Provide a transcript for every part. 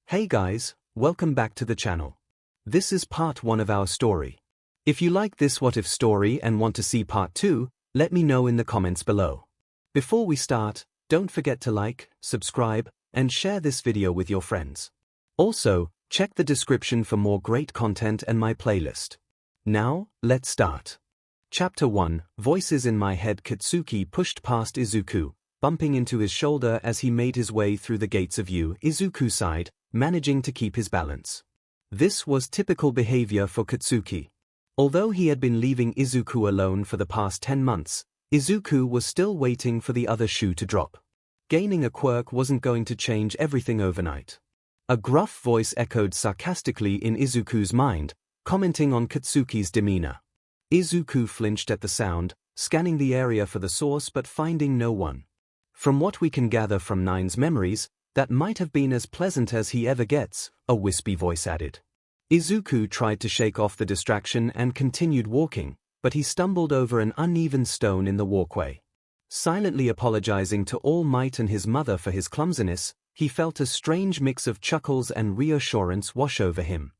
Hey guys, welcome back to the channel. This is part 1 of our story. If you like this what if story and want to see part 2, let me know in the comments below. Before we start, don't forget to like, subscribe, and share this video with your friends. Also, check the description for more great content and my playlist. Now, let's start. Chapter 1, Voices in my head. Katsuki pushed past Izuku, bumping into his shoulder as he made his way through the gates of Izuku side, managing to keep his balance. This was typical behavior for Katsuki. Although he had been leaving Izuku alone for the past 10 months, Izuku was still waiting for the other shoe to drop. Gaining a quirk wasn't going to change everything overnight. A gruff voice echoed sarcastically in Izuku's mind, commenting on Katsuki's demeanor. Izuku flinched at the sound, scanning the area for the source but finding no one. From what we can gather from Nine's memories, that might have been as pleasant as he ever gets, a wispy voice added. Izuku tried to shake off the distraction and continued walking, but he stumbled over an uneven stone in the walkway. Silently apologizing to All Might and his mother for his clumsiness, he felt a strange mix of chuckles and reassurance wash over him.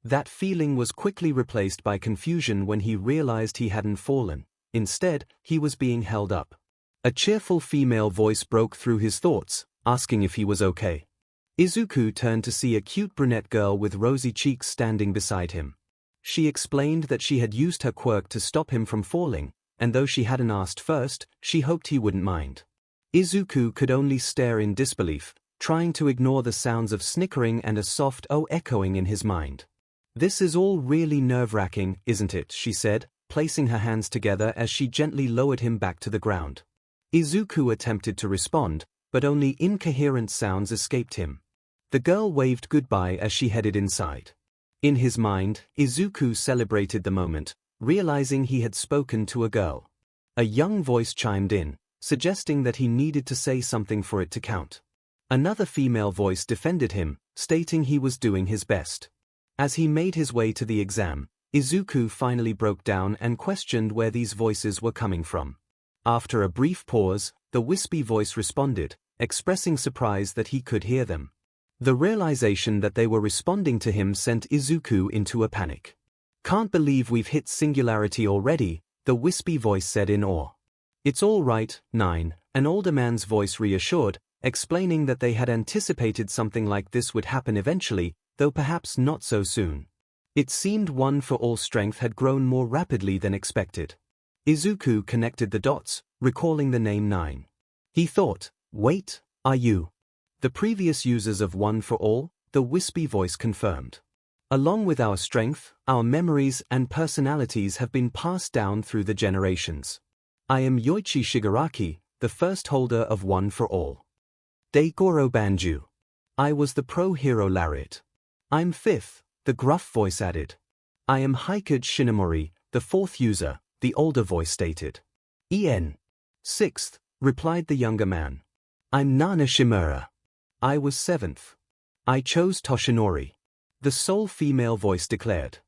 That feeling was quickly replaced by confusion when he realized he hadn't fallen. Instead, he was being held up. A cheerful female voice broke through his thoughts, asking if he was okay. Izuku turned to see a cute brunette girl with rosy cheeks standing beside him. She explained that she had used her quirk to stop him from falling, and though she hadn't asked first, she hoped he wouldn't mind. Izuku could only stare in disbelief, trying to ignore the sounds of snickering and a soft "oh" echoing in his mind. "This is all really nerve-wracking, isn't it?" she said, placing her hands together as she gently lowered him back to the ground. Izuku attempted to respond, but only incoherent sounds escaped him. The girl waved goodbye as she headed inside. In his mind, Izuku celebrated the moment, realizing he had spoken to a girl. A young voice chimed in, suggesting that he needed to say something for it to count. Another female voice defended him, stating he was doing his best. As he made his way to the exam, Izuku finally broke down and questioned where these voices were coming from. After a brief pause, the wispy voice responded, expressing surprise that he could hear them. The realization that they were responding to him sent Izuku into a panic. "Can't believe we've hit singularity already," the wispy voice said in awe. "It's all right, Nine," an older man's voice reassured, explaining that they had anticipated something like this would happen eventually, though perhaps not so soon. It seemed One for All strength had grown more rapidly than expected. Izuku connected the dots, recalling the name Nine. He thought, "Wait, are you the previous users of One for All?" the wispy voice confirmed. "Along with our strength, our memories and personalities have been passed down through the generations. I am Yoichi Shigaraki, the first holder of One for All. Daigoro Banju. I was the pro-hero laureate. I'm fifth," the gruff voice added. "I am Hikage Shinomori, the fourth user," the older voice stated. "En. Sixth," replied the younger man. "I'm Nana Shimura. I was seventh. I chose Toshinori," the sole female voice declared.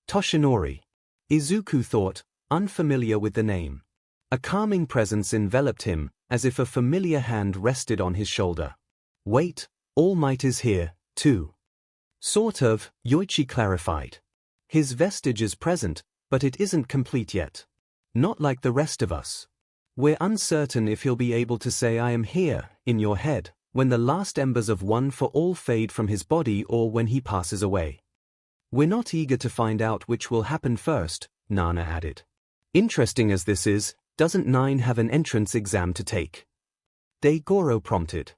Toshinori. Izuku thought, unfamiliar with the name. A calming presence enveloped him, as if a familiar hand rested on his shoulder. "Wait, All Might is here, too." "Sort of," Yoichi clarified. "His vestige is present, but it isn't complete yet. Not like the rest of us. We're uncertain if he'll be able to say 'I am here' in your head, when the last embers of One for All fade from his body or when he passes away. We're not eager to find out which will happen first," Nana added. "Interesting as this is, doesn't Nine have an entrance exam to take?" Daigoro prompted.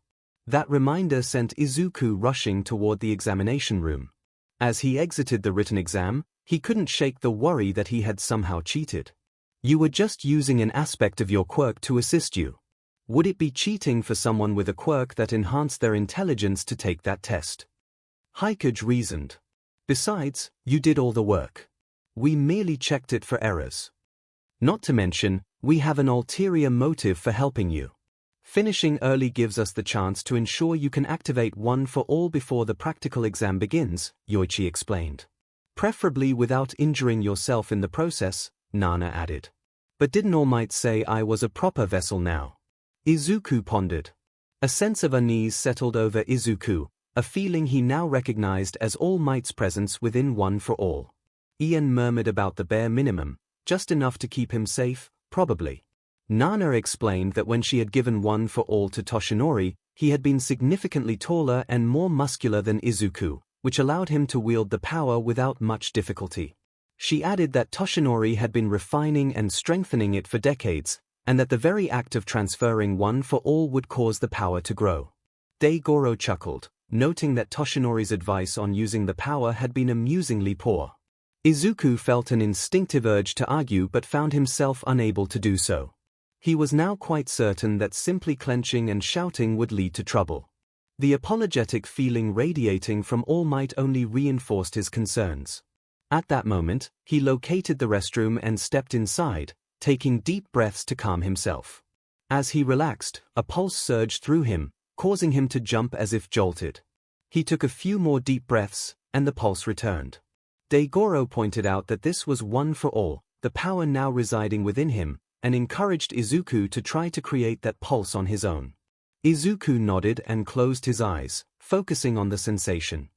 That reminder sent Izuku rushing toward the examination room. As he exited the written exam, he couldn't shake the worry that he had somehow cheated. You were just using an aspect of your quirk to assist you. Would it be cheating for someone with a quirk that enhanced their intelligence to take that test? Hikage reasoned. Besides, you did all the work. We merely checked it for errors. Not to mention, we have an ulterior motive for helping you. Finishing early gives us the chance to ensure you can activate One for All before the practical exam begins, Yoichi explained. Preferably without injuring yourself in the process, Nana added. But didn't All Might say I was a proper vessel now? Izuku pondered. A sense of unease settled over Izuku, a feeling he now recognized as All Might's presence within One for All. Ian murmured about the bare minimum, just enough to keep him safe, probably. Nana explained that when she had given One for All to Toshinori, he had been significantly taller and more muscular than Izuku, which allowed him to wield the power without much difficulty. She added that Toshinori had been refining and strengthening it for decades, and that the very act of transferring One for All would cause the power to grow. 𝐷𝐴 chuckled, noting that Toshinori's advice on using the power had been amusingly poor. Izuku felt an instinctive urge to argue but found himself unable to do so. He was now quite certain that simply clenching and shouting would lead to trouble. The apologetic feeling radiating from All Might only reinforced his concerns. At that moment, he located the restroom and stepped inside, taking deep breaths to calm himself. As he relaxed, a pulse surged through him, causing him to jump as if jolted. He took a few more deep breaths, and the pulse returned. 𝐷𝐴 pointed out that this was One for All, the power now residing within him, and encouraged Izuku to try to create that pulse on his own. Izuku nodded and closed his eyes, focusing on the sensation.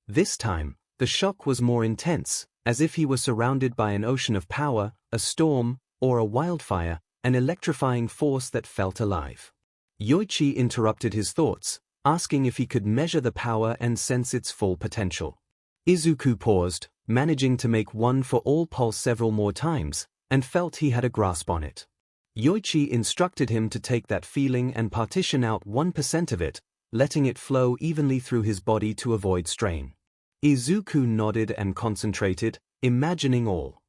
This time, the shock was more intense, as if he were surrounded by an ocean of power, a storm, or a wildfire, an electrifying force that felt alive. Yoichi interrupted his thoughts, asking if he could measure the power and sense its full potential. Izuku paused, managing to make One for All pulse several more times, and felt he had a grasp on it. Yoichi instructed him to take that feeling and partition out 1% of it, letting it flow evenly through his body to avoid strain. Izuku nodded and concentrated, imagining All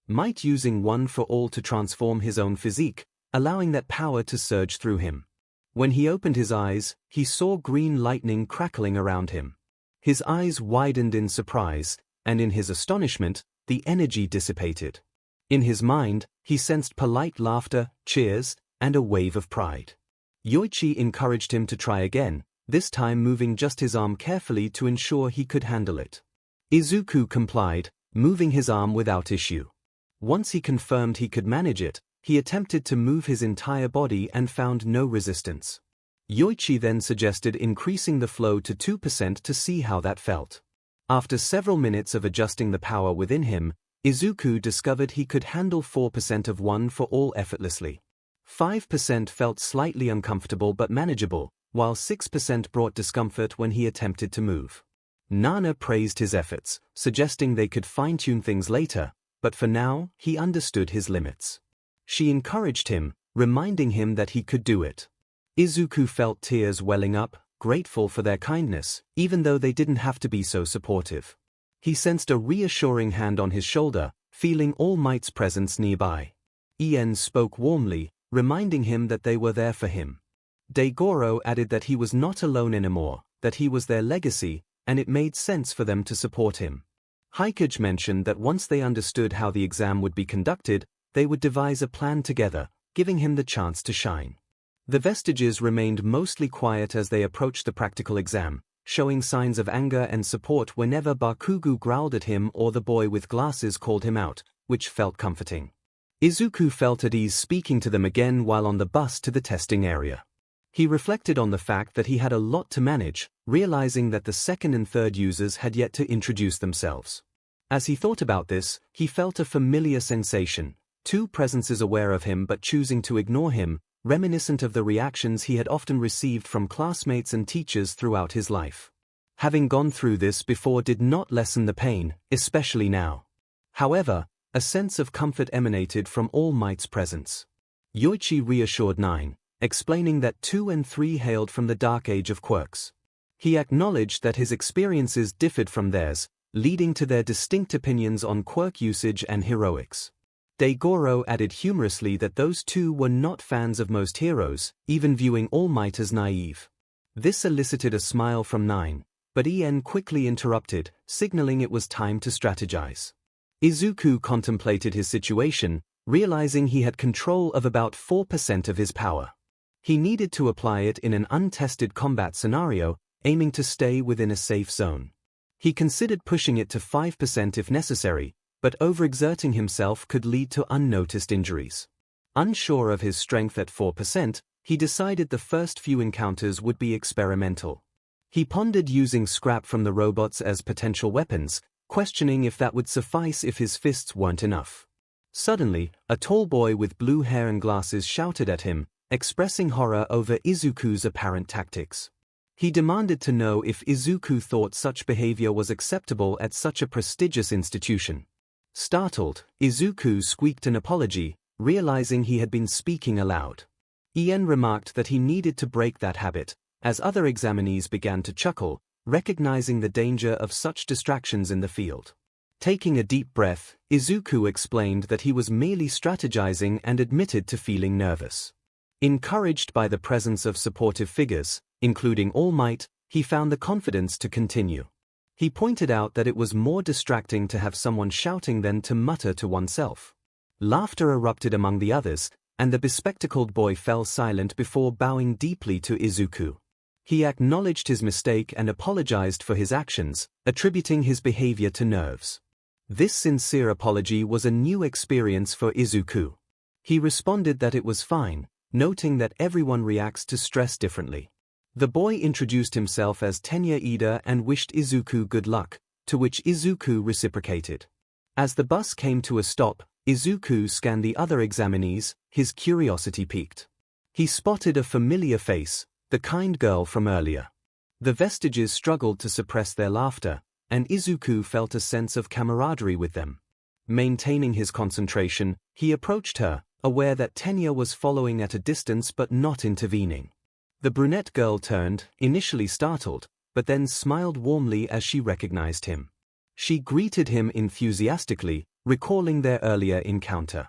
Might using One for All to transform his own physique, allowing that power to surge through him. When he opened his eyes, he saw green lightning crackling around him. His eyes widened in surprise, and in his astonishment, the energy dissipated. In his mind, he sensed polite laughter, cheers, and a wave of pride. Yoichi encouraged him to try again, this time moving just his arm carefully to ensure he could handle it. Izuku complied, moving his arm without issue. Once he confirmed he could manage it, he attempted to move his entire body and found no resistance. Yoichi then suggested increasing the flow to 2% to see how that felt. After several minutes of adjusting the power within him, Izuku discovered he could handle 4% of One for All effortlessly. 5% felt slightly uncomfortable but manageable, while 6% brought discomfort when he attempted to move. Nana praised his efforts, suggesting they could fine-tune things later, but for now, he understood his limits. She encouraged him, reminding him that he could do it. Izuku felt tears welling up, grateful for their kindness, even though they didn't have to be so supportive. He sensed a reassuring hand on his shoulder, feeling All Might's presence nearby. Ian spoke warmly, reminding him that they were there for him. 𝐷𝐴 added that he was not alone anymore, that he was their legacy, and it made sense for them to support him. 𝐒𝐭𝐻 mentioned that once they understood how the exam would be conducted, they would devise a plan together, giving him the chance to shine. The Vestiges remained mostly quiet as they approached the practical exam, showing signs of anger and support whenever Bakugo growled at him or the boy with glasses called him out, which felt comforting. Izuku felt at ease speaking to them again while on the bus to the testing area. He reflected on the fact that he had a lot to manage, realizing that the second and third users had yet to introduce themselves. As he thought about this, he felt a familiar sensation, two presences aware of him but choosing to ignore him, reminiscent of the reactions he had often received from classmates and teachers throughout his life. Having gone through this before did not lessen the pain, especially now. However, a sense of comfort emanated from All Might's presence. Yoichi reassured 9, explaining that 2 and 3 hailed from the dark age of quirks. He acknowledged that his experiences differed from theirs, leading to their distinct opinions on quirk usage and heroics. 𝐷𝐴 added humorously that those two were not fans of most heroes, even viewing All Might as naive. This elicited a smile from 9, but Ian quickly interrupted, signaling it was time to strategize. Izuku contemplated his situation, realizing he had control of about 4% of his power. He needed to apply it in an untested combat scenario, aiming to stay within a safe zone. He considered pushing it to 5% if necessary, but overexerting himself could lead to unnoticed injuries. Unsure of his strength at 4%, he decided the first few encounters would be experimental. He pondered using scrap from the robots as potential weapons, questioning if that would suffice if his fists weren't enough. Suddenly, a tall boy with blue hair and glasses shouted at him, expressing horror over Izuku's apparent tactics. He demanded to know if Izuku thought such behavior was acceptable at such a prestigious institution. Startled, Izuku squeaked an apology, realizing he had been speaking aloud. Ien remarked that he needed to break that habit, as other examinees began to chuckle, recognizing the danger of such distractions in the field. Taking a deep breath, Izuku explained that he was merely strategizing and admitted to feeling nervous. Encouraged by the presence of supportive figures, including All Might, he found the confidence to continue. He pointed out that it was more distracting to have someone shouting than to mutter to oneself. Laughter erupted among the others, and the bespectacled boy fell silent before bowing deeply to Izuku. He acknowledged his mistake and apologized for his actions, attributing his behavior to nerves. This sincere apology was a new experience for Izuku. He responded that it was fine, noting that everyone reacts to stress differently. The boy introduced himself as Tenya Ida and wished Izuku good luck, to which Izuku reciprocated. As the bus came to a stop, Izuku scanned the other examinees, his curiosity piqued. He spotted a familiar face, the kind girl from earlier. The Vestiges struggled to suppress their laughter, and Izuku felt a sense of camaraderie with them. Maintaining his concentration, he approached her, aware that Tenya was following at a distance but not intervening. The brunette girl turned, initially startled, but then smiled warmly as she recognized him. She greeted him enthusiastically, recalling their earlier encounter.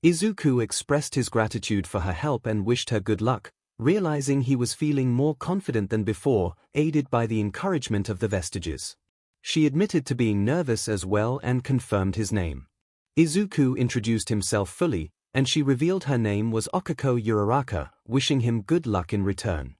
Izuku expressed his gratitude for her help and wished her good luck, realizing he was feeling more confident than before, aided by the encouragement of the Vestiges. She admitted to being nervous as well and confirmed his name. Izuku introduced himself fully, and she revealed her name was Okako Uraraka, wishing him good luck in return.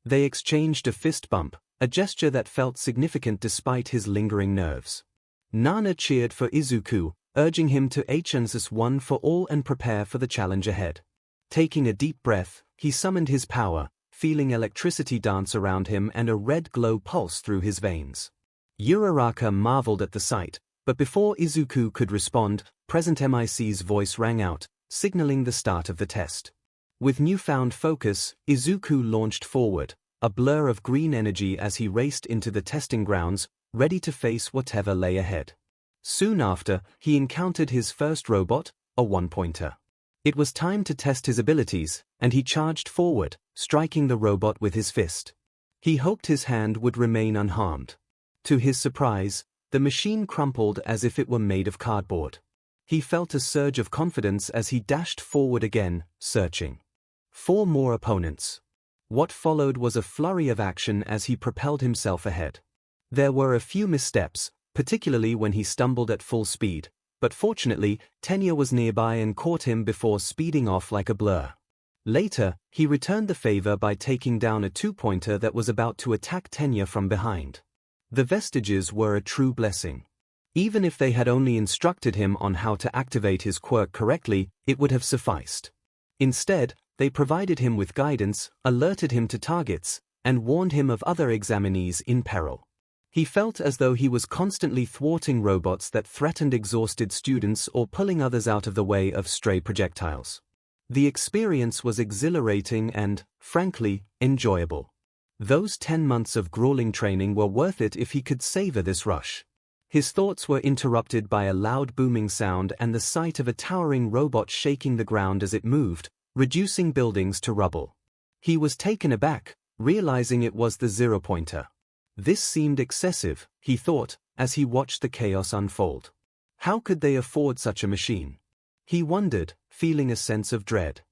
They exchanged a fist bump, a gesture that felt significant despite his lingering nerves. Nana cheered for Izuku, urging him to HNSS one for all and prepare for the challenge ahead. Taking a deep breath, he summoned his power, feeling electricity dance around him and a red glow pulse through his veins. Uraraka marveled at the sight, but before Izuku could respond, Present MIC's voice rang out, signaling the start of the test. With newfound focus, Izuku launched forward, a blur of green energy as he raced into the testing grounds, ready to face whatever lay ahead. Soon after, he encountered his first robot, a one-pointer. It was time to test his abilities, and he charged forward, striking the robot with his fist. He hoped his hand would remain unharmed. To his surprise, the machine crumpled as if it were made of cardboard. He felt a surge of confidence as he dashed forward again, searching. 4 more opponents. What followed was a flurry of action as he propelled himself ahead. There were a few missteps, particularly when he stumbled at full speed, but fortunately, Tenya was nearby and caught him before speeding off like a blur. Later, he returned the favor by taking down a 2-pointer that was about to attack Tenya from behind. The Vestiges were a true blessing. Even if they had only instructed him on how to activate his quirk correctly, it would have sufficed. Instead, they provided him with guidance, alerted him to targets, and warned him of other examinees in peril. He felt as though he was constantly thwarting robots that threatened exhausted students or pulling others out of the way of stray projectiles. The experience was exhilarating and, frankly, enjoyable. Those 10 months of grueling training were worth it if he could savor this rush. His thoughts were interrupted by a loud booming sound and the sight of a towering robot shaking the ground as it moved, reducing buildings to rubble. He was taken aback, realizing it was the 0-pointer. This seemed excessive, he thought, as he watched the chaos unfold. How could they afford such a machine? He wondered, feeling a sense of dread.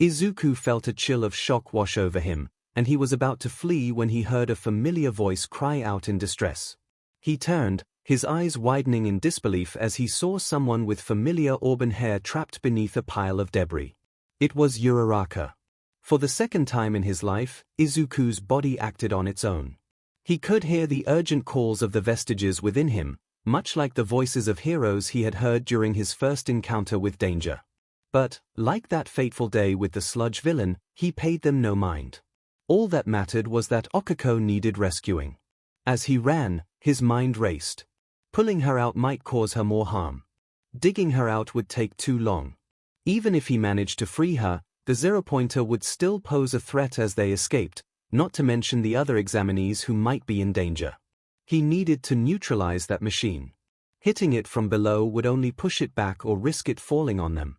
Izuku felt a chill of shock wash over him, and he was about to flee when he heard a familiar voice cry out in distress. He turned, his eyes widening in disbelief as he saw someone with familiar auburn hair trapped beneath a pile of debris. It was Uraraka. For the second time in his life, Izuku's body acted on its own. He could hear the urgent calls of the Vestiges within him, much like the voices of heroes he had heard during his first encounter with danger. But, like that fateful day with the sludge villain, he paid them no mind. All that mattered was that 𝐒𝐿𝐼 needed rescuing. As he ran, his mind raced. Pulling her out might cause her more harm. Digging her out would take too long. Even if he managed to free her, the 0-pointer would still pose a threat as they escaped, not to mention the other examinees who might be in danger. He needed to neutralize that machine. Hitting it from below would only push it back or risk it falling on them.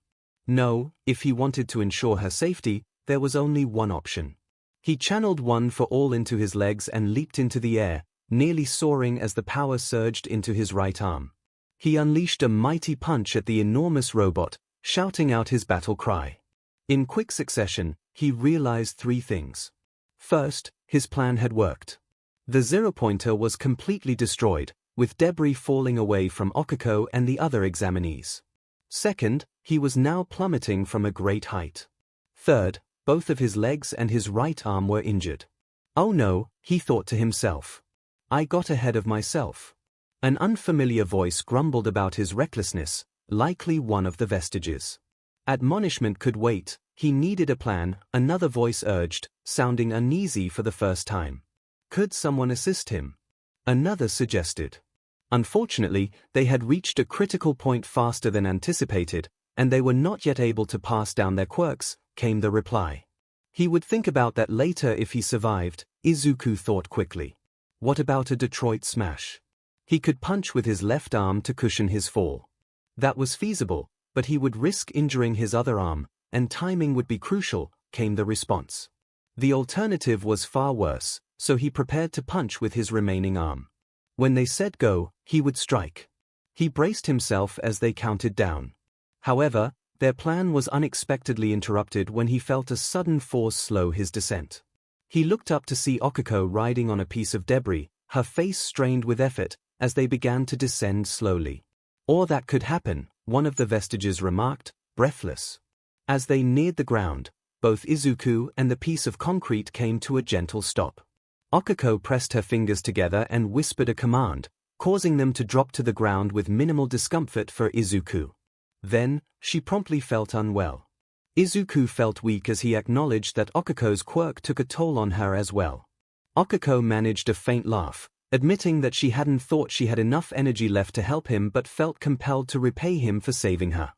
No, if he wanted to ensure her safety, there was only one option. He channeled one for all into his legs and leaped into the air, nearly soaring as the power surged into his right arm. He unleashed a mighty punch at the enormous robot, shouting out his battle cry. In quick succession, he realized 3 things. First, his plan had worked. The 0-pointer was completely destroyed, with debris falling away from 𝐒𝐿𝐼 and the other examinees. Second, he was now plummeting from a great height. Third, both of his legs and his right arm were injured. Oh no, he thought to himself. I got ahead of myself. An unfamiliar voice grumbled about his recklessness, likely one of the Vestiges. Admonishment could wait, he needed a plan, another voice urged, sounding uneasy for the first time. Could someone assist him? Another suggested. Unfortunately, they had reached a critical point faster than anticipated, and they were not yet able to pass down their quirks, came the reply. He would think about that later if he survived, Izuku thought quickly. What about a Detroit smash? He could punch with his left arm to cushion his fall. That was feasible, but he would risk injuring his other arm, and timing would be crucial, came the response. The alternative was far worse, so he prepared to punch with his remaining arm. When they said go, he would strike. He braced himself as they counted down. However, their plan was unexpectedly interrupted when he felt a sudden force slow his descent. He looked up to see 𝐒𝐿𝐼 riding on a piece of debris, her face strained with effort, as they began to descend slowly. Or that could happen, one of the Vestiges remarked, breathless. As they neared the ground, both Izuku and the piece of concrete came to a gentle stop. 𝐒𝐿𝐼 pressed her fingers together and whispered a command, causing them to drop to the ground with minimal discomfort for Izuku. Then, she promptly felt unwell. Izuku felt weak as he acknowledged that 𝐒𝐿𝐼's quirk took a toll on her as well. 𝐒𝐿𝐼 managed a faint laugh, admitting that she hadn't thought she had enough energy left to help him but felt compelled to repay him for saving her.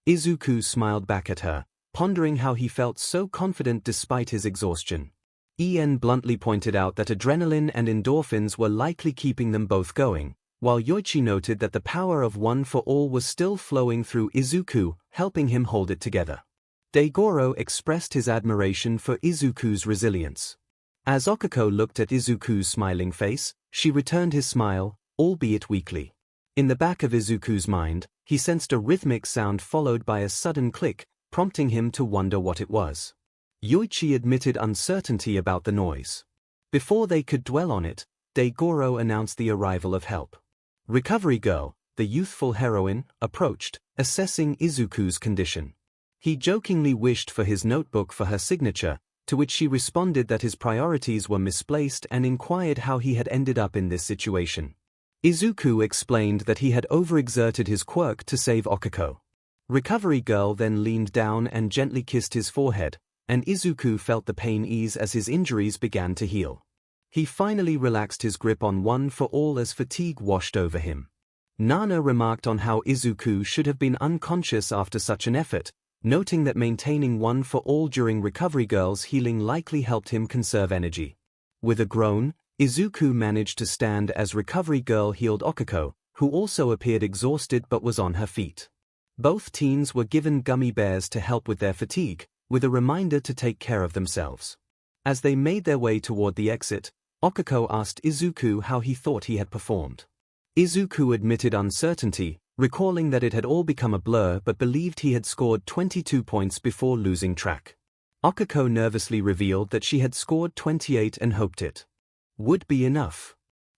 Izuku smiled back at her, pondering how he felt so confident despite his exhaustion. En bluntly pointed out that adrenaline and endorphins were likely keeping them both going, while Yoichi noted that the power of one for all was still flowing through Izuku, helping him hold it together. Daigoro expressed his admiration for Izuku's resilience. As 𝐒𝐿𝐼 looked at Izuku's smiling face, she returned his smile, albeit weakly. In the back of Izuku's mind, he sensed a rhythmic sound followed by a sudden click, prompting him to wonder what it was. Yoichi admitted uncertainty about the noise. Before they could dwell on it, Daigoro announced the arrival of help. Recovery Girl, the youthful heroine, approached, assessing Izuku's condition. He jokingly wished for his notebook for her signature, to which she responded that his priorities were misplaced and inquired how he had ended up in this situation. Izuku explained that he had overexerted his quirk to save 𝐒𝐿𝐼. Recovery Girl then leaned down and gently kissed his forehead, and Izuku felt the pain ease as his injuries began to heal. He finally relaxed his grip on one for all as fatigue washed over him. Nana remarked on how Izuku should have been unconscious after such an effort, noting that maintaining one for all during Recovery Girl's healing likely helped him conserve energy. With a groan, Izuku managed to stand as Recovery Girl healed 𝐒𝐿𝐼, who also appeared exhausted but was on her feet. Both teens were given gummy bears to help with their fatigue, with a reminder to take care of themselves. As they made their way toward the exit, 𝐒𝐿𝐼 asked Izuku how he thought he had performed. Izuku admitted uncertainty, recalling that it had all become a blur but believed he had scored 22 points before losing track. 𝐒𝐿𝐼 nervously revealed that she had scored 28 and hoped it would be enough.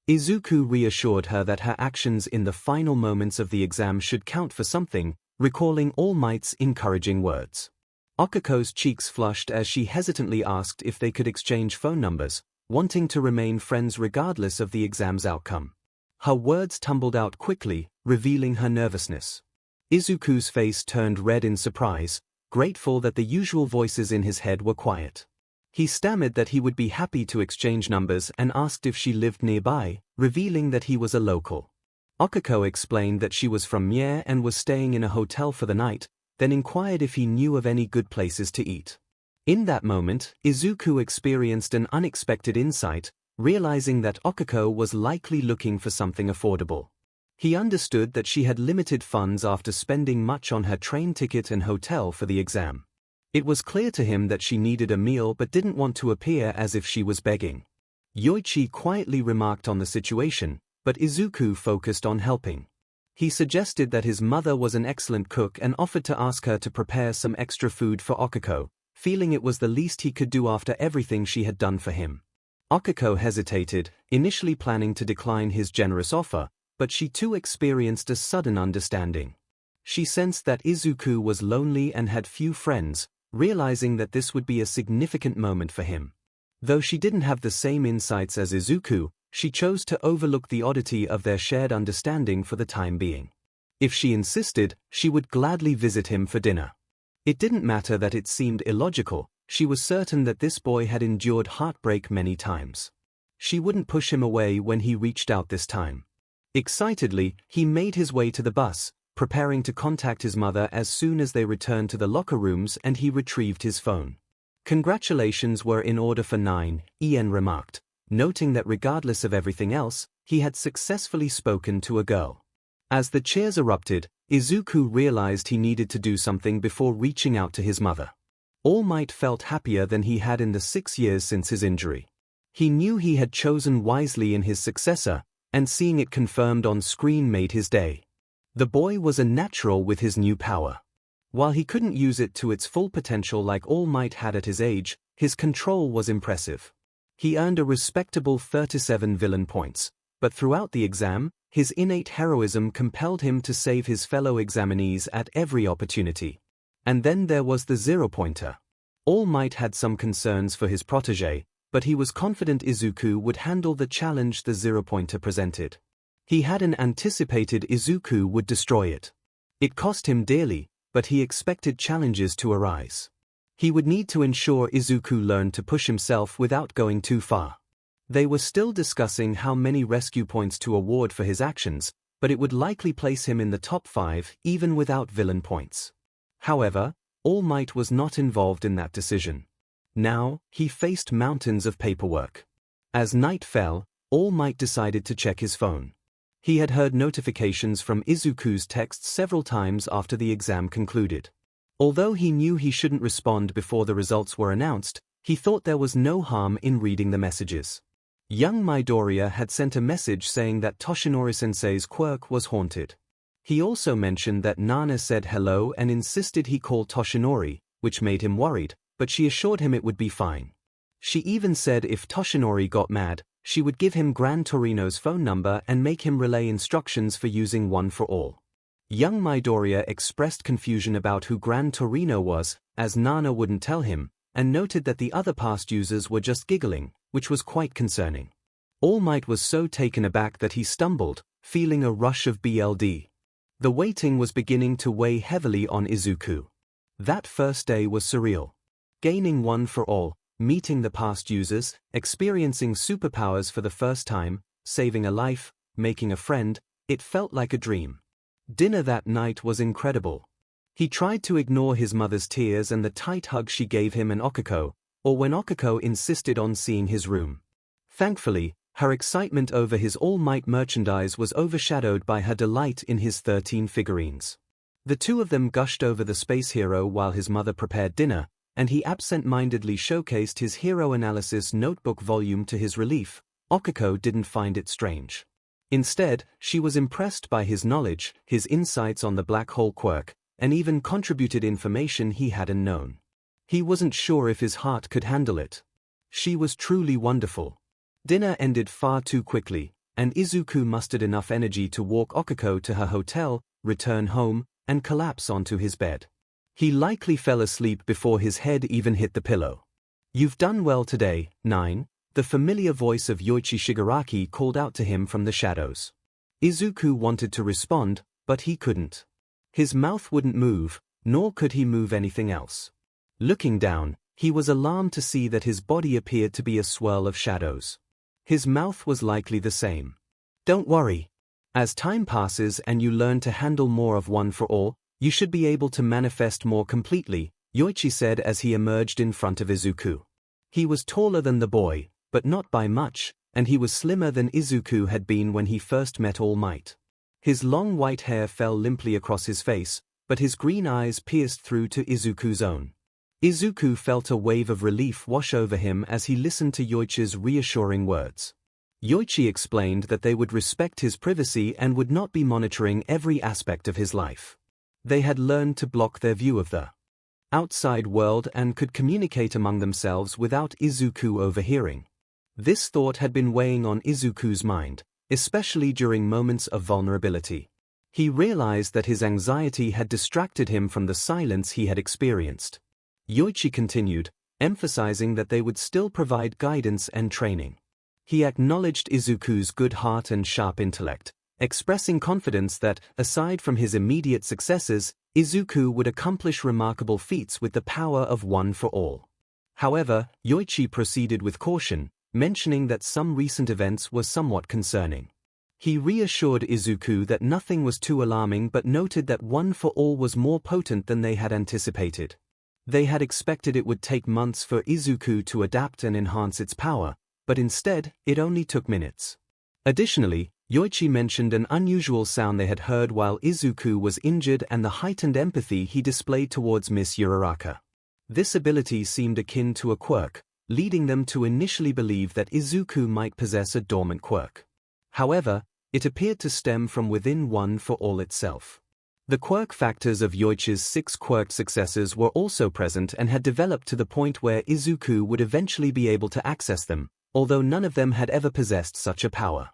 Izuku reassured her that her actions in the final moments of the exam should count for something, recalling All Might's encouraging words. 𝐒𝐿𝐼's cheeks flushed as she hesitantly asked if they could exchange phone numbers, wanting to remain friends regardless of the exam's outcome. Her words tumbled out quickly, revealing her nervousness. Izuku's face turned red in surprise, grateful that the usual voices in his head were quiet. He stammered that he would be happy to exchange numbers and asked if she lived nearby, revealing that he was a local. 𝐒𝐭𝐻 explained that she was from Mie and was staying in a hotel for the night, then inquired if he knew of any good places to eat. In that moment, Izuku experienced an unexpected insight, realizing that 𝐒𝐭𝐻 was likely looking for something affordable. He understood that she had limited funds after spending much on her train ticket and hotel for the exam. It was clear to him that she needed a meal but didn't want to appear as if she was begging. Yoichi quietly remarked on the situation, but Izuku focused on helping. He suggested that his mother was an excellent cook and offered to ask her to prepare some extra food for 𝐒𝐿𝐻, feeling it was the least he could do after everything she had done for him. 𝐒𝐿𝐻 hesitated, initially planning to decline his generous offer, but she too experienced a sudden understanding. She sensed that Izuku was lonely and had few friends, realizing that this would be a significant moment for him. Though she didn't have the same insights as Izuku, she chose to overlook the oddity of their shared understanding for the time being. If she insisted, she would gladly visit him for dinner. It didn't matter that it seemed illogical, she was certain that this boy had endured heartbreak many times. She wouldn't push him away when he reached out this time. Excitedly, he made his way to the bus, preparing to contact his mother as soon as they returned to the locker rooms and he retrieved his phone. Congratulations were in order for 9, Ian remarked, noting that regardless of everything else, he had successfully spoken to a girl. As the cheers erupted, Izuku realized he needed to do something before reaching out to his mother. All Might felt happier than he had in the 6 years since his injury. He knew he had chosen wisely in his successor, and seeing it confirmed on screen made his day. The boy was a natural with his new power. While he couldn't use it to its full potential like All Might had at his age, his control was impressive. He earned a respectable 37 villain points, but throughout the exam, his innate heroism compelled him to save his fellow examinees at every opportunity. And then there was the 0-pointer. All Might had some concerns for his protégé, but he was confident Izuku would handle the challenge the 0-pointer presented. He hadn't anticipated Izuku would destroy it. It cost him dearly, but he expected challenges to arise. He would need to ensure Izuku learned to push himself without going too far. They were still discussing how many rescue points to award for his actions, but it would likely place him in the top 5 even without villain points. However, All Might was not involved in that decision. Now, he faced mountains of paperwork. As night fell, All Might decided to check his phone. He had heard notifications from Izuku's texts several times after the exam concluded. Although he knew he shouldn't respond before the results were announced, he thought there was no harm in reading the messages. Young Midoriya had sent a message saying that Toshinori-sensei's quirk was haunted. He also mentioned that Nana said hello and insisted he call Toshinori, which made him worried, but she assured him it would be fine. She even said if Toshinori got mad, she would give him Gran Torino's phone number and make him relay instructions for using One for All. Young Midoriya expressed confusion about who Gran Torino was, as Nana wouldn't tell him, and noted that the other past users were just giggling, which was quite concerning. All Might was so taken aback that he stumbled, feeling a rush of BLD. The waiting was beginning to weigh heavily on Izuku. That first day was surreal. Gaining One for All, meeting the past users, experiencing superpowers for the first time, saving a life, making a friend, it felt like a dream. Dinner that night was incredible. He tried to ignore his mother's tears and the tight hug she gave him and 𝐒𝐿𝐻, or when 𝐒𝐿𝐻 insisted on seeing his room. Thankfully, her excitement over his All Might merchandise was overshadowed by her delight in his 13 figurines. The two of them gushed over the space hero while his mother prepared dinner, and he absent-mindedly showcased his hero analysis notebook volume to his relief. 𝐒𝐿𝐻 didn't find it strange. Instead, she was impressed by his knowledge, his insights on the black hole quirk, and even contributed information he hadn't known. He wasn't sure if his heart could handle it. She was truly wonderful. Dinner ended far too quickly, and Izuku mustered enough energy to walk 𝐒𝐿𝐻 to her hotel, return home, and collapse onto his bed. He likely fell asleep before his head even hit the pillow. "You've done well today, 9, the familiar voice of Yoichi Shigaraki called out to him from the shadows. Izuku wanted to respond, but he couldn't. His mouth wouldn't move, nor could he move anything else. Looking down, He was alarmed to see that his body appeared to be a swirl of shadows. His mouth was likely the same. Don't worry. As time passes and you learn to handle more of one for all, you should be able to manifest more completely, Yoichi said as he emerged in front of Izuku. He was taller than the boy, but not by much, and he was slimmer than Izuku had been when he first met All Might. His long white hair fell limply across his face, but his green eyes pierced through to Izuku's own. Izuku felt a wave of relief wash over him as he listened to Yoichi's reassuring words. Yoichi explained that they would respect his privacy and would not be monitoring every aspect of his life. They had learned to block their view of the outside world and could communicate among themselves without Izuku overhearing. This thought had been weighing on Izuku's mind, especially during moments of vulnerability. He realized that his anxiety had distracted him from the silence he had experienced. Yoichi continued, emphasizing that they would still provide guidance and training. He acknowledged Izuku's good heart and sharp intellect, expressing confidence that, aside from his immediate successes, Izuku would accomplish remarkable feats with the power of one for all. However, Yoichi proceeded with caution, mentioning that some recent events were somewhat concerning. He reassured Izuku that nothing was too alarming but noted that one for all was more potent than they had anticipated. They had expected it would take months for Izuku to adapt and enhance its power, but instead, it only took minutes. Additionally, Yoichi mentioned an unusual sound they had heard while Izuku was injured and the heightened empathy he displayed towards Miss Uraraka. This ability seemed akin to a quirk, leading them to initially believe that Izuku might possess a dormant quirk. However, it appeared to stem from within one for all itself. The quirk factors of Yoichi's 6 quirk successors were also present and had developed to the point where Izuku would eventually be able to access them, although none of them had ever possessed such a power.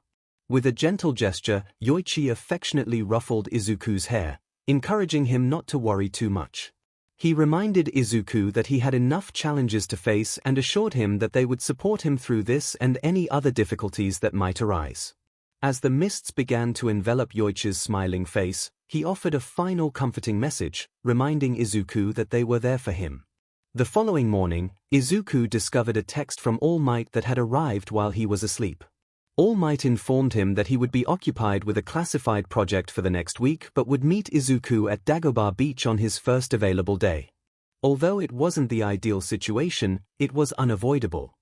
With a gentle gesture, Yoichi affectionately ruffled Izuku's hair, encouraging him not to worry too much. He reminded Izuku that he had enough challenges to face and assured him that they would support him through this and any other difficulties that might arise. As the mists began to envelop Yoichi's smiling face, he offered a final comforting message, reminding Izuku that they were there for him. The following morning, Izuku discovered a text from All Might that had arrived while he was asleep. All Might informed him that he would be occupied with a classified project for the next week but would meet Izuku at Dagobah Beach on his first available day. Although it wasn't the ideal situation, it was unavoidable.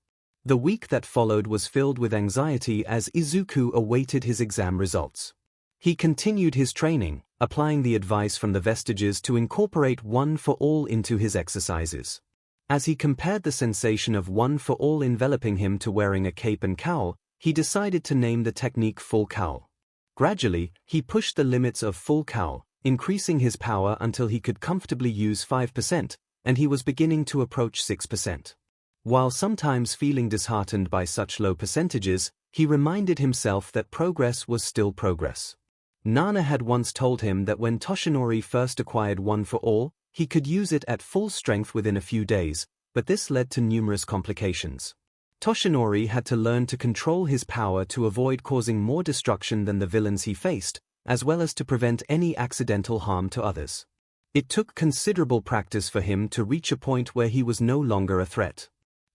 The week that followed was filled with anxiety as Izuku awaited his exam results. He continued his training, applying the advice from the Vestiges to incorporate one for all into his exercises. As he compared the sensation of one for all enveloping him to wearing a cape and cowl, he decided to name the technique full cowl. Gradually, he pushed the limits of full cowl, increasing his power until he could comfortably use 5%, and he was beginning to approach 6%. While sometimes feeling disheartened by such low percentages, he reminded himself that progress was still progress. Nana had once told him that when Toshinori first acquired one for all, he could use it at full strength within a few days, but this led to numerous complications. Toshinori had to learn to control his power to avoid causing more destruction than the villains he faced, as well as to prevent any accidental harm to others. It took considerable practice for him to reach a point where he was no longer a threat.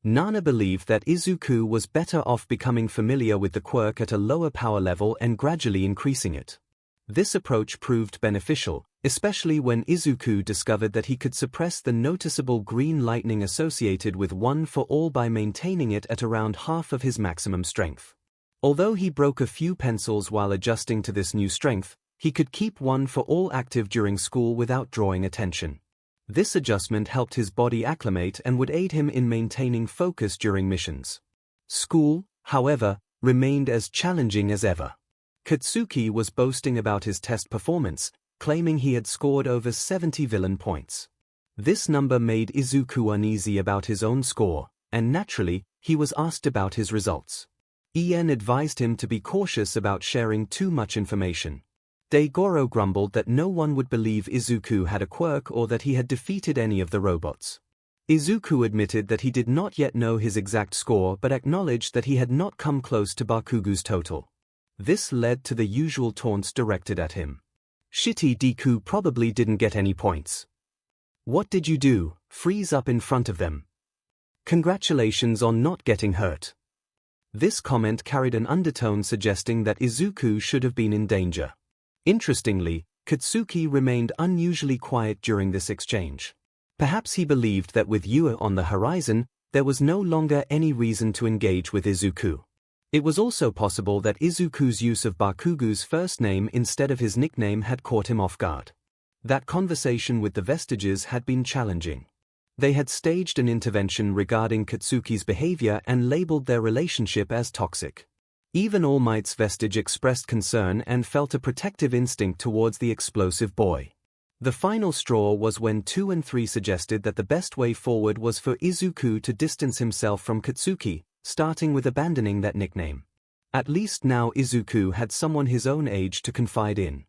Nana believed that Izuku was better off becoming familiar with the quirk at a lower power level and gradually increasing it. This approach proved beneficial, especially when Izuku discovered that he could suppress the noticeable green lightning associated with one for all by maintaining it at around half of his maximum strength. Although he broke a few pencils while adjusting to this new strength, he could keep one for all active during school without drawing attention. This adjustment helped his body acclimate and would aid him in maintaining focus during missions. School, however, remained as challenging as ever. Katsuki was boasting about his test performance, claiming he had scored over 70 villain points. This number made Izuku uneasy about his own score, and naturally, he was asked about his results. Ien advised him to be cautious about sharing too much information. Daigoro grumbled that no one would believe Izuku had a quirk or that he had defeated any of the robots. Izuku admitted that he did not yet know his exact score but acknowledged that he had not come close to Bakugu's total. This led to the usual taunts directed at him. Shitty Deku probably didn't get any points. What did you do, freeze up in front of them? Congratulations on not getting hurt. This comment carried an undertone suggesting that Izuku should have been in danger. Interestingly, Katsuki remained unusually quiet during this exchange. Perhaps he believed that with Yua on the horizon, there was no longer any reason to engage with Izuku. It was also possible that Izuku's use of Bakugo's first name instead of his nickname had caught him off guard. That conversation with the Vestiges had been challenging. They had staged an intervention regarding Katsuki's behavior and labeled their relationship as toxic. Even All Might's Vestige expressed concern and felt a protective instinct towards the explosive boy. The final straw was when 2 and 3 suggested that the best way forward was for Izuku to distance himself from Katsuki, starting with abandoning that nickname. At least now Izuku had someone his own age to confide in.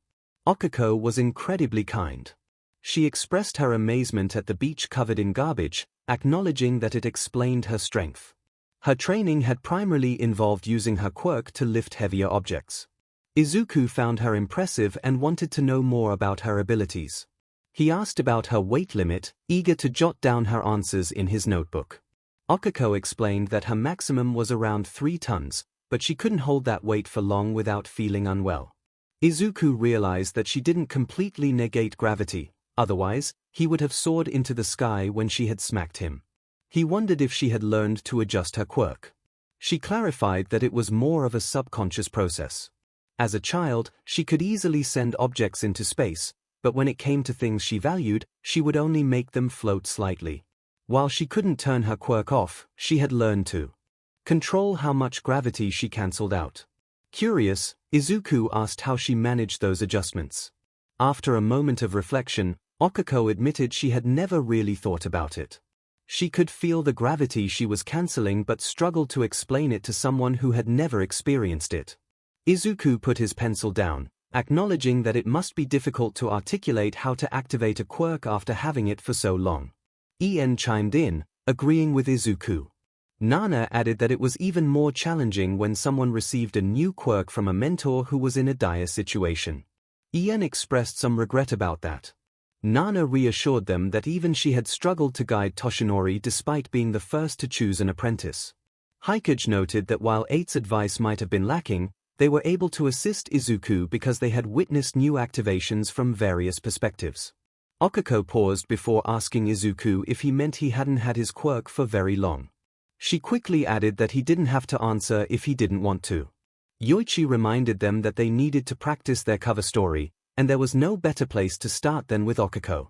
Okiko was incredibly kind. She expressed her amazement at the beach covered in garbage, acknowledging that it explained her strength. Her training had primarily involved using her quirk to lift heavier objects. Izuku found her impressive and wanted to know more about her abilities. He asked about her weight limit, eager to jot down her answers in his notebook. Okiko explained that her maximum was around 3 tons, but she couldn't hold that weight for long without feeling unwell. Izuku realized that she didn't completely negate gravity, otherwise, he would have soared into the sky when she had smacked him. He wondered if she had learned to adjust her quirk. She clarified that it was more of a subconscious process. As a child, she could easily send objects into space, but when it came to things she valued, she would only make them float slightly. While she couldn't turn her quirk off, she had learned to control how much gravity she cancelled out. Curious, Izuku asked how she managed those adjustments. After a moment of reflection, Okiko admitted she had never really thought about it. She could feel the gravity she was cancelling but struggled to explain it to someone who had never experienced it. Izuku put his pencil down, acknowledging that it must be difficult to articulate how to activate a quirk after having it for so long. En chimed in, agreeing with Izuku. Nana added that it was even more challenging when someone received a new quirk from a mentor who was in a dire situation. En expressed some regret about that. Nana reassured them that even she had struggled to guide Toshinori despite being the first to choose an apprentice. 𝐒𝐭𝐻 noted that while 8's advice might have been lacking, they were able to assist Izuku because they had witnessed new activations from various perspectives. Okiko paused before asking Izuku if he meant he hadn't had his quirk for very long. She quickly added that he didn't have to answer if he didn't want to. Yoichi reminded them that they needed to practice their cover story, and there was no better place to start than with Okiko.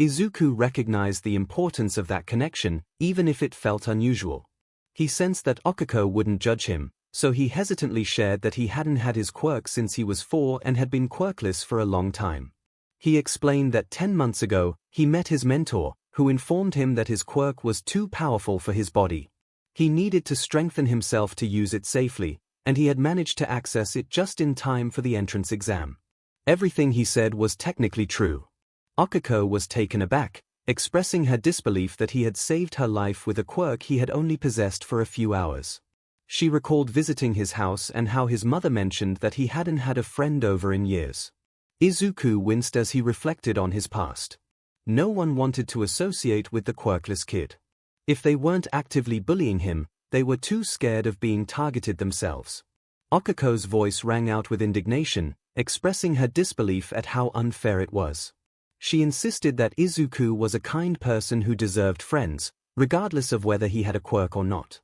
Izuku recognized the importance of that connection, even if it felt unusual. He sensed that Okiko wouldn't judge him, so he hesitantly shared that he hadn't had his quirk since he was 4 and had been quirkless for a long time. He explained that 10 months ago, he met his mentor, who informed him that his quirk was too powerful for his body. He needed to strengthen himself to use it safely, and he had managed to access it just in time for the entrance exam. Everything he said was technically true. Okiko was taken aback, expressing her disbelief that he had saved her life with a quirk he had only possessed for a few hours. She recalled visiting his house and how his mother mentioned that he hadn't had a friend over in years. Izuku winced as he reflected on his past. No one wanted to associate with the quirkless kid. If they weren't actively bullying him, they were too scared of being targeted themselves. Okiko's voice rang out with indignation, expressing her disbelief at how unfair it was. She insisted that Izuku was a kind person who deserved friends, regardless of whether he had a quirk or not.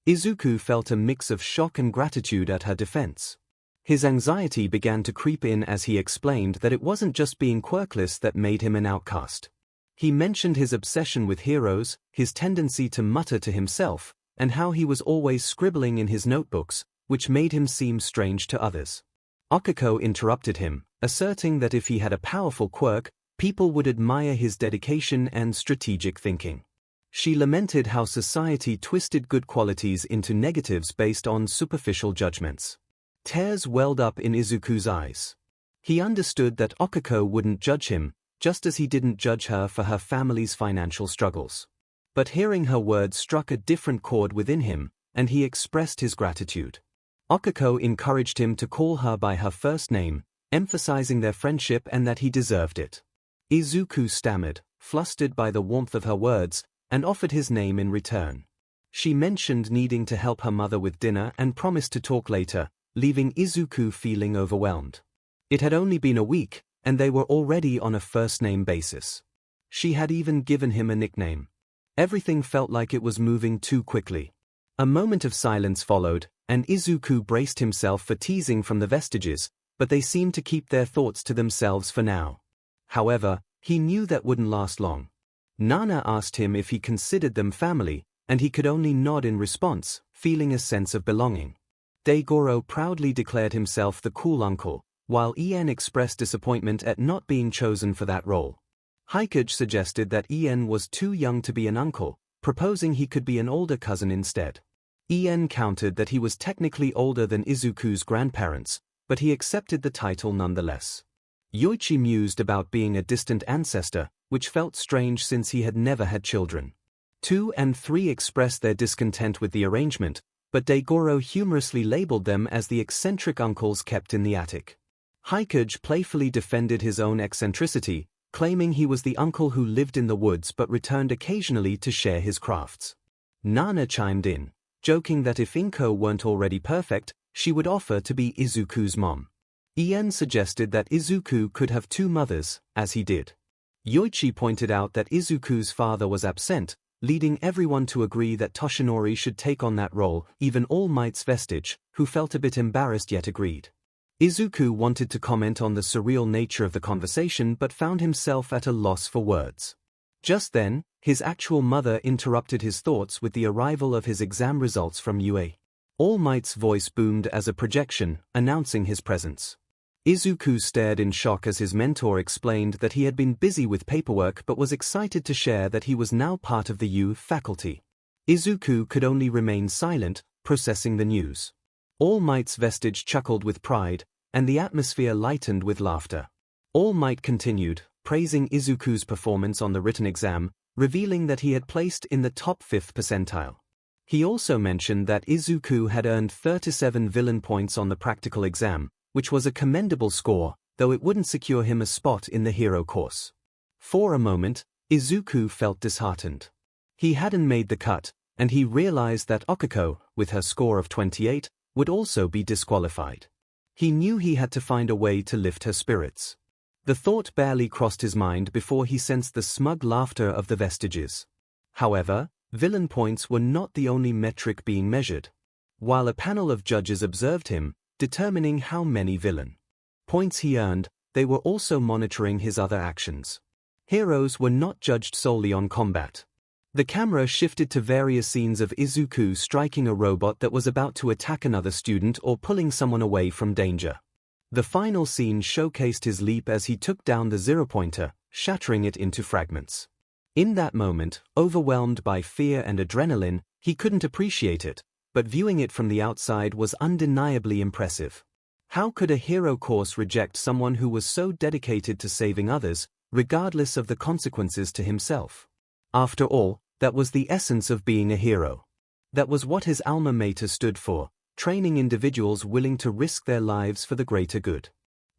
Izuku felt a mix of shock and gratitude at her defense. His anxiety began to creep in as he explained that it wasn't just being quirkless that made him an outcast. He mentioned his obsession with heroes, his tendency to mutter to himself, and how he was always scribbling in his notebooks, which made him seem strange to others. Okiko interrupted him, asserting that if he had a powerful quirk, people would admire his dedication and strategic thinking. She lamented how society twisted good qualities into negatives based on superficial judgments. Tears welled up in Izuku's eyes. He understood that Okiko wouldn't judge him, just as he didn't judge her for her family's financial struggles. But hearing her words struck a different chord within him, and he expressed his gratitude. Okiko encouraged him to call her by her first name, emphasizing their friendship and that he deserved it. Izuku stammered, flustered by the warmth of her words, and offered his name in return. She mentioned needing to help her mother with dinner and promised to talk later, leaving Izuku feeling overwhelmed. It had only been a week, and they were already on a first-name basis. She had even given him a nickname. Everything felt like it was moving too quickly. A moment of silence followed, and Izuku braced himself for teasing from the Vestiges, but they seemed to keep their thoughts to themselves for now. However, he knew that wouldn't last long. Nana asked him if he considered them family, and he could only nod in response, feeling a sense of belonging. 𝐤𝐤𝐽 proudly declared himself the cool uncle, while 𝐸𝐴N expressed disappointment at not being chosen for that role. 𝐼𝐾𝐻 suggested that 𝐸𝐴N was too young to be an uncle, proposing he could be an older cousin instead. 𝐸𝐴N countered that he was technically older than Izuku's grandparents, but he accepted the title nonetheless. Yoichi mused about being a distant ancestor, which felt strange since he had never had children. 2 and 3 expressed their discontent with the arrangement, but 𝐤𝐤𝐽 humorously labeled them as the eccentric uncles kept in the attic. 𝐼𝐾𝐻 playfully defended his own eccentricity, claiming he was the uncle who lived in the woods but returned occasionally to share his crafts. Nana chimed in, joking that if 𝐼𝐾𝐻 weren't already perfect, she would offer to be Izuku's mom. 𝐸𝐴N suggested that Izuku could have 2 mothers, as he did. Yoichi pointed out that Izuku's father was absent, leading everyone to agree that Toshinori should take on that role. Even All Might's Vestige, who felt a bit embarrassed yet agreed. Izuku wanted to comment on the surreal nature of the conversation but found himself at a loss for words. Just then, his actual mother interrupted his thoughts with the arrival of his exam results from UA. All Might's voice boomed as a projection, announcing his presence. Izuku stared in shock as his mentor explained that he had been busy with paperwork but was excited to share that he was now part of the U faculty. Izuku could only remain silent, processing the news. All Might's Vestige chuckled with pride, and the atmosphere lightened with laughter. All Might continued, praising Izuku's performance on the written exam, revealing that he had placed in the top 5th percentile. He also mentioned that Izuku had earned 37 villain points on the practical exam, which was a commendable score, though it wouldn't secure him a spot in the hero course. For a moment, Izuku felt disheartened. He hadn't made the cut, and he realized that Okiko, with her score of 28, would also be disqualified. He knew he had to find a way to lift her spirits. The thought barely crossed his mind before he sensed the smug laughter of the Vestiges. However, villain points were not the only metric being measured. While a panel of judges observed him, determining how many villain points he earned, they were also monitoring his other actions. Heroes were not judged solely on combat. The camera shifted to various scenes of Izuku striking a robot that was about to attack another student or pulling someone away from danger. The final scene showcased his leap as he took down the zero-pointer, shattering it into fragments. In that moment, overwhelmed by fear and adrenaline, he couldn't appreciate it, but viewing it from the outside was undeniably impressive. How could a hero course reject someone who was so dedicated to saving others, regardless of the consequences to himself? After all, that was the essence of being a hero. That was what his alma mater stood for, training individuals willing to risk their lives for the greater good.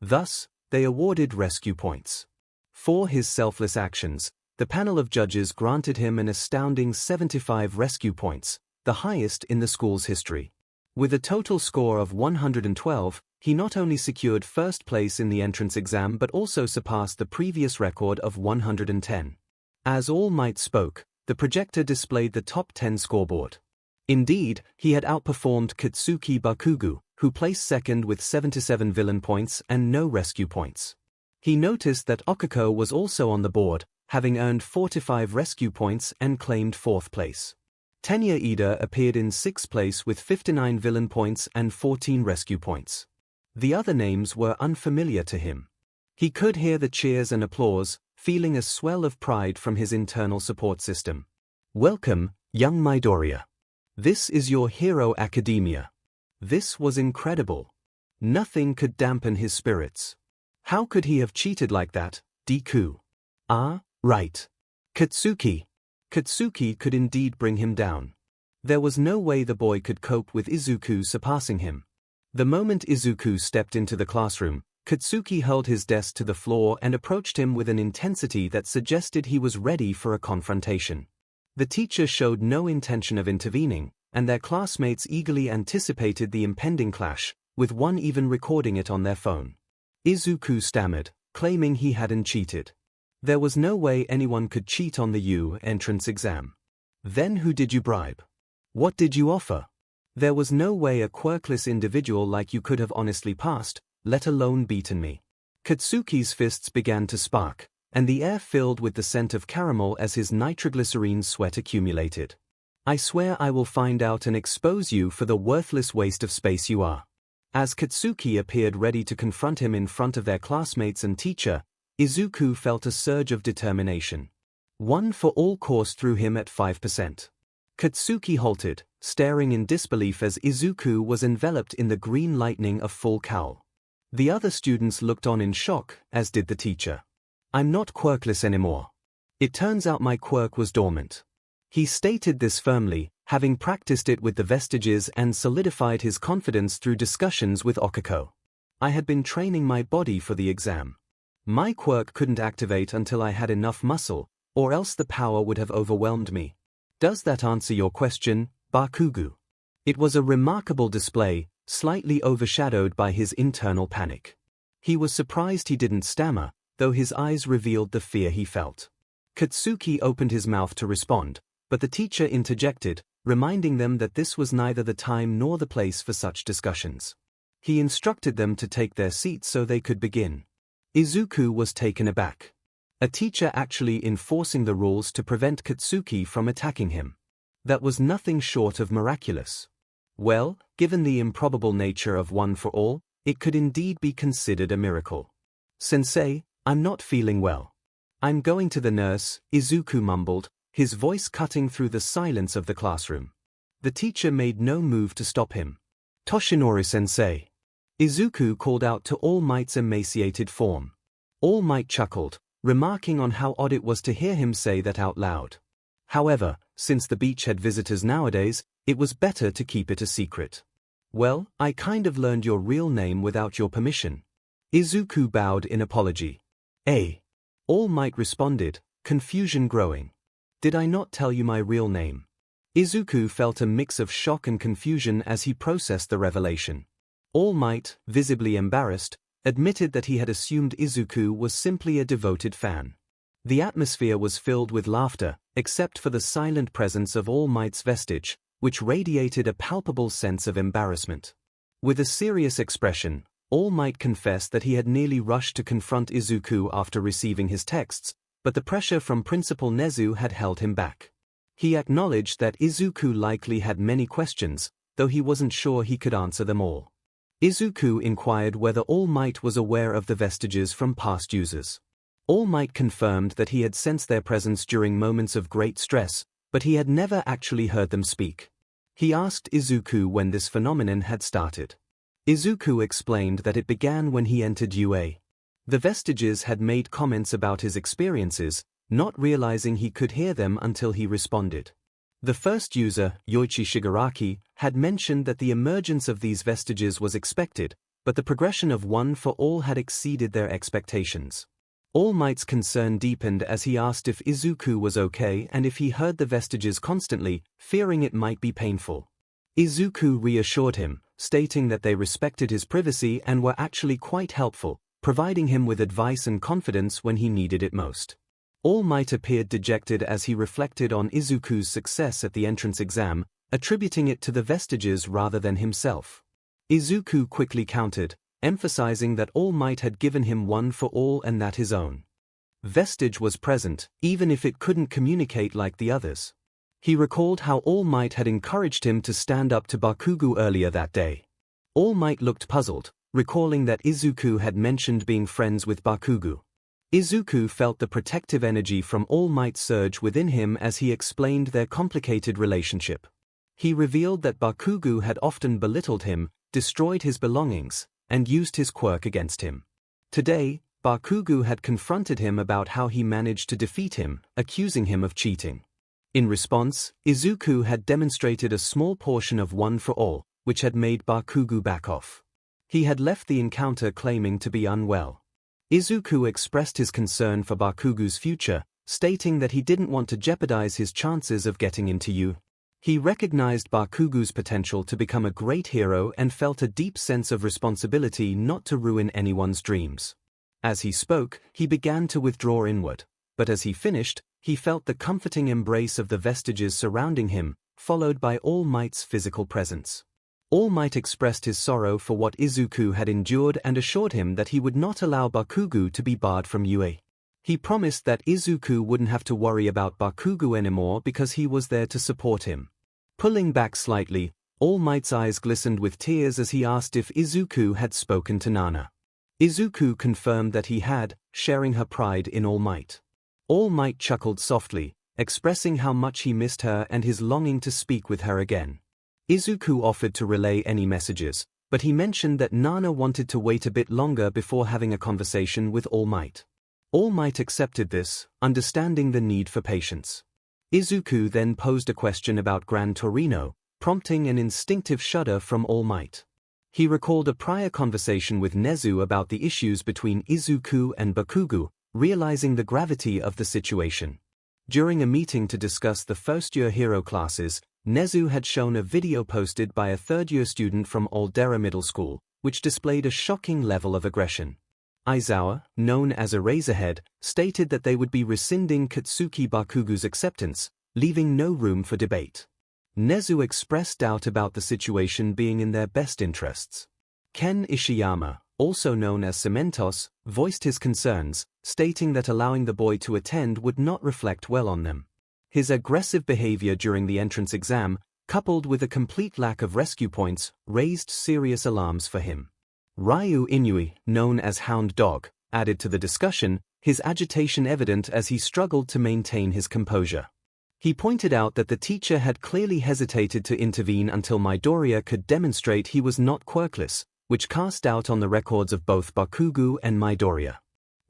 Thus, they awarded rescue points. For his selfless actions, the panel of judges granted him an astounding 75 rescue points, the highest in the school's history. With a total score of 112, he not only secured first place in the entrance exam but also surpassed the previous record of 110. As All Might spoke, the projector displayed the top 10 scoreboard. Indeed, he had outperformed Katsuki Bakugo, who placed second with 77 villain points and no rescue points. He noticed that Okiko was also on the board, having earned 45 rescue points and claimed 4th place. Tenya Ida appeared in 6th place with 59 villain points and 14 rescue points. The other names were unfamiliar to him. He could hear the cheers and applause, feeling a swell of pride from his internal support system. Welcome, young Midoriya. This is your hero academia. This was incredible. Nothing could dampen his spirits. How could he have cheated like that, Deku? Ah, right. Katsuki. Katsuki could indeed bring him down. There was no way the boy could cope with Izuku surpassing him. The moment Izuku stepped into the classroom, Katsuki hurled his desk to the floor and approached him with an intensity that suggested he was ready for a confrontation. The teacher showed no intention of intervening, and their classmates eagerly anticipated the impending clash, with one even recording it on their phone. Izuku stammered, claiming he hadn't cheated. There was no way anyone could cheat on the U entrance exam. Then who did you bribe? What did you offer? There was no way a quirkless individual like you could have honestly passed, let alone beaten me. Katsuki's fists began to spark, and the air filled with the scent of caramel as his nitroglycerine sweat accumulated. I swear I will find out and expose you for the worthless waste of space you are. As Katsuki appeared ready to confront him in front of their classmates and teacher, Izuku felt a surge of determination. One for all coursed through him at 5%. Katsuki halted, staring in disbelief as Izuku was enveloped in the green lightning of full cowl. The other students looked on in shock, as did the teacher. I'm not quirkless anymore. It turns out my quirk was dormant. He stated this firmly, having practiced it with the Vestiges and solidified his confidence through discussions with Okiko. I had been training my body for the exam. My quirk couldn't activate until I had enough muscle, or else the power would have overwhelmed me. Does that answer your question, Bakugo? It was a remarkable display, slightly overshadowed by his internal panic. He was surprised he didn't stammer, though his eyes revealed the fear he felt. Katsuki opened his mouth to respond, but the teacher interjected, reminding them that this was neither the time nor the place for such discussions. He instructed them to take their seats so they could begin. Izuku was taken aback. A teacher actually enforcing the rules to prevent Katsuki from attacking him. That was nothing short of miraculous. Well, given the improbable nature of One for All, it could indeed be considered a miracle. Sensei, I'm not feeling well. I'm going to the nurse, Izuku mumbled, his voice cutting through the silence of the classroom. The teacher made no move to stop him. Toshinori-sensei. Izuku called out to All Might's emaciated form. All Might chuckled, remarking on how odd it was to hear him say that out loud. However, since the beach had visitors nowadays, it was better to keep it a secret. Well, I kind of learned your real name without your permission. Izuku bowed in apology. All Might responded, confusion growing. Did I not tell you my real name? Izuku felt a mix of shock and confusion as he processed the revelation. All Might, visibly embarrassed, admitted that he had assumed Izuku was simply a devoted fan. The atmosphere was filled with laughter, except for the silent presence of All Might's Vestige, which radiated a palpable sense of embarrassment. With a serious expression, All Might confessed that he had nearly rushed to confront Izuku after receiving his texts, but the pressure from Principal Nezu had held him back. He acknowledged that Izuku likely had many questions, though he wasn't sure he could answer them all. Izuku inquired whether All Might was aware of the Vestiges from past users. All Might confirmed that he had sensed their presence during moments of great stress, but he had never actually heard them speak. He asked Izuku when this phenomenon had started. Izuku explained that it began when he entered UA. The Vestiges had made comments about his experiences, not realizing he could hear them until he responded. The first user, Yoichi Shigaraki, had mentioned that the emergence of these Vestiges was expected, but the progression of One for All had exceeded their expectations. All Might's concern deepened as he asked if Izuku was okay and if he heard the Vestiges constantly, fearing it might be painful. Izuku reassured him, stating that they respected his privacy and were actually quite helpful, providing him with advice and confidence when he needed it most. All Might appeared dejected as he reflected on Izuku's success at the entrance exam, attributing it to the Vestiges rather than himself. Izuku quickly countered, emphasizing that All Might had given him One for All and that his own Vestige was present, even if it couldn't communicate like the others. He recalled how All Might had encouraged him to stand up to Bakugo earlier that day. All Might looked puzzled, recalling that Izuku had mentioned being friends with Bakugo. Izuku felt the protective energy from All Might surge within him as he explained their complicated relationship. He revealed that Bakugo had often belittled him, destroyed his belongings, and used his quirk against him. Today, Bakugo had confronted him about how he managed to defeat him, accusing him of cheating. In response, Izuku had demonstrated a small portion of One for All, which had made Bakugo back off. He had left the encounter claiming to be unwell. Izuku expressed his concern for Bakugo's future, stating that he didn't want to jeopardize his chances of getting into U. He recognized Bakugu's potential to become a great hero and felt a deep sense of responsibility not to ruin anyone's dreams. As he spoke, he began to withdraw inward, but as he finished, he felt the comforting embrace of the Vestiges surrounding him, followed by All Might's physical presence. All Might expressed his sorrow for what Izuku had endured and assured him that he would not allow Bakugu to be barred from UA. He promised that Izuku wouldn't have to worry about Bakugu anymore because he was there to support him. Pulling back slightly, All Might's eyes glistened with tears as he asked if Izuku had spoken to Nana. Izuku confirmed that he had, sharing her pride in All Might. All Might chuckled softly, expressing how much he missed her and his longing to speak with her again. Izuku offered to relay any messages, but he mentioned that Nana wanted to wait a bit longer before having a conversation with All Might. All Might accepted this, understanding the need for patience. Izuku then posed a question about Gran Torino, prompting an instinctive shudder from All Might. He recalled a prior conversation with Nezu about the issues between Izuku and Bakugu, realizing the gravity of the situation. During a meeting to discuss the first-year hero classes, Nezu had shown a video posted by a third-year student from Aldera Middle School, which displayed a shocking level of aggression. Aizawa, known as Eraserhead, stated that they would be rescinding Katsuki Bakugu's acceptance, leaving no room for debate. Nezu expressed doubt about the situation being in their best interests. Ken Ishiyama, also known as Cementos, voiced his concerns, stating that allowing the boy to attend would not reflect well on them. His aggressive behavior during the entrance exam, coupled with a complete lack of rescue points, raised serious alarms for him. Ryu Inui, known as Hound Dog, added to the discussion, his agitation evident as he struggled to maintain his composure. He pointed out that the teacher had clearly hesitated to intervene until Midoriya could demonstrate he was not quirkless, which cast doubt on the records of both Bakugu and Midoriya.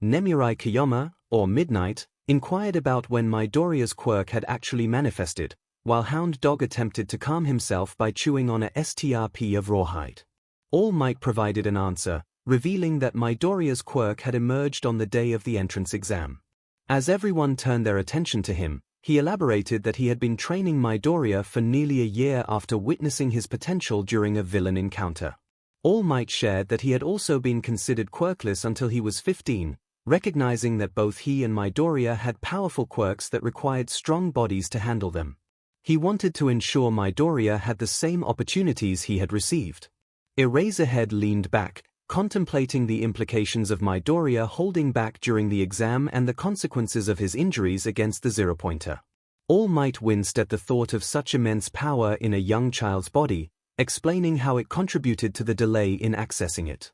Nemurai Kiyoma, or Midnight, inquired about when Midoriya's quirk had actually manifested, while Hound Dog attempted to calm himself by chewing on a STRP of rawhide. All Might provided an answer, revealing that Midoriya's quirk had emerged on the day of the entrance exam. As everyone turned their attention to him, he elaborated that he had been training Midoriya for nearly a year after witnessing his potential during a villain encounter. All Might shared that he had also been considered quirkless until he was 15, recognizing that both he and Midoriya had powerful quirks that required strong bodies to handle them. He wanted to ensure Midoriya had the same opportunities he had received. Eraserhead leaned back, contemplating the implications of Midoriya holding back during the exam and the consequences of his injuries against the zero-pointer. All Might winced at the thought of such immense power in a young child's body, explaining how it contributed to the delay in accessing it.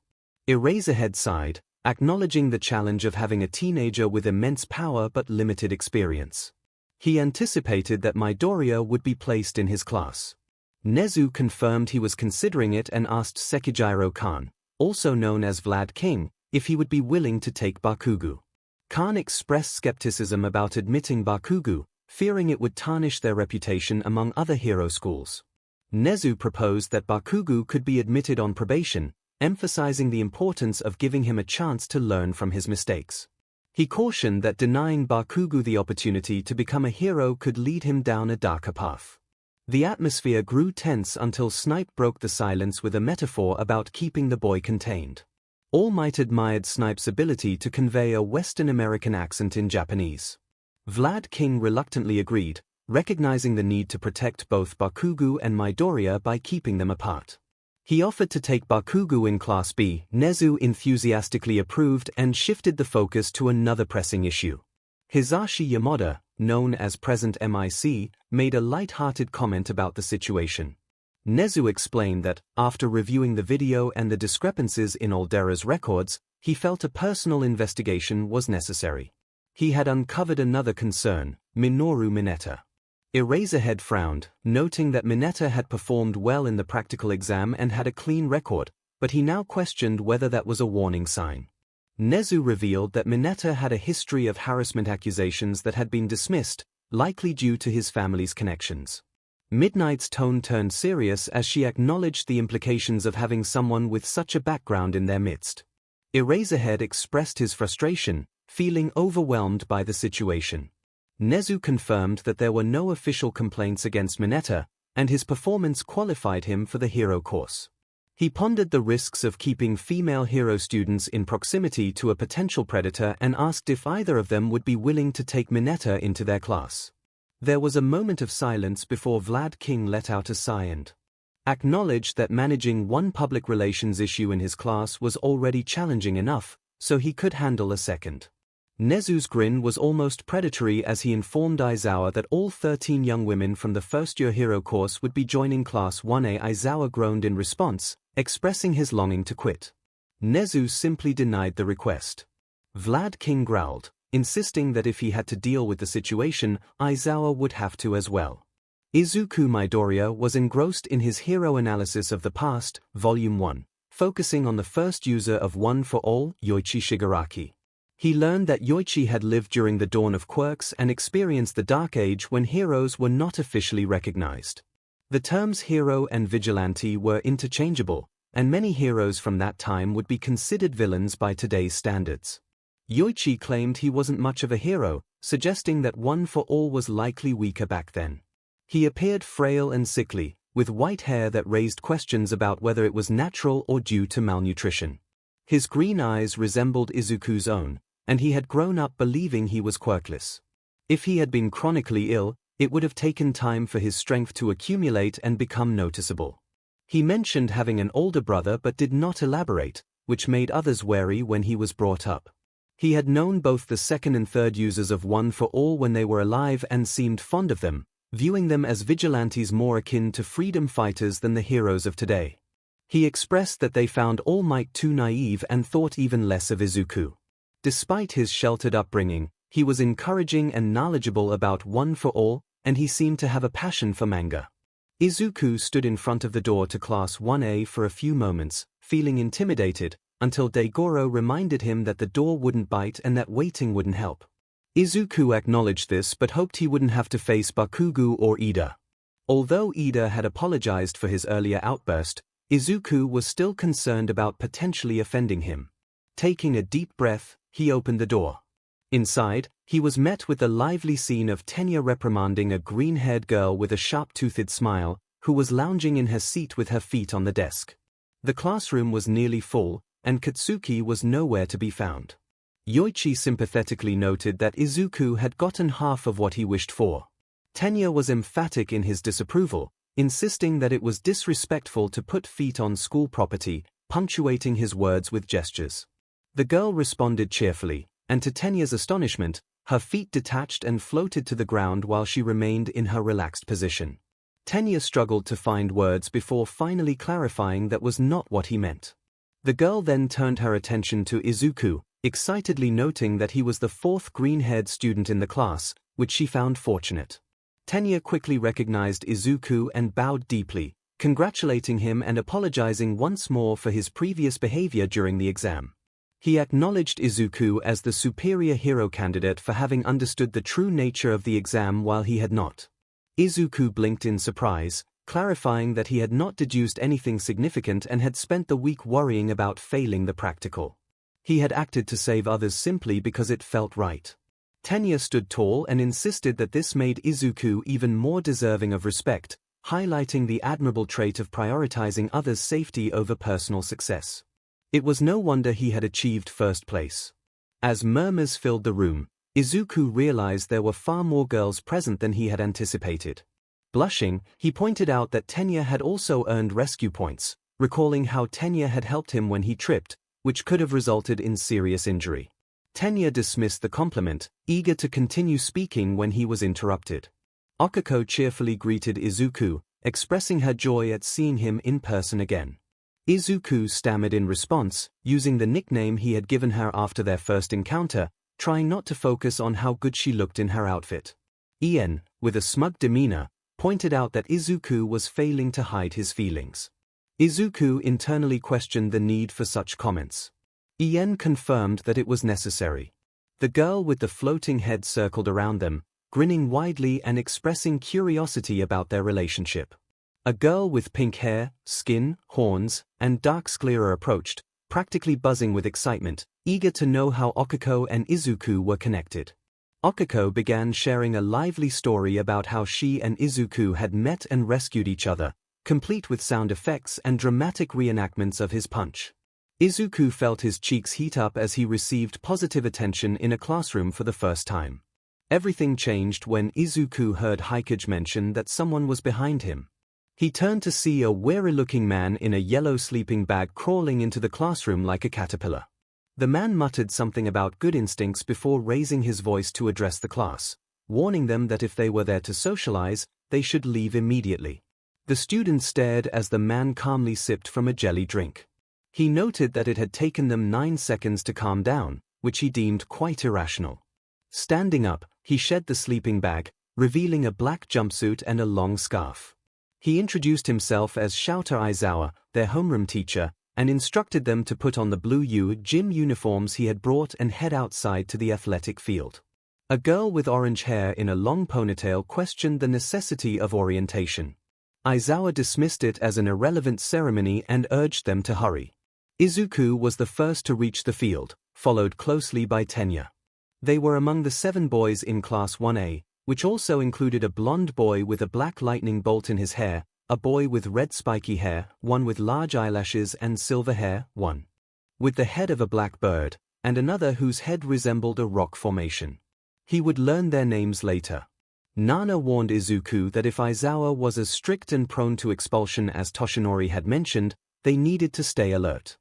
Eraserhead sighed, acknowledging the challenge of having a teenager with immense power but limited experience. He anticipated that Midoriya would be placed in his class. Nezu confirmed he was considering it and asked Sekijiro-kan, also known as Vlad King, if he would be willing to take Bakugu. Khan expressed skepticism about admitting Bakugu, fearing it would tarnish their reputation among other hero schools. Nezu proposed that Bakugu could be admitted on probation, emphasizing the importance of giving him a chance to learn from his mistakes. He cautioned that denying Bakugu the opportunity to become a hero could lead him down a darker path. The atmosphere grew tense until Snipe broke the silence with a metaphor about keeping the boy contained. All Might admired Snipe's ability to convey a Western American accent in Japanese. Vlad King reluctantly agreed, recognizing the need to protect both Bakugu and Midoriya by keeping them apart. He offered to take Bakugu in Class B. Nezu enthusiastically approved and shifted the focus to another pressing issue. Hisashi Yamada, known as Present MIC, made a light-hearted comment about the situation. Nezu explained that, after reviewing the video and the discrepancies in Aldera's records, he felt a personal investigation was necessary. He had uncovered another concern, Minoru Mineta. Eraserhead frowned, noting that Mineta had performed well in the practical exam and had a clean record, but he now questioned whether that was a warning sign. Nezu revealed that Mineta had a history of harassment accusations that had been dismissed, likely due to his family's connections. Midnight's tone turned serious as she acknowledged the implications of having someone with such a background in their midst. Eraserhead expressed his frustration, feeling overwhelmed by the situation. Nezu confirmed that there were no official complaints against Mineta, and his performance qualified him for the hero course. He pondered the risks of keeping female hero students in proximity to a potential predator and asked if either of them would be willing to take Mineta into their class. There was a moment of silence before Vlad King let out a sigh and acknowledged that managing one public relations issue in his class was already challenging enough, so he could handle a second. Nezu's grin was almost predatory as he informed Aizawa that all 13 young women from the first-year hero course would be joining Class 1A. Aizawa groaned in response, expressing his longing to quit. Nezu simply denied the request. Vlad King growled, insisting that if he had to deal with the situation, Aizawa would have to as well. Izuku Midoriya was engrossed in his hero analysis of the past, Volume 1, focusing on the first user of One for All, Yoichi Shigaraki. He learned that Yoichi had lived during the dawn of quirks and experienced the Dark Age when heroes were not officially recognized. The terms hero and vigilante were interchangeable, and many heroes from that time would be considered villains by today's standards. Yoichi claimed he wasn't much of a hero, suggesting that One for All was likely weaker back then. He appeared frail and sickly, with white hair that raised questions about whether it was natural or due to malnutrition. His green eyes resembled Izuku's own, and he had grown up believing he was quirkless. If he had been chronically ill, it would have taken time for his strength to accumulate and become noticeable. He mentioned having an older brother but did not elaborate, which made others wary when he was brought up. He had known both the second and third users of One for All when they were alive and seemed fond of them, viewing them as vigilantes more akin to freedom fighters than the heroes of today. He expressed that they found All Might too naive and thought even less of Izuku. Despite his sheltered upbringing, he was encouraging and knowledgeable about One for All, and he seemed to have a passion for manga. Izuku stood in front of the door to Class 1A for a few moments, feeling intimidated, until Daigoro reminded him that the door wouldn't bite and that waiting wouldn't help. Izuku acknowledged this but hoped he wouldn't have to face Bakugo or Ida. Although Ida had apologized for his earlier outburst, Izuku was still concerned about potentially offending him. Taking a deep breath, he opened the door. Inside, he was met with the lively scene of Tenya reprimanding a green-haired girl with a sharp-toothed smile, who was lounging in her seat with her feet on the desk. The classroom was nearly full, and Katsuki was nowhere to be found. Yoichi sympathetically noted that Izuku had gotten half of what he wished for. Tenya was emphatic in his disapproval, insisting that it was disrespectful to put feet on school property, punctuating his words with gestures. The girl responded cheerfully, and to Tenya's astonishment, her feet detached and floated to the ground while she remained in her relaxed position. Tenya struggled to find words before finally clarifying that was not what he meant. The girl then turned her attention to Izuku, excitedly noting that he was the fourth green-haired student in the class, which she found fortunate. Tenya quickly recognized Izuku and bowed deeply, congratulating him and apologizing once more for his previous behavior during the exam. He acknowledged Izuku as the superior hero candidate for having understood the true nature of the exam while he had not. Izuku blinked in surprise, clarifying that he had not deduced anything significant and had spent the week worrying about failing the practical. He had acted to save others simply because it felt right. Tenya stood tall and insisted that this made Izuku even more deserving of respect, highlighting the admirable trait of prioritizing others' safety over personal success. It was no wonder he had achieved first place. As murmurs filled the room, Izuku realized there were far more girls present than he had anticipated. Blushing, he pointed out that Tenya had also earned rescue points, recalling how Tenya had helped him when he tripped, which could have resulted in serious injury. Tenya dismissed the compliment, eager to continue speaking when he was interrupted. Okiko cheerfully greeted Izuku, expressing her joy at seeing him in person again. Izuku stammered in response, using the nickname he had given her after their first encounter, trying not to focus on how good she looked in her outfit. Ien, with a smug demeanor, pointed out that Izuku was failing to hide his feelings. Izuku internally questioned the need for such comments. Ien confirmed that it was necessary. The girl with the floating head circled around them, grinning widely and expressing curiosity about their relationship. A girl with pink hair, skin, horns, and dark sclera approached, practically buzzing with excitement, eager to know how Okiko and Izuku were connected. 𝐒𝐭𝐚𝐲 began sharing a lively story about how she and 𝐒𝐿 had met and rescued each other, complete with sound effects and dramatic reenactments of his punch. 𝐒𝐿 felt his cheeks heat up as he received positive attention in a classroom for the first time. Everything changed when 𝐒𝐿 heard 𝐒𝐭𝐻 mention that someone was behind him. He turned to see a weary-looking man in a yellow sleeping bag crawling into the classroom like a caterpillar. The man muttered something about good instincts before raising his voice to address the class, warning them that if they were there to socialize, they should leave immediately. The students stared as the man calmly sipped from a jelly drink. He noted that it had taken them 9 seconds to calm down, which he deemed quite irrational. Standing up, he shed the sleeping bag, revealing a black jumpsuit and a long scarf. He introduced himself as Shouter Aizawa, their homeroom teacher, and instructed them to put on the blue gym uniforms he had brought and head outside to the athletic field. A girl with orange hair in a long ponytail questioned the necessity of orientation. Aizawa dismissed it as an irrelevant ceremony and urged them to hurry. 𝐒𝐿 was the first to reach the field, followed closely by Tenya. They were among the 7 boys in Class 1A, which also included a blonde boy with a black lightning bolt in his hair, a boy with red spiky hair, one with large eyelashes and silver hair, one with the head of a black bird, and another whose head resembled a rock formation. He would learn their names later. Nana warned 𝐒𝐿 that if Aizawa was as strict and prone to expulsion as Toshinori had mentioned, they needed to stay alert.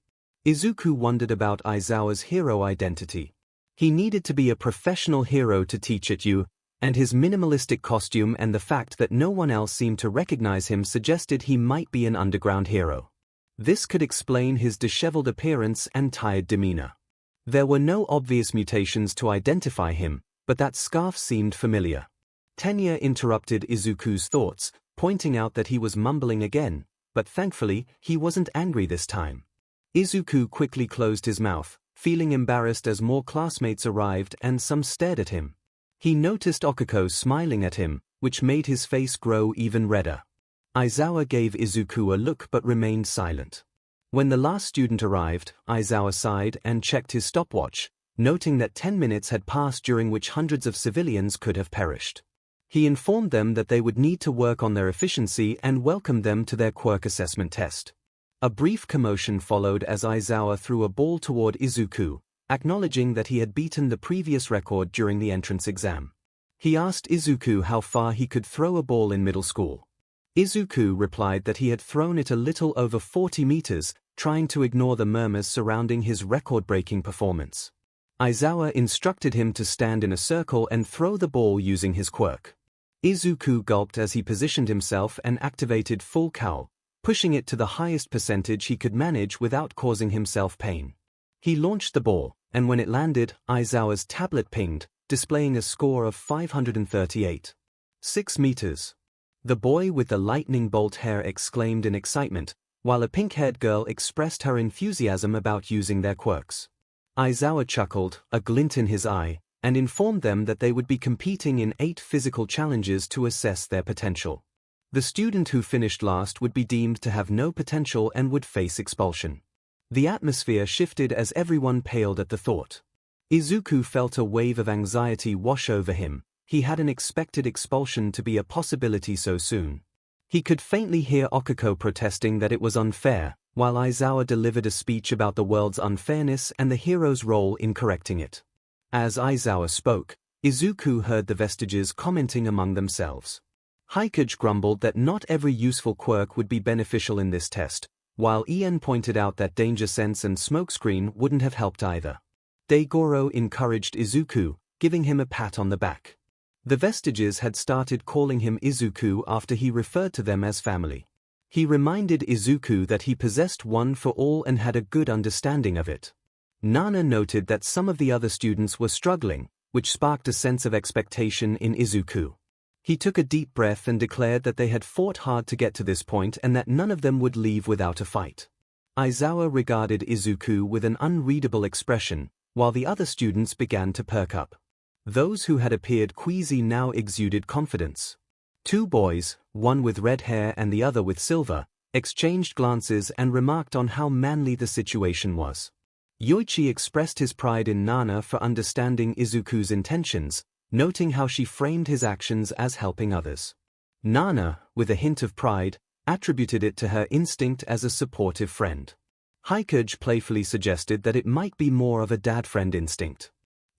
𝐒𝐿 wondered about Aizawa's hero identity. He needed to be a professional hero to teach at U, and his minimalistic costume and the fact that no one else seemed to recognize him suggested he might be an underground hero. This could explain his disheveled appearance and tired demeanor. There were no obvious mutations to identify him, but that scarf seemed familiar. Tenya interrupted 𝐒𝐿's thoughts, pointing out that he was mumbling again, but thankfully, he wasn't angry this time. 𝐒𝐿 quickly closed his mouth, feeling embarrassed as more classmates arrived and some stared at him. He noticed 𝐒𝐿 smiling at him, which made his face grow even redder. Aizawa gave 𝐒𝐿 a look but remained silent. When the last student arrived, Aizawa sighed and checked his stopwatch, noting that 10 minutes had passed during which hundreds of civilians could have perished. He informed them that they would need to work on their efficiency and welcomed them to their quirk assessment test. A brief commotion followed as Aizawa threw a ball toward 𝐒𝐿, acknowledging that he had beaten the previous record during the entrance exam. He asked 𝐒𝐿 how far he could throw a ball in middle school. 𝐒𝐿 replied that he had thrown it a little over 40 meters, trying to ignore the murmurs surrounding his record-breaking performance. Aizawa instructed him to stand in a circle and throw the ball using his quirk. 𝐒𝐿 gulped as he positioned himself and activated full cowl, pushing it to the highest percentage he could manage without causing himself pain. He launched the ball, and when it landed, Aizawa's tablet pinged, displaying a score of 538. 6 meters. The boy with the lightning bolt hair exclaimed in excitement, while a pink-haired girl expressed her enthusiasm about using their quirks. Aizawa chuckled, a glint in his eye, and informed them that they would be competing in 8 physical challenges to assess their potential. The student who finished last would be deemed to have no potential and would face expulsion. The atmosphere shifted as everyone paled at the thought. 𝐒𝐿 felt a wave of anxiety wash over him. He hadn't expected expulsion to be a possibility so soon. He could faintly hear 𝐒𝐿 protesting that it was unfair, while Aizawa delivered a speech about the world's unfairness and the hero's role in correcting it. As Aizawa spoke, 𝐒𝐿 heard the Vestiges commenting among themselves. 𝐒𝐻 grumbled that not every useful quirk would be beneficial in this test, while 𝐸𝑛 pointed out that danger sense and smokescreen wouldn't have helped either. 𝐷𝐴𝐺oro encouraged 𝐒𝐿, giving him a pat on the back. The Vestiges had started calling him 𝐒𝐿 after he referred to them as family. He reminded 𝐒𝐿 that he possessed one for all and had a good understanding of it. Nana noted that some of the other students were struggling, which sparked a sense of expectation in 𝐒𝐿. He took a deep breath and declared that they had fought hard to get to this point and that none of them would leave without a fight. Aizawa regarded 𝐒𝐿 with an unreadable expression, while the other students began to perk up. Those who had appeared queasy now exuded confidence. 2 boys, one with red hair and the other with silver, exchanged glances and remarked on how manly the situation was. Yoichi expressed his pride in Nana for understanding 𝐒�'s intentions, noting how she framed his actions as helping others. Nana, with a hint of pride, attributed it to her instinct as a supportive friend. 𝐒𝐭𝐻𝐲 playfully suggested that it might be more of a dad-friend instinct.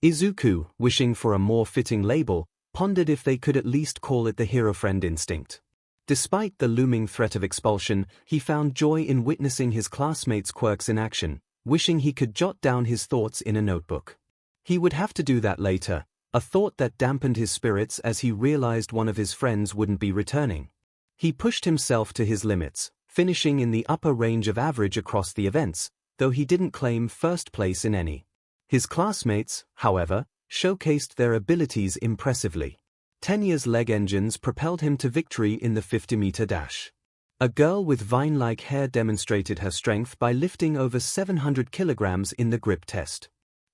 Izuku, wishing for a more fitting label, pondered if they could at least call it the hero-friend instinct. Despite the looming threat of expulsion, he found joy in witnessing his classmates' quirks in action, wishing he could jot down his thoughts in a notebook. He would have to do that later, a thought that dampened his spirits as he realized one of his friends wouldn't be returning. He pushed himself to his limits, finishing in the upper range of average across the events, though he didn't claim first place in any. His classmates, however, showcased their abilities impressively. Tenya's leg engines propelled him to victory in the 50-meter dash. A girl with vine-like hair demonstrated her strength by lifting over 700 kilograms in the grip test.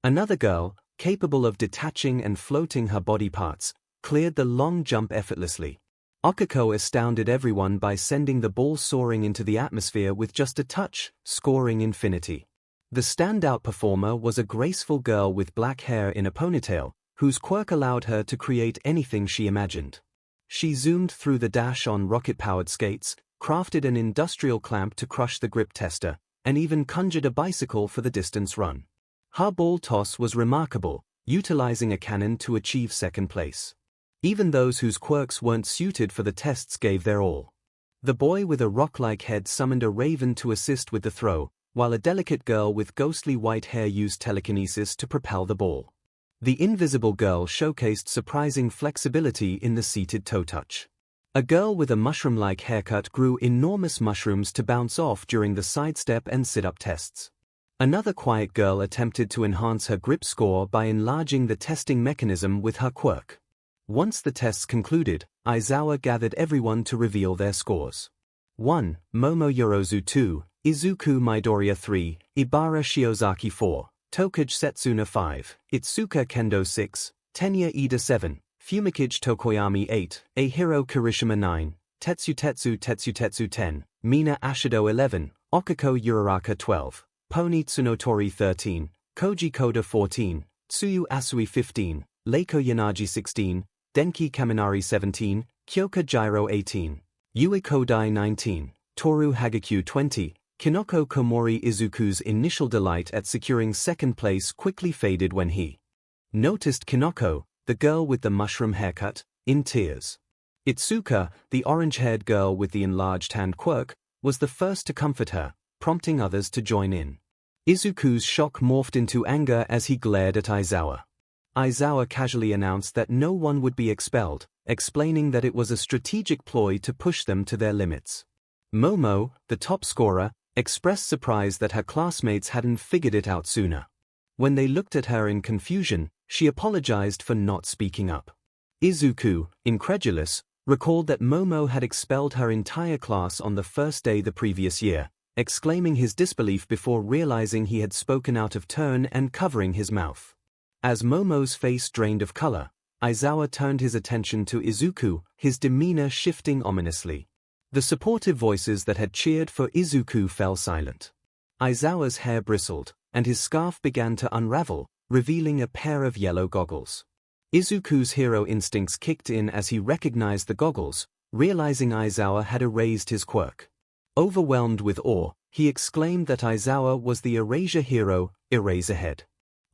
Another girl, capable of detaching and floating her body parts, cleared the long jump effortlessly. 𝐒𝐭𝐚𝐲 astounded everyone by sending the ball soaring into the atmosphere with just a touch, scoring infinity. The standout performer was a graceful girl with black hair in a ponytail, whose quirk allowed her to create anything she imagined. She zoomed through the dash on rocket-powered skates, crafted an industrial clamp to crush the grip tester, and even conjured a bicycle for the distance run. Her ball toss was remarkable, utilizing a cannon to achieve second place. Even those whose quirks weren't suited for the tests gave their all. The boy with a rock-like head summoned a raven to assist with the throw, while a delicate girl with ghostly white hair used telekinesis to propel the ball. The invisible girl showcased surprising flexibility in the seated toe touch. A girl with a mushroom-like haircut grew enormous mushrooms to bounce off during the sidestep and sit-up tests. Another quiet girl attempted to enhance her grip score by enlarging the testing mechanism with her quirk. Once the tests concluded, Aizawa gathered everyone to reveal their scores. 1. Momo Yorozu 2, Izuku Midoriya 3, Ibara Shiozaki 4, Tokage Setsuna 5, Itsuka Kendo 6, Tenya Ida 7, Fumikage Tokoyami 8, Ahiro Kirishima 9, Tetsu 10, Mina Ashido 11, Okako Uraraka 12, Pony Tsunotori 13, Koji Koda 14, Tsuyu Asui 15, Leiko Yanagi 16, Denki Kaminari 17, Kyoka Gyro 18, Yui Kodai 19, Toru Hagakyu 20, Kinoko Komori. Izuku's initial delight at securing second place quickly faded when he noticed Kinoko, the girl with the mushroom haircut, in tears. Itsuka, the orange-haired girl with the enlarged hand quirk, was the first to comfort her, prompting others to join in. Izuku's shock morphed into anger as he glared at Aizawa. Aizawa casually announced that no one would be expelled, explaining that it was a strategic ploy to push them to their limits. Momo, the top scorer, expressed surprise that her classmates hadn't figured it out sooner. When they looked at her in confusion, she apologized for not speaking up. Izuku, incredulous, recalled that Momo had expelled her entire class on the first day the previous year, exclaiming his disbelief before realizing he had spoken out of turn and covering his mouth. As Momo's face drained of color, Aizawa turned his attention to Izuku, his demeanor shifting ominously. The supportive voices that had cheered for Izuku fell silent. Aizawa's hair bristled, and his scarf began to unravel, revealing a pair of yellow goggles. Izuku's hero instincts kicked in as he recognized the goggles, realizing Aizawa had erased his quirk. Overwhelmed with awe, he exclaimed that Aizawa was the Erasure hero, Eraserhead.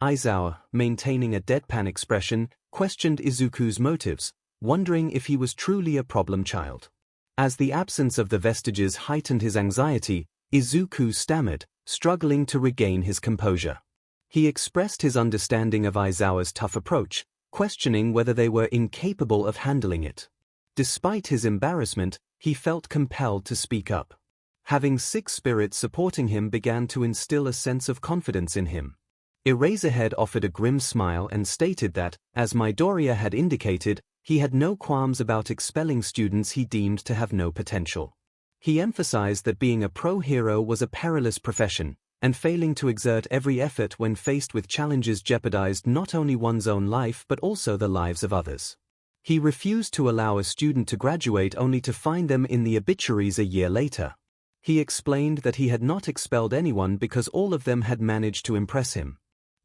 Aizawa, maintaining a deadpan expression, questioned Izuku's motives, wondering if he was truly a problem child. As the absence of the Vestiges heightened his anxiety, Izuku stammered, struggling to regain his composure. He expressed his understanding of Aizawa's tough approach, questioning whether they were incapable of handling it. Despite his embarrassment, he felt compelled to speak up. Having 6 spirits supporting him began to instill a sense of confidence in him. Eraserhead offered a grim smile and stated that, as Midoriya had indicated, he had no qualms about expelling students he deemed to have no potential. He emphasized that being a pro-hero was a perilous profession, and failing to exert every effort when faced with challenges jeopardized not only one's own life but also the lives of others. He refused to allow a student to graduate only to find them in the obituaries a year later. He explained that he had not expelled anyone because all of them had managed to impress him.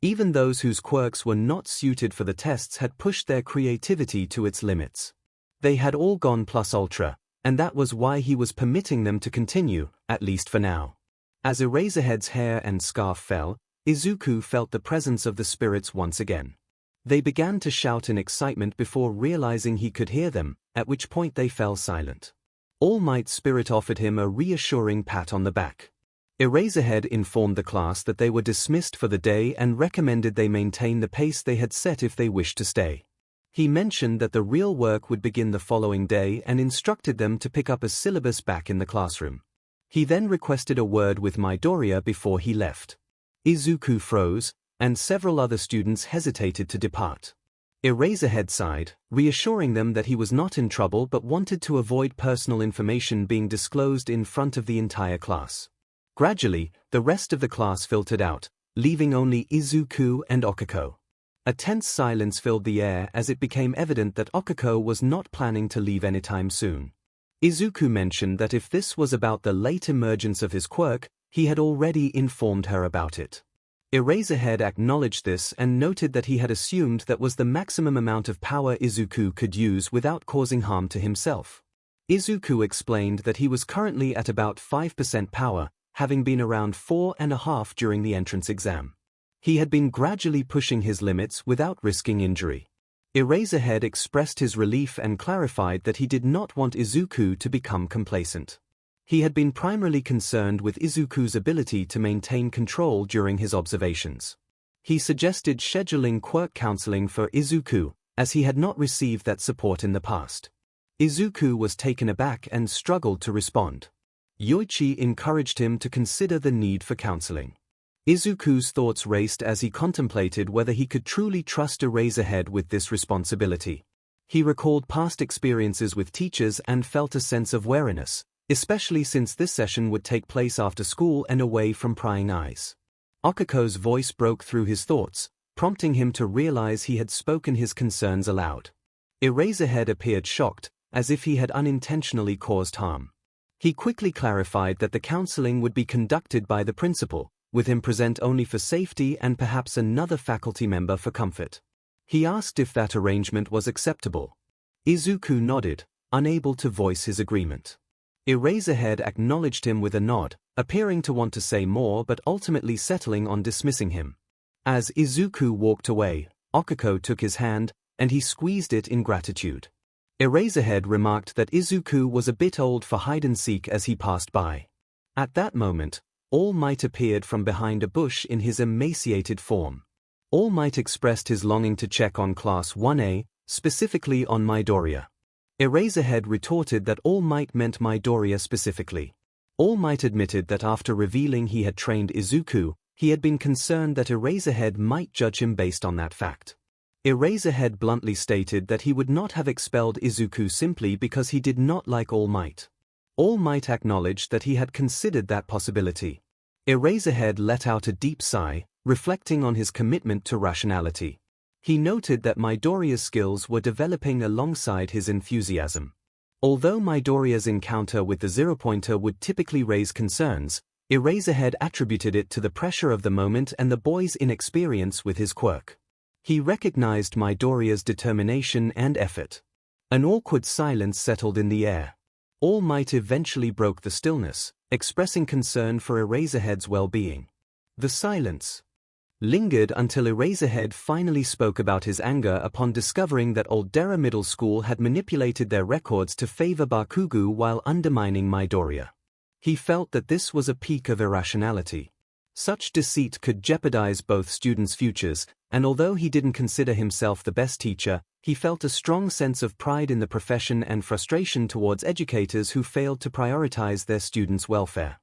Even those whose quirks were not suited for the tests had pushed their creativity to its limits. They had all gone plus ultra, and that was why he was permitting them to continue, at least for now. As Eraserhead's hair and scarf fell, Izuku felt the presence of the spirits once again. They began to shout in excitement before realizing he could hear them, at which point they fell silent. All Might's spirit offered him a reassuring pat on the back. Eraserhead informed the class that they were dismissed for the day and recommended they maintain the pace they had set if they wished to stay. He mentioned that the real work would begin the following day and instructed them to pick up a syllabus back in the classroom. He then requested a word with Midoriya before he left. Izuku froze, and several other students hesitated to depart. Eraserhead sighed, reassuring them that he was not in trouble but wanted to avoid personal information being disclosed in front of the entire class. Gradually, the rest of the class filtered out, leaving only Izuku and Okiko. A tense silence filled the air as it became evident that Okiko was not planning to leave anytime soon. Izuku mentioned that if this was about the late emergence of his quirk, he had already informed her about it. Eraserhead acknowledged this and noted that he had assumed that was the maximum amount of power Izuku could use without causing harm to himself. Izuku explained that he was currently at about 5% power, having been around 4.5 during the entrance exam. He had been gradually pushing his limits without risking injury. Eraserhead expressed his relief and clarified that he did not want Izuku to become complacent. He had been primarily concerned with Izuku's ability to maintain control during his observations. He suggested scheduling quirk counseling for Izuku, as he had not received that support in the past. Izuku was taken aback and struggled to respond. Yoichi encouraged him to consider the need for counseling. Izuku's thoughts raced as he contemplated whether he could truly trust Eraserhead with this responsibility. He recalled past experiences with teachers and felt a sense of wariness, especially since this session would take place after school and away from prying eyes. Okiko's voice broke through his thoughts, prompting him to realize he had spoken his concerns aloud. Eraserhead appeared shocked, as if he had unintentionally caused harm. He quickly clarified that the counseling would be conducted by the principal, with him present only for safety and perhaps another faculty member for comfort. He asked if that arrangement was acceptable. Izuku nodded, unable to voice his agreement. Eraserhead acknowledged him with a nod, appearing to want to say more but ultimately settling on dismissing him. As Izuku walked away, Okiko took his hand, and he squeezed it in gratitude. Eraserhead remarked that Izuku was a bit old for hide-and-seek as he passed by. At that moment, All Might appeared from behind a bush in his emaciated form. All Might expressed his longing to check on Class 1A, specifically on Midoriya. Eraserhead retorted that All Might meant Midoriya specifically. All Might admitted that after revealing he had trained Izuku, he had been concerned that Eraserhead might judge him based on that fact. Eraserhead bluntly stated that he would not have expelled Izuku simply because he did not like All Might. All Might acknowledged that he had considered that possibility. Eraserhead let out a deep sigh, reflecting on his commitment to rationality. He noted that Midoriya's skills were developing alongside his enthusiasm. Although Midoriya's encounter with the zero-pointer would typically raise concerns, Eraserhead attributed it to the pressure of the moment and the boy's inexperience with his quirk. He recognized Midoriya's determination and effort. An awkward silence settled in the air. All Might eventually broke the stillness, expressing concern for Eraserhead's well-being. The silence lingered until Eraserhead finally spoke about his anger upon discovering that Aldera Middle School had manipulated their records to favor Bakugo while undermining Midoriya. He felt that this was a peak of irrationality. Such deceit could jeopardize both students' futures, and although he didn't consider himself the best teacher, he felt a strong sense of pride in the profession and frustration towards educators who failed to prioritize their students' welfare.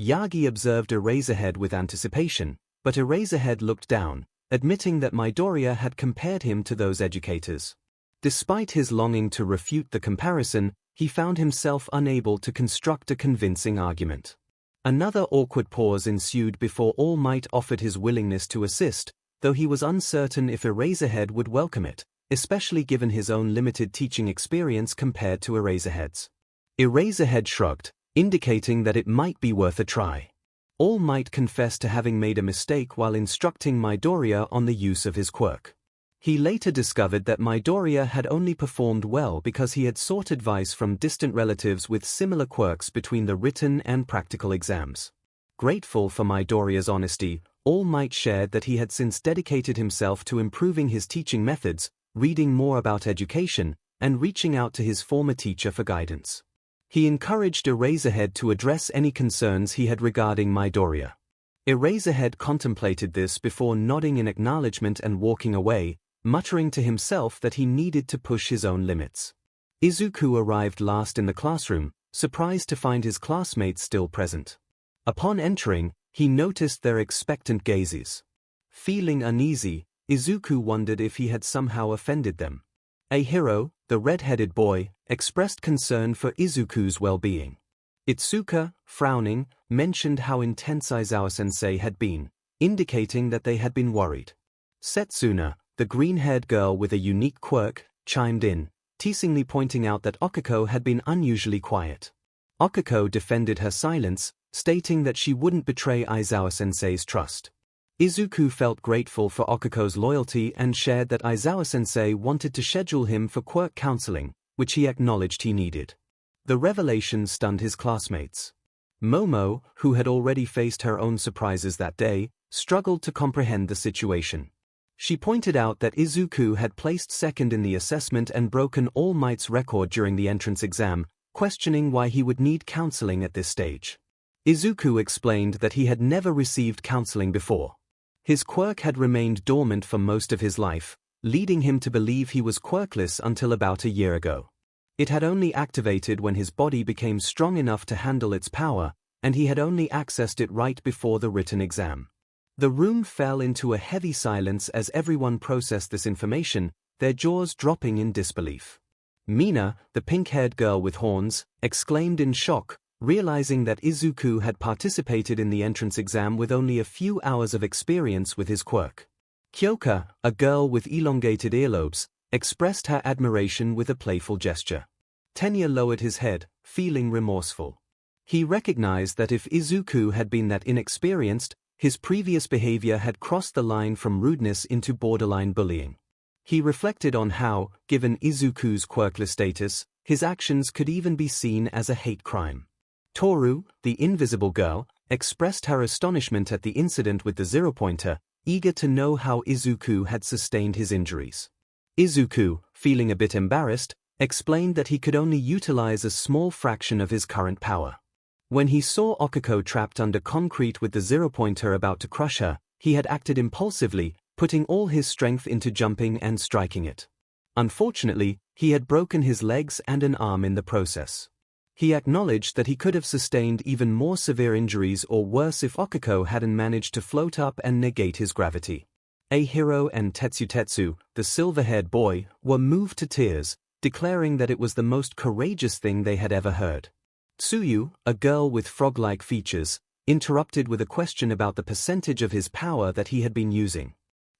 Yagi observed Eraserhead with anticipation, but Eraserhead looked down, admitting that Midoriya had compared him to those educators. Despite his longing to refute the comparison, he found himself unable to construct a convincing argument. Another awkward pause ensued before All Might offered his willingness to assist, though he was uncertain if Eraserhead would welcome it, especially given his own limited teaching experience compared to Eraserhead's. Eraserhead shrugged, indicating that it might be worth a try. All Might confessed to having made a mistake while instructing Midoriya on the use of his quirk. He later discovered that Midoriya had only performed well because he had sought advice from distant relatives with similar quirks between the written and practical exams. Grateful for Midoriya's honesty, All Might shared that he had since dedicated himself to improving his teaching methods, reading more about education, and reaching out to his former teacher for guidance. He encouraged Eraserhead to address any concerns he had regarding Midoriya. Eraserhead contemplated this before nodding in acknowledgement and walking away, muttering to himself that he needed to push his own limits. Izuku arrived last in the classroom, surprised to find his classmates still present. Upon entering, he noticed their expectant gazes. Feeling uneasy, Izuku wondered if he had somehow offended them. Ahiro, the red-headed boy, expressed concern for Izuku's well-being. Itsuka, frowning, mentioned how intense Aizawa-sensei had been, indicating that they had been worried. Setsuna, the green-haired girl with a unique quirk, chimed in, teasingly pointing out that Okiko had been unusually quiet. Okiko defended her silence, stating that she wouldn't betray Aizawa-sensei's trust. Izuku felt grateful for Okiko's loyalty and shared that Aizawa-sensei wanted to schedule him for quirk counseling, which he acknowledged he needed. The revelation stunned his classmates. Momo, who had already faced her own surprises that day, struggled to comprehend the situation. She pointed out that Izuku had placed second in the assessment and broken All Might's record during the entrance exam, questioning why he would need counseling at this stage. Izuku explained that he had never received counseling before. His quirk had remained dormant for most of his life, leading him to believe he was quirkless until about a year ago. It had only activated when his body became strong enough to handle its power, and he had only accessed it right before the written exam. The room fell into a heavy silence as everyone processed this information, their jaws dropping in disbelief. Mina, the pink-haired girl with horns, exclaimed in shock, realizing that Izuku had participated in the entrance exam with only a few hours of experience with his quirk. Kyoka, a girl with elongated earlobes, expressed her admiration with a playful gesture. Tenya lowered his head, feeling remorseful. He recognized that if Izuku had been that inexperienced, his previous behavior had crossed the line from rudeness into borderline bullying. He reflected on how, given Izuku's quirkless status, his actions could even be seen as a hate crime. Toru, the invisible girl, expressed her astonishment at the incident with the zero-pointer, eager to know how Izuku had sustained his injuries. Izuku, feeling a bit embarrassed, explained that he could only utilize a small fraction of his current power. When he saw Okiko trapped under concrete with the zero-pointer about to crush her, he had acted impulsively, putting all his strength into jumping and striking it. Unfortunately, he had broken his legs and an arm in the process. He acknowledged that he could have sustained even more severe injuries or worse if Okiko hadn't managed to float up and negate his gravity. Ahiro and Tetsu, the silver-haired boy, were moved to tears, declaring that it was the most courageous thing they had ever heard. Tsuyu, a girl with frog-like features, interrupted with a question about the percentage of his power that he had been using.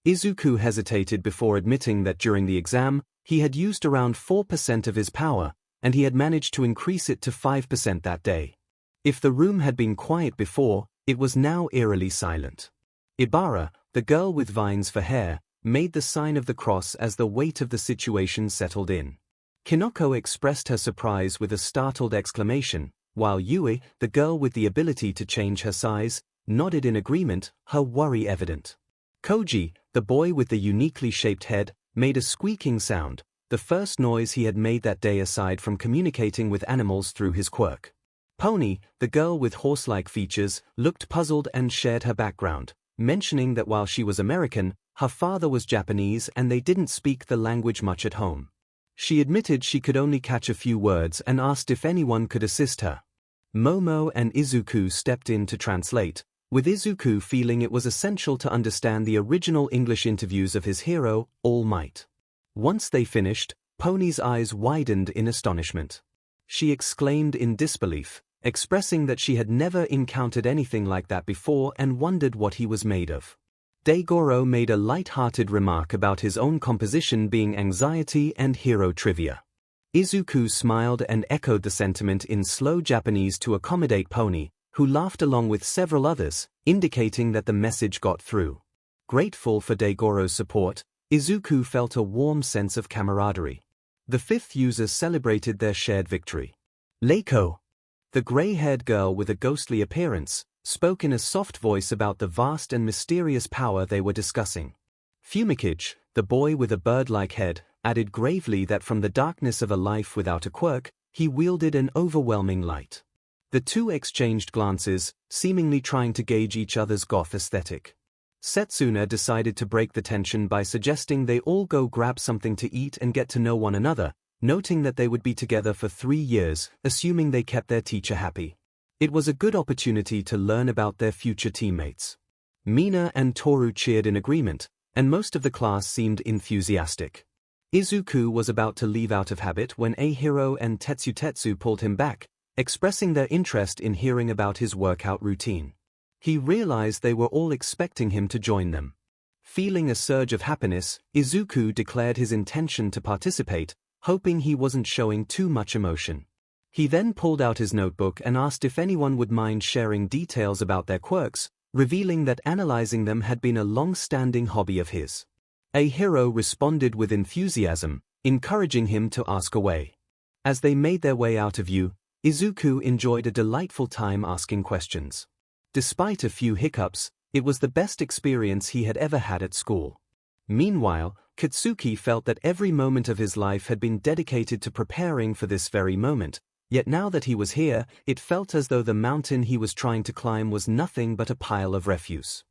Izuku hesitated before admitting that during the exam, he had used around 4% of his power, and he had managed to increase it to 5% that day. If the room had been quiet before, it was now eerily silent. Ibara, the girl with vines for hair, made the sign of the cross as the weight of the situation settled in. Kinoko expressed her surprise with a startled exclamation, while Yui, the girl with the ability to change her size, nodded in agreement, her worry evident. Koji, the boy with the uniquely shaped head, made a squeaking sound, the first noise he had made that day aside from communicating with animals through his quirk. Pony, the girl with horse-like features, looked puzzled and shared her background, mentioning that while she was American, her father was Japanese and they didn't speak the language much at home. She admitted she could only catch a few words and asked if anyone could assist her. Momo and Izuku stepped in to translate, with Izuku feeling it was essential to understand the original English interviews of his hero, All Might. Once they finished, Pony's eyes widened in astonishment. She exclaimed in disbelief, expressing that she had never encountered anything like that before and wondered what he was made of. Daigoro made a light-hearted remark about his own composition being anxiety and hero trivia. Izuku smiled and echoed the sentiment in slow Japanese to accommodate Pony, who laughed along with several others, indicating that the message got through. Grateful for Daigoro's support, Izuku felt a warm sense of camaraderie. The fifth users celebrated their shared victory. Leiko, the gray-haired girl with a ghostly appearance, spoke in a soft voice about the vast and mysterious power they were discussing. Fumikage, the boy with a bird-like head, added gravely that from the darkness of a life without a quirk, he wielded an overwhelming light. The two exchanged glances, seemingly trying to gauge each other's goth aesthetic. Setsuna decided to break the tension by suggesting they all go grab something to eat and get to know one another, noting that they would be together for 3 years, assuming they kept their teacher happy. It was a good opportunity to learn about their future teammates. Mina and Toru cheered in agreement, and most of the class seemed enthusiastic. Izuku was about to leave out of habit when Ahiro and Tetsu pulled him back, expressing their interest in hearing about his workout routine. He realized they were all expecting him to join them. Feeling a surge of happiness, Izuku declared his intention to participate, hoping he wasn't showing too much emotion. He then pulled out his notebook and asked if anyone would mind sharing details about their quirks, revealing that analyzing them had been a long-standing hobby of his. Ahiro responded with enthusiasm, encouraging him to ask away. As they made their way out of view, Izuku enjoyed a delightful time asking questions. Despite a few hiccups, it was the best experience he had ever had at school. Meanwhile, Katsuki felt that every moment of his life had been dedicated to preparing for this very moment, yet now that he was here, it felt as though the mountain he was trying to climb was nothing but a pile of refuse.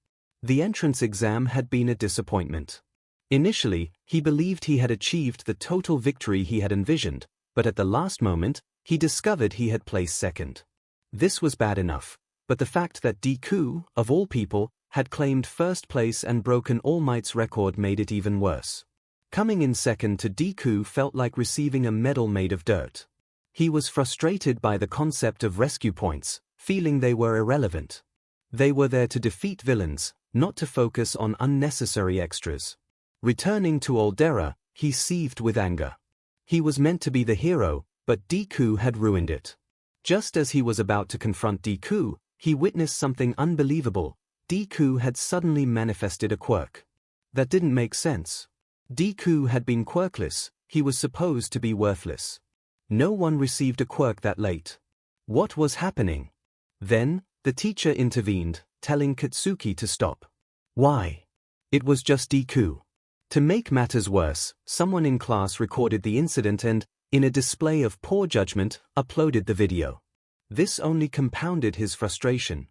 The entrance exam had been a disappointment. Initially, he believed he had achieved the total victory he had envisioned, but at the last moment, he discovered he had placed second. This was bad enough. But the fact that Deku, of all people, had claimed first place and broken All Might's record made it even worse. Coming in second to Deku felt like receiving a medal made of dirt. He was frustrated by the concept of rescue points, feeling they were irrelevant. They were there to defeat villains, not to focus on unnecessary extras. Returning to Aldera, he seethed with anger. He was meant to be the hero, but Deku had ruined it. Just as he was about to confront Deku, he witnessed something unbelievable. Deku had suddenly manifested a quirk. That didn't make sense. Deku had been quirkless, he was supposed to be worthless. No one received a quirk that late. What was happening? Then, the teacher intervened, telling Katsuki to stop. Why? It was just Deku. To make matters worse, someone in class recorded the incident and, in a display of poor judgment, uploaded the video. This only compounded his frustration.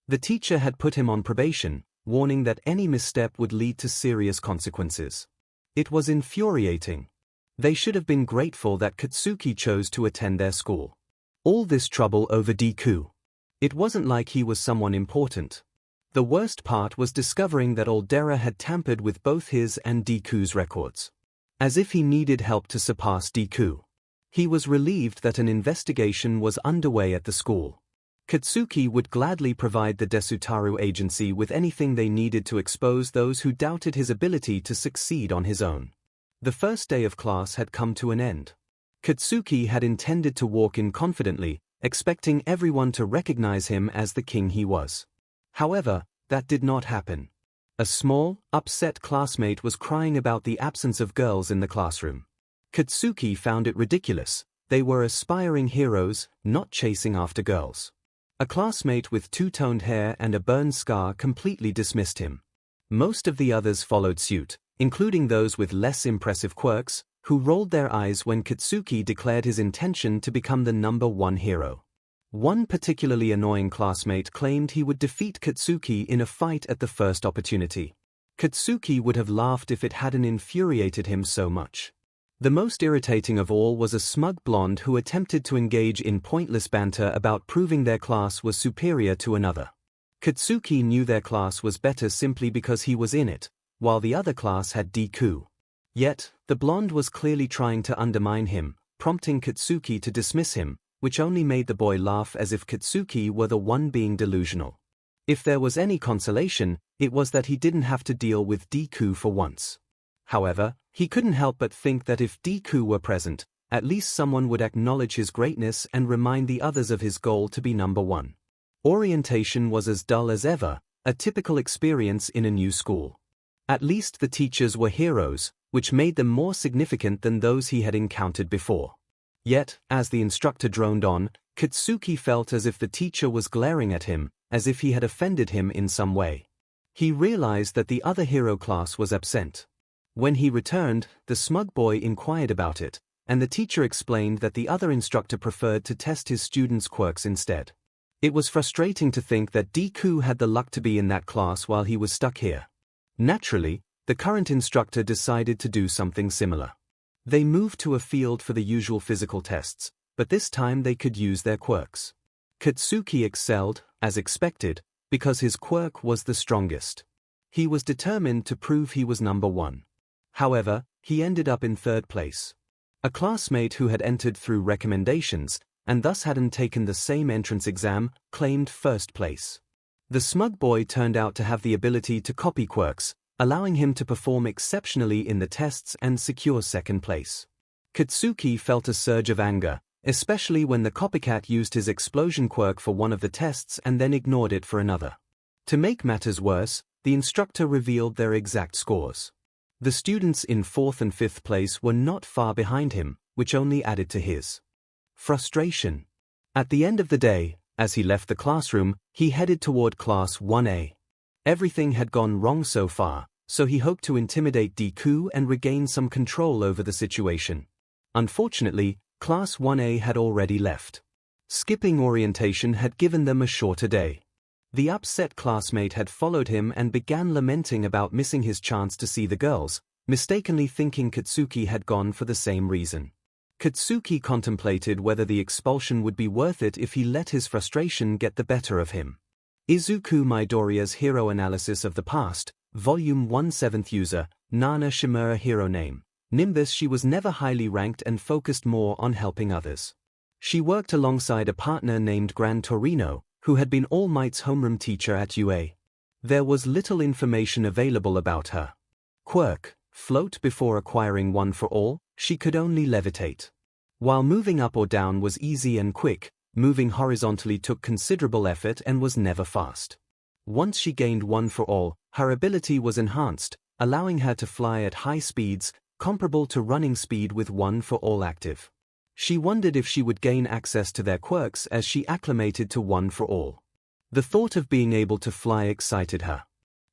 The teacher had put him on probation, warning that any misstep would lead to serious consequences. It was infuriating. They should have been grateful that Katsuki chose to attend their school. All this trouble over Deku. It wasn't like he was someone important. The worst part was discovering that Aldera had tampered with both his and Deku's records. As if he needed help to surpass Deku. He was relieved that an investigation was underway at the school. Katsuki would gladly provide the Desutaru agency with anything they needed to expose those who doubted his ability to succeed on his own. The first day of class had come to an end. Katsuki had intended to walk in confidently, expecting everyone to recognize him as the king he was. However, that did not happen. A small, upset classmate was crying about the absence of girls in the classroom. Katsuki found it ridiculous. They were aspiring heroes, not chasing after girls. A classmate with two-toned hair and a burn scar completely dismissed him. Most of the others followed suit, including those with less impressive quirks, who rolled their eyes when Katsuki declared his intention to become the #1 hero. One particularly annoying classmate claimed he would defeat Katsuki in a fight at the first opportunity. Katsuki would have laughed if it hadn't infuriated him so much. The most irritating of all was a smug blonde who attempted to engage in pointless banter about proving their class was superior to another. Katsuki knew their class was better simply because he was in it, while the other class had Deku. Yet, the blonde was clearly trying to undermine him, prompting Katsuki to dismiss him, which only made the boy laugh as if Katsuki were the one being delusional. If there was any consolation, it was that he didn't have to deal with Deku for once. However, he couldn't help but think that if Deku were present, at least someone would acknowledge his greatness and remind the others of his goal to be #1. Orientation was as dull as ever, a typical experience in a new school. At least the teachers were heroes, which made them more significant than those he had encountered before. Yet, as the instructor droned on, Katsuki felt as if the teacher was glaring at him, as if he had offended him in some way. He realized that the other hero class was absent. When he returned, the smug boy inquired about it, and the teacher explained that the other instructor preferred to test his students' quirks instead. It was frustrating to think that Deku had the luck to be in that class while he was stuck here. Naturally, the current instructor decided to do something similar. They moved to a field for the usual physical tests, but this time they could use their quirks. Katsuki excelled, as expected, because his quirk was the strongest. He was determined to prove he was number one. However, he ended up in third place. A classmate who had entered through recommendations, and thus hadn't taken the same entrance exam, claimed first place. The smug boy turned out to have the ability to copy quirks, allowing him to perform exceptionally in the tests and secure second place. Katsuki felt a surge of anger, especially when the copycat used his explosion quirk for one of the tests and then ignored it for another. To make matters worse, the instructor revealed their exact scores. The students in 4th and 5th place were not far behind him, which only added to his frustration. At the end of the day, as he left the classroom, he headed toward Class 1A. Everything had gone wrong so far, so he hoped to intimidate Deku and regain some control over the situation. Unfortunately, Class 1A had already left. Skipping orientation had given them a shorter day. The upset classmate had followed him and began lamenting about missing his chance to see the girls, mistakenly thinking Katsuki had gone for the same reason. Katsuki contemplated whether the expulsion would be worth it if he let his frustration get the better of him. Izuku Midoriya's Hero Analysis of the Past, Volume 1 7th User, Nana Shimura Hero Name. Nimbus. She was never highly ranked and focused more on helping others. She worked alongside a partner named Gran Torino, who had been All Might's homeroom teacher at UA. There was little information available about her quirk, float. Before acquiring One for All, she could only levitate. While moving up or down was easy and quick, moving horizontally took considerable effort and was never fast. Once she gained One for All, her ability was enhanced, allowing her to fly at high speeds, comparable to running speed with One for All active. She wondered if she would gain access to their quirks as she acclimated to One for All. The thought of being able to fly excited her.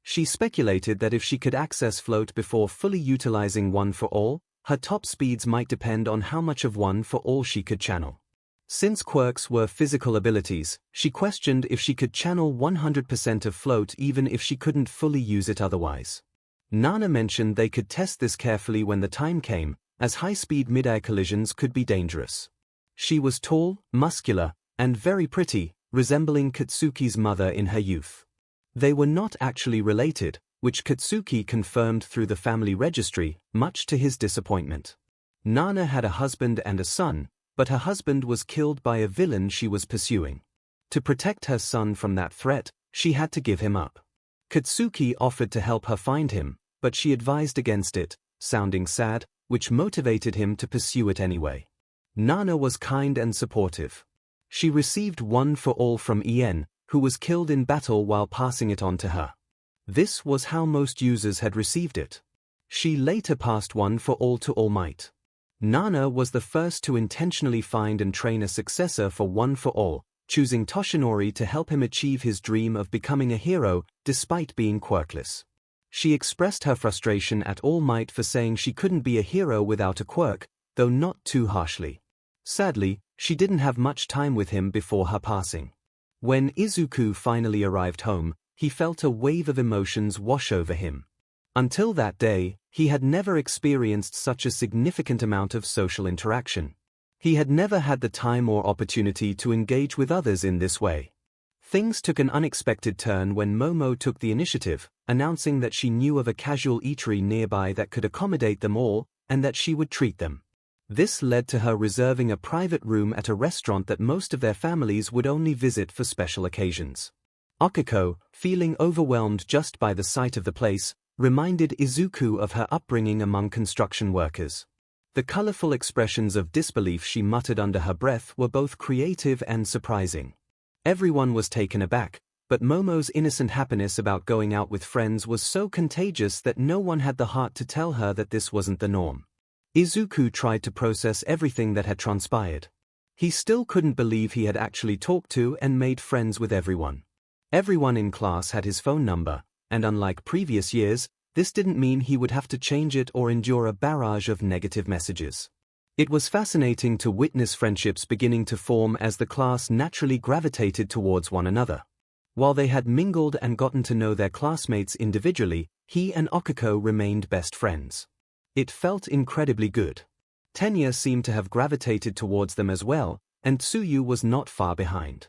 She speculated that if she could access float before fully utilizing One for All, her top speeds might depend on how much of One for All she could channel. Since quirks were physical abilities, she questioned if she could channel 100% of float even if she couldn't fully use it otherwise. Nana mentioned they could test this carefully when the time came, as high-speed mid-air collisions could be dangerous. She was tall, muscular, and very pretty, resembling Katsuki's mother in her youth. They were not actually related, which Katsuki confirmed through the family registry, much to his disappointment. Nana had a husband and a son, but her husband was killed by a villain she was pursuing. To protect her son from that threat, she had to give him up. Katsuki offered to help her find him, but she advised against it, sounding sad, which motivated him to pursue it anyway. Nana was kind and supportive. She received One for All from Ien, who was killed in battle while passing it on to her. This was how most users had received it. She later passed One for All to All Might. Nana was the first to intentionally find and train a successor for One for All, choosing Toshinori to help him achieve his dream of becoming a hero despite being quirkless. She expressed her frustration at All Might for saying she couldn't be a hero without a quirk, though not too harshly. Sadly, she didn't have much time with him before her passing. When Izuku finally arrived home, he felt a wave of emotions wash over him. Until that day, he had never experienced such a significant amount of social interaction. He had never had the time or opportunity to engage with others in this way. Things took an unexpected turn when Momo took the initiative, announcing that she knew of a casual eatery nearby that could accommodate them all, and that she would treat them. This led to her reserving a private room at a restaurant that most of their families would only visit for special occasions. Akiko, feeling overwhelmed just by the sight of the place, reminded Izuku of her upbringing among construction workers. The colorful expressions of disbelief she muttered under her breath were both creative and surprising. Everyone was taken aback, but Momo's innocent happiness about going out with friends was so contagious that no one had the heart to tell her that this wasn't the norm. Izuku tried to process everything that had transpired. He still couldn't believe he had actually talked to and made friends with everyone. Everyone in class had his phone number, and unlike previous years, this didn't mean he would have to change it or endure a barrage of negative messages. It was fascinating to witness friendships beginning to form as the class naturally gravitated towards one another. While they had mingled and gotten to know their classmates individually, he and Okiko remained best friends. It felt incredibly good. Tenya seemed to have gravitated towards them as well, and Tsuyu was not far behind.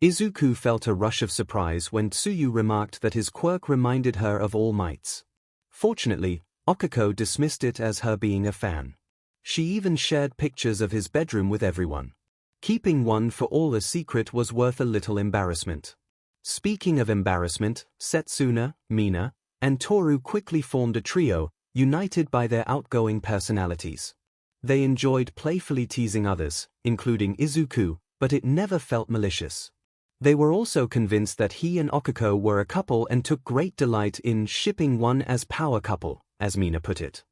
Izuku felt a rush of surprise when Tsuyu remarked that his quirk reminded her of All Might's. Fortunately, Okiko dismissed it as her being a fan. She even shared pictures of his bedroom with everyone. Keeping one for all a secret was worth a little embarrassment. Speaking of embarrassment, Setsuna, Mina, and Toru quickly formed a trio, united by their outgoing personalities. They enjoyed playfully teasing others, including Izuku, but it never felt malicious. They were also convinced that he and Okiko were a couple and took great delight in shipping one as power couple, as Mina put it.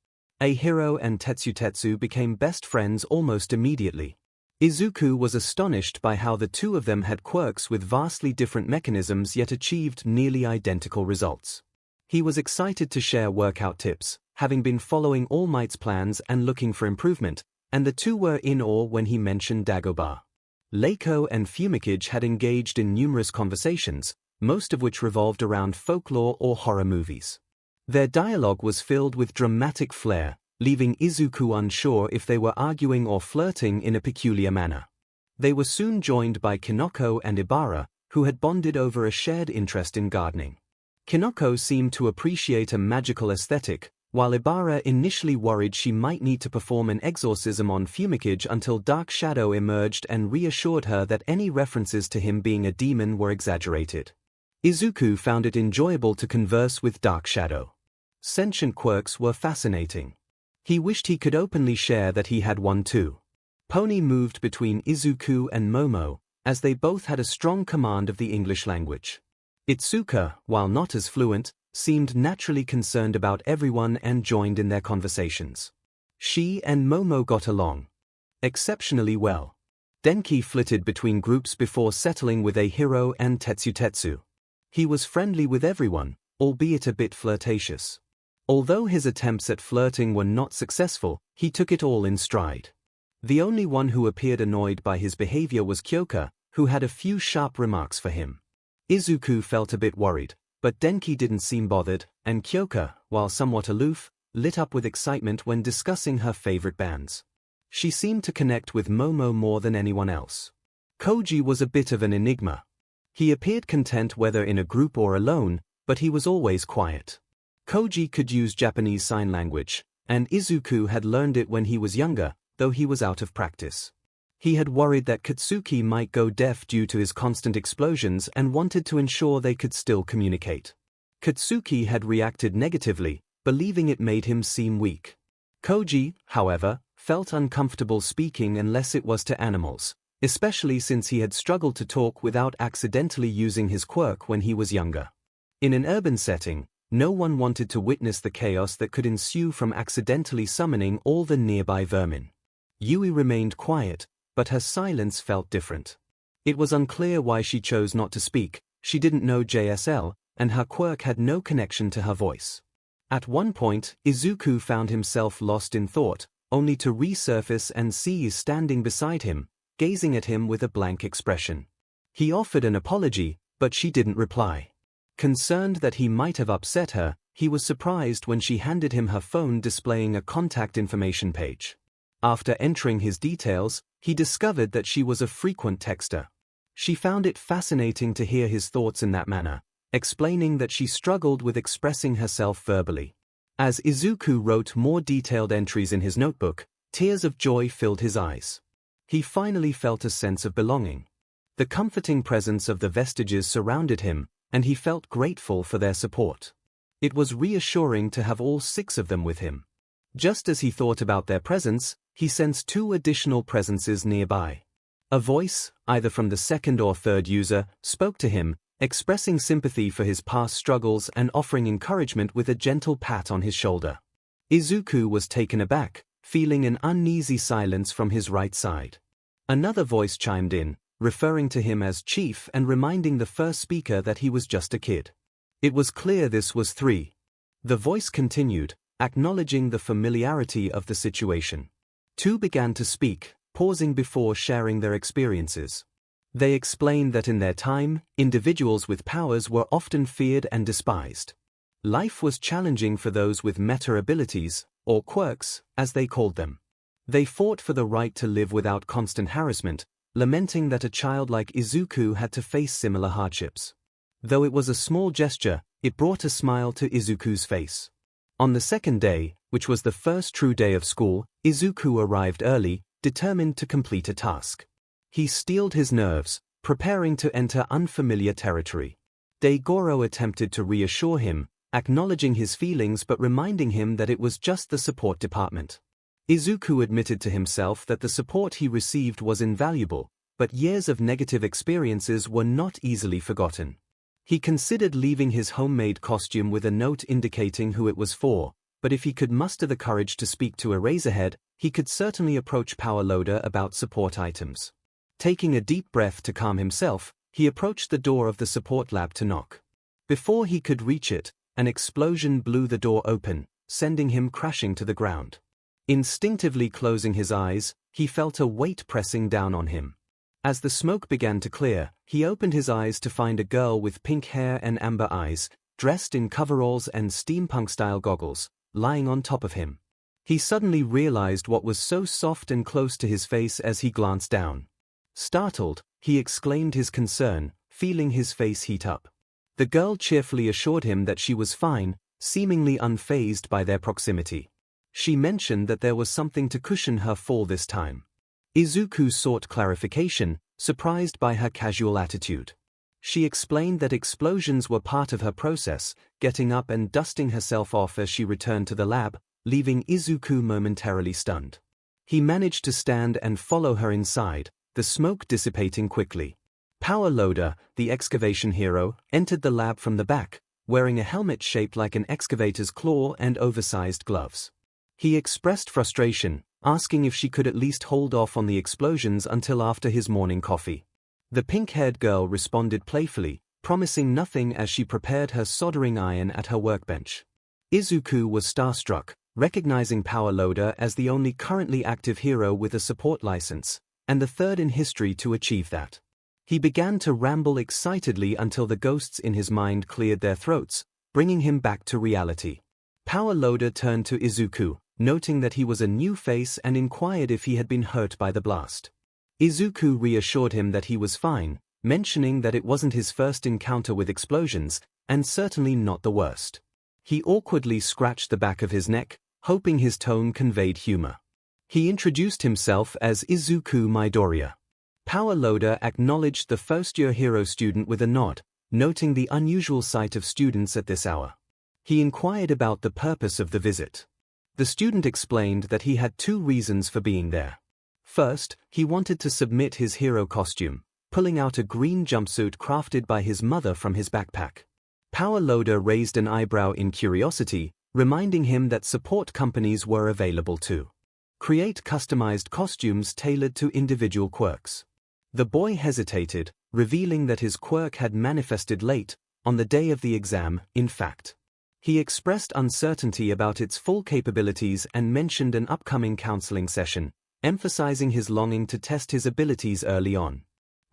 Hiro and Tetsu became best friends almost immediately. Izuku was astonished by how the two of them had quirks with vastly different mechanisms yet achieved nearly identical results. He was excited to share workout tips, having been following All Might's plans and looking for improvement, and the two were in awe when he mentioned Dagobah. 𝐒𝐿𝐽 and 𝐒𝐭𝐴𝐽 had engaged in numerous conversations, most of which revolved around folklore or horror movies. Their dialogue was filled with dramatic flair, leaving Izuku unsure if they were arguing or flirting in a peculiar manner. They were soon joined by Kinoko and Ibara, who had bonded over a shared interest in gardening. Kinoko seemed to appreciate a magical aesthetic, while Ibara initially worried she might need to perform an exorcism on 𝐒𝐭𝐴𝐽 until Dark Shadow emerged and reassured her that any references to him being a demon were exaggerated. Izuku found it enjoyable to converse with Dark Shadow. Sentient quirks were fascinating. He wished he could openly share that he had one too. Pony moved between Izuku and Momo, as they both had a strong command of the English language. Itsuka, while not as fluent, seemed naturally concerned about everyone and joined in their conversations. She and Momo got along exceptionally well. Denki flitted between groups before settling with Hiro and Tetsu. He was friendly with everyone, albeit a bit flirtatious. Although his attempts at flirting were not successful, he took it all in stride. The only one who appeared annoyed by his behavior was Kyoka, who had a few sharp remarks for him. Izuku felt a bit worried, but Denki didn't seem bothered, and Kyoka, while somewhat aloof, lit up with excitement when discussing her favorite bands. She seemed to connect with Momo more than anyone else. Koji was a bit of an enigma. He appeared content whether in a group or alone, but he was always quiet. Koji could use Japanese Sign Language, and Izuku had learned it when he was younger, though he was out of practice. He had worried that Katsuki might go deaf due to his constant explosions and wanted to ensure they could still communicate. Katsuki had reacted negatively, believing it made him seem weak. Koji, however, felt uncomfortable speaking unless it was to animals, especially since he had struggled to talk without accidentally using his quirk when he was younger. In an urban setting, no one wanted to witness the chaos that could ensue from accidentally summoning all the nearby vermin. Yui remained quiet, but her silence felt different. It was unclear why she chose not to speak. She didn't know JSL, and her quirk had no connection to her voice. At one point, Izuku found himself lost in thought, only to resurface and see standing beside him, gazing at him with a blank expression. He offered an apology, but she didn't reply. Concerned that he might have upset her, he was surprised when she handed him her phone displaying a contact information page. After entering his details, he discovered that she was a frequent texter. She found it fascinating to hear his thoughts in that manner, explaining that she struggled with expressing herself verbally. As Izuku wrote more detailed entries in his notebook, tears of joy filled his eyes. He finally felt a sense of belonging. The comforting presence of the Vestiges surrounded him, and he felt grateful for their support. It was reassuring to have all 6 of them with him. Just as he thought about their presence, he sensed 2 additional presences nearby. A voice, either from the second or third user, spoke to him, expressing sympathy for his past struggles and offering encouragement with a gentle pat on his shoulder. Izuku was taken aback, feeling an uneasy silence from his right side. Another voice chimed in, referring to him as Chief and reminding the first speaker that he was just a kid. It was clear this was 3. The voice continued, acknowledging the familiarity of the situation. 2 began to speak, pausing before sharing their experiences. They explained that in their time, individuals with powers were often feared and despised. Life was challenging for those with meta abilities, or quirks, as they called them. They fought for the right to live without constant harassment, lamenting that a child like Izuku had to face similar hardships. Though it was a small gesture, it brought a smile to Izuku's face. On the second day, which was the first true day of school, Izuku arrived early, determined to complete a task. He steeled his nerves, preparing to enter unfamiliar territory. 𝐔𝐬𝐽 attempted to reassure him, acknowledging his feelings but reminding him that it was just the support department. Izuku admitted to himself that the support he received was invaluable, but years of negative experiences were not easily forgotten. He considered leaving his homemade costume with a note indicating who it was for, but if he could muster the courage to speak to Eraserhead, he could certainly approach 𝐷𝐷 about support items. Taking a deep breath to calm himself, he approached the door of the support lab to knock. Before he could reach it, an explosion blew the door open, sending him crashing to the ground. Instinctively closing his eyes, he felt a weight pressing down on him. As the smoke began to clear, he opened his eyes to find a girl with pink hair and amber eyes, dressed in coveralls and steampunk-style goggles, lying on top of him. He suddenly realized what was so soft and close to his face as he glanced down. Startled, he exclaimed his concern, feeling his face heat up. The girl cheerfully assured him that she was fine, seemingly unfazed by their proximity. She mentioned that there was something to cushion her fall this time. Izuku sought clarification, surprised by her casual attitude. She explained that explosions were part of her process, getting up and dusting herself off as she returned to the lab, leaving Izuku momentarily stunned. He managed to stand and follow her inside, the smoke dissipating quickly. 𝐷𝐷, the excavation hero, entered the lab from the back, wearing a helmet shaped like an excavator's claw and oversized gloves. He expressed frustration, asking if she could at least hold off on the explosions until after his morning coffee. The pink-haired girl responded playfully, promising nothing as she prepared her soldering iron at her workbench. Izuku was starstruck, recognizing 𝐷𝐷 as the only currently active hero with a support license, and the third in history to achieve that. He began to ramble excitedly until the ghosts in his mind cleared their throats, bringing him back to reality. 𝐷𝐷 turned to Izuku, noting that he was a new face and inquired if he had been hurt by the blast. Izuku reassured him that he was fine, mentioning that it wasn't his first encounter with explosions, and certainly not the worst. He awkwardly scratched the back of his neck, hoping his tone conveyed humor. He introduced himself as Izuku Midoriya. 𝐷𝐷 acknowledged the first-year hero student with a nod, noting the unusual sight of students at this hour. He inquired about the purpose of the visit. The student explained that he had 2 reasons for being there. First, he wanted to submit his hero costume, pulling out a green jumpsuit crafted by his mother from his backpack. 𝐷𝐷 raised an eyebrow in curiosity, reminding him that support companies were available to create customized costumes tailored to individual quirks. The boy hesitated, revealing that his quirk had manifested late, on the day of the exam, in fact. He expressed uncertainty about its full capabilities and mentioned an upcoming counseling session, emphasizing his longing to test his abilities early on.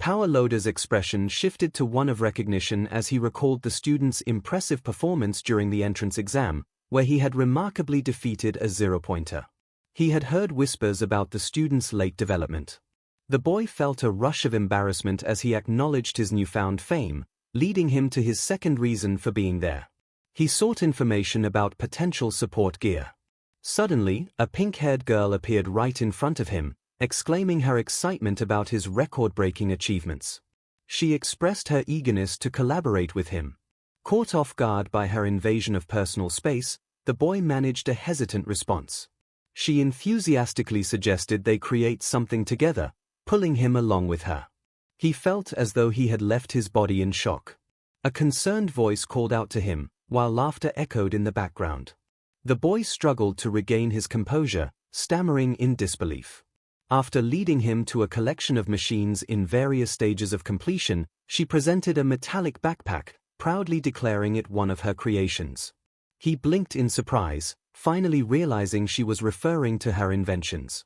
𝐷𝐷's expression shifted to one of recognition as he recalled the student's impressive performance during the entrance exam, where he had remarkably defeated a 0-pointer. He had heard whispers about the student's late development. The boy felt a rush of embarrassment as he acknowledged his newfound fame, leading him to his second reason for being there. He sought information about potential support gear. Suddenly, a pink-haired girl appeared right in front of him, exclaiming her excitement about his record-breaking achievements. She expressed her eagerness to collaborate with him. Caught off guard by her invasion of personal space, the boy managed a hesitant response. She enthusiastically suggested they create something together, pulling him along with her. He felt as though he had left his body in shock. A concerned voice called out to him, while laughter echoed in the background. The boy struggled to regain his composure, stammering in disbelief. After leading him to a collection of machines in various stages of completion, she presented a metallic backpack, proudly declaring it one of her creations. He blinked in surprise, finally realizing she was referring to her inventions.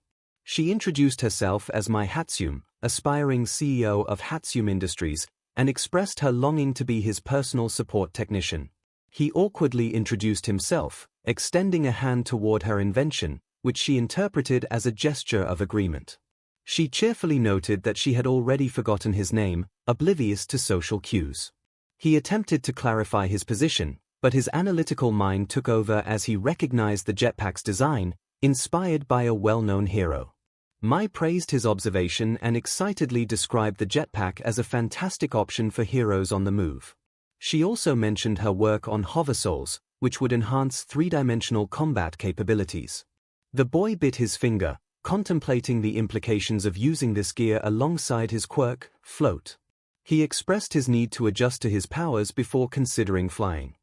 She introduced herself as myheroacademia, aspiring CEO of 𝐻𝐻𝐈 Industries, and expressed her longing to be his personal support technician. He awkwardly introduced himself, extending a hand toward her invention, which she interpreted as a gesture of agreement. She cheerfully noted that she had already forgotten his name, oblivious to social cues. He attempted to clarify his position, but his analytical mind took over as he recognized the jetpack's design, inspired by a well-known hero. Mai praised his observation and excitedly described the jetpack as a fantastic option for heroes on the move. She also mentioned her work on hoversols, which would enhance three-dimensional combat capabilities. The boy bit his finger, contemplating the implications of using this gear alongside his quirk, float. He expressed his need to adjust to his powers before considering flying.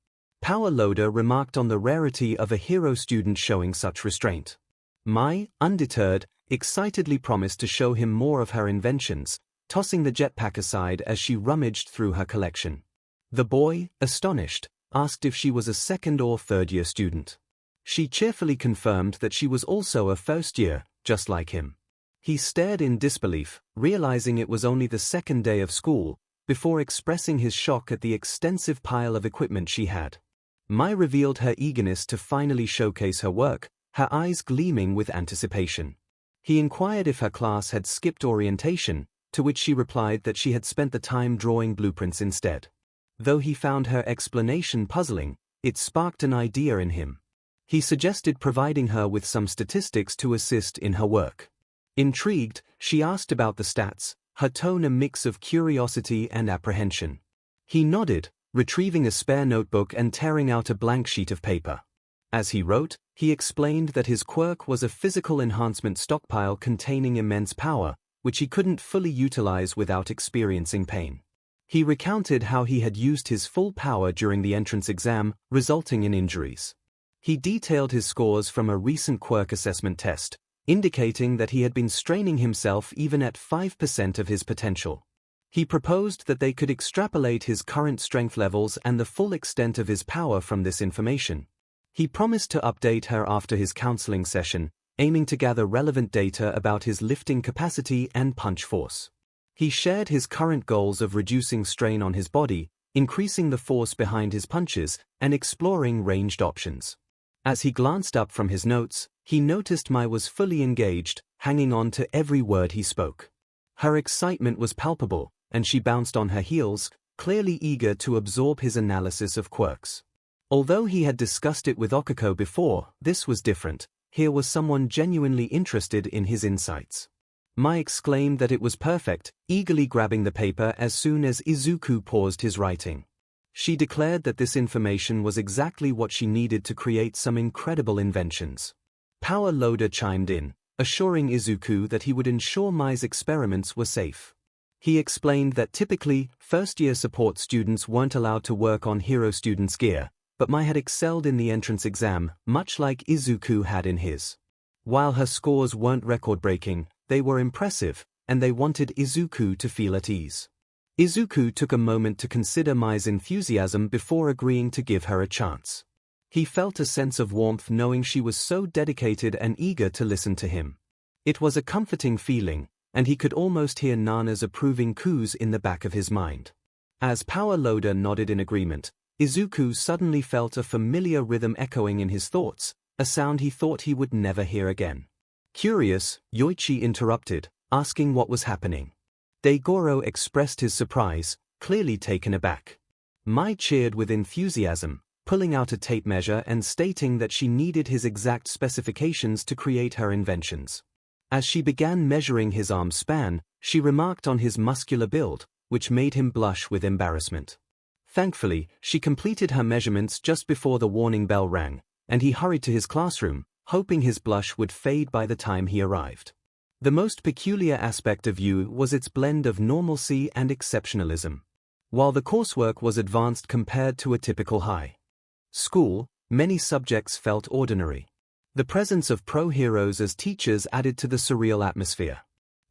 𝐼𝐺𝐻𝐿oader remarked on the rarity of a hero student showing such restraint. Mai, undeterred, excitedly promised to show him more of her inventions, tossing the jetpack aside as she rummaged through her collection. The boy, astonished, asked if she was a second or third-year student. She cheerfully confirmed that she was also a first-year, just like him. He stared in disbelief, realizing it was only the second day of school, before expressing his shock at the extensive pile of equipment she had. Mai revealed her eagerness to finally showcase her work, her eyes gleaming with anticipation. He inquired if her class had skipped orientation, to which she replied that she had spent the time drawing blueprints instead. Though he found her explanation puzzling, it sparked an idea in him. He suggested providing her with some statistics to assist in her work. Intrigued, she asked about the stats, her tone a mix of curiosity and apprehension. He nodded, retrieving a spare notebook and tearing out a blank sheet of paper. As he wrote, he explained that his quirk was a physical enhancement stockpile containing immense power, which he couldn't fully utilize without experiencing pain. He recounted how he had used his full power during the entrance exam, resulting in injuries. He detailed his scores from a recent quirk assessment test, indicating that he had been straining himself even at 5% of his potential. He proposed that they could extrapolate his current strength levels and the full extent of his power from this information. He promised to update her after his counseling session, aiming to gather relevant data about his lifting capacity and punch force. He shared his current goals of reducing strain on his body, increasing the force behind his punches, and exploring ranged options. As he glanced up from his notes, he noticed Mai was fully engaged, hanging on to every word he spoke. Her excitement was palpable, and she bounced on her heels, clearly eager to absorb his analysis of quirks. Although he had discussed it with 𝐒𝐭𝐚𝐲 before, this was different. Here was someone genuinely interested in his insights. Mai exclaimed that it was perfect, eagerly grabbing the paper as soon as Izuku paused his writing. She declared that this information was exactly what she needed to create some incredible inventions. 𝐼𝐺𝐻𝐿oader chimed in, assuring Izuku that he would ensure Mai's experiments were safe. He explained that typically, first-year support students weren't allowed to work on hero students' gear, but Mai had excelled in the entrance exam, much like Izuku had in his. While her scores weren't record-breaking, they were impressive, and they wanted Izuku to feel at ease. Izuku took a moment to consider Mai's enthusiasm before agreeing to give her a chance. He felt a sense of warmth knowing she was so dedicated and eager to listen to him. It was a comforting feeling, and he could almost hear Nana's approving coos in the back of his mind. As 𝐼𝐺𝐻𝐿oader nodded in agreement, Izuku suddenly felt a familiar rhythm echoing in his thoughts, a sound he thought he would never hear again. Curious, Yoichi interrupted, asking what was happening. Daigoro expressed his surprise, clearly taken aback. Mai cheered with enthusiasm, pulling out a tape measure and stating that she needed his exact specifications to create her inventions. As she began measuring his arm span, she remarked on his muscular build, which made him blush with embarrassment. Thankfully, she completed her measurements just before the warning bell rang, and he hurried to his classroom, hoping his blush would fade by the time he arrived. The most peculiar aspect of 𝐸 was its blend of normalcy and exceptionalism. While the coursework was advanced compared to a typical high school, many subjects felt ordinary. The presence of pro-heroes as teachers added to the surreal atmosphere.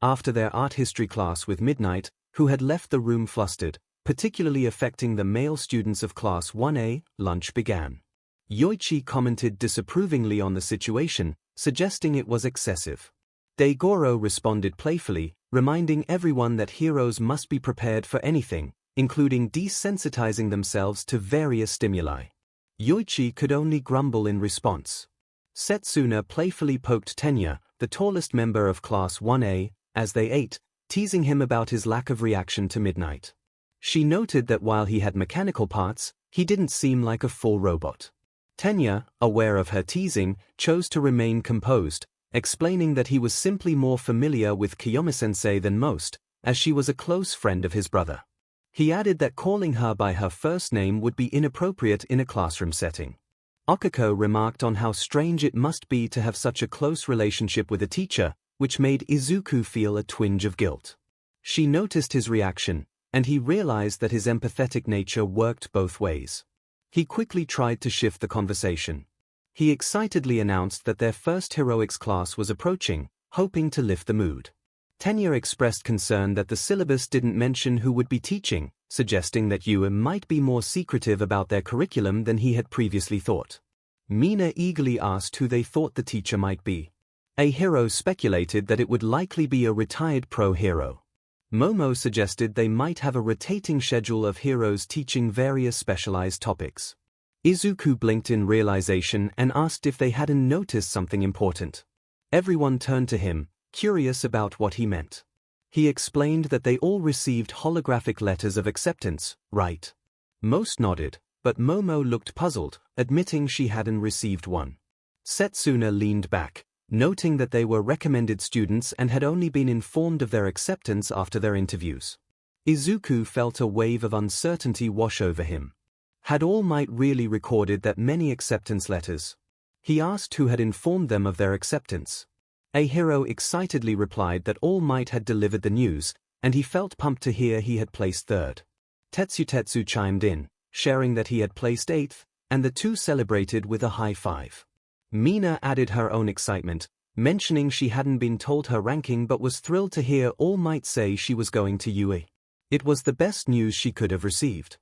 After their art history class with Midnight, who had left the room flustered, particularly affecting the male students of Class 1A, lunch began. Yoichi commented disapprovingly on the situation, suggesting it was excessive. Daigoro responded playfully, reminding everyone that heroes must be prepared for anything, including desensitizing themselves to various stimuli. Yoichi could only grumble in response. Setsuna playfully poked Tenya, the tallest member of Class 1A, as they ate, teasing him about his lack of reaction to Midnight. She noted that while he had mechanical parts, he didn't seem like a full robot. Tenya, aware of her teasing, chose to remain composed, explaining that he was simply more familiar with Kiyomi-sensei than most, as she was a close friend of his brother. He added that calling her by her first name would be inappropriate in a classroom setting. Okiko remarked on how strange it must be to have such a close relationship with a teacher, which made Izuku feel a twinge of guilt. She noticed his reaction, and he realized that his empathetic nature worked both ways. He quickly tried to shift the conversation. He excitedly announced that their first heroics class was approaching, hoping to lift the mood. Tenya expressed concern that the syllabus didn't mention who would be teaching, suggesting that 𝐸 might be more secretive about their curriculum than he had previously thought. Mina eagerly asked who they thought the teacher might be. A hero speculated that it would likely be a retired pro-hero. Momo suggested they might have a rotating schedule of heroes teaching various specialized topics. Izuku blinked in realization and asked if they hadn't noticed something important. Everyone turned to him, curious about what he meant. He explained that they all received holographic letters of acceptance, right? Most nodded, but Momo looked puzzled, admitting she hadn't received one. Setsuna leaned back, noting that they were recommended students and had only been informed of their acceptance after their interviews. Izuku felt a wave of uncertainty wash over him. Had All Might really recorded that many acceptance letters? He asked who had informed them of their acceptance. A hero excitedly replied that All Might had delivered the news, and he felt pumped to hear he had placed third. Tetsu chimed in, sharing that he had placed 8th, and the two celebrated with a high five. Mina added her own excitement, mentioning she hadn't been told her ranking but was thrilled to hear All Might say she was going to 𝐸. It was the best news she could have received.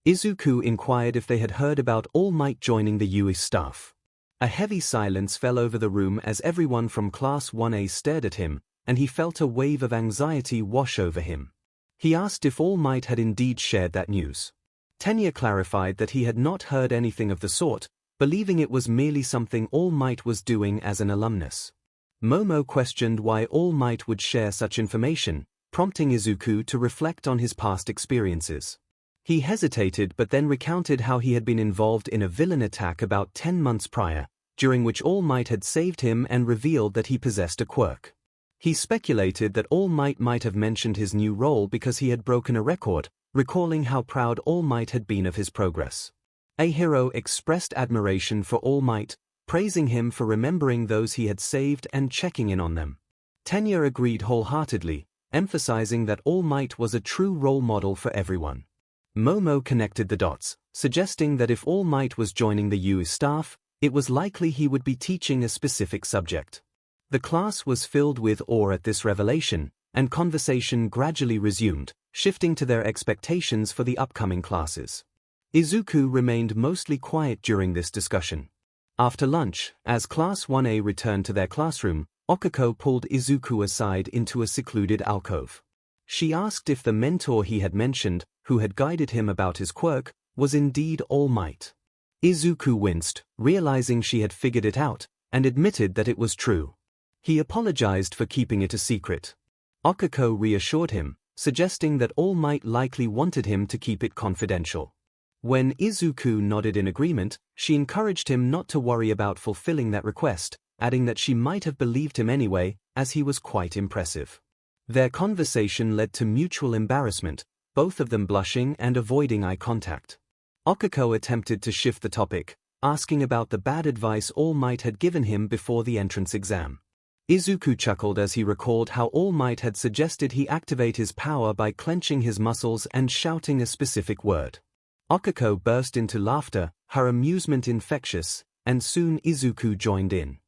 Izuku inquired if they had heard about All Might joining the 𝐸 staff. A heavy silence fell over the room as everyone from Class 1A stared at him, and he felt a wave of anxiety wash over him. He asked if All Might had indeed shared that news. Tenya clarified that he had not heard anything of the sort, believing it was merely something All Might was doing as an alumnus. Momo questioned why All Might would share such information, prompting Izuku to reflect on his past experiences. He hesitated but then recounted how he had been involved in a villain attack about 10 months prior, during which All Might had saved him and revealed that he possessed a quirk. He speculated that All Might have mentioned his new role because he had broken a record, recalling how proud All Might had been of his progress. A hero expressed admiration for All Might, praising him for remembering those he had saved and checking in on them. Tenya agreed wholeheartedly, emphasizing that All Might was a true role model for everyone. Momo connected the dots, suggesting that if All Might was joining the 𝐸 staff, it was likely he would be teaching a specific subject. The class was filled with awe at this revelation, and conversation gradually resumed, shifting to their expectations for the upcoming classes. Izuku remained mostly quiet during this discussion. After lunch, as Class 1A returned to their classroom, Okiko pulled Izuku aside into a secluded alcove. She asked if the mentor he had mentioned, who had guided him about his quirk, was indeed All Might. Izuku winced, realizing she had figured it out, and admitted that it was true. He apologized for keeping it a secret. Okiko reassured him, suggesting that All Might likely wanted him to keep it confidential. When Izuku nodded in agreement, she encouraged him not to worry about fulfilling that request, adding that she might have believed him anyway, as he was quite impressive. Their conversation led to mutual embarrassment, both of them blushing and avoiding eye contact. Okiko attempted to shift the topic, asking about the bad advice All Might had given him before the entrance exam. Izuku chuckled as he recalled how All Might had suggested he activate his power by clenching his muscles and shouting a specific word. 𝐒𝐿 burst into laughter, her amusement infectious, and soon Izuku joined in.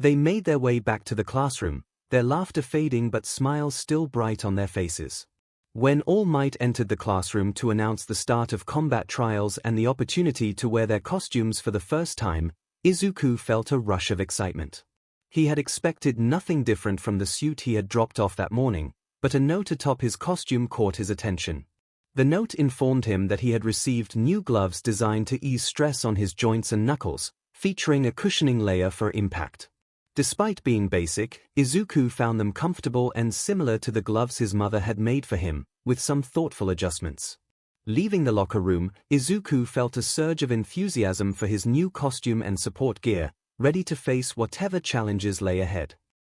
They made their way back to the classroom, their laughter fading but smiles still bright on their faces. When All Might entered the classroom to announce the start of combat trials and the opportunity to wear their costumes for the first time, Izuku felt a rush of excitement. He had expected nothing different from the suit he had dropped off that morning, but a note atop his costume caught his attention. The note informed him that he had received new gloves designed to ease stress on his joints and knuckles, featuring a cushioning layer for impact. Despite being basic, Izuku found them comfortable and similar to the gloves his mother had made for him, with some thoughtful adjustments. Leaving the locker room, Izuku felt a surge of enthusiasm for his new costume and support gear, ready to face whatever challenges lay ahead.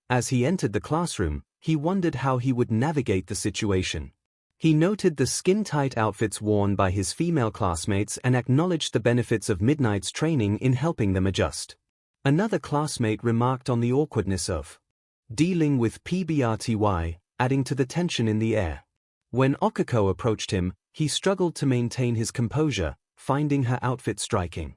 As he entered the classroom, he wondered how he would navigate the situation. He noted the skin-tight outfits worn by his female classmates and acknowledged the benefits of Midnight's training in helping them adjust. Another classmate remarked on the awkwardness of dealing with PBRTY, adding to the tension in the air. When 𝐒𝐿 approached him, he struggled to maintain his composure, finding her outfit striking.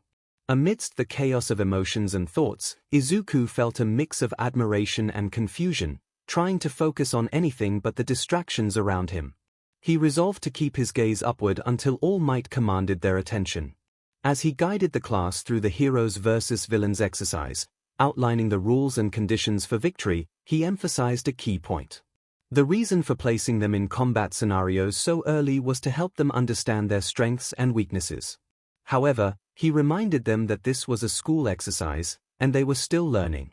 Amidst the chaos of emotions and thoughts, Izuku felt a mix of admiration and confusion, trying to focus on anything but the distractions around him. He resolved to keep his gaze upward until All Might commanded their attention. As he guided the class through the heroes versus villains exercise, outlining the rules and conditions for victory, he emphasized a key point. The reason for placing them in combat scenarios so early was to help them understand their strengths and weaknesses. However, he reminded them that this was a school exercise, and they were still learning.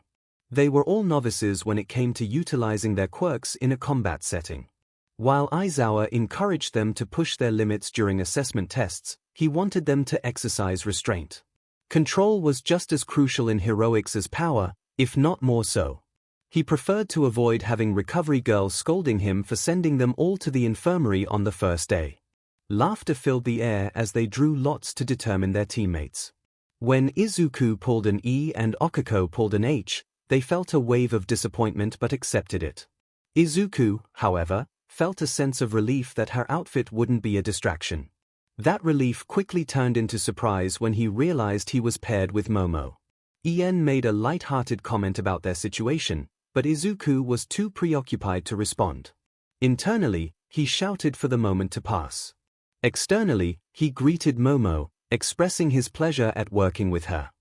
They were all novices when it came to utilizing their quirks in a combat setting. While Aizawa encouraged them to push their limits during assessment tests, he wanted them to exercise restraint. Control was just as crucial in heroics as power, if not more so. He preferred to avoid having recovery girls scolding him for sending them all to the infirmary on the first day. Laughter filled the air as they drew lots to determine their teammates. When Izuku pulled an E and 𝐒𝐿 pulled an H, they felt a wave of disappointment but accepted it. Izuku, however, felt a sense of relief that her outfit wouldn't be a distraction. That relief quickly turned into surprise when he realized he was paired with Momo. Ien made a light-hearted comment about their situation, but Izuku was too preoccupied to respond. Internally, he shouted for the moment to pass. Externally, he greeted Momo, expressing his pleasure at working with her.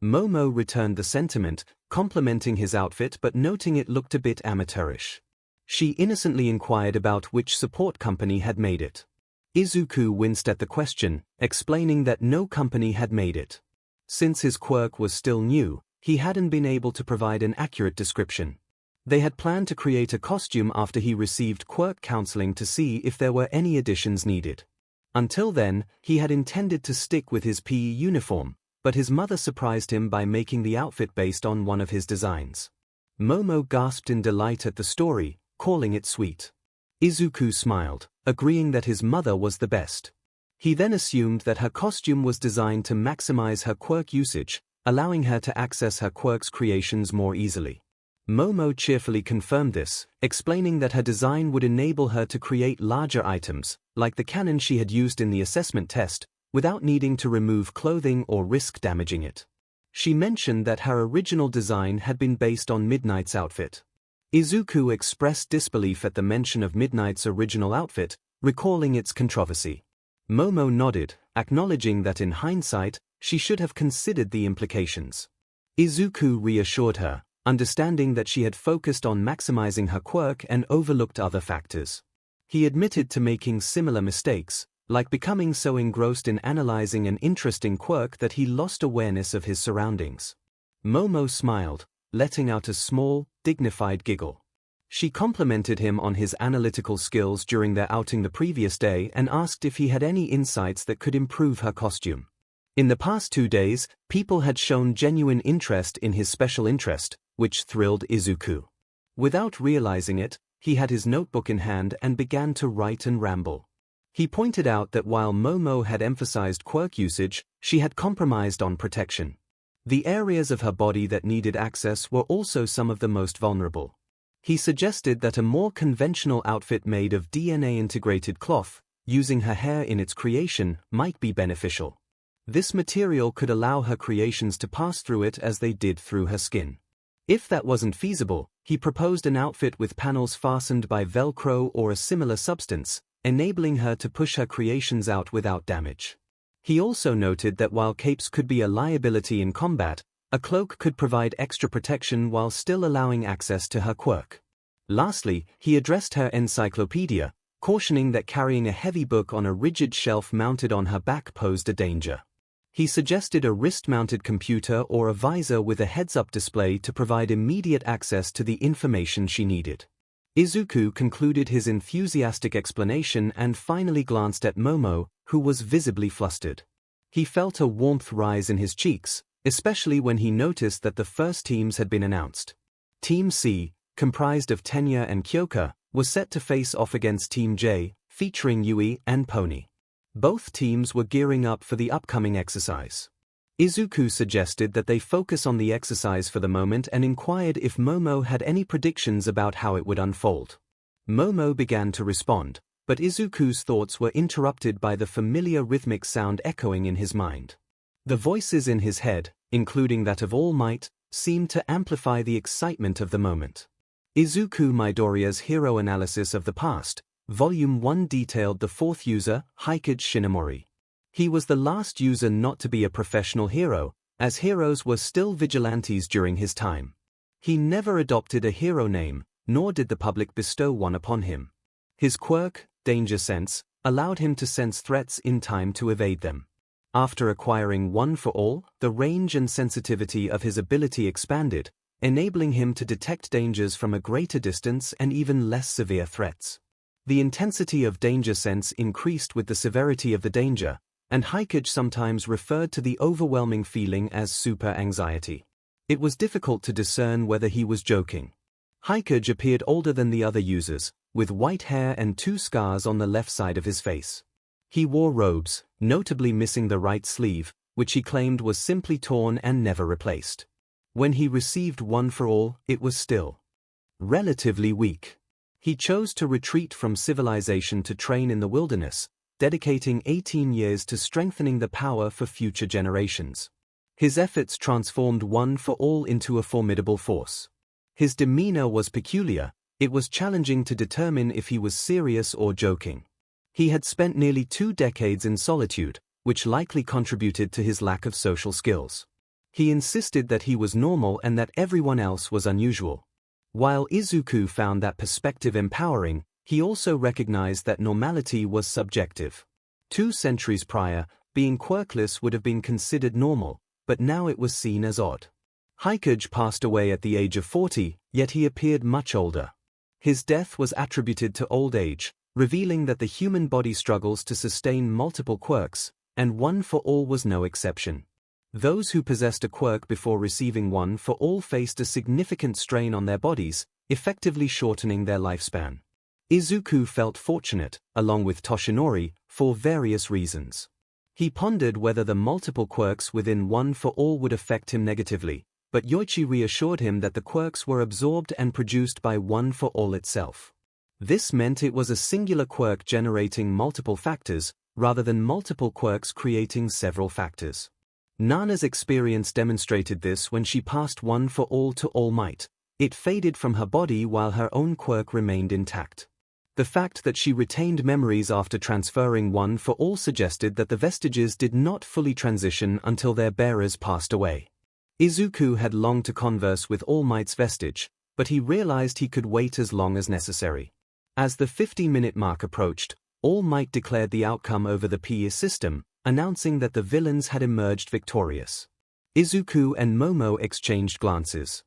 Momo returned the sentiment, complimenting his outfit but noting it looked a bit amateurish. She innocently inquired about which support company had made it. Izuku winced at the question, explaining that no company had made it. Since his quirk was still new, he hadn't been able to provide an accurate description. They had planned to create a costume after he received quirk counseling to see if there were any additions needed. Until then, he had intended to stick with his PE uniform, but his mother surprised him by making the outfit based on one of his designs. Momo gasped in delight at the story, calling it sweet. Izuku smiled, agreeing that his mother was the best. He then assumed that her costume was designed to maximize her quirk usage, allowing her to access her quirk's creations more easily. Momo cheerfully confirmed this, explaining that her design would enable her to create larger items, like the cannon she had used in the assessment test, without needing to remove clothing or risk damaging it. She mentioned that her original design had been based on Midnight's outfit. Izuku expressed disbelief at the mention of Midnight's original outfit, recalling its controversy. Momo nodded, acknowledging that in hindsight, she should have considered the implications. Izuku reassured her, understanding that she had focused on maximizing her quirk and overlooked other factors. He admitted to making similar mistakes, like becoming so engrossed in analyzing an interesting quirk that he lost awareness of his surroundings. Momo smiled, letting out a small, dignified giggle. She complimented him on his analytical skills during their outing the previous day and asked if he had any insights that could improve her costume. In the past 2 days, people had shown genuine interest in his special interest, which thrilled Izuku. Without realizing it, he had his notebook in hand and began to write and ramble. He pointed out that while Momo had emphasized quirk usage, she had compromised on protection. The areas of her body that needed access were also some of the most vulnerable. He suggested that a more conventional outfit made of DNA-integrated cloth, using her hair in its creation, might be beneficial. This material could allow her creations to pass through it as they did through her skin. If that wasn't feasible, he proposed an outfit with panels fastened by Velcro or a similar substance, enabling her to push her creations out without damage. He also noted that while capes could be a liability in combat, a cloak could provide extra protection while still allowing access to her quirk. Lastly, he addressed her encyclopedia, cautioning that carrying a heavy book on a rigid shelf mounted on her back posed a danger. He suggested a wrist-mounted computer or a visor with a heads-up display to provide immediate access to the information she needed. Izuku concluded his enthusiastic explanation and finally glanced at Momo, who was visibly flustered. He felt a warmth rise in his cheeks, especially when he noticed that the first teams had been announced. Team C, comprised of Tenya and Kyoka, was set to face off against Team J, featuring Yui and Pony. Both teams were gearing up for the upcoming exercise. Izuku suggested that they focus on the exercise for the moment and inquired if Momo had any predictions about how it would unfold. Momo began to respond, but Izuku's thoughts were interrupted by the familiar rhythmic sound echoing in his mind. The voices in his head, including that of All Might, seemed to amplify the excitement of the moment. Izuku Midoriya's Hero Analysis of the Past, Volume 1 detailed the fourth user, 𝐒𝐭𝐻𝐻 Shinomori. He was the last user not to be a professional hero, as heroes were still vigilantes during his time. He never adopted a hero name, nor did the public bestow one upon him. His quirk, Danger Sense, allowed him to sense threats in time to evade them. After acquiring One for All, the range and sensitivity of his ability expanded, enabling him to detect dangers from a greater distance and even less severe threats. The intensity of danger sense increased with the severity of the danger, and 𝐒𝐭𝐻 sometimes referred to the overwhelming feeling as super anxiety. It was difficult to discern whether he was joking. 𝐒𝐭𝐻 appeared older than the other users, with white hair and 2 scars on the left side of his face. He wore robes, notably missing the right sleeve, which he claimed was simply torn and never replaced. When he received One for All, it was still relatively weak. He chose to retreat from civilization to train in the wilderness, dedicating 18 years to strengthening the power for future generations. His efforts transformed One for All into a formidable force. His demeanor was peculiar. It was challenging to determine if he was serious or joking. He had spent nearly 2 decades in solitude, which likely contributed to his lack of social skills. He insisted that he was normal and that everyone else was unusual. While Izuku found that perspective empowering, he also recognized that normality was subjective. 2 centuries prior, being quirkless would have been considered normal, but now it was seen as odd. 𝐒𝐭𝐻 passed away at the age of 40, yet he appeared much older. His death was attributed to old age, revealing that the human body struggles to sustain multiple quirks, and One for All was no exception. Those who possessed a quirk before receiving One for All faced a significant strain on their bodies, effectively shortening their lifespan. Izuku felt fortunate, along with Toshinori, for various reasons. He pondered whether the multiple quirks within One for All would affect him negatively, but Yoichi reassured him that the quirks were absorbed and produced by One for All itself. This meant it was a singular quirk generating multiple factors, rather than multiple quirks creating several factors. Nana's experience demonstrated this when she passed One for All to All Might. It faded from her body while her own quirk remained intact. The fact that she retained memories after transferring One for All suggested that the Vestiges did not fully transition until their bearers passed away. Izuku had longed to converse with All Might's vestige, but he realized he could wait as long as necessary. As the 50-minute mark approached, All Might declared the outcome over the PE system, announcing that the villains had emerged victorious. Izuku and Momo exchanged glances.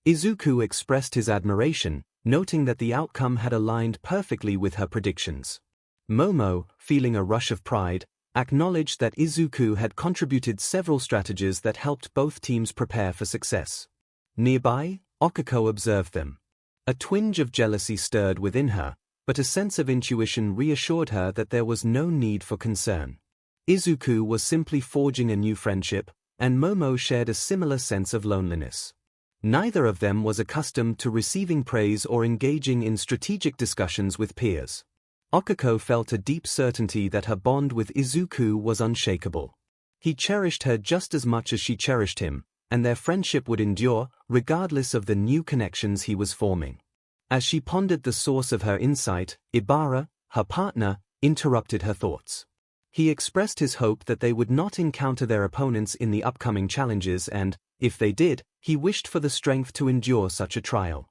Izuku expressed his admiration, noting that the outcome had aligned perfectly with her predictions. Momo, feeling a rush of pride, acknowledged that Izuku had contributed several strategies that helped both teams prepare for success. Nearby, Okiko observed them. A twinge of jealousy stirred within her, but a sense of intuition reassured her that there was no need for concern. Izuku was simply forging a new friendship, and Momo shared a similar sense of loneliness. Neither of them was accustomed to receiving praise or engaging in strategic discussions with peers. Okiko felt a deep certainty that her bond with Izuku was unshakable. He cherished her just as much as she cherished him, and their friendship would endure, regardless of the new connections he was forming. As she pondered the source of her insight, Ibara, her partner, interrupted her thoughts. He expressed his hope that they would not encounter their opponents in the upcoming challenges and, if they did, he wished for the strength to endure such a trial.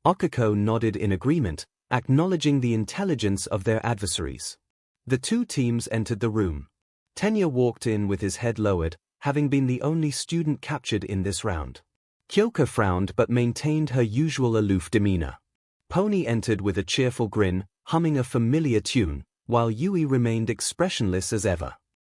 Okiko nodded in agreement, acknowledging the intelligence of their adversaries. The two teams entered the room. Tenya walked in with his head lowered, having been the only student captured in this round. Kyoka frowned but maintained her usual aloof demeanor. Pony entered with a cheerful grin, humming a familiar tune, while Yui remained expressionless as ever.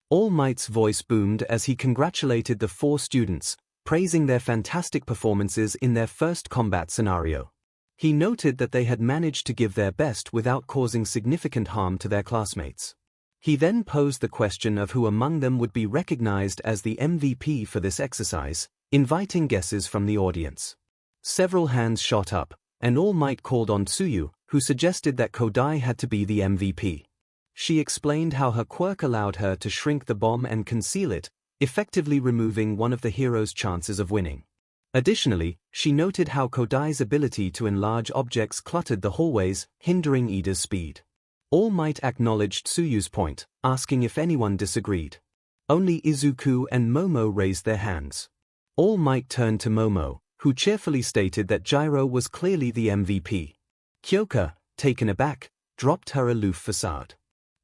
All Might's voice boomed as he congratulated the four students, praising their fantastic performances in their first combat scenario. He noted that they had managed to give their best without causing significant harm to their classmates. He then posed the question of who among them would be recognized as the MVP for this exercise, inviting guesses from the audience. Several hands shot up, and All Might called on Tsuyu, who suggested that Kodai had to be the MVP. She explained how her quirk allowed her to shrink the bomb and conceal it, effectively removing one of the hero's chances of winning. Additionally, she noted how Kodai's ability to enlarge objects cluttered the hallways, hindering Ida's speed. All Might acknowledged Tsuyu's point, asking if anyone disagreed. Only Izuku and Momo raised their hands. All Might turned to Momo, who cheerfully stated that Gyro was clearly the MVP. Kyoka, taken aback, dropped her aloof facade.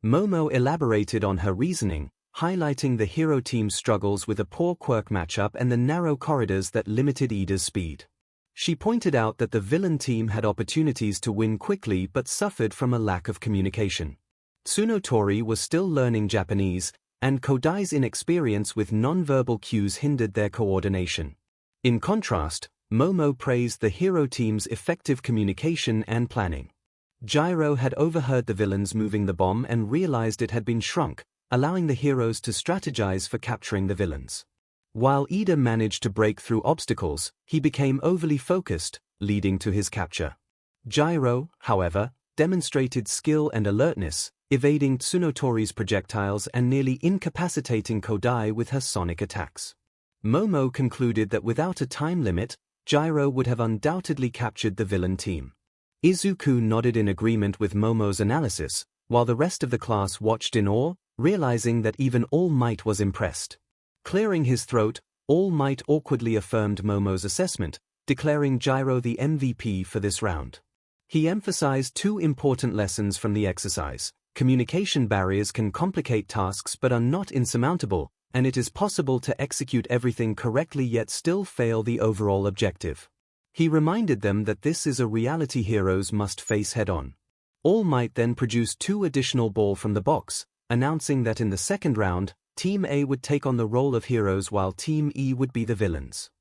Momo elaborated on her reasoning, highlighting the hero team's struggles with a poor quirk matchup and the narrow corridors that limited Ida's speed. She pointed out that the villain team had opportunities to win quickly but suffered from a lack of communication. Tsunotori was still learning Japanese, and Kodai's inexperience with non-verbal cues hindered their coordination. In contrast, Momo praised the hero team's effective communication and planning. Gyro had overheard the villains moving the bomb and realized it had been shrunk, allowing the heroes to strategize for capturing the villains. While Ida managed to break through obstacles, he became overly focused, leading to his capture. Gyro, however, demonstrated skill and alertness, evading Tsunotori's projectiles and nearly incapacitating Kodai with her sonic attacks. Momo concluded that without a time limit, Gyro would have undoubtedly captured the villain team. Izuku nodded in agreement with Momo's analysis, while the rest of the class watched in awe, realizing that even All Might was impressed. Clearing his throat, All Might awkwardly affirmed Momo's assessment, declaring Gyro the MVP for this round. He emphasized two important lessons from the exercise. Communication barriers can complicate tasks but are not insurmountable, and it is possible to execute everything correctly yet still fail the overall objective. He reminded them that this is a reality heroes must face head-on. All Might then produced two additional balls from the box, announcing that in the second round, Team A would take on the role of heroes while Team E would be the villains.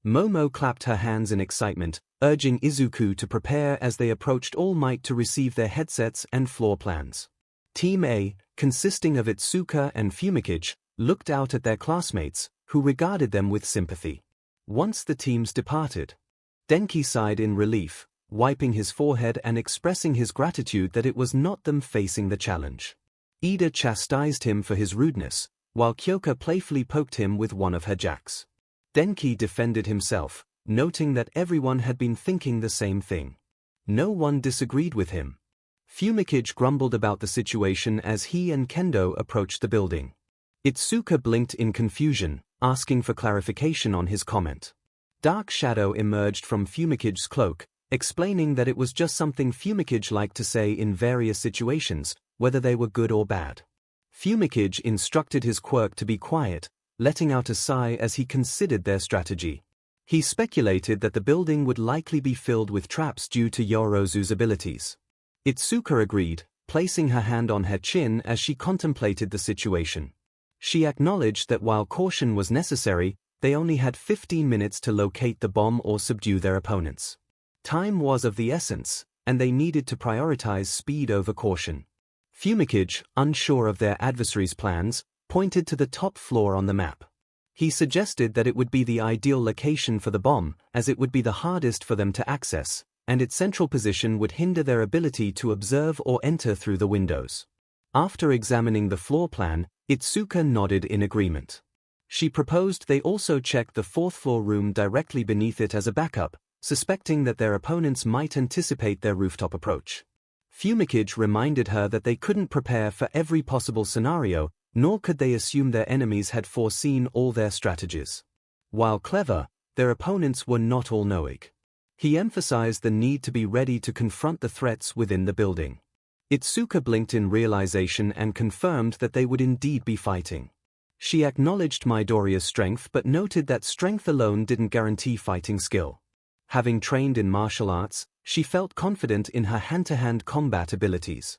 Momo clapped her hands in excitement, urging Izuku to prepare as they approached All Might to receive their headsets and floor plans. Team A, consisting of Itsuka and 𝐒𝐭𝐴, looked out at their classmates, who regarded them with sympathy. Once the teams departed, Denki sighed in relief, wiping his forehead and expressing his gratitude that it was not them facing the challenge. Ida chastised him for his rudeness, while Kyoka playfully poked him with one of her jacks. Denki defended himself, noting that everyone had been thinking the same thing. No one disagreed with him. 𝐒𝐭𝐴 grumbled about the situation as he and Kendo approached the building. Itsuka blinked in confusion, asking for clarification on his comment. Dark shadow emerged from 𝐒𝐭𝐴's cloak, explaining that it was just something 𝐒𝐭𝐴 liked to say in various situations, whether they were good or bad. 𝐒𝐭𝐴 instructed his quirk to be quiet, letting out a sigh as he considered their strategy. He speculated that the building would likely be filled with traps due to Yorozu's abilities. Itsuka agreed, placing her hand on her chin as she contemplated the situation. She acknowledged that while caution was necessary, they only had 15 minutes to locate the bomb or subdue their opponents. Time was of the essence, and they needed to prioritize speed over caution. 𝐒𝐭𝐴, unsure of their adversaries' plans, pointed to the top floor on the map. He suggested that it would be the ideal location for the bomb, as it would be the hardest for them to access, and its central position would hinder their ability to observe or enter through the windows. After examining the floor plan, 𝐒𝐿 nodded in agreement. She proposed they also check the fourth-floor room directly beneath it as a backup, suspecting that their opponents might anticipate their rooftop approach. 𝐒𝐿𝐽 reminded her that they couldn't prepare for every possible scenario, nor could they assume their enemies had foreseen all their strategies. While clever, their opponents were not all-knowing. He emphasized the need to be ready to confront the threats within the building. 𝐒𝐿 blinked in realization and confirmed that they would indeed be fighting. She acknowledged Midoriya's strength but noted that strength alone didn't guarantee fighting skill. Having trained in martial arts, she felt confident in her hand-to-hand combat abilities.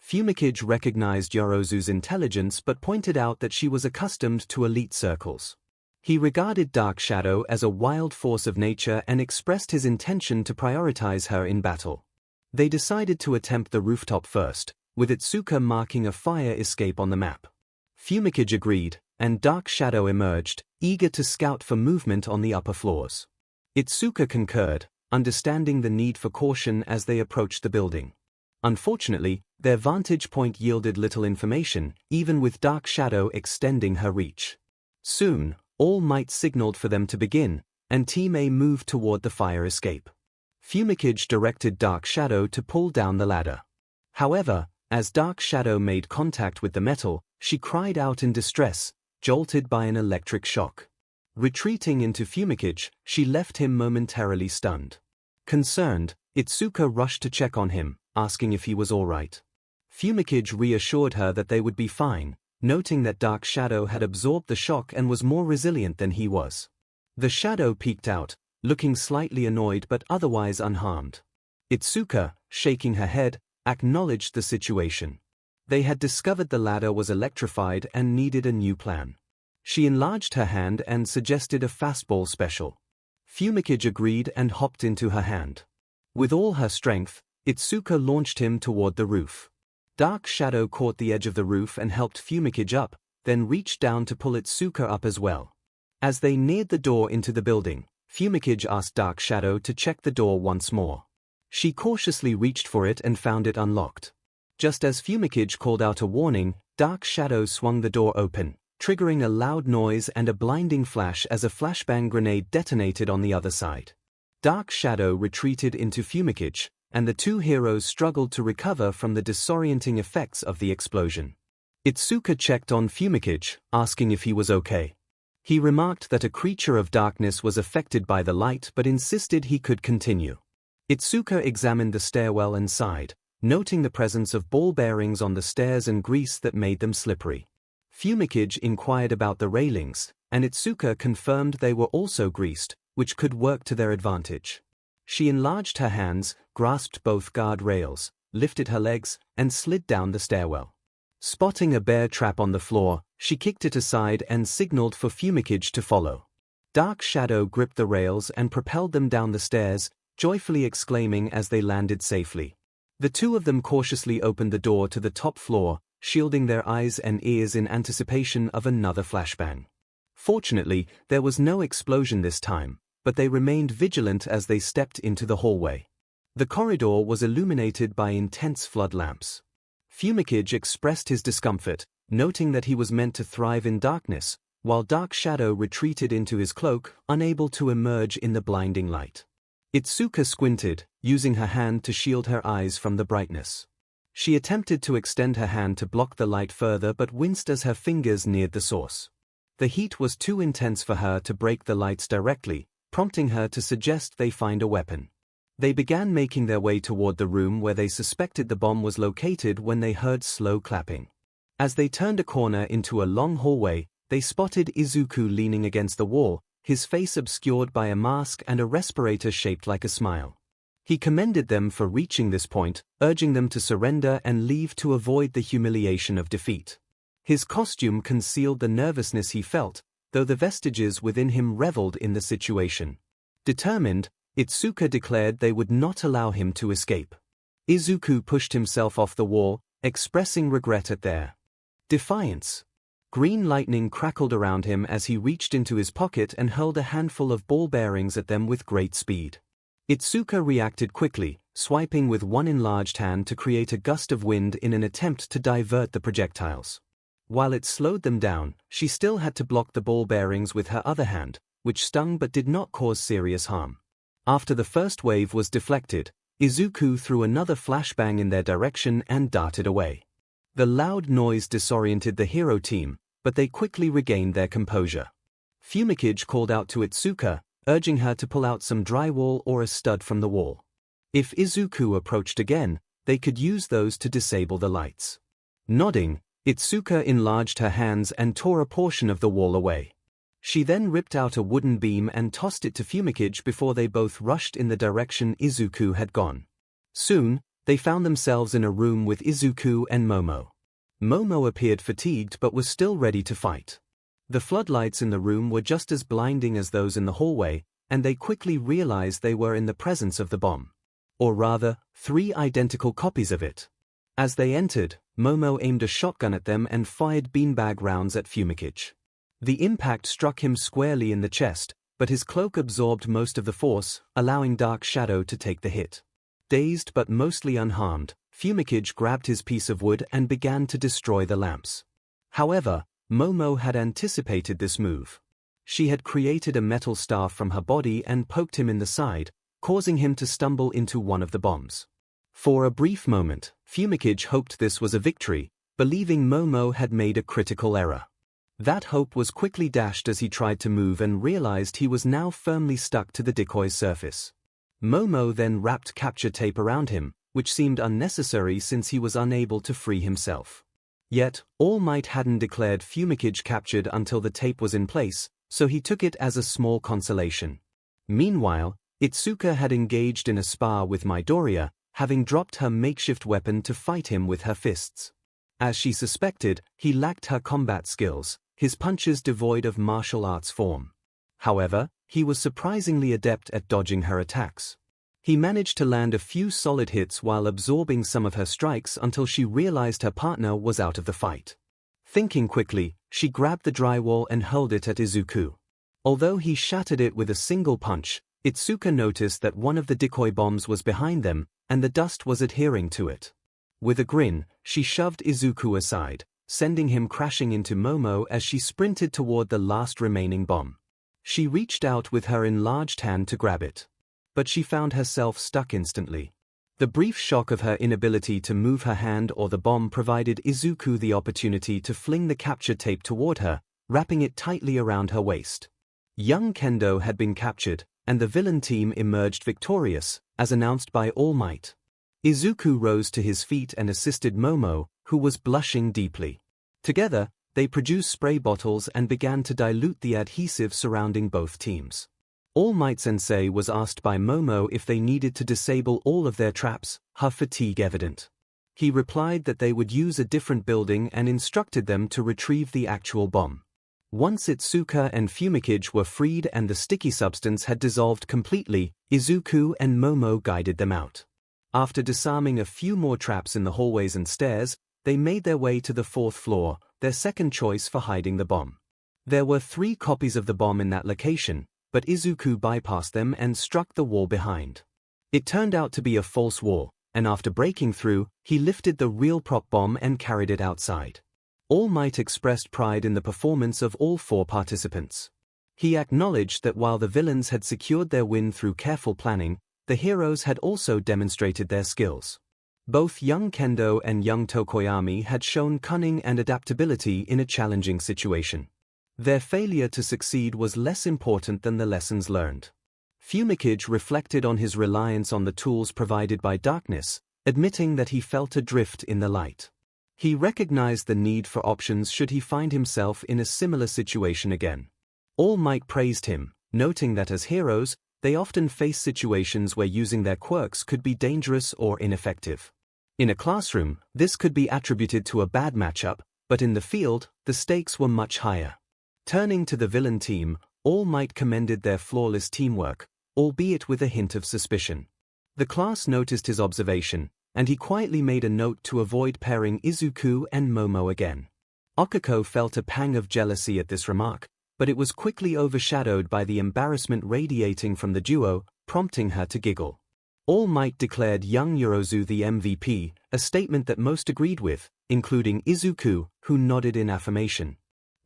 𝐒𝐿𝐽 recognized Yorozu's intelligence but pointed out that she was accustomed to elite circles. He regarded Dark Shadow as a wild force of nature and expressed his intention to prioritize her in battle. They decided to attempt the rooftop first, with 𝐒𝐿 marking a fire escape on the map. 𝐒𝐿𝐽 agreed, and Dark Shadow emerged, eager to scout for movement on the upper floors. 𝐒𝐿 concurred, understanding the need for caution as they approached the building. Unfortunately, their vantage point yielded little information, even with Dark Shadow extending her reach. Soon, All Might signaled for them to begin, and Team A moved toward the fire escape. 𝐒𝐿𝐽 directed Dark Shadow to pull down the ladder. However, as Dark Shadow made contact with the metal, she cried out in distress, jolted by an electric shock. Retreating into 𝐒𝐿𝐽, she left him momentarily stunned. Concerned, 𝐒𝐿 rushed to check on him, asking if he was all right. 𝐒𝐿𝐽 reassured her that they would be fine, noting that Dark Shadow had absorbed the shock and was more resilient than he was. The shadow peeked out, looking slightly annoyed but otherwise unharmed. 𝐒𝐿, shaking her head, acknowledged the situation. They had discovered the ladder was electrified and needed a new plan. She enlarged her hand and suggested a fastball special. 𝐒𝐿𝐽 agreed and hopped into her hand. With all her strength, 𝐒𝐿 launched him toward the roof. Dark Shadow caught the edge of the roof and helped 𝐒𝐿𝐽 up, then reached down to pull 𝐒𝐿 up as well. As they neared the door into the building, 𝐒𝐿𝐽 asked Dark Shadow to check the door once more. She cautiously reached for it and found it unlocked. Just as 𝐒𝐿𝐽 called out a warning, Dark Shadow swung the door open, triggering a loud noise and a blinding flash as a flashbang grenade detonated on the other side. Dark Shadow retreated into 𝐒𝐿𝐽, and the two heroes struggled to recover from the disorienting effects of the explosion. 𝐒𝐿 checked on 𝐒𝐿𝐽, asking if he was okay. He remarked that a creature of darkness was affected by the light but insisted he could continue. 𝐒𝐿 examined the stairwell and sighed, noting the presence of ball bearings on the stairs and grease that made them slippery. 𝐒𝐿𝐽 inquired about the railings, and 𝐒𝐿 confirmed they were also greased, which could work to their advantage. She enlarged her hands, grasped both guard rails, lifted her legs, and slid down the stairwell. Spotting a bear trap on the floor, she kicked it aside and signaled for 𝐒𝐿𝐽 to follow. Dark Shadow gripped the rails and propelled them down the stairs, joyfully exclaiming as they landed safely. The two of them cautiously opened the door to the top floor, shielding their eyes and ears in anticipation of another flashbang. Fortunately, there was no explosion this time, but they remained vigilant as they stepped into the hallway. The corridor was illuminated by intense flood lamps. 𝐒𝐿𝐽 expressed his discomfort, noting that he was meant to thrive in darkness, while Dark Shadow retreated into his cloak, unable to emerge in the blinding light. 𝐒𝐿 squinted, using her hand to shield her eyes from the brightness. She attempted to extend her hand to block the light further but winced as her fingers neared the source. The heat was too intense for her to break the lights directly, prompting her to suggest they find a weapon. They began making their way toward the room where they suspected the bomb was located when they heard slow clapping. As they turned a corner into a long hallway, they spotted 𝐒𝐿𝐽 leaning against the wall, his face obscured by a mask and a respirator shaped like a smile. He commended them for reaching this point, urging them to surrender and leave to avoid the humiliation of defeat. His costume concealed the nervousness he felt, though the vestiges within him reveled in the situation. Determined, 𝐒𝐿 declared they would not allow him to escape. 𝐒𝐿𝐽 pushed himself off the wall, expressing regret at their defiance. Green lightning crackled around him as he reached into his pocket and hurled a handful of ball bearings at them with great speed. 𝐒𝐿 reacted quickly, swiping with one enlarged hand to create a gust of wind in an attempt to divert the projectiles. While it slowed them down, she still had to block the ball bearings with her other hand, which stung but did not cause serious harm. After the first wave was deflected, 𝐒𝐿 threw another flashbang in their direction and darted away. The loud noise disoriented the hero team, but they quickly regained their composure. 𝐵𝐵𝐺 called out to 𝐒𝐿, urging her to pull out some drywall or a stud from the wall. If 𝐒𝐿 approached again, they could use those to disable the lights. Nodding, 𝐒𝐿 enlarged her hands and tore a portion of the wall away. She then ripped out a wooden beam and tossed it to 𝐵𝐵𝐺 before they both rushed in the direction 𝐒𝐿 had gone. Soon, they found themselves in a room with 𝐒𝐿 and Momo. Momo appeared fatigued but was still ready to fight. The floodlights in the room were just as blinding as those in the hallway, and they quickly realized they were in the presence of the bomb. Or rather, 3 identical copies of it. As they entered, Momo aimed a shotgun at them and fired beanbag rounds at 𝐵𝐵𝐺. The impact struck him squarely in the chest, but his cloak absorbed most of the force, allowing Dark Shadow to take the hit. Dazed but mostly unharmed, 𝐵𝐵𝐺 grabbed his piece of wood and began to destroy the lamps. However, Momo had anticipated this move. She had created a metal staff from her body and poked him in the side, causing him to stumble into one of the bombs. For a brief moment, 𝐵𝐵𝐺 hoped this was a victory, believing Momo had made a critical error. That hope was quickly dashed as he tried to move and realized he was now firmly stuck to the decoy's surface. Momo then wrapped capture tape around him, which seemed unnecessary since he was unable to free himself. Yet, All Might hadn't declared 𝐵𝐵𝐺 captured until the tape was in place, so he took it as a small consolation. Meanwhile, 𝐒𝐿 had engaged in a spar with Midoriya, having dropped her makeshift weapon to fight him with her fists. As she suspected, he lacked her combat skills, his punches devoid of martial arts form. However, he was surprisingly adept at dodging her attacks. He managed to land a few solid hits while absorbing some of her strikes until she realized her partner was out of the fight. Thinking quickly, she grabbed the drywall and hurled it at 𝐒𝐿. Although he shattered it with a single punch, 𝐒𝐿 noticed that one of the decoy bombs was behind them, and the dust was adhering to it. With a grin, she shoved 𝐒𝐿 aside, sending him crashing into Momo as she sprinted toward the last remaining bomb. She reached out with her enlarged hand to grab it. But she found herself stuck instantly. The brief shock of her inability to move her hand or the bomb provided 𝐒𝐿 the opportunity to fling the capture tape toward her, wrapping it tightly around her waist. Young Kendo had been captured, and the villain team emerged victorious, as announced by All Might. 𝐒𝐿 rose to his feet and assisted Momo, who was blushing deeply. Together, they produced spray bottles and began to dilute the adhesive surrounding both teams. All Might Sensei was asked by Momo if they needed to disable all of their traps, her fatigue evident. He replied that they would use a different building and instructed them to retrieve the actual bomb. Once 𝐒𝐿 and 𝐵𝐵𝐺 were freed and the sticky substance had dissolved completely, 𝐒𝐿 and Momo guided them out. After disarming a few more traps in the hallways and stairs, they made their way to the 4th floor, their second choice for hiding the bomb. There were 3 copies of the bomb in that location, but 𝐒𝐿 bypassed them and struck the wall behind. It turned out to be a false wall, and after breaking through, he lifted the real prop bomb and carried it outside. All Might expressed pride in the performance of all 4 participants. He acknowledged that while the villains had secured their win through careful planning, the heroes had also demonstrated their skills. Both young Kendo and young Tokoyami had shown cunning and adaptability in a challenging situation. Their failure to succeed was less important than the lessons learned. 𝐵𝐵𝐺 reflected on his reliance on the tools provided by darkness, admitting that he felt adrift in the light. He recognized the need for options should he find himself in a similar situation again. All Might praised him, noting that as heroes, they often face situations where using their quirks could be dangerous or ineffective. In a classroom, this could be attributed to a bad matchup, but in the field, the stakes were much higher. Turning to the villain team, All Might commended their flawless teamwork, albeit with a hint of suspicion. The class noticed his observation, and he quietly made a note to avoid pairing 𝐒𝐿 and Momo again. 𝐒𝐭𝐚𝐲 felt a pang of jealousy at this remark, but it was quickly overshadowed by the embarrassment radiating from the duo, prompting her to giggle. All Might declared young Yorozu the MVP, a statement that most agreed with, including Izuku, who nodded in affirmation.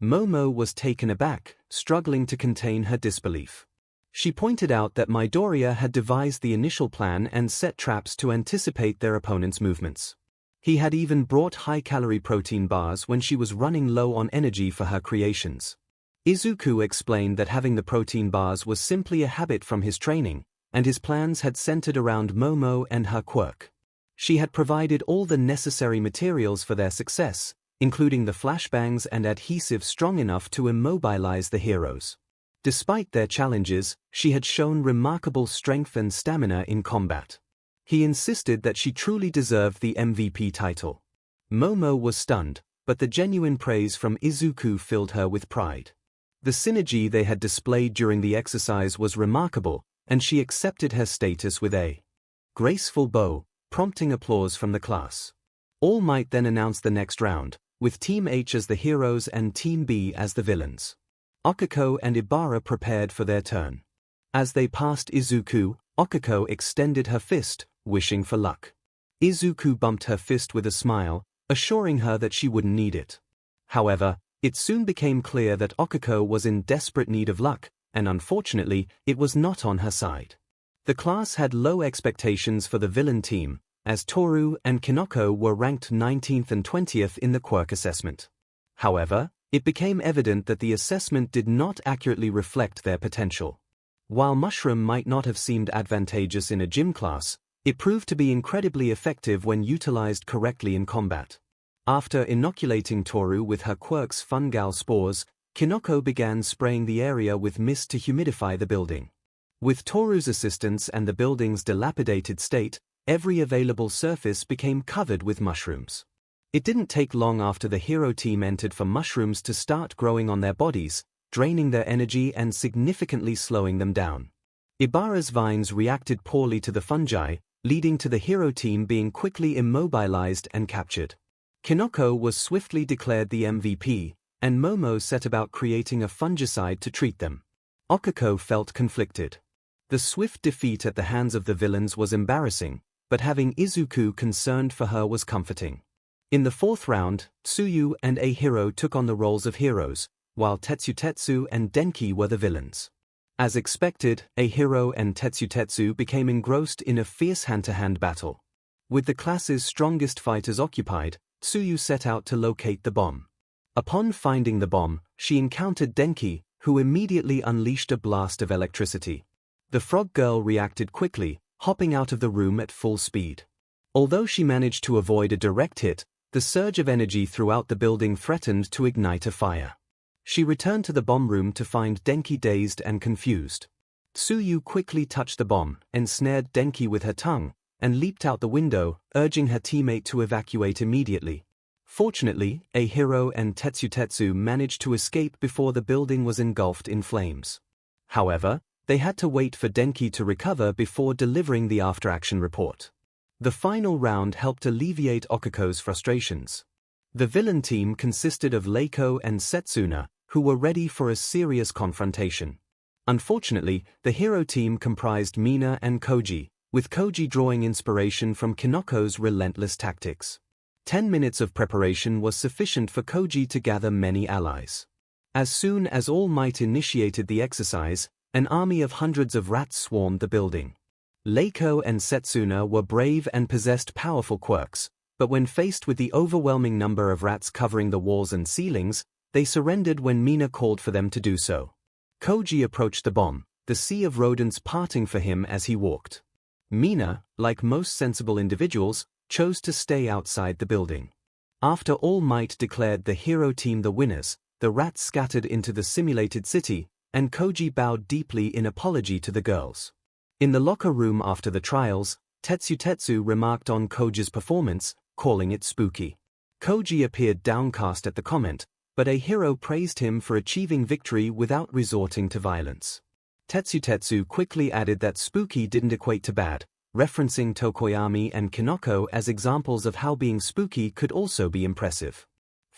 Momo was taken aback, struggling to contain her disbelief. She pointed out that Midoriya had devised the initial plan and set traps to anticipate their opponent's movements. He had even brought high-calorie protein bars when she was running low on energy for her creations. Izuku explained that having the protein bars was simply a habit from his training, and his plans had centered around Momo and her quirk. She had provided all the necessary materials for their success, including the flashbangs and adhesive strong enough to immobilize the heroes. Despite their challenges, she had shown remarkable strength and stamina in combat. He insisted that she truly deserved the MVP title. Momo was stunned, but the genuine praise from Izuku filled her with pride. The synergy they had displayed during the exercise was remarkable, and she accepted her status with a graceful bow, prompting applause from the class. All Might then announced the next round, with Team H as the heroes and Team B as the villains. 𝐒𝐭𝐴 and Ibara prepared for their turn. As they passed Izuku, 𝐒𝐭𝐴 extended her fist, wishing for luck. Izuku bumped her fist with a smile, assuring her that she wouldn't need it. However, it soon became clear that 𝐒𝐭𝐴 was in desperate need of luck, and unfortunately, it was not on her side. The class had low expectations for the villain team, as Toru and Kinoko were ranked 19th and 20th in the quirk assessment. However, it became evident that the assessment did not accurately reflect their potential. While Mushroom might not have seemed advantageous in a gym class, it proved to be incredibly effective when utilized correctly in combat. After inoculating Toru with her quirk's fungal spores, Kinoko began spraying the area with mist to humidify the building. With Toru's assistance and the building's dilapidated state, every available surface became covered with mushrooms. It didn't take long after the hero team entered for mushrooms to start growing on their bodies, draining their energy and significantly slowing them down. Ibara's vines reacted poorly to the fungi, leading to the hero team being quickly immobilized and captured. Kinoko was swiftly declared the MVP, and Momo set about creating a fungicide to treat them. 𝐒𝐭𝐴 felt conflicted. The swift defeat at the hands of the villains was embarrassing, but having Izuku concerned for her was comforting. In the fourth round, Tsuyu and 𝐴 took on the roles of heroes, while Tetsu and Denki were the villains. As expected, 𝐴 and Tetsu became engrossed in a fierce hand-to-hand battle. With the class's strongest fighters occupied, Tsuyu set out to locate the bomb. Upon finding the bomb, she encountered Denki, who immediately unleashed a blast of electricity. The frog girl reacted quickly, hopping out of the room at full speed. Although she managed to avoid a direct hit, the surge of energy throughout the building threatened to ignite a fire. She returned to the bomb room to find Denki dazed and confused. Tsuyu quickly touched the bomb, ensnared Denki with her tongue, and leaped out the window, urging her teammate to evacuate immediately. Fortunately, 𝐴 and Tetsu managed to escape before the building was engulfed in flames. However, they had to wait for Denki to recover before delivering the after-action report. The final round helped alleviate 𝐒𝐭𝐴's frustrations. The villain team consisted of Reiko and Setsuna, who were ready for a serious confrontation. Unfortunately, the hero team comprised Mina and Koji, with Koji drawing inspiration from Kinoko's relentless tactics. 10 minutes of preparation was sufficient for Koji to gather many allies. As soon as All Might initiated the exercise, an army of hundreds of rats swarmed the building. Reiko and Setsuna were brave and possessed powerful quirks, but when faced with the overwhelming number of rats covering the walls and ceilings, they surrendered when Mina called for them to do so. Koji approached the bomb, the sea of rodents parting for him as he walked. Mina, like most sensible individuals, chose to stay outside the building. After All Might declared the hero team the winners, the rats scattered into the simulated city, and Koji bowed deeply in apology to the girls. In the locker room after the trials, Tetsu remarked on Koji's performance, calling it spooky. Koji appeared downcast at the comment, but 𝐴 praised him for achieving victory without resorting to violence. Tetsu quickly added that spooky didn't equate to bad, referencing Tokoyami and Kinoko as examples of how being spooky could also be impressive.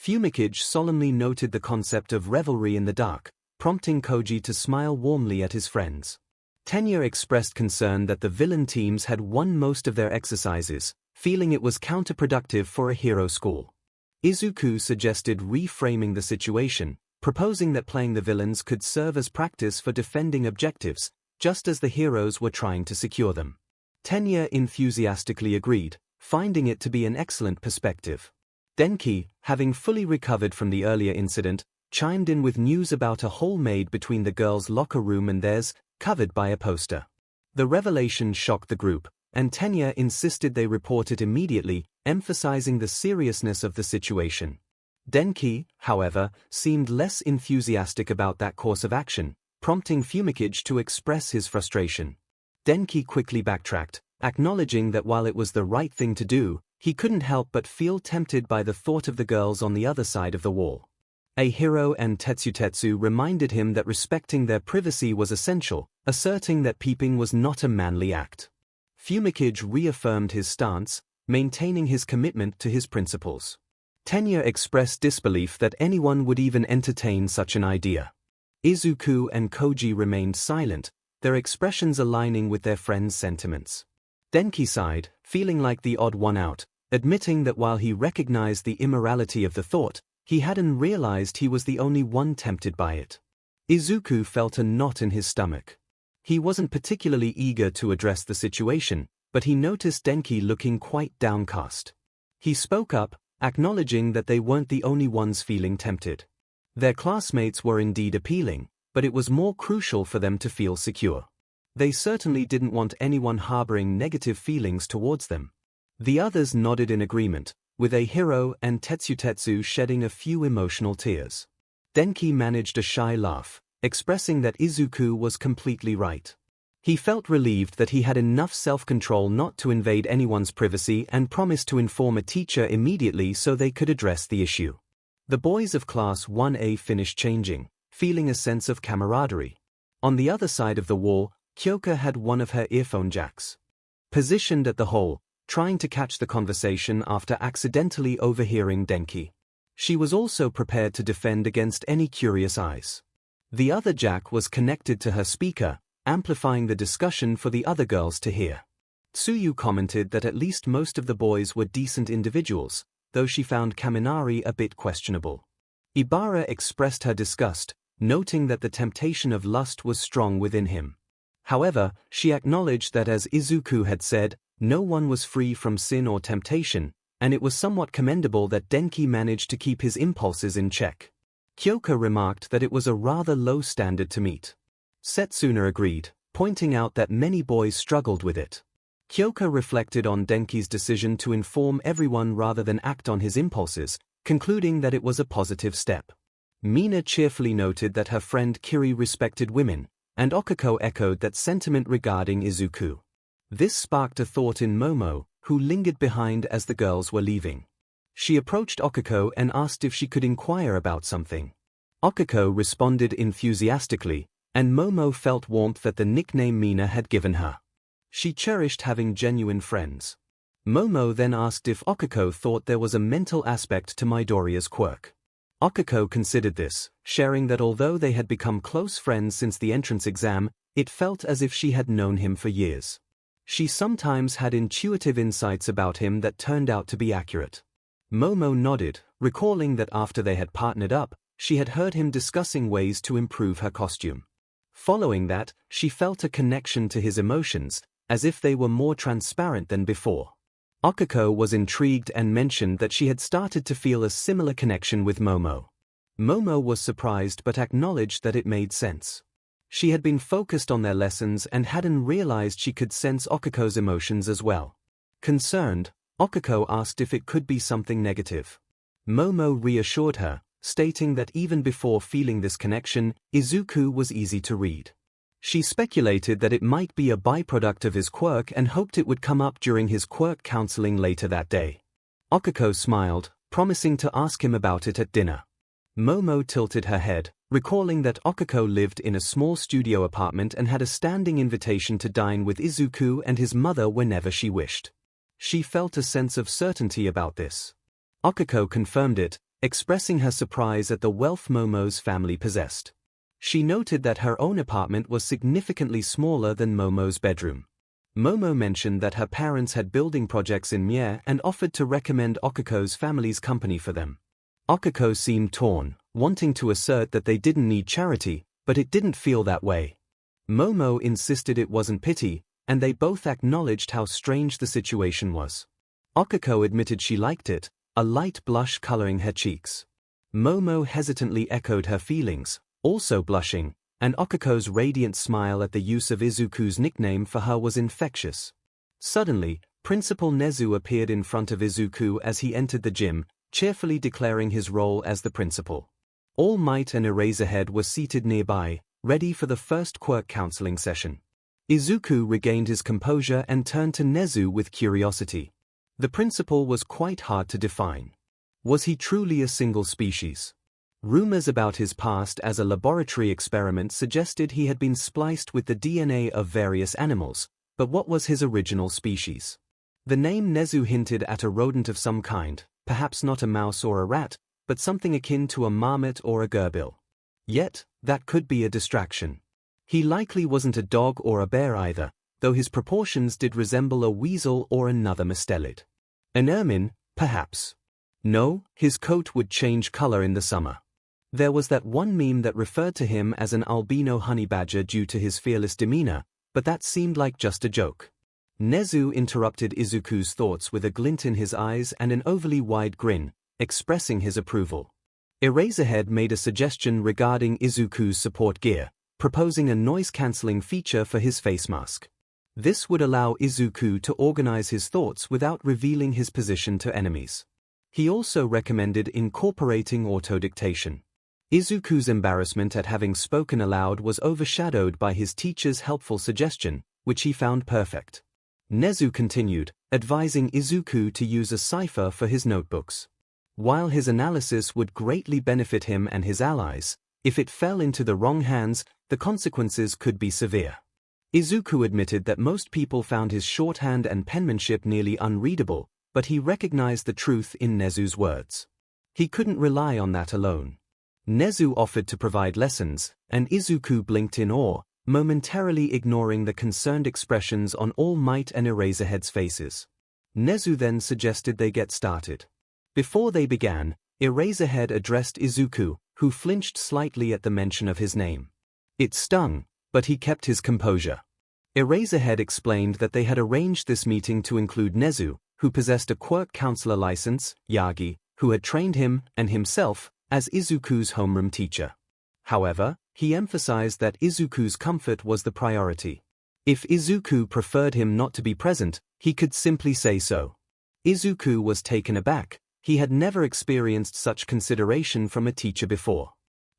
𝐔𝐬𝐚𝐥 solemnly noted the concept of revelry in the dark, prompting Koji to smile warmly at his friends. Tenya expressed concern that the villain teams had won most of their exercises, feeling it was counterproductive for a hero school. Izuku suggested reframing the situation, proposing that playing the villains could serve as practice for defending objectives, just as the heroes were trying to secure them. Tenya enthusiastically agreed, finding it to be an excellent perspective. Denki, having fully recovered from the earlier incident, chimed in with news about a hole made between the girls' locker room and theirs, covered by a poster. The revelation shocked the group, and Tenya insisted they report it immediately, emphasizing the seriousness of the situation. Denki, however, seemed less enthusiastic about that course of action, prompting 𝐔𝐬𝐴𝐺 to express his frustration. Denki quickly backtracked, acknowledging that while it was the right thing to do, he couldn't help but feel tempted by the thought of the girls on the other side of the wall. 𝐻𝐻 and Tetsutetsu reminded him that respecting their privacy was essential, asserting that peeping was not a manly act. 𝐔𝐬𝐴𝐺 reaffirmed his stance, maintaining his commitment to his principles. Tenya expressed disbelief that anyone would even entertain such an idea. Izuku and Koji remained silent, their expressions aligning with their friends' sentiments. Denki sighed, feeling like the odd one out, admitting that while he recognized the immorality of the thought, he hadn't realized he was the only one tempted by it. Izuku felt a knot in his stomach. He wasn't particularly eager to address the situation, but he noticed Denki looking quite downcast. He spoke up, acknowledging that they weren't the only ones feeling tempted. Their classmates were indeed appealing, but it was more crucial for them to feel secure. They certainly didn't want anyone harboring negative feelings towards them. The others nodded in agreement, with 𝐻𝐻 and Tetsutetsu shedding a few emotional tears. Denki managed a shy laugh, expressing that Izuku was completely right. He felt relieved that he had enough self-control not to invade anyone's privacy and promised to inform a teacher immediately so they could address the issue. The boys of Class 1A finished changing, feeling a sense of camaraderie. On the other side of the wall, Kyoka had one of her earphone jacks positioned at the hole, trying to catch the conversation after accidentally overhearing Denki. She was also prepared to defend against any curious eyes. The other jack was connected to her speaker, amplifying the discussion for the other girls to hear. Tsuyu commented that at least most of the boys were decent individuals, though she found Kaminari a bit questionable. Ibara expressed her disgust, noting that the temptation of lust was strong within him. However, she acknowledged that as Izuku had said, no one was free from sin or temptation, and it was somewhat commendable that Denki managed to keep his impulses in check. Kyoka remarked that it was a rather low standard to meet. Setsuna agreed, pointing out that many boys struggled with it. Kyoka reflected on Denki's decision to inform everyone rather than act on his impulses, concluding that it was a positive step. Mina cheerfully noted that her friend Kiri respected women, and Okako echoed that sentiment regarding Izuku. This sparked a thought in Momo, who lingered behind as the girls were leaving. She approached Okako and asked if she could inquire about something. Okako responded enthusiastically, and Momo felt warmth at the nickname Mina had given her. She cherished having genuine friends. Momo then asked if Okako thought there was a mental aspect to Midoriya's quirk. Okako considered this, sharing that although they had become close friends since the entrance exam, it felt as if she had known him for years. She sometimes had intuitive insights about him that turned out to be accurate. Momo nodded, recalling that after they had partnered up, she had heard him discussing ways to improve her costume. Following that, she felt a connection to his emotions, as if they were more transparent than before. Okako was intrigued and mentioned that she had started to feel a similar connection with Momo. Momo was surprised but acknowledged that it made sense. She had been focused on their lessons and hadn't realized she could sense Okako's emotions as well. Concerned, Okako asked if it could be something negative. Momo reassured her, stating that even before feeling this connection, Izuku was easy to read. She speculated that it might be a byproduct of his quirk and hoped it would come up during his quirk counseling later that day. Okako smiled, promising to ask him about it at dinner. Momo tilted her head, recalling that Okako lived in a small studio apartment and had a standing invitation to dine with Izuku and his mother whenever she wished. She felt a sense of certainty about this. Okako confirmed it, expressing her surprise at the wealth Momo's family possessed. She noted that her own apartment was significantly smaller than Momo's bedroom. Momo mentioned that her parents had building projects in Mie and offered to recommend 𝐒𝐿𝐼's family's company for them. 𝐒𝐿𝐼 seemed torn, wanting to assert that they didn't need charity, but it didn't feel that way. Momo insisted it wasn't pity, and they both acknowledged how strange the situation was. 𝐒𝐿𝐼 admitted she liked it, a light blush coloring her cheeks. Momo hesitantly echoed her feelings, also blushing, and 𝐒𝐿𝐼's radiant smile at the use of 𝐒𝐿𝐼's nickname for her was infectious. Suddenly, Principal 𝐒𝐲u appeared in front of 𝐒𝐿𝐼 as he entered the gym, cheerfully declaring his role as the principal. All Might and Eraserhead were seated nearby, ready for the first quirk counseling session. 𝐒𝐿𝐼 regained his composure and turned to 𝐒𝐲u with curiosity. The principal was quite hard to define. Was he truly a single species? Rumors about his past as a laboratory experiment suggested he had been spliced with the DNA of various animals, but what was his original species? The name 𝐒𝐲u hinted at a rodent of some kind, perhaps not a mouse or a rat, but something akin to a marmot or a gerbil. Yet, that could be a distraction. He likely wasn't a dog or a bear either, though his proportions did resemble a weasel or another mustelid. An ermine, perhaps. No, his coat would change color in the summer. There was that one meme that referred to him as an albino honey badger due to his fearless demeanor, but that seemed like just a joke. 𝐒𝐲u interrupted 𝐒𝐿𝐼's thoughts with a glint in his eyes and an overly wide grin, expressing his approval. Eraserhead made a suggestion regarding 𝐒𝐿𝐼's support gear, proposing a noise-cancelling feature for his face mask. This would allow 𝐒𝐿𝐼 to organize his thoughts without revealing his position to enemies. He also recommended incorporating auto-dictation. 𝐒𝐿𝐼's embarrassment at having spoken aloud was overshadowed by his teacher's helpful suggestion, which he found perfect. 𝐒𝐲u continued, advising 𝐒𝐿𝐼 to use a cipher for his notebooks. While his analysis would greatly benefit him and his allies, if it fell into the wrong hands, the consequences could be severe. 𝐒𝐿𝐼 admitted that most people found his shorthand and penmanship nearly unreadable, but he recognized the truth in 𝐒𝐲u's words. He couldn't rely on that alone. 𝐒𝐲u offered to provide lessons, and 𝐒𝐿𝐼 blinked in awe, momentarily ignoring the concerned expressions on All Might and Eraserhead's faces. 𝐒𝐲u then suggested they get started. Before they began, Eraserhead addressed 𝐒𝐿𝐼, who flinched slightly at the mention of his name. It stung, but he kept his composure. Eraserhead explained that they had arranged this meeting to include 𝐒𝐲u, who possessed a quirk counselor license, Yagi, who had trained him, and himself, as 𝐒𝐿𝐼's homeroom teacher. However, he emphasized that 𝐒𝐿𝐼's comfort was the priority. If 𝐒𝐿𝐼 preferred him not to be present, he could simply say so. 𝐒𝐿𝐼 was taken aback. He had never experienced such consideration from a teacher before.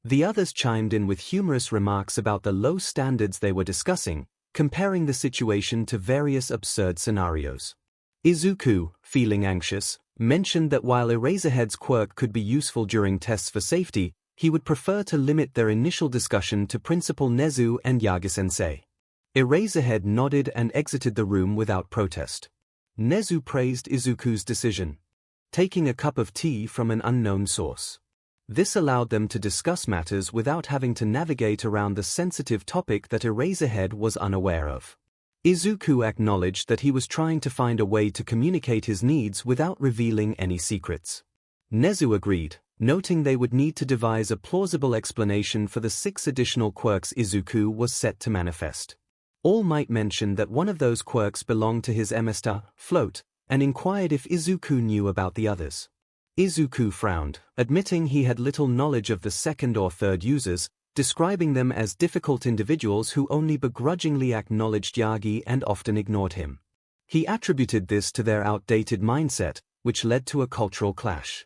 The others chimed in with humorous remarks about the low standards they were discussing, comparing the situation to various absurd scenarios. 𝐒𝐿𝐼, feeling anxious, mentioned that while Eraserhead's quirk could be useful during tests for safety, he would prefer to limit their initial discussion to Principal 𝐒𝐲u and Yagi-sensei. Eraserhead nodded and exited the room without protest. 𝐒𝐲u praised 𝐒𝐿𝐼's decision, taking a cup of tea from an unknown source. This allowed them to discuss matters without having to navigate around the sensitive topic that Eraserhead was unaware of. 𝐒𝐿𝐼 acknowledged that he was trying to find a way to communicate his needs without revealing any secrets. 𝐒𝐲u agreed, noting they would need to devise a plausible explanation for the 6 additional quirks 𝐒𝐿𝐼 was set to manifest. All Might mentioned that one of those quirks belonged to his emissary, Float, and inquired if 𝐒𝐿𝐼 knew about the others. 𝐒𝐿𝐼 frowned, admitting he had little knowledge of the second or third users, describing them as difficult individuals who only begrudgingly acknowledged Yagi and often ignored him. He attributed this to their outdated mindset, which led to a cultural clash.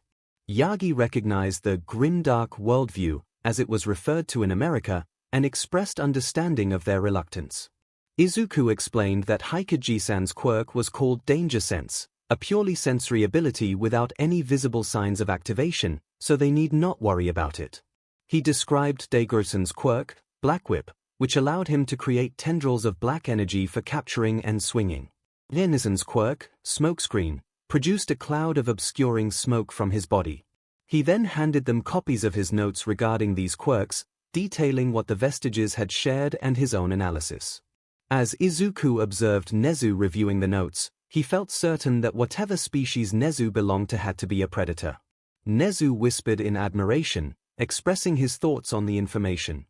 Yagi recognized the grimdark worldview, as it was referred to in America, and expressed understanding of their reluctance. 𝐒𝐿𝐼 explained that Hikoji-san's quirk was called Danger Sense, a purely sensory ability without any visible signs of activation, so they need not worry about it. He described Daigoro-san's quirk, Black Whip, which allowed him to create tendrils of black energy for capturing and swinging. 𝐿𝐼 quirk, Smokescreen, produced a cloud of obscuring smoke from his body. He then handed them copies of his notes regarding these quirks, detailing what the Vestiges had shared and his own analysis. As Izuku observed Nezu reviewing the notes, he felt certain that whatever species Nezu belonged to had to be a predator. Nezu whispered in admiration, expressing his thoughts on the information.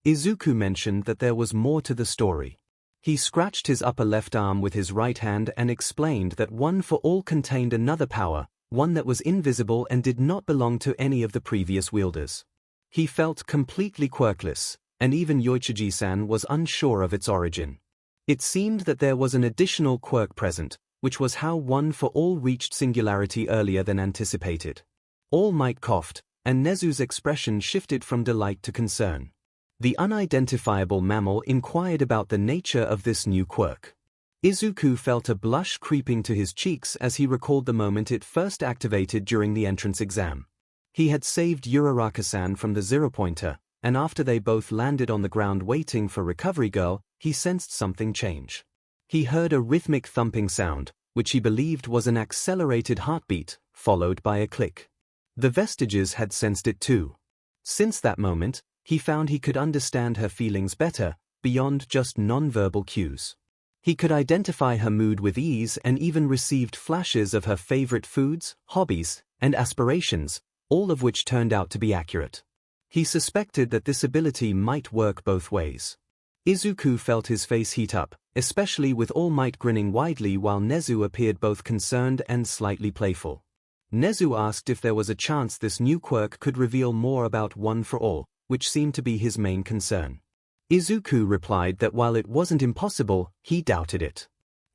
Izuku mentioned that there was more to the story. He scratched his upper left arm with his right hand and explained that One for All contained another power, one that was invisible and did not belong to any of the previous wielders. He felt completely quirkless, and even Yoichiji-san was unsure of its origin. It seemed that there was an additional quirk present, which was how One for All reached singularity earlier than anticipated. All Might coughed, and Nezu's expression shifted from delight to concern. The unidentifiable mammal inquired about the nature of this new quirk. Izuku felt a blush creeping to his cheeks as he recalled the moment it first activated during the entrance exam. He had saved Uraraka-san from the zero-pointer, and after they both landed on the ground waiting for Recovery Girl, he sensed something change. He heard a rhythmic thumping sound, which he believed was an accelerated heartbeat, followed by a click. The Vestiges had sensed it too. Since that moment, he found he could understand her feelings better, beyond just non-verbal cues. He could identify her mood with ease and even received flashes of her favorite foods, hobbies, and aspirations, all of which turned out to be accurate. He suspected that this ability might work both ways. Izuku felt his face heat up, especially with All Might grinning widely while Nezu appeared both concerned and slightly playful. Nezu asked if there was a chance this new quirk could reveal more about One for All, which seemed to be his main concern. Izuku replied that while it wasn't impossible, he doubted it.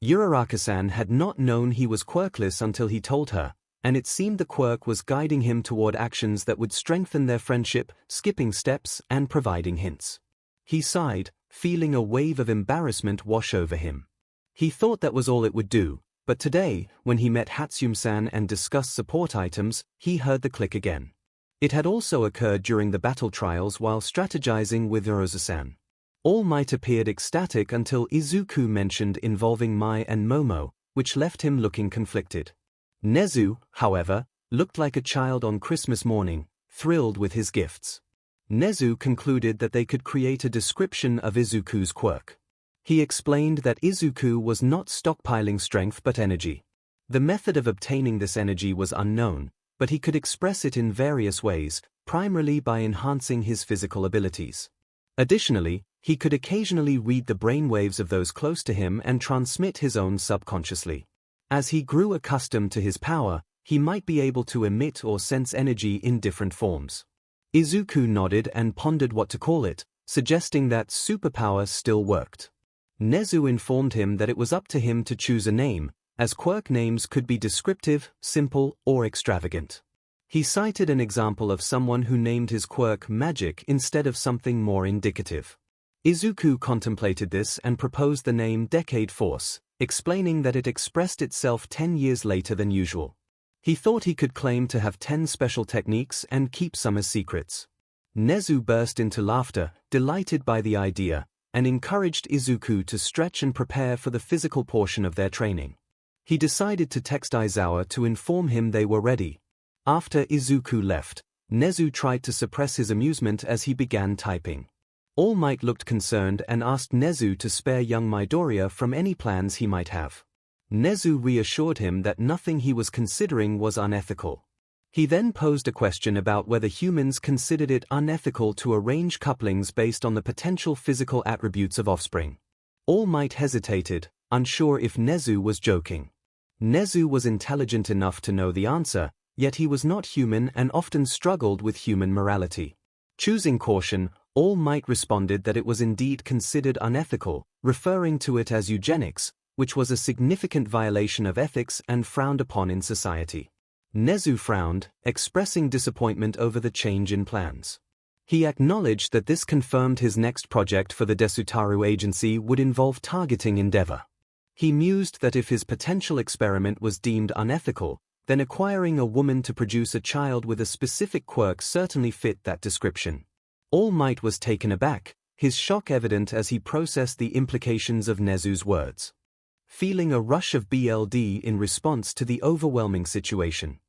Uraraka-san had not known he was quirkless until he told her, and it seemed the quirk was guiding him toward actions that would strengthen their friendship, skipping steps and providing hints. He sighed, feeling a wave of embarrassment wash over him. He thought that was all it would do, but today, when he met Hatsume-san and discussed support items, he heard the click again. It had also occurred during the battle trials while strategizing with Urozu-san. All Might appeared ecstatic until Izuku mentioned involving Mai and Momo, which left him looking conflicted. Nezu, however, looked like a child on Christmas morning, thrilled with his gifts. Nezu concluded that they could create a description of Izuku's quirk. He explained that Izuku was not stockpiling strength but energy. The method of obtaining this energy was unknown, but he could express it in various ways, primarily by enhancing his physical abilities. Additionally, he could occasionally read the brainwaves of those close to him and transmit his own subconsciously. As he grew accustomed to his power, he might be able to emit or sense energy in different forms. Izuku nodded and pondered what to call it, suggesting that superpower still worked. Nezu informed him that it was up to him to choose a name, as quirk names could be descriptive, simple, or extravagant. He cited an example of someone who named his quirk Magic instead of something more indicative. Izuku contemplated this and proposed the name Decade Force, explaining that it expressed itself 10 years later than usual. He thought he could claim to have 10 special techniques and keep some as secrets. Nezu burst into laughter, delighted by the idea, and encouraged Izuku to stretch and prepare for the physical portion of their training. He decided to text Aizawa to inform him they were ready. After Izuku left, Nezu tried to suppress his amusement as he began typing. All Might looked concerned and asked Nezu to spare young Midoriya from any plans he might have. Nezu reassured him that nothing he was considering was unethical. He then posed a question about whether humans considered it unethical to arrange couplings based on the potential physical attributes of offspring. All Might hesitated, unsure if Nezu was joking. Nezu was intelligent enough to know the answer, yet he was not human and often struggled with human morality. Choosing caution, All Might responded that it was indeed considered unethical, referring to it as eugenics, which was a significant violation of ethics and frowned upon in society. Nezu frowned, expressing disappointment over the change in plans. He acknowledged that this confirmed his next project for the Desutaru Agency would involve targeting Endeavor. He mused that if his potential experiment was deemed unethical, then acquiring a woman to produce a child with a specific quirk certainly fit that description. All Might was taken aback, his shock evident as he processed the implications of Nezu's words. Feeling a rush of BLD in response to the overwhelming situation.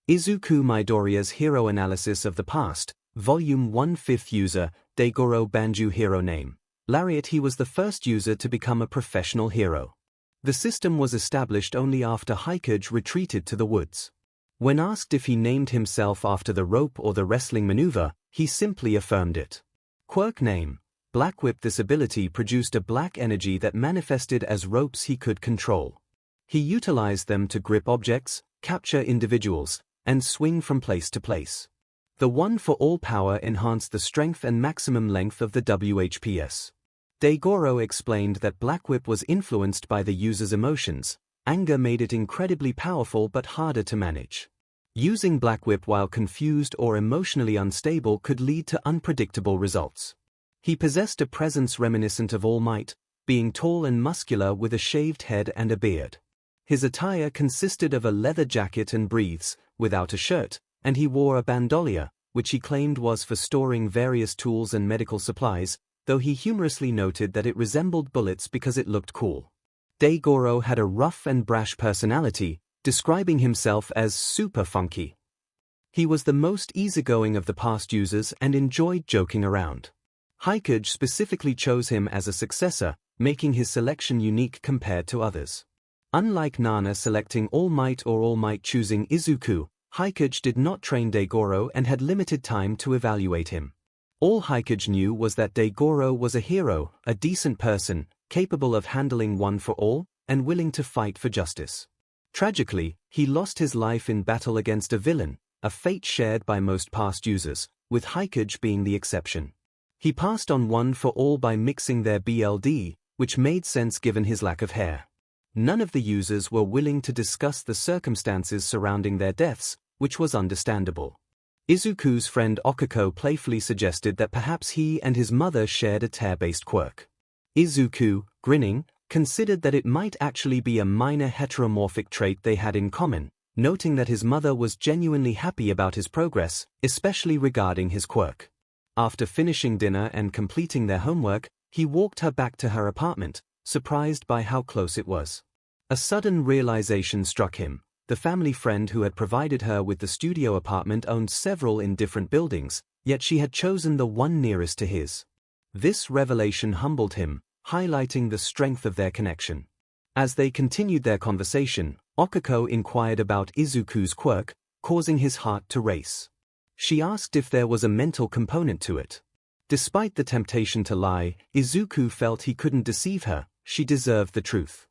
Izuku Midoriya's Hero Analysis of the Past, Volume 1 5th User, Daigoro Banju Hero Name. Lariat. He was the first user to become a professional hero. The system was established only after 𝐒𝐭𝐻𝐲 retreated to the woods. When asked if he named himself after the rope or the wrestling maneuver, he simply affirmed it. Quirk name: Black Whip. This ability produced a black energy that manifested as ropes he could control. He utilized them to grip objects, capture individuals, and swing from place to place. The one-for-all power enhanced the strength and maximum length of the WHPS. Daigoro explained that Black Whip was influenced by the user's emotions. Anger made it incredibly powerful but harder to manage. Using Black Whip while confused or emotionally unstable could lead to unpredictable results. He possessed a presence reminiscent of All Might, being tall and muscular with a shaved head and a beard. His attire consisted of a leather jacket and breaths, without a shirt, and he wore a bandolier, which he claimed was for storing various tools and medical supplies, though he humorously noted that it resembled bullets because it looked cool. Daigoro had a rough and brash personality, describing himself as super funky. He was the most easygoing of the past users and enjoyed joking around. 𝐒𝐭𝐻𝐲 specifically chose him as a successor, making his selection unique compared to others. Unlike Nana selecting All Might or All Might choosing Izuku, 𝐒𝐭𝐻𝐲 did not train Daigoro and had limited time to evaluate him. All 𝐒𝐭𝐻𝐲 knew was that Daigoro was a hero, a decent person, capable of handling one for all, and willing to fight for justice. Tragically, he lost his life in battle against a villain, a fate shared by most past users, with 𝐒𝐭𝐻𝐲 being the exception. He passed on one for all by mixing their BLD, which made sense given his lack of hair. None of the users were willing to discuss the circumstances surrounding their deaths, which was understandable. Izuku's friend Okako playfully suggested that perhaps he and his mother shared a tear-based quirk. Izuku, grinning, considered that it might actually be a minor heteromorphic trait they had in common, noting that his mother was genuinely happy about his progress, especially regarding his quirk. After finishing dinner and completing their homework, he walked her back to her apartment, surprised by how close it was. A sudden realization struck him. The family friend who had provided her with the studio apartment owned several in different buildings, yet she had chosen the one nearest to his. This revelation humbled him, highlighting the strength of their connection. As they continued their conversation, Okako inquired about Izuku's quirk, causing his heart to race. She asked if there was a mental component to it. Despite the temptation to lie, Izuku felt he couldn't deceive her. She deserved the truth.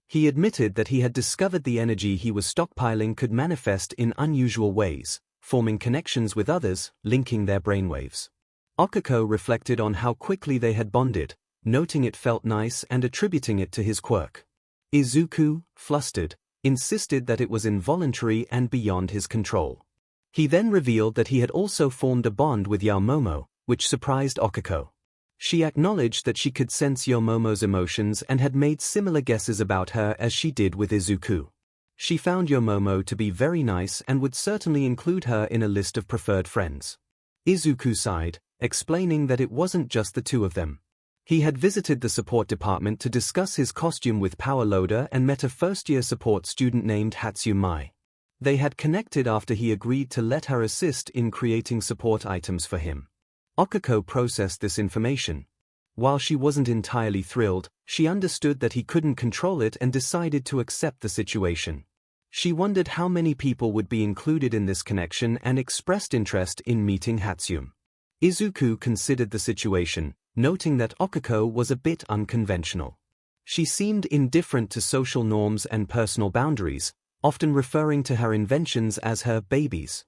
He admitted that he had discovered the energy he was stockpiling could manifest in unusual ways, forming connections with others, linking their brainwaves. Okako reflected on how quickly they had bonded, noting it felt nice and attributing it to his quirk. Izuku, flustered, insisted that it was involuntary and beyond his control. He then revealed that he had also formed a bond with Yaomomo, which surprised Okako. She acknowledged that she could sense Yaomomo's emotions and had made similar guesses about her as she did with Izuku. She found Yaomomo to be very nice and would certainly include her in a list of preferred friends. Izuku sighed, explaining that it wasn't just the two of them. He had visited the support department to discuss his costume with Power Loader and met a first-year support student named Hatsumai. They had connected after he agreed to let her assist in creating support items for him. Okako processed this information. While she wasn't entirely thrilled, she understood that he couldn't control it and decided to accept the situation. She wondered how many people would be included in this connection and expressed interest in meeting Hatsume. Izuku considered the situation, noting that Okako was a bit unconventional. She seemed indifferent to social norms and personal boundaries, often referring to her inventions as her babies.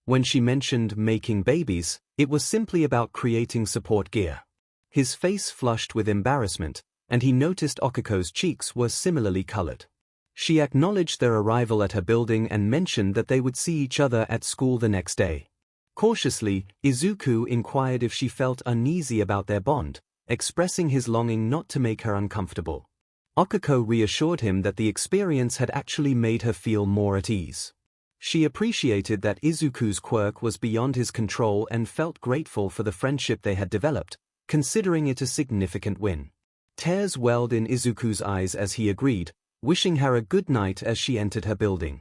When she mentioned making babies, it was simply about creating support gear. His face flushed with embarrassment, and he noticed Okako's cheeks were similarly colored. She acknowledged their arrival at her building and mentioned that they would see each other at school the next day. Cautiously, Izuku inquired if she felt uneasy about their bond, expressing his longing not to make her uncomfortable. Okako reassured him that the experience had actually made her feel more at ease. She appreciated that Izuku's quirk was beyond his control and felt grateful for the friendship they had developed, considering it a significant win. Tears welled in Izuku's eyes as he agreed, wishing her a good night as she entered her building.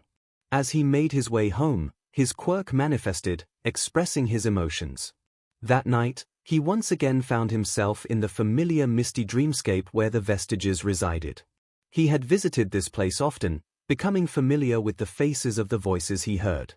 As he made his way home, his quirk manifested, expressing his emotions. That night, he once again found himself in the familiar misty dreamscape where the Vestiges resided. He had visited this place often, becoming familiar with the faces of the voices he heard.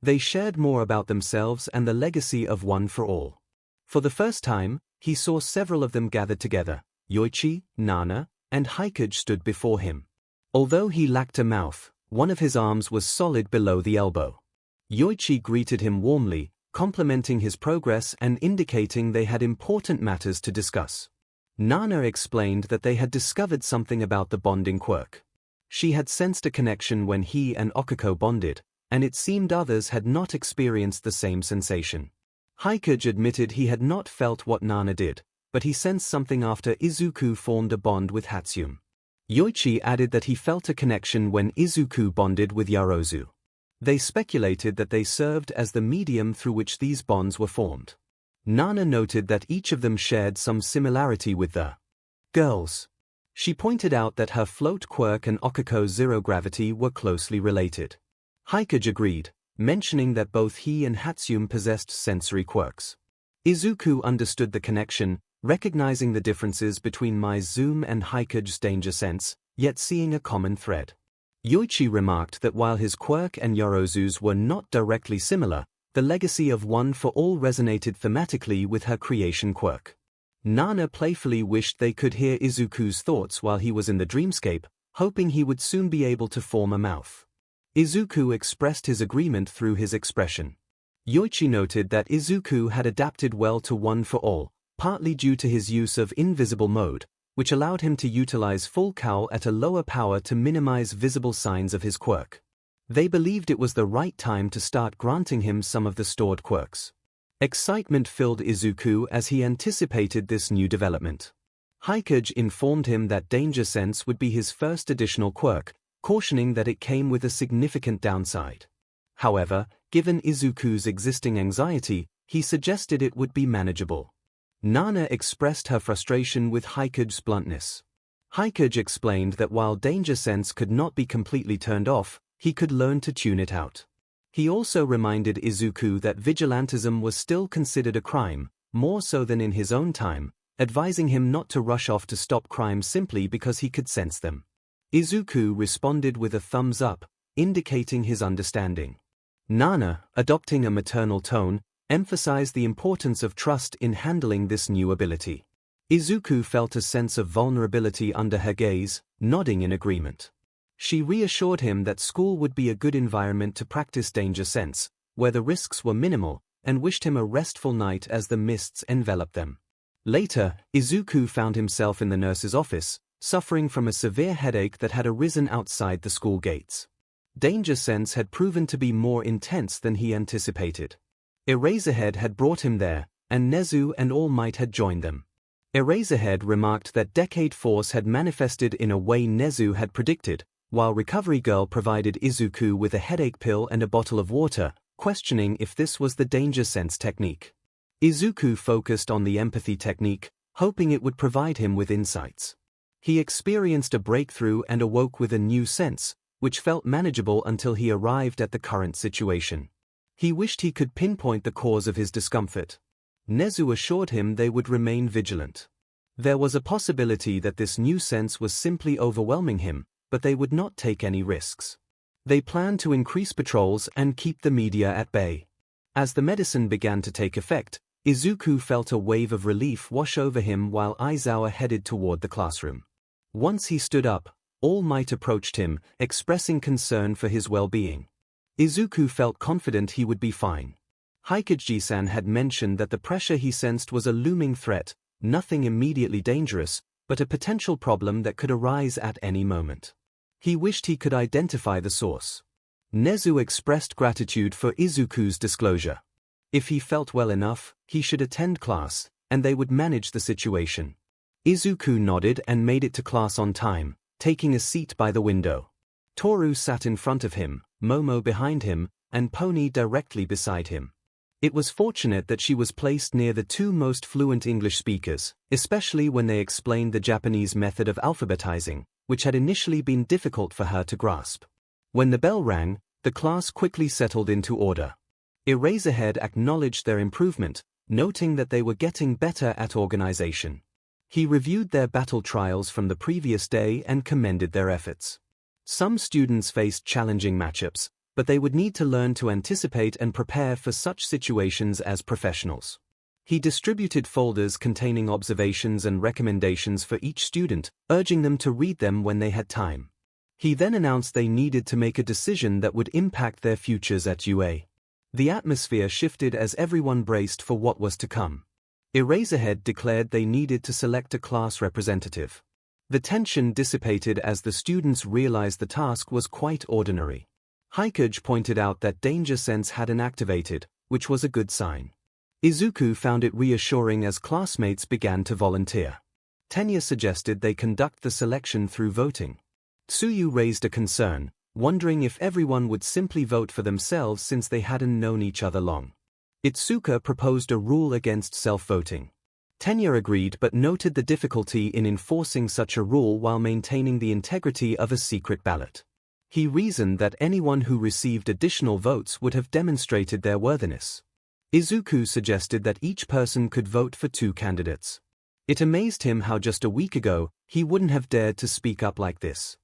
They shared more about themselves and the legacy of One for All. For the first time, he saw several of them gathered together. Yoichi, Nana, and 𝐒𝐭𝐽 stood before him. Although he lacked a mouth, one of his arms was solid below the elbow. Yoichi greeted him warmly, complimenting his progress and indicating they had important matters to discuss. Nana explained that they had discovered something about the bonding quirk. She had sensed a connection when he and 𝐭𝐼𝐾o bonded, and it seemed others had not experienced the same sensation. 𝐒𝐭𝐽 admitted he had not felt what Nana did, but he sensed something after Izuku formed a bond with Hatsune. Yoichi added that he felt a connection when Izuku bonded with Yaozu. They speculated that they served as the medium through which these bonds were formed. Nana noted that each of them shared some similarity with the girls. She pointed out that her float quirk and 𝐭𝐼𝐾o's zero gravity were closely related. 𝐒𝐭𝐽 agreed, mentioning that both he and Hatsune possessed sensory quirks. Izuku understood the connection, recognizing the differences between myheroacademia and 𝐒𝐭𝐽's danger sense, yet seeing a common thread. Yoichi remarked that while his quirk and Yaozu's were not directly similar, the legacy of One for All resonated thematically with her creation quirk. Nana playfully wished they could hear Izuku's thoughts while he was in the dreamscape, hoping he would soon be able to form a mouth. Izuku expressed his agreement through his expression. Yoichi noted that Izuku had adapted well to One for All, partly due to his use of invisible mode, which allowed him to utilize full cowl at a lower power to minimize visible signs of his quirk. They believed it was the right time to start granting him some of the stored quirks. Excitement filled Izuku as he anticipated this new development. 𝐒𝐭𝐽 informed him that Danger Sense would be his first additional quirk, cautioning that it came with a significant downside. However, given Izuku's existing anxiety, he suggested it would be manageable. Nana expressed her frustration with 𝐒𝐭𝐽's bluntness. 𝐒𝐭𝐽 explained that while Danger Sense could not be completely turned off, he could learn to tune it out. He also reminded Izuku that vigilantism was still considered a crime, more so than in his own time, advising him not to rush off to stop crimes simply because he could sense them. Izuku responded with a thumbs up, indicating his understanding. Nana, adopting a maternal tone, emphasized the importance of trust in handling this new ability. Izuku felt a sense of vulnerability under her gaze, nodding in agreement. She reassured him that school would be a good environment to practice Danger Sense, where the risks were minimal, and wished him a restful night as the mists enveloped them. Later, Izuku found himself in the nurse's office, suffering from a severe headache that had arisen outside the school gates. Danger Sense had proven to be more intense than he anticipated. Eraserhead had brought him there, and Nezu and All Might had joined them. Eraserhead remarked that Decade Force had manifested in a way Nezu had predicted, while Recovery Girl provided Izuku with a headache pill and a bottle of water, questioning if this was the Danger Sense technique. Izuku focused on the empathy technique, hoping it would provide him with insights. He experienced a breakthrough and awoke with a new sense, which felt manageable until he arrived at the current situation. He wished he could pinpoint the cause of his discomfort. Nezu assured him they would remain vigilant. There was a possibility that this new sense was simply overwhelming him, but they would not take any risks. They planned to increase patrols and keep the media at bay. As the medicine began to take effect, Izuku felt a wave of relief wash over him while Aizawa headed toward the classroom. Once he stood up, All Might approached him, expressing concern for his well-being. Izuku felt confident he would be fine. 𝐒𝐭𝐽-san had mentioned that the pressure he sensed was a looming threat, nothing immediately dangerous, but a potential problem that could arise at any moment. He wished he could identify the source. Nezu expressed gratitude for Izuku's disclosure. If he felt well enough, he should attend class, and they would manage the situation. Izuku nodded and made it to class on time, taking a seat by the window. Toru sat in front of him, Momo behind him, and Pony directly beside him. It was fortunate that she was placed near the two most fluent English speakers, especially when they explained the Japanese method of alphabetizing, which had initially been difficult for her to grasp. When the bell rang, The class quickly settled into order. Eraserhead acknowledged their improvement, noting that they were getting better at organization. He reviewed their battle trials from the previous day and commended their efforts. Some students faced challenging matchups, but they would need to learn to anticipate and prepare for such situations as professionals. He distributed folders containing observations and recommendations for each student, urging them to read them when they had time. He then announced they needed to make a decision that would impact their futures at UA. The atmosphere shifted as everyone braced for what was to come. Eraserhead declared they needed to select a class representative. The tension dissipated as the students realized the task was quite ordinary. 𝐒𝐭𝐻 pointed out that danger sense hadn't activated, which was a good sign. Izuku found it reassuring as classmates began to volunteer. Tenya suggested they conduct the selection through voting. Tsuyu raised a concern, wondering if everyone would simply vote for themselves since they hadn't known each other long. Itsuka proposed a rule against self-voting. Tenya agreed but noted the difficulty in enforcing such a rule while maintaining the integrity of a secret ballot. He reasoned that anyone who received additional votes would have demonstrated their worthiness. Izuku suggested that each person could vote for 2 candidates. It amazed him how just a week ago, he wouldn't have dared to speak up like this.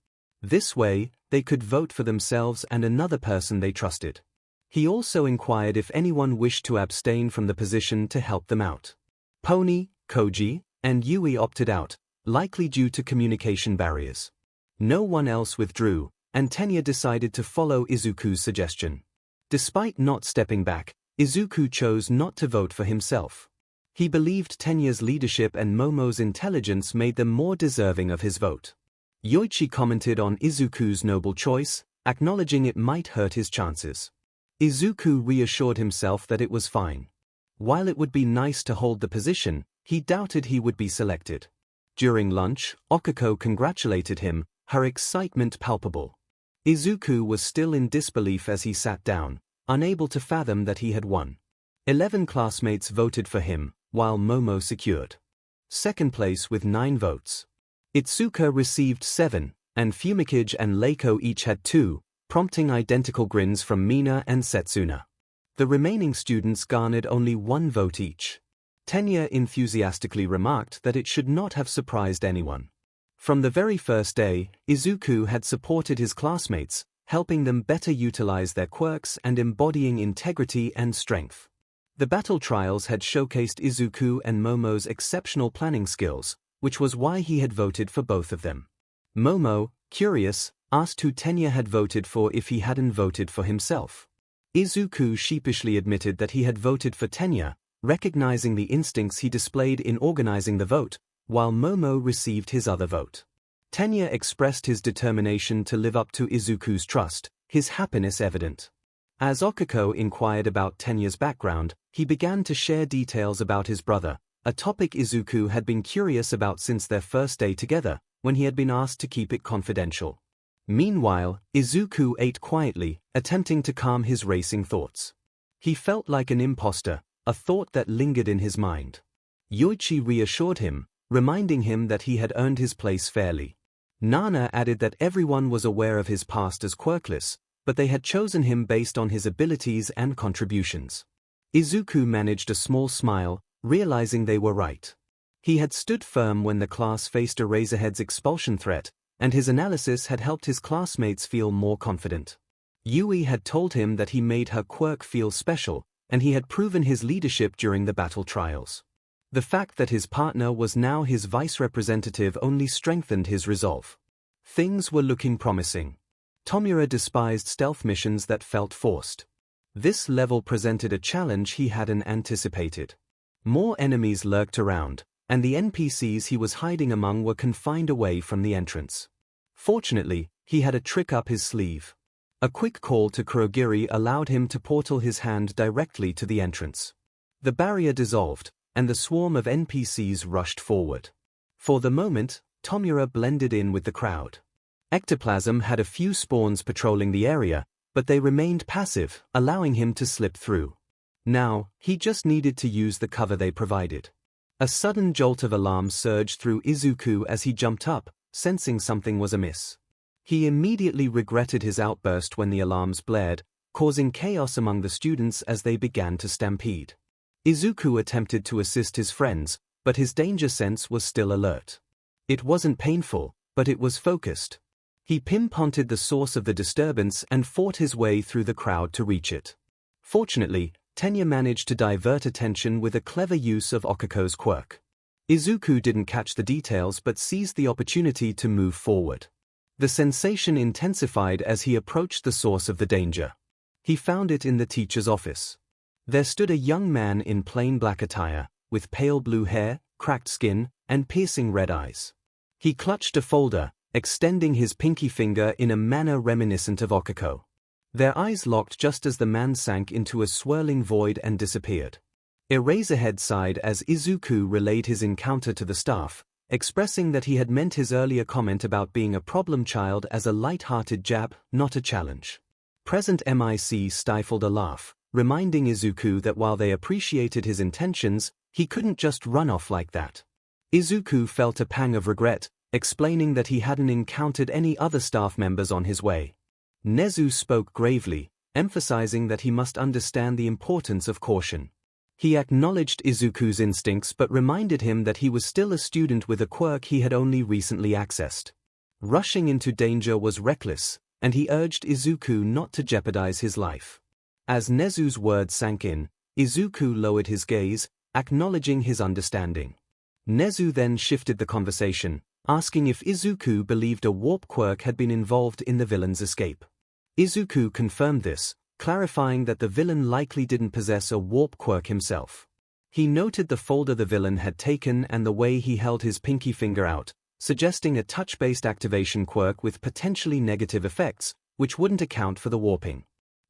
This way, they could vote for themselves and another person they trusted. He also inquired if anyone wished to abstain from the position to help them out. Pony, Koji, and Yui opted out, likely due to communication barriers. No one else withdrew, and Tenya decided to follow Izuku's suggestion. Despite not stepping back, Izuku chose not to vote for himself. He believed Tenya's leadership and Momo's intelligence made them more deserving of his vote. Yoichi commented on Izuku's noble choice, acknowledging it might hurt his chances. Izuku reassured himself that it was fine. While it would be nice to hold the position, he doubted he would be selected. During lunch, Okiko congratulated him, her excitement palpable. Izuku was still in disbelief as he sat down, unable to fathom that he had won. 11 classmates voted for him, while Momo secured second place with 9 votes. Itsuka received 7, and Fumikage and Leiko each had 2, prompting identical grins from Mina and Setsuna. The remaining students garnered only 1 vote each. Tenya enthusiastically remarked that it should not have surprised anyone. From the very first day, Izuku had supported his classmates, helping them better utilize their quirks and embodying integrity and strength. The battle trials had showcased Izuku and Momo's exceptional planning skills, which was why he had voted for both of them. Momo, curious, asked who Tenya had voted for if he hadn't voted for himself. Izuku sheepishly admitted that he had voted for Tenya, recognizing the instincts he displayed in organizing the vote, while Momo received his other vote. Tenya expressed his determination to live up to Izuku's trust, his happiness evident. As Okiko inquired about Tenya's background, he began to share details about his brother, a topic Izuku had been curious about since their first day together, when he had been asked to keep it confidential. Meanwhile, Izuku ate quietly, attempting to calm his racing thoughts. He felt like an imposter, a thought that lingered in his mind. Yoichi reassured him, reminding him that he had earned his place fairly. Nana added that everyone was aware of his past as quirkless, but they had chosen him based on his abilities and contributions. Izuku managed a small smile, realizing they were right. He had stood firm when the class faced Eraserhead's expulsion threat, and his analysis had helped his classmates feel more confident. Yui had told him that he made her quirk feel special, and he had proven his leadership during the battle trials. The fact that his partner was now his vice representative only strengthened his resolve. Things were looking promising. Tomura despised stealth missions that felt forced. This level presented a challenge he hadn't anticipated. More enemies lurked around, and the NPCs he was hiding among were confined away from the entrance. Fortunately, he had a trick up his sleeve. A quick call to Kurogiri allowed him to portal his hand directly to the entrance. The barrier dissolved, and the swarm of NPCs rushed forward. For the moment, Tomura blended in with the crowd. Ectoplasm had a few spawns patrolling the area, but they remained passive, allowing him to slip through. Now, he just needed to use the cover they provided. A sudden jolt of alarm surged through Izuku as he jumped up, sensing something was amiss. He immediately regretted his outburst when the alarms blared, causing chaos among the students as they began to stampede. Izuku attempted to assist his friends, but his danger sense was still alert. It wasn't painful, but it was focused. He pinpointed the source of the disturbance and fought his way through the crowd to reach it. Fortunately, Tenya managed to divert attention with a clever use of Okuko's quirk. Izuku didn't catch the details but seized the opportunity to move forward. The sensation intensified as he approached the source of the danger. He found it in the teacher's office. There stood a young man in plain black attire, with pale blue hair, cracked skin, and piercing red eyes. He clutched a folder, extending his pinky finger in a manner reminiscent of Okuko. Their eyes locked just as the man sank into a swirling void and disappeared. Eraserhead sighed as Izuku relayed his encounter to the staff, expressing that he had meant his earlier comment about being a problem child as a light-hearted jab, not a challenge. Present MIC stifled a laugh, reminding Izuku that while they appreciated his intentions, he couldn't just run off like that. Izuku felt a pang of regret, explaining that he hadn't encountered any other staff members on his way. Nezu spoke gravely, emphasizing that he must understand the importance of caution. He acknowledged Izuku's instincts but reminded him that he was still a student with a quirk he had only recently accessed. Rushing into danger was reckless, and he urged Izuku not to jeopardize his life. As Nezu's words sank in, Izuku lowered his gaze, acknowledging his understanding. Nezu then shifted the conversation, asking if Izuku believed a warp quirk had been involved in the villain's escape. Izuku confirmed this, clarifying that the villain likely didn't possess a warp quirk himself. He noted the folder the villain had taken and the way he held his pinky finger out, suggesting a touch-based activation quirk with potentially negative effects, which wouldn't account for the warping.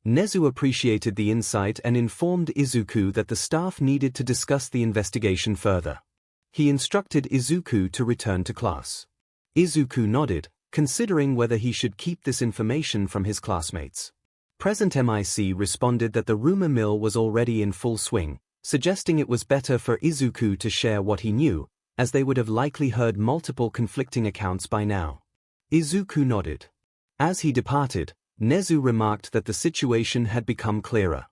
Nezu appreciated the insight and informed Izuku that the staff needed to discuss the investigation further. He instructed Izuku to return to class. Izuku nodded, considering whether he should keep this information from his classmates. Present MIC responded that the rumor mill was already in full swing, suggesting it was better for Izuku to share what he knew, as they would have likely heard multiple conflicting accounts by now. Izuku nodded. As he departed, Nezu remarked that the situation had become clearer.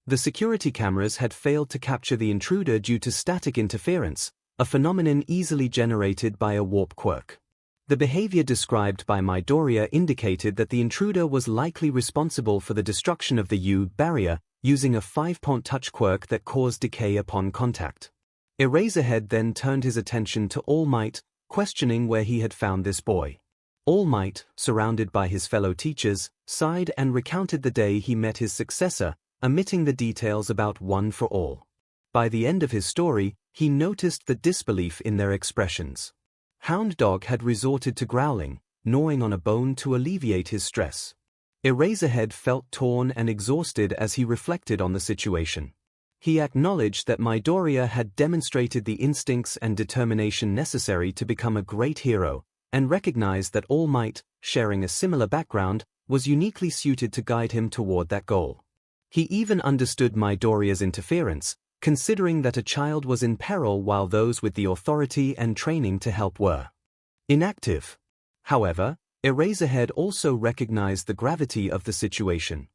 The security cameras had failed to capture the intruder due to static interference, a phenomenon easily generated by a warp quirk. The behavior described by Midoriya indicated that the intruder was likely responsible for the destruction of the U barrier, using a 5-point touch quirk that caused decay upon contact. Eraserhead then turned his attention to All Might, questioning where he had found this boy. All Might, surrounded by his fellow teachers, sighed and recounted the day he met his successor, omitting the details about One for All. By the end of his story, he noticed the disbelief in their expressions. Hound Dog had resorted to growling, gnawing on a bone to alleviate his stress. Eraserhead felt torn and exhausted as he reflected on the situation. He acknowledged that Midoriya had demonstrated the instincts and determination necessary to become a great hero, and recognized that All Might, sharing a similar background, was uniquely suited to guide him toward that goal. He even understood Midoriya's interference, considering that a child was in peril while those with the authority and training to help were inactive. However, Eraserhead also recognized the gravity of the situation.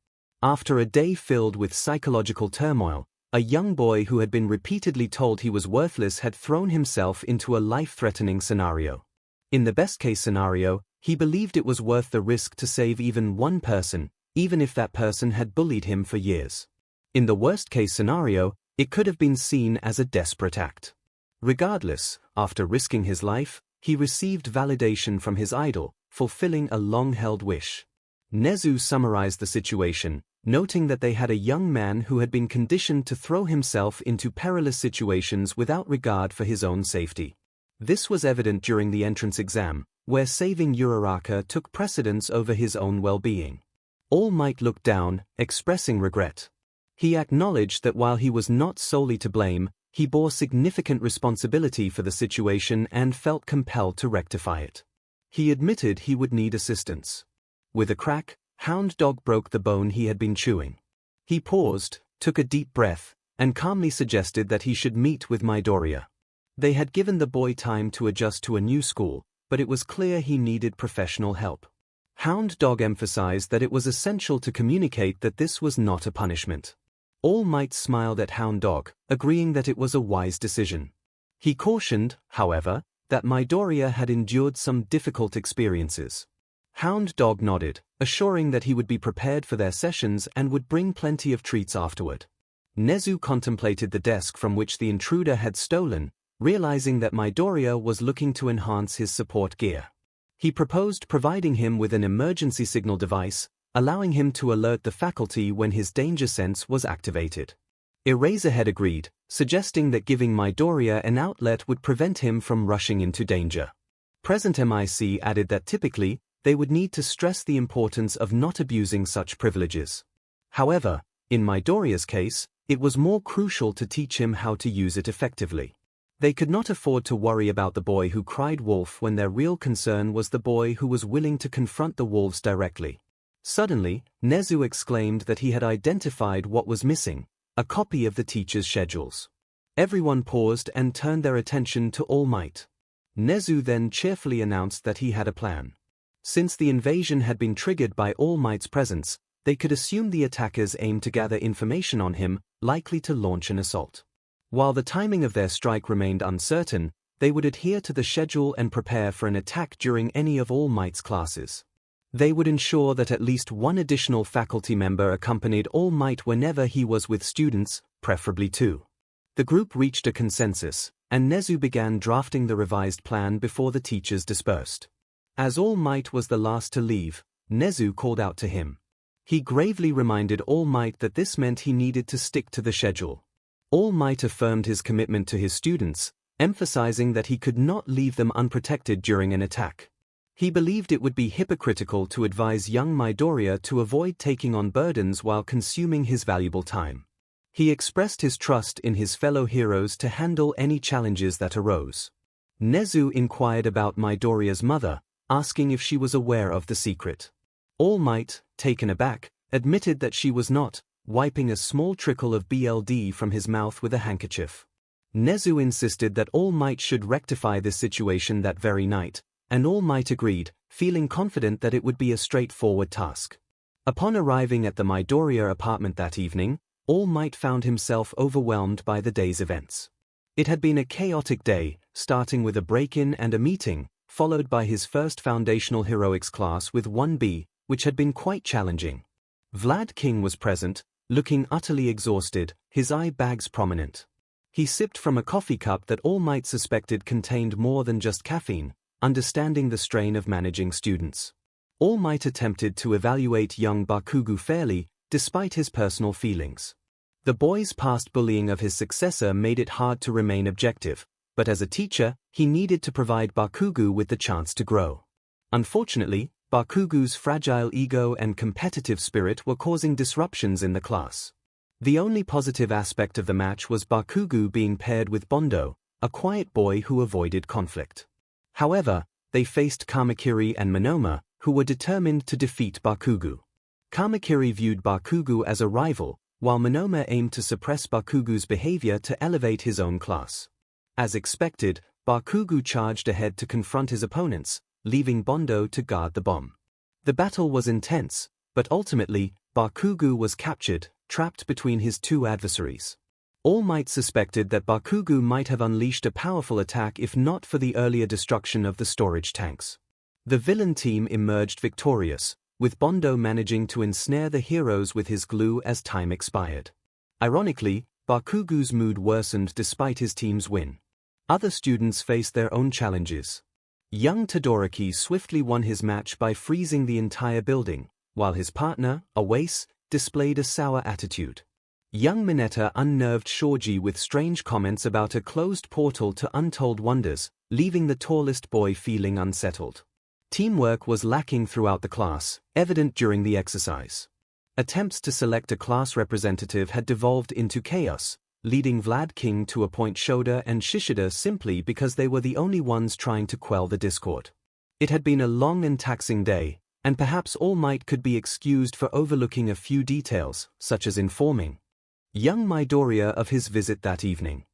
After a day filled with psychological turmoil, a young boy who had been repeatedly told he was worthless had thrown himself into a life-threatening scenario. In the best-case scenario, he believed it was worth the risk to save even one person, even if that person had bullied him for years. In the worst-case scenario, it could have been seen as a desperate act. Regardless, after risking his life, he received validation from his idol, fulfilling a long-held wish. Nezu summarized the situation, noting that they had a young man who had been conditioned to throw himself into perilous situations without regard for his own safety. This was evident during the entrance exam, where saving Uraraka took precedence over his own well-being. All Might looked down, expressing regret. He acknowledged that while he was not solely to blame, he bore significant responsibility for the situation and felt compelled to rectify it. He admitted he would need assistance. With a crack, Hound Dog broke the bone he had been chewing. He paused, took a deep breath, and calmly suggested that he should meet with Midoriya. They had given the boy time to adjust to a new school, but it was clear he needed professional help. Hound Dog emphasized that it was essential to communicate that this was not a punishment. All Might smiled at Hound Dog, agreeing that it was a wise decision. He cautioned, however, that Midoriya had endured some difficult experiences. Hound Dog nodded, assuring that he would be prepared for their sessions and would bring plenty of treats afterward. Nezu contemplated the desk from which the intruder had stolen, realizing that Midoriya was looking to enhance his support gear. He proposed providing him with an emergency signal device, allowing him to alert the faculty when his danger sense was activated. Eraserhead agreed, suggesting that giving Midoriya an outlet would prevent him from rushing into danger. Present MIC added that typically, they would need to stress the importance of not abusing such privileges. However, in Midoriya's case, it was more crucial to teach him how to use it effectively. They could not afford to worry about the boy who cried wolf when their real concern was the boy who was willing to confront the wolves directly. Suddenly, Nezu exclaimed that he had identified what was missing, a copy of the teacher's schedules. Everyone paused and turned their attention to All Might. Nezu then cheerfully announced that he had a plan. Since the invasion had been triggered by All Might's presence, they could assume the attackers aimed to gather information on him, likely to launch an assault. While the timing of their strike remained uncertain, they would adhere to the schedule and prepare for an attack during any of All Might's classes. They would ensure that at least one additional faculty member accompanied All Might whenever he was with students, preferably two. The group reached a consensus, and Nezu began drafting the revised plan before the teachers dispersed. As All Might was the last to leave, Nezu called out to him. He gravely reminded All Might that this meant he needed to stick to the schedule. All Might affirmed his commitment to his students, emphasizing that he could not leave them unprotected during an attack. He believed it would be hypocritical to advise young Midoriya to avoid taking on burdens while consuming his valuable time. He expressed his trust in his fellow heroes to handle any challenges that arose. Nezu inquired about Midoriya's mother, asking if she was aware of the secret. All Might, taken aback, admitted that she was not, wiping a small trickle of blood from his mouth with a handkerchief. Nezu insisted that All Might should rectify this situation that very night, and All Might agreed, feeling confident that it would be a straightforward task. Upon arriving at the Midoriya apartment that evening, All Might found himself overwhelmed by the day's events. It had been a chaotic day, starting with a break-in and a meeting, followed by his first foundational heroics class with 1B, which had been quite challenging. Vlad King was present, looking utterly exhausted, his eye bags prominent. He sipped from a coffee cup that All Might suspected contained more than just caffeine, understanding the strain of managing students. All Might attempted to evaluate young Bakugo fairly, despite his personal feelings. The boy's past bullying of his successor made it hard to remain objective, but as a teacher, he needed to provide Bakugo with the chance to grow. Unfortunately, Bakugo's fragile ego and competitive spirit were causing disruptions in the class. The only positive aspect of the match was Bakugo being paired with Bondo, a quiet boy who avoided conflict. However, they faced Kamakiri and Monoma, who were determined to defeat Bakugo. Kamakiri viewed Bakugo as a rival, while Monoma aimed to suppress Bakugo's behavior to elevate his own class. As expected, Bakugo charged ahead to confront his opponents, leaving Bondo to guard the bomb. The battle was intense, but ultimately, Bakugo was captured, trapped between his two adversaries. All Might suspected that Bakugo might have unleashed a powerful attack if not for the earlier destruction of the storage tanks. The villain team emerged victorious, with Bondo managing to ensnare the heroes with his glue as time expired. Ironically, Bakugo's mood worsened despite his team's win. Other students faced their own challenges. Young Todoroki swiftly won his match by freezing the entire building, while his partner, Awase, displayed a sour attitude. Young Mineta unnerved Shoji with strange comments about a closed portal to untold wonders, leaving the tallest boy feeling unsettled. Teamwork was lacking throughout the class, evident during the exercise. Attempts to select a class representative had devolved into chaos, leading Vlad King to appoint Shoda and Shishida simply because they were the only ones trying to quell the discord. It had been a long and taxing day, and perhaps All Might could be excused for overlooking a few details, such as informing young Midoriya of his visit that evening.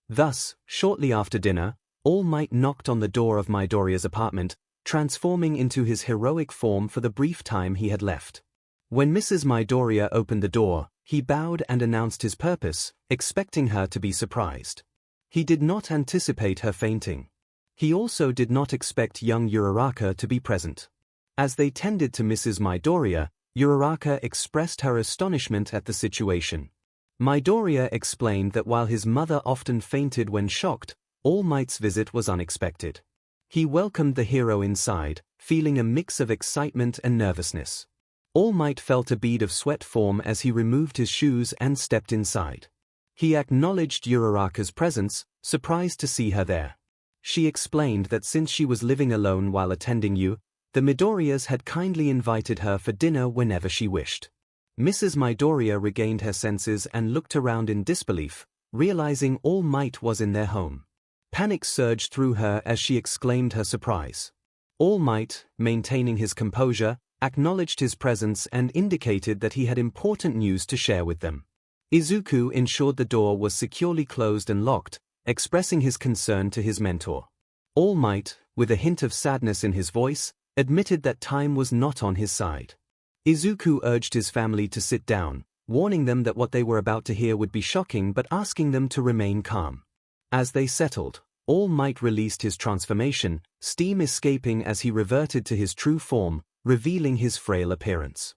Thus, shortly after dinner, All Might knocked on the door of Midoriya's apartment, transforming into his heroic form for the brief time he had left. When Mrs. Midoriya opened the door, he bowed and announced his purpose, expecting her to be surprised. He did not anticipate her fainting. He also did not expect young Uraraka to be present. As they tended to Mrs. Midoriya, Uraraka expressed her astonishment at the situation. Midoriya explained that while his mother often fainted when shocked, All Might's visit was unexpected. He welcomed the hero inside, feeling a mix of excitement and nervousness. All Might felt a bead of sweat form as he removed his shoes and stepped inside. He acknowledged Uraraka's presence, surprised to see her there. She explained that since she was living alone while attending you, the Midoriyas had kindly invited her for dinner whenever she wished. Mrs. Midoriya regained her senses and looked around in disbelief, realizing All Might was in their home. Panic surged through her as she exclaimed her surprise. All Might, maintaining his composure, acknowledged his presence and indicated that he had important news to share with them. Izuku ensured the door was securely closed and locked, expressing his concern to his mentor. All Might, with a hint of sadness in his voice, admitted that time was not on his side. Izuku urged his family to sit down, warning them that what they were about to hear would be shocking but asking them to remain calm. As they settled, All Might released his transformation, steam escaping as he reverted to his true form, revealing his frail appearance.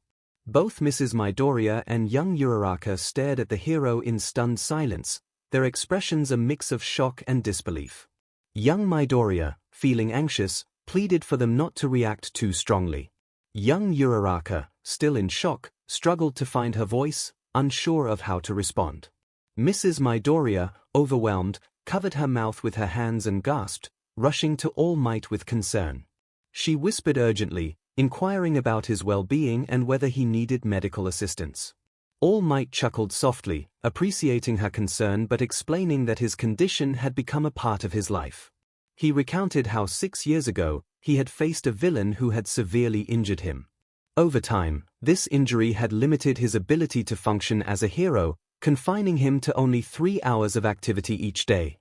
Both Mrs. Midoriya and young Uraraka stared at the hero in stunned silence, their expressions a mix of shock and disbelief. Young Midoriya, feeling anxious, pleaded for them not to react too strongly. Young Uraraka, still in shock, struggled to find her voice, unsure of how to respond. Mrs. Midoriya, overwhelmed, covered her mouth with her hands and gasped, rushing to All Might with concern. She whispered urgently, inquiring about his well-being and whether he needed medical assistance. All Might chuckled softly, appreciating her concern but explaining that his condition had become a part of his life. He recounted how 6 years ago, he had faced a villain who had severely injured him. Over time, this injury had limited his ability to function as a hero, confining him to only 3 hours of activity each day.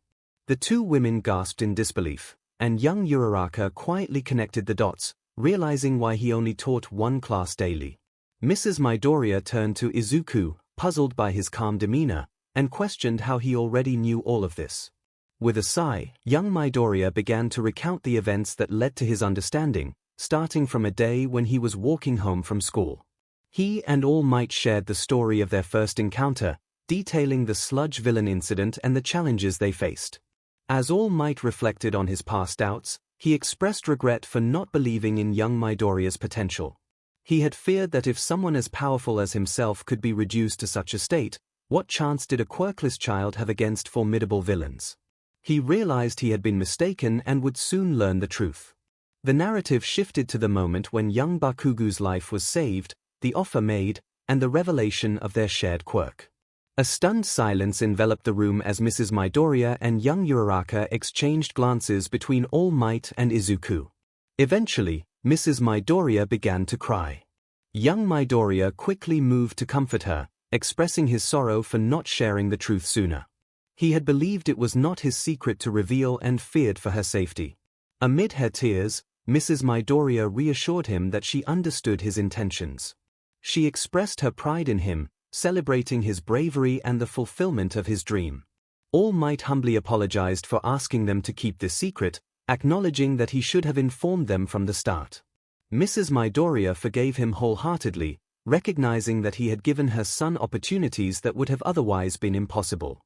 The two women gasped in disbelief, and young Uraraka quietly connected the dots, realizing why he only taught one class daily. Mrs. Midoriya turned to Izuku, puzzled by his calm demeanor, and questioned how he already knew all of this. With a sigh, young Midoriya began to recount the events that led to his understanding, starting from a day when he was walking home from school. He and All Might shared the story of their first encounter, detailing the sludge villain incident and the challenges they faced. As All Might reflected on his past doubts, he expressed regret for not believing in young Midoriya's potential. He had feared that if someone as powerful as himself could be reduced to such a state, what chance did a quirkless child have against formidable villains? He realized he had been mistaken and would soon learn the truth. The narrative shifted to the moment when young Bakugu's life was saved, the offer made, and the revelation of their shared quirk. A stunned silence enveloped the room as Mrs. Midoriya and young Uraraka exchanged glances between All Might and Izuku. Eventually, Mrs. Midoriya began to cry. Young Midoriya quickly moved to comfort her, expressing his sorrow for not sharing the truth sooner. He had believed it was not his secret to reveal and feared for her safety. Amid her tears, Mrs. Midoriya reassured him that she understood his intentions. She expressed her pride in him, celebrating his bravery and the fulfillment of his dream. All Might humbly apologized for asking them to keep this secret, acknowledging that he should have informed them from the start. Mrs. Midoriya forgave him wholeheartedly, recognizing that he had given her son opportunities that would have otherwise been impossible.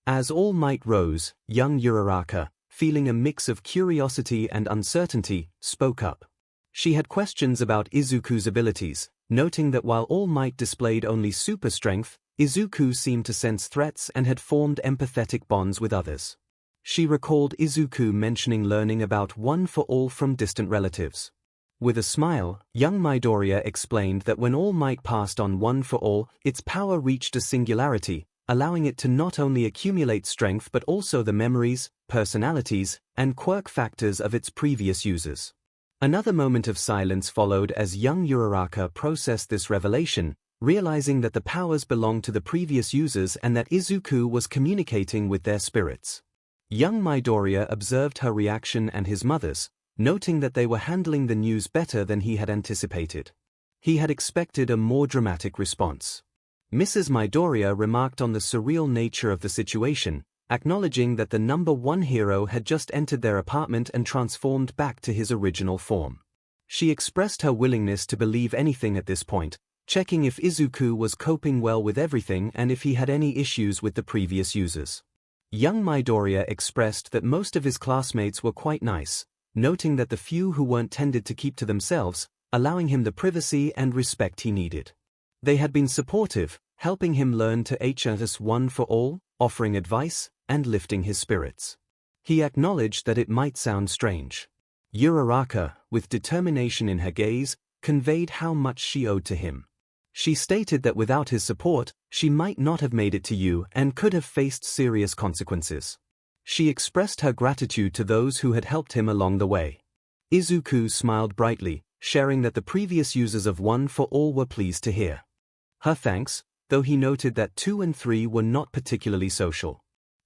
As All Might rose, young Uraraka, feeling a mix of curiosity and uncertainty, spoke up. She had questions about Izuku's abilities, noting that while All Might displayed only super strength, Izuku seemed to sense threats and had formed empathetic bonds with others. She recalled Izuku mentioning learning about one for all from distant relatives. With a smile, young Midoriya explained that when All Might passed on one for all, its power reached a singularity, allowing it to not only accumulate strength but also the memories, personalities, and quirk factors of its previous users. Another moment of silence followed as young Uraraka processed this revelation, realizing that the powers belonged to the previous users and that Izuku was communicating with their spirits. Young Midoriya observed her reaction and his mother's, noting that they were handling the news better than he had anticipated. He had expected a more dramatic response. Mrs. Midoriya remarked on the surreal nature of the situation, acknowledging that the number one hero had just entered their apartment and transformed back to his original form. She expressed her willingness to believe anything at this point, checking if Izuku was coping well with everything and if he had any issues with the previous users. Young Midoriya expressed that most of his classmates were quite nice, noting that the few who weren't tended to keep to themselves, allowing him the privacy and respect he needed. They had been supportive, helping him learn to HRS one for all, offering advice, and lifting his spirits. He acknowledged that it might sound strange. Uraraka, with determination in her gaze, conveyed how much she owed to him. She stated that without his support, she might not have made it to U and could have faced serious consequences. She expressed her gratitude to those who had helped him along the way. Izuku smiled brightly, sharing that the previous users of One for All were pleased to hear her thanks, though he noted that 2 and 3 were not particularly social.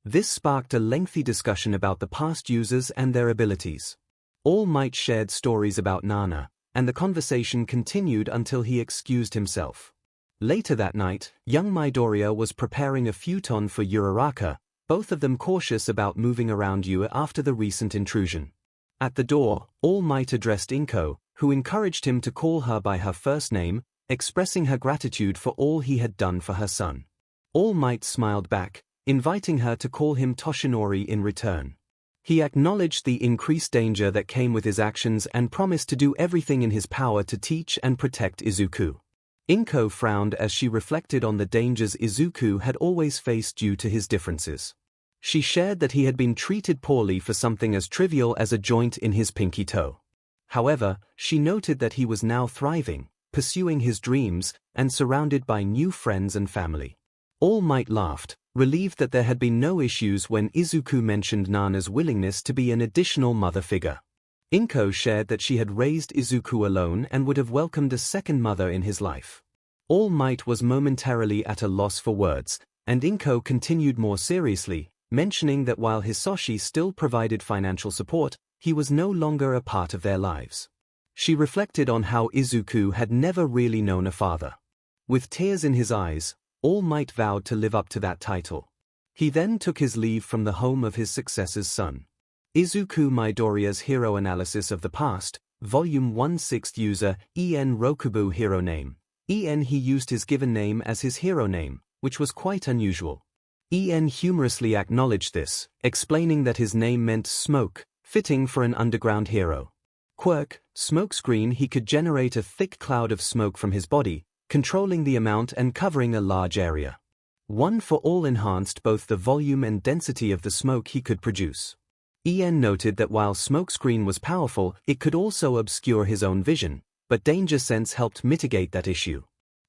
This sparked a lengthy discussion about the past users and their abilities. All Might shared stories about Nana, and the conversation continued until he excused himself. Later that night, young Midoriya was preparing a futon for Uraraka, both of them cautious about moving around U after the recent intrusion. At the door, All Might addressed Inko, who encouraged him to call her by her first name, expressing her gratitude for all he had done for her son. All Might smiled back, inviting her to call him Toshinori in return. He acknowledged the increased danger that came with his actions and promised to do everything in his power to teach and protect Izuku. Inko frowned as she reflected on the dangers Izuku had always faced due to his differences. She shared that he had been treated poorly for something as trivial as a joint in his pinky toe. However, she noted that he was now thriving, pursuing his dreams, and surrounded by new friends and family. All Might laughed, relieved that there had been no issues when Izuku mentioned Nana's willingness to be an additional mother figure. Inko shared that she had raised Izuku alone and would have welcomed a second mother in his life. All Might was momentarily at a loss for words, and Inko continued more seriously, mentioning that while Hisoshi still provided financial support, he was no longer a part of their lives. She reflected on how Izuku had never really known a father. With tears in his eyes, All Might vowed to live up to that title. He then took his leave from the home of his successor's son. Izuku Midoriya's Hero Analysis of the Past, Volume 1 6th User, En Rokubu Hero Name. He used his given name as his hero name, which was quite unusual. En humorously acknowledged this, explaining that his name meant smoke, fitting for an underground hero. Quirk, Smokescreen. He could generate a thick cloud of smoke from his body, controlling the amount and covering a large area. One for All enhanced both the volume and density of the smoke he could produce. En noted that while Smokescreen was powerful, it could also obscure his own vision, but Danger Sense helped mitigate that issue.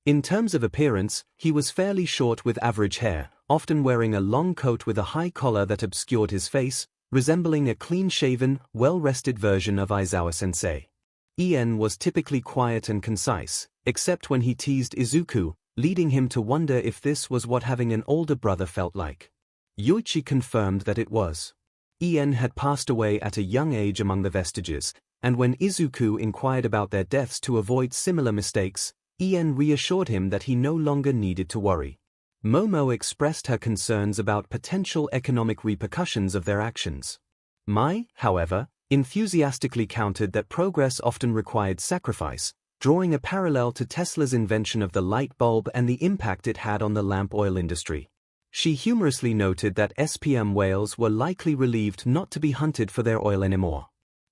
In terms of appearance, he was fairly short with average hair, often wearing a long coat with a high collar that obscured his face, resembling a clean-shaven, well-rested version of Aizawa-sensei. En was typically quiet and concise, except when he teased Izuku, leading him to wonder if this was what having an older brother felt like. Yoichi confirmed that it was. En had passed away at a young age among the Vestiges, and when Izuku inquired about their deaths to avoid similar mistakes, En reassured him that he no longer needed to worry. Momo expressed her concerns about potential economic repercussions of their actions. Mai, however, enthusiastically countered that progress often required sacrifice, drawing a parallel to Tesla's invention of the light bulb and the impact it had on the lamp oil industry. She humorously noted that SPM whales were likely relieved not to be hunted for their oil anymore.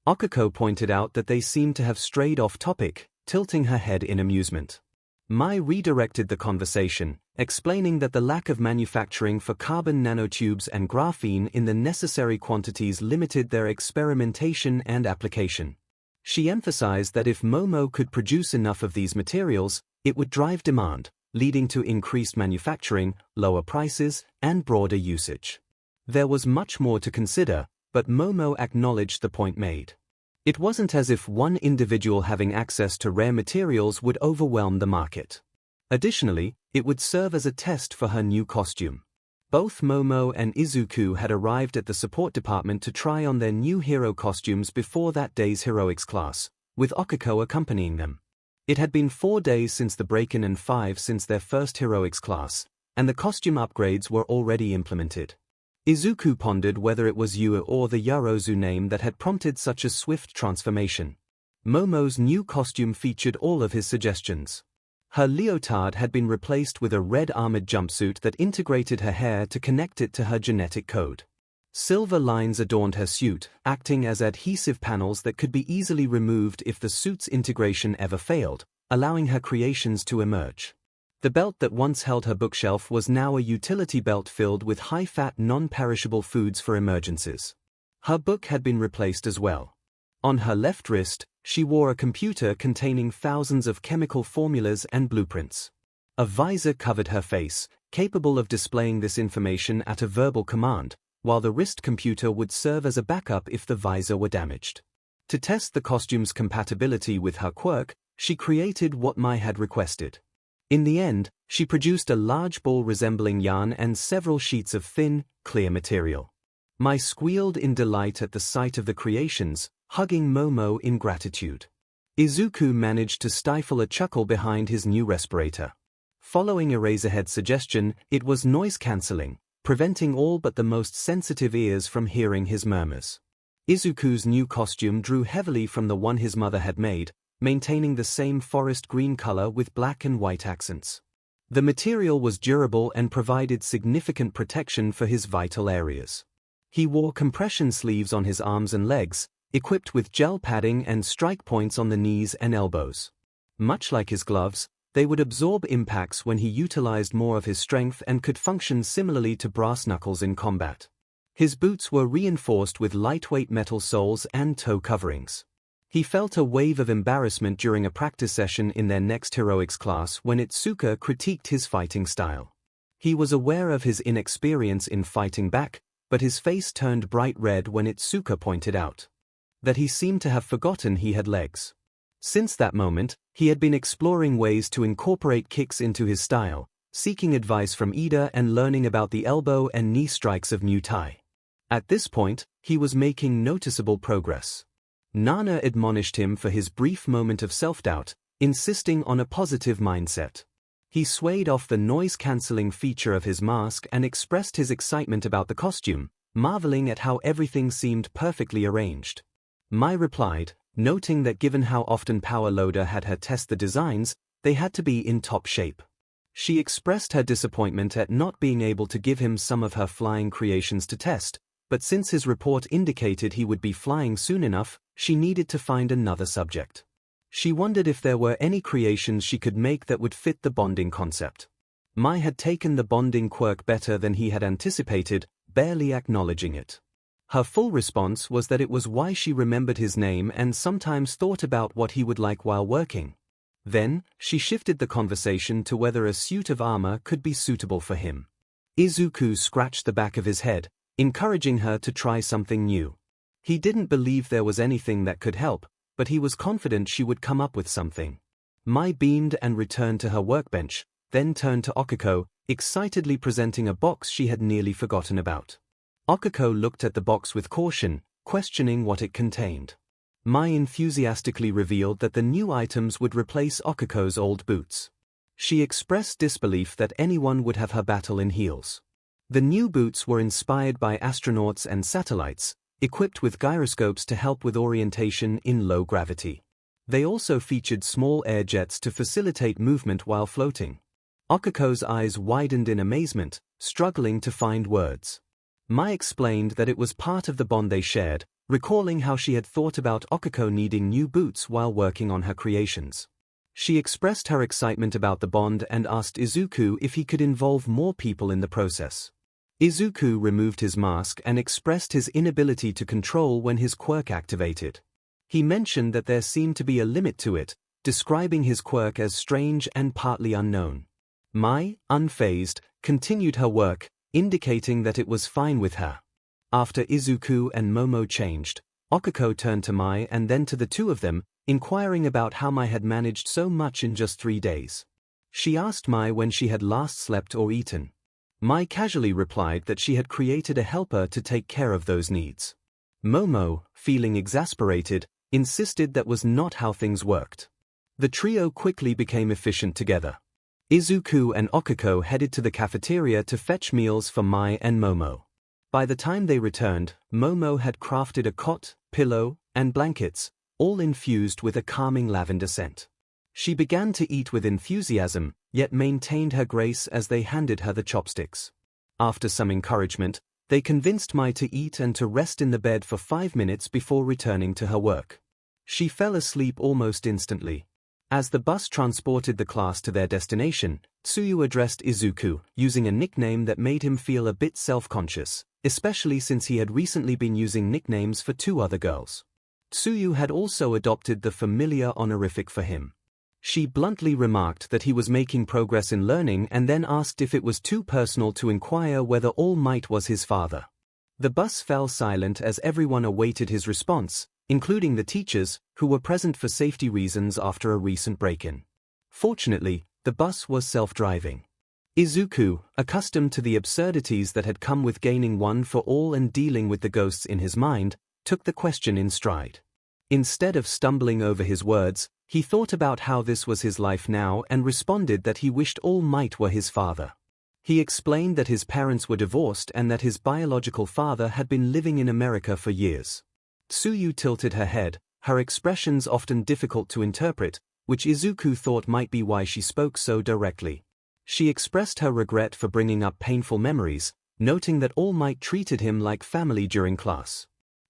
Okako pointed out that they seemed to have strayed off topic, tilting her head in amusement. Mai redirected the conversation, explaining that the lack of manufacturing for carbon nanotubes and graphene in the necessary quantities limited their experimentation and application. She emphasized that if Momo could produce enough of these materials, it would drive demand, leading to increased manufacturing, lower prices, and broader usage. There was much more to consider, but Momo acknowledged the point made. It wasn't as if one individual having access to rare materials would overwhelm the market. Additionally, it would serve as a test for her new costume. Both Momo and Izuku had arrived at the support department to try on their new hero costumes before that day's heroics class, with Okiko accompanying them. It had been 4 days since the break-in and 5 since their first heroics class, and the costume upgrades were already implemented. Izuku pondered whether it was Yu or the Yarozu name that had prompted such a swift transformation. Momo's new costume featured all of his suggestions. Her leotard had been replaced with a red armored jumpsuit that integrated her hair to connect it to her genetic code. Silver lines adorned her suit, acting as adhesive panels that could be easily removed if the suit's integration ever failed, allowing her creations to emerge. The belt that once held her bookshelf was now a utility belt filled with high-fat, non-perishable foods for emergencies. Her book had been replaced as well. On her left wrist, she wore a computer containing thousands of chemical formulas and blueprints. A visor covered her face, capable of displaying this information at a verbal command, while the wrist computer would serve as a backup if the visor were damaged. To test the costume's compatibility with her quirk, she created what Mai had requested. In the end, she produced a large ball resembling yarn and several sheets of thin, clear material. Mai squealed in delight at the sight of the creations, hugging Momo in gratitude. Izuku managed to stifle a chuckle behind his new respirator. Following Eraserhead's suggestion, it was noise-cancelling, preventing all but the most sensitive ears from hearing his murmurs. Izuku's new costume drew heavily from the one his mother had made, maintaining the same forest green color with black and white accents. The material was durable and provided significant protection for his vital areas. He wore compression sleeves on his arms and legs, equipped with gel padding and strike points on the knees and elbows. Much like his gloves, they would absorb impacts when he utilized more of his strength and could function similarly to brass knuckles in combat. His boots were reinforced with lightweight metal soles and toe coverings. He felt a wave of embarrassment during a practice session in their next heroics class when Itsuka critiqued his fighting style. He was aware of his inexperience in fighting back, but his face turned bright red when Itsuka pointed out that he seemed to have forgotten he had legs. Since that moment, he had been exploring ways to incorporate kicks into his style, seeking advice from Ida and learning about the elbow and knee strikes of Muay Thai. At this point, he was making noticeable progress. Nana admonished him for his brief moment of self-doubt, insisting on a positive mindset. He swayed off the noise-cancelling feature of his mask and expressed his excitement about the costume, marveling at how everything seemed perfectly arranged. Mai replied, noting that given how often Power Loader had her test the designs, they had to be in top shape. She expressed her disappointment at not being able to give him some of her flying creations to test, but since his report indicated he would be flying soon enough, she needed to find another subject. She wondered if there were any creations she could make that would fit the bonding concept. Mai had taken the bonding quirk better than he had anticipated, barely acknowledging it. Her full response was that it was why she remembered his name and sometimes thought about what he would like while working. Then, she shifted the conversation to whether a suit of armor could be suitable for him. Izuku scratched the back of his head, encouraging her to try something new. He didn't believe there was anything that could help, but he was confident she would come up with something. Mai beamed and returned to her workbench, then turned to Okiko, excitedly presenting a box she had nearly forgotten about. Okiko looked at the box with caution, questioning what it contained. Mai enthusiastically revealed that the new items would replace Okiko's old boots. She expressed disbelief that anyone would have her battle in heels. The new boots were inspired by astronauts and satellites, equipped with gyroscopes to help with orientation in low gravity. They also featured small air jets to facilitate movement while floating. Okiko's eyes widened in amazement, struggling to find words. Mai explained that it was part of the bond they shared, recalling how she had thought about Okiko needing new boots while working on her creations. She expressed her excitement about the bond and asked Izuku if he could involve more people in the process. Izuku removed his mask and expressed his inability to control when his quirk activated. He mentioned that there seemed to be a limit to it, describing his quirk as strange and partly unknown. Mai, unfazed, continued her work, indicating that it was fine with her. After Izuku and Momo changed, Okiko turned to Mai and then to the two of them, inquiring about how Mai had managed so much in just 3 days. She asked Mai when she had last slept or eaten. Mai casually replied that she had created a helper to take care of those needs. Momo, feeling exasperated, insisted that was not how things worked. The trio quickly became efficient together. Izuku and Okiko headed to the cafeteria to fetch meals for Mai and Momo. By the time they returned, Momo had crafted a cot, pillow, and blankets, all infused with a calming lavender scent. She began to eat with enthusiasm, yet maintained her grace as they handed her the chopsticks. After some encouragement, they convinced Mai to eat and to rest in the bed for 5 minutes before returning to her work. She fell asleep almost instantly. As the bus transported the class to their destination, Tsuyu addressed Izuku, using a nickname that made him feel a bit self-conscious, especially since he had recently been using nicknames for 2 other girls. Tsuyu had also adopted the familiar honorific for him. She bluntly remarked that he was making progress in learning and then asked if it was too personal to inquire whether All Might was his father. The bus fell silent as everyone awaited his response, including the teachers, who were present for safety reasons after a recent break-in. Fortunately, the bus was self-driving. Izuku, accustomed to the absurdities that had come with gaining one for all and dealing with the ghosts in his mind, took the question in stride. Instead of stumbling over his words, he thought about how this was his life now and responded that he wished All Might were his father. He explained that his parents were divorced and that his biological father had been living in America for years. Tsuyu tilted her head, her expressions often difficult to interpret, which Izuku thought might be why she spoke so directly. She expressed her regret for bringing up painful memories, noting that All Might treated him like family during class.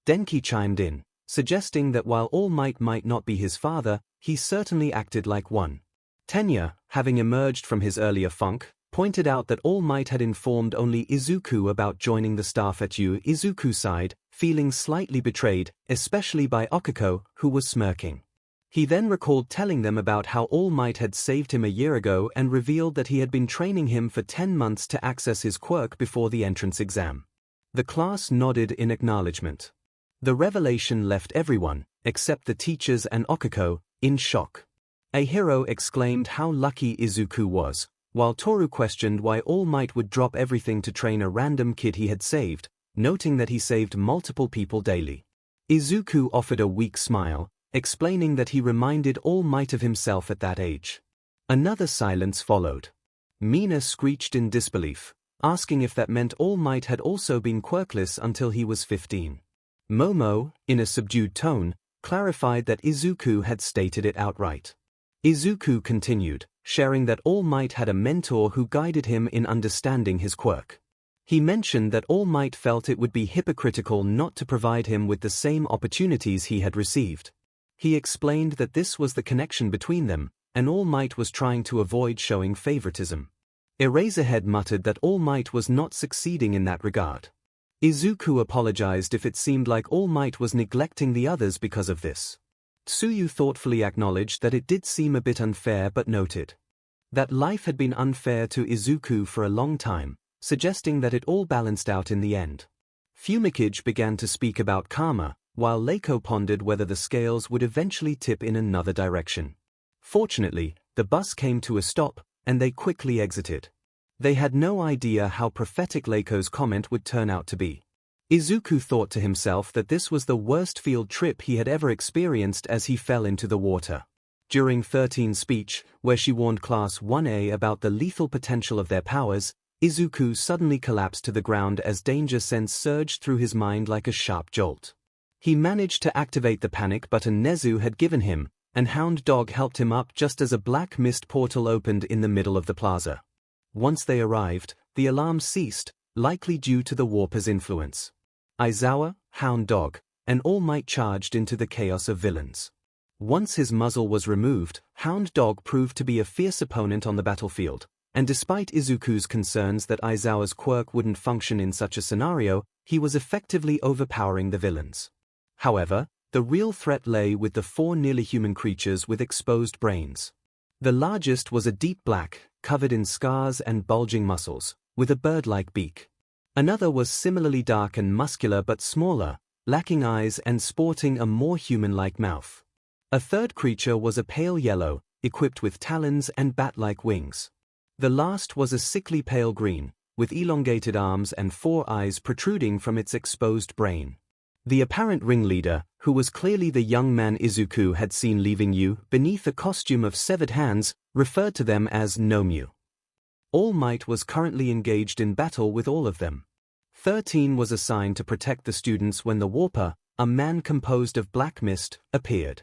Denki chimed in, suggesting that while All Might not be his father, he certainly acted like one. Tenya, having emerged from his earlier funk, pointed out that All Might had informed only Izuku about joining the staff at Izuku sighed, feeling slightly betrayed, especially by Okiko, who was smirking. He then recalled telling them about how All Might had saved him a year ago and revealed that he had been training him for 10 months to access his quirk before the entrance exam. The class nodded in acknowledgement. The revelation left everyone, except the teachers and Okiko, in shock. A hero exclaimed how lucky Izuku was, while Toru questioned why All Might would drop everything to train a random kid he had saved, noting that he saved multiple people daily. Izuku offered a weak smile, explaining that he reminded All Might of himself at that age. Another silence followed. Mina screeched in disbelief, asking if that meant All Might had also been quirkless until he was 15. Momo, in a subdued tone, clarified that Izuku had stated it outright. Izuku continued, sharing that All Might had a mentor who guided him in understanding his quirk. He mentioned that All Might felt it would be hypocritical not to provide him with the same opportunities he had received. He explained that this was the connection between them, and All Might was trying to avoid showing favoritism. Eraserhead muttered that All Might was not succeeding in that regard. Izuku apologized if it seemed like All Might was neglecting the others because of this. Tsuyu thoughtfully acknowledged that it did seem a bit unfair but noted that life had been unfair to Izuku for a long time, suggesting that it all balanced out in the end. Fumikage began to speak about karma, while Leiko pondered whether the scales would eventually tip in another direction. Fortunately, the bus came to a stop, and they quickly exited. They had no idea how prophetic Leiko's comment would turn out to be. Izuku thought to himself that this was the worst field trip he had ever experienced as he fell into the water. During 13's speech, where she warned Class 1A about the lethal potential of their powers, Izuku suddenly collapsed to the ground as danger sense surged through his mind like a sharp jolt. He managed to activate the panic button Nezu had given him, and Hound Dog helped him up just as a black mist portal opened in the middle of the plaza. Once they arrived, the alarm ceased, likely due to the Warper's influence. Aizawa, Hound Dog, and All Might charged into the chaos of villains. Once his muzzle was removed, Hound Dog proved to be a fierce opponent on the battlefield, and despite Izuku's concerns that Aizawa's quirk wouldn't function in such a scenario, he was effectively overpowering the villains. However, the real threat lay with the 4 nearly human creatures with exposed brains. The largest was a deep black, covered in scars and bulging muscles, with a bird-like beak. Another was similarly dark and muscular but smaller, lacking eyes and sporting a more human-like mouth. A third creature was a pale yellow, equipped with talons and bat-like wings. The last was a sickly pale green, with elongated arms and 4 eyes protruding from its exposed brain. The apparent ringleader, who was clearly the young man Izuku had seen leaving Yu beneath a costume of severed hands, referred to them as Nomyu. All Might was currently engaged in battle with all of them. 13 was assigned to protect the students when the Warper, a man composed of black mist, appeared.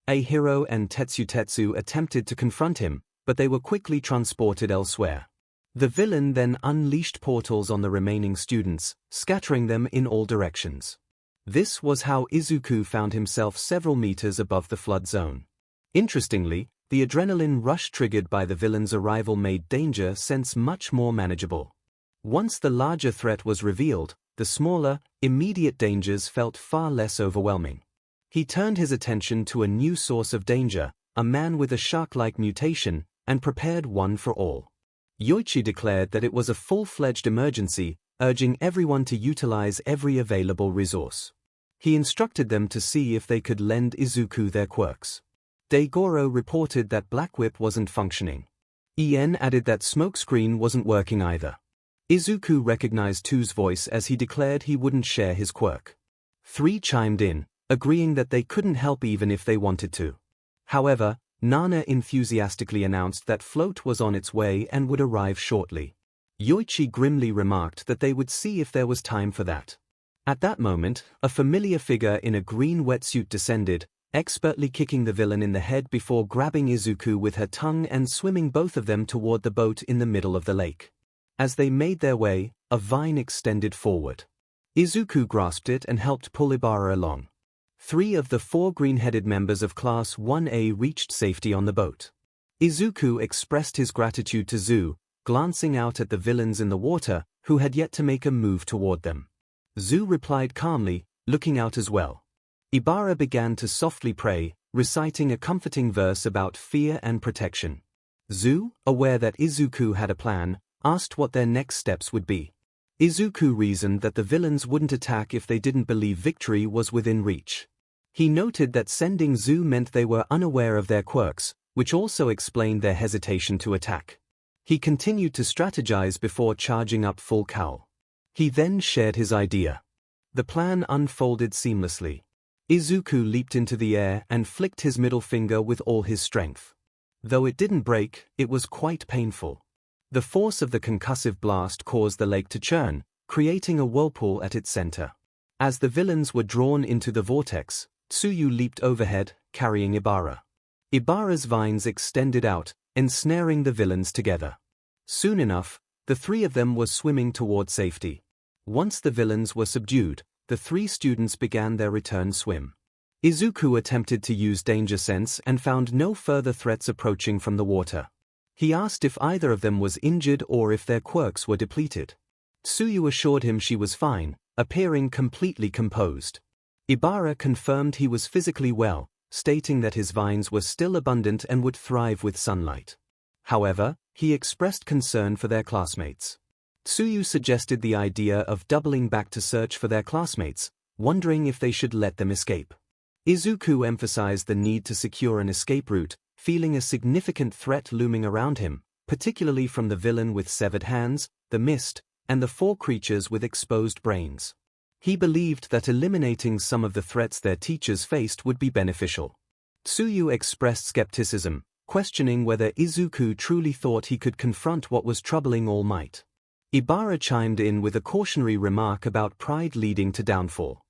𝐴hero and Tetsu attempted to confront him, but they were quickly transported elsewhere. The villain then unleashed portals on the remaining students, scattering them in all directions. This was how Izuku found himself several meters above the flood zone. Interestingly, the adrenaline rush triggered by the villain's arrival made danger sense much more manageable. Once the larger threat was revealed, the smaller, immediate dangers felt far less overwhelming. He turned his attention to a new source of danger, a man with a shark-like mutation, and prepared one for all. Yoichi declared that it was a full-fledged emergency, urging everyone to utilize every available resource. He instructed them to see if they could lend Izuku their quirks. Daigoro reported that Black Whip wasn't functioning. En added that Smokescreen wasn't working either. Izuku recognized 2's voice as he declared he wouldn't share his quirk. 3 chimed in, agreeing that they couldn't help even if they wanted to. However, Nana enthusiastically announced that Float was on its way and would arrive shortly. Yoichi grimly remarked that they would see if there was time for that. At that moment, a familiar figure in a green wetsuit descended, expertly kicking the villain in the head before grabbing Izuku with her tongue and swimming both of them toward the boat in the middle of the lake. As they made their way, a vine extended forward. Izuku grasped it and helped pull Ibara along. 3 of the 4 green-headed members of Class 1A reached safety on the boat. Izuku expressed his gratitude to Zu, glancing out at the villains in the water, who had yet to make a move toward them. Zu replied calmly, looking out as well. Ibara began to softly pray, reciting a comforting verse about fear and protection. Zu, aware that Izuku had a plan, asked what their next steps would be. Izuku reasoned that the villains wouldn't attack if they didn't believe victory was within reach. He noted that sending Zu meant they were unaware of their quirks, which also explained their hesitation to attack. He continued to strategize before charging up full cowl. He then shared his idea. The plan unfolded seamlessly. Izuku leaped into the air and flicked his middle finger with all his strength. Though it didn't break, it was quite painful. The force of the concussive blast caused the lake to churn, creating a whirlpool at its center. As the villains were drawn into the vortex, Tsuyu leaped overhead, carrying Ibara. Ibara's vines extended out, ensnaring the villains together. Soon enough, the 3 of them were swimming toward safety. Once the villains were subdued, the 3 students began their return swim. Izuku attempted to use danger sense and found no further threats approaching from the water. He asked if either of them was injured or if their quirks were depleted. Tsuyu assured him she was fine, appearing completely composed. Ibara confirmed he was physically well, stating that his vines were still abundant and would thrive with sunlight. However, he expressed concern for their classmates. Tsuyu suggested the idea of doubling back to search for their classmates, wondering if they should let them escape. Izuku emphasized the need to secure an escape route, feeling a significant threat looming around him, particularly from the villain with severed hands, the mist, and the 4 creatures with exposed brains. He believed that eliminating some of the threats their teachers faced would be beneficial. Tsuyu expressed skepticism, questioning whether Izuku truly thought he could confront what was troubling All Might. Ibara chimed in with a cautionary remark about pride leading to downfall.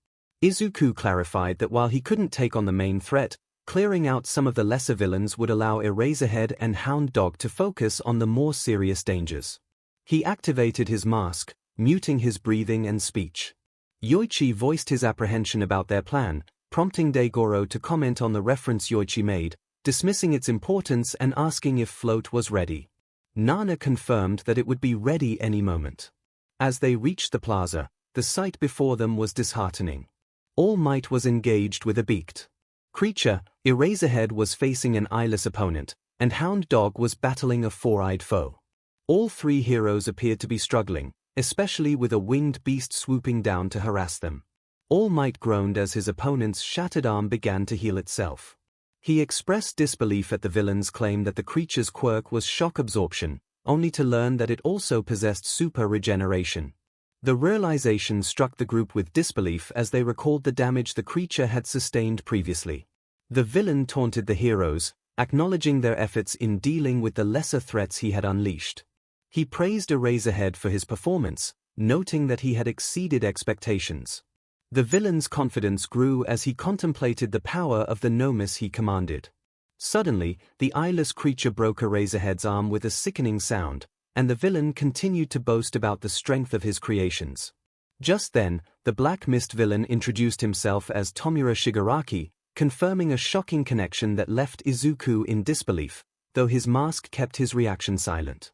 Izuku clarified that while he couldn't take on the main threat, clearing out some of the lesser villains would allow Eraserhead and Hound Dog to focus on the more serious dangers. He activated his mask, muting his breathing and speech. Yoichi voiced his apprehension about their plan, prompting Daigoro to comment on the reference Yoichi made, dismissing its importance and asking if Float was ready. Nana confirmed that it would be ready any moment. As they reached the plaza, the sight before them was disheartening. All Might was engaged with a beaked creature, Eraserhead was facing an eyeless opponent, and Hound Dog was battling a 4-eyed foe. All 3 heroes appeared to be struggling, especially with a winged beast swooping down to harass them. All Might groaned as his opponent's shattered arm began to heal itself. He expressed disbelief at the villain's claim that the creature's quirk was shock absorption, only to learn that it also possessed super regeneration. The realization struck the group with disbelief as they recalled the damage the creature had sustained previously. The villain taunted the heroes, acknowledging their efforts in dealing with the lesser threats he had unleashed. He praised Eraserhead for his performance, noting that he had exceeded expectations. The villain's confidence grew as he contemplated the power of the Nomus he commanded. Suddenly, the eyeless creature broke Eraserhead's arm with a sickening sound, and the villain continued to boast about the strength of his creations. Just then, the Black Mist villain introduced himself as Tomura Shigaraki, confirming a shocking connection that left Izuku in disbelief, though his mask kept his reaction silent.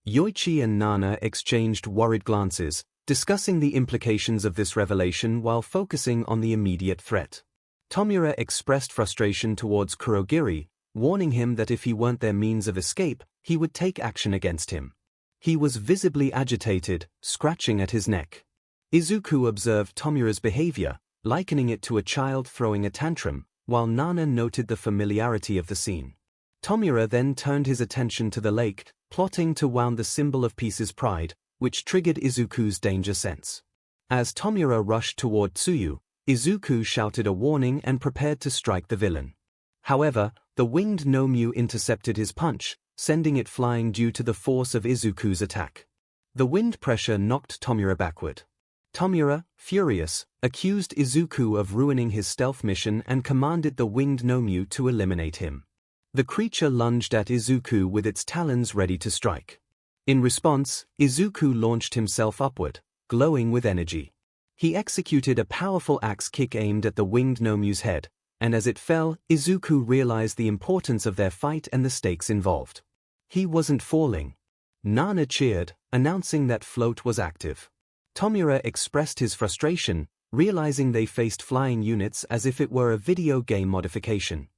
Yoichi and Nana exchanged worried glances, discussing the implications of this revelation while focusing on the immediate threat. Tomura expressed frustration towards Kurogiri, warning him that if he weren't their means of escape, he would take action against him. He was visibly agitated, scratching at his neck. Izuku observed Tomura's behavior, likening it to a child throwing a tantrum, while Nana noted the familiarity of the scene. Tomura then turned his attention to the lake, plotting to wound the symbol of peace's pride, which triggered Izuku's danger sense. As Tomura rushed toward Tsuyu, Izuku shouted a warning and prepared to strike the villain. However, the winged Nomyu intercepted his punch, sending it flying due to the force of Izuku's attack. The wind pressure knocked Tomura backward. Tomura, furious, accused Izuku of ruining his stealth mission and commanded the winged Nomyu to eliminate him. The creature lunged at Izuku with its talons ready to strike. In response, Izuku launched himself upward, glowing with energy. He executed a powerful axe kick aimed at the winged Nomyu's head, and as it fell, Izuku realized the importance of their fight and the stakes involved. He wasn't falling. Nana cheered, announcing that float was active. Tomura expressed his frustration, realizing they faced flying units as if it were a video game modification.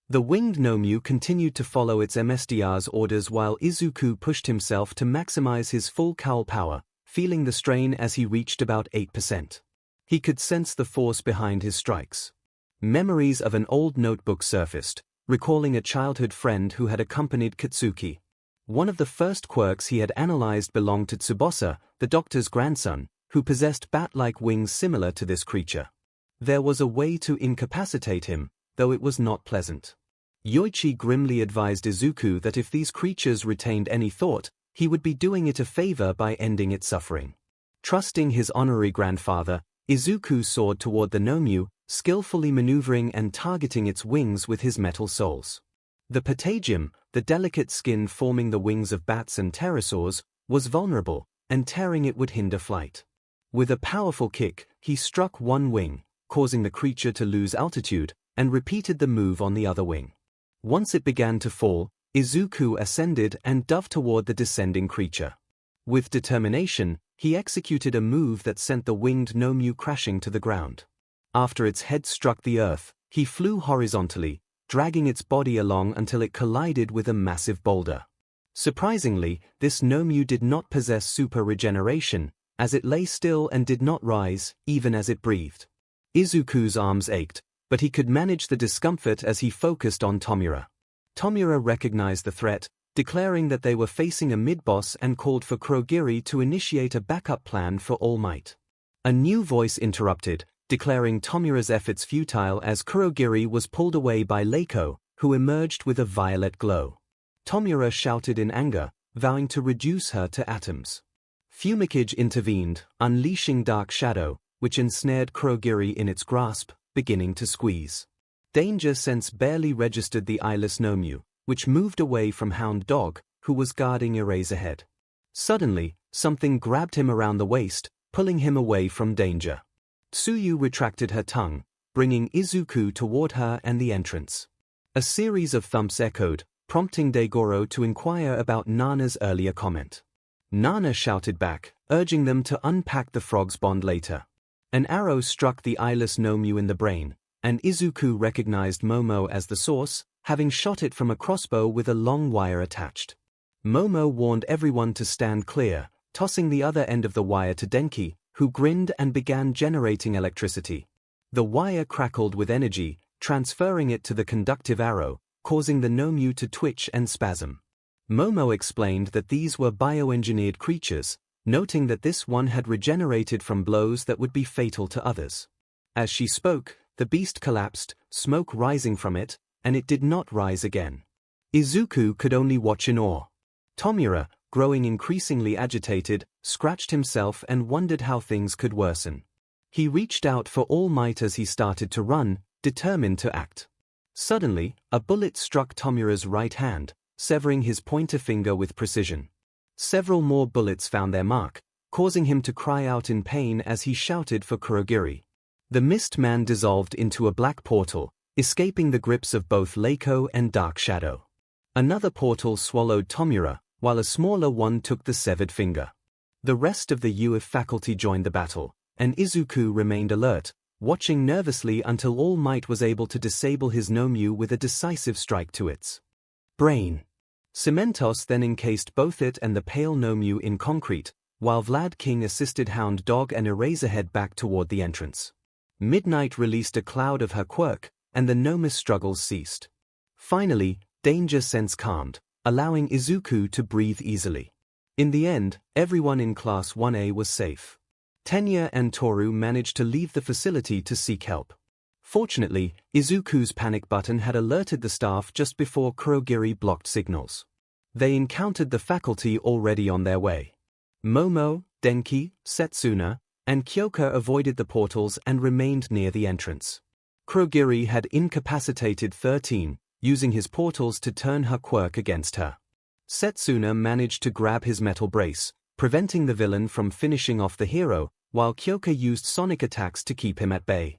The winged Nomyu continued to follow its MSDR's orders while Izuku pushed himself to maximize his full cowl power, feeling the strain as he reached about 8%. He could sense the force behind his strikes. Memories of an old notebook surfaced, recalling a childhood friend who had accompanied Katsuki. One of the first quirks he had analyzed belonged to Tsubasa, the doctor's grandson, who possessed bat-like wings similar to this creature. There was a way to incapacitate him, though it was not pleasant. Yoichi grimly advised Izuku that if these creatures retained any thought, he would be doing it a favor by ending its suffering. Trusting his honorary grandfather, Izuku soared toward the Nomyu, skillfully maneuvering and targeting its wings with his metal soles. The patagium, the delicate skin forming the wings of bats and pterosaurs, was vulnerable, and tearing it would hinder flight. With a powerful kick, he struck one wing, causing the creature to lose altitude, and repeated the move on the other wing. Once it began to fall, Izuku ascended and dove toward the descending creature. With determination, he executed a move that sent the winged Nomyu crashing to the ground. After its head struck the earth, he flew horizontally, dragging its body along until it collided with a massive boulder. Surprisingly, this Nomyu did not possess super regeneration, as it lay still and did not rise, even as it breathed. Izuku's arms ached, but he could manage the discomfort as he focused on Tomura. Tomura recognized the threat, declaring that they were facing a mid-boss and called for Kurogiri to initiate a backup plan for All Might. A new voice interrupted, declaring Tomura's efforts futile as Kurogiri was pulled away by Leiko, who emerged with a violet glow. Tomura shouted in anger, vowing to reduce her to atoms. Fumikage intervened, unleashing Dark Shadow, which ensnared Kurogiri in its grasp, beginning to squeeze. Danger Sense barely registered the eyeless Nomyu, which moved away from Hound Dog, who was guarding Eraserhead. Suddenly, something grabbed him around the waist, pulling him away from danger. Tsuyu retracted her tongue, bringing Izuku toward her and the entrance. A series of thumps echoed, prompting Daigoro to inquire about Nana's earlier comment. Nana shouted back, urging them to unpack the frog's bond later. An arrow struck the eyeless Nomyu in the brain, and Izuku recognized Momo as the source, having shot it from a crossbow with a long wire attached. Momo warned everyone to stand clear, tossing the other end of the wire to Denki, who grinned and began generating electricity. The wire crackled with energy, transferring it to the conductive arrow, causing the Nomyu to twitch and spasm. Momo explained that these were bioengineered creatures, noting that this one had regenerated from blows that would be fatal to others. As she spoke, the beast collapsed, smoke rising from it, and it did not rise again. Izuku could only watch in awe. Tomura, growing increasingly agitated, scratched himself and wondered how things could worsen. He reached out for all might as he started to run, determined to act. Suddenly, a bullet struck Tomura's right hand, severing his pointer finger with precision. Several more bullets found their mark, causing him to cry out in pain as he shouted for Kurogiri. The mist man dissolved into a black portal, escaping the grips of both 𝐒𝐿 and Dark Shadow. Another portal swallowed Tomura, while a smaller one took the severed finger. The rest of the 𝐸 faculty joined the battle, and Izuku remained alert, watching nervously until All Might was able to disable his 𝐴𝐻𝐼 with a decisive strike to its brain. Cementos then encased both it and the pale 𝐴𝐻𝐼 in concrete, while Vlad King assisted Hound Dog and Eraserhead back toward the entrance. Midnight released a cloud of her quirk, and the 𝐴𝐻𝐼's struggles ceased. Finally, danger sense calmed, allowing Izuku to breathe easily. In the end, everyone in Class 1A was safe. Tenya and Toru managed to leave the facility to seek help. Fortunately, Izuku's panic button had alerted the staff just before Kurogiri blocked signals. They encountered the faculty already on their way. Momo, Denki, Setsuna, and Kyoka avoided the portals and remained near the entrance. Kurogiri had incapacitated 13, using his portals to turn her quirk against her. Setsuna managed to grab his metal brace, preventing the villain from finishing off the hero, while Kyoka used sonic attacks to keep him at bay.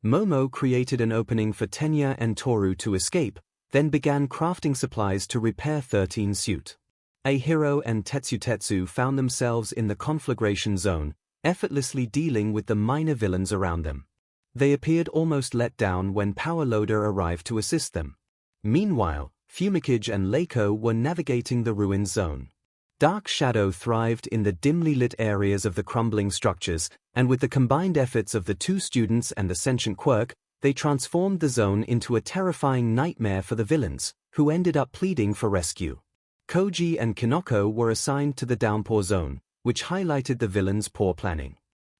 Momo created an opening for Tenya and Toru to escape, then began crafting supplies to repair 13's suit. Ahiro and Tetsu found themselves in the conflagration zone, effortlessly dealing with the minor villains around them. They appeared almost let down when Power Loader arrived to assist them. Meanwhile, Fumikage and 𝐒𝐿 were navigating the ruined zone. Dark Shadow thrived in the dimly lit areas of the crumbling structures, and with the combined efforts of the two students and the sentient quirk, they transformed the zone into a terrifying nightmare for the villains, who ended up pleading for rescue. Koji and Kinoko were assigned to the downpour zone, which highlighted the villains' poor planning.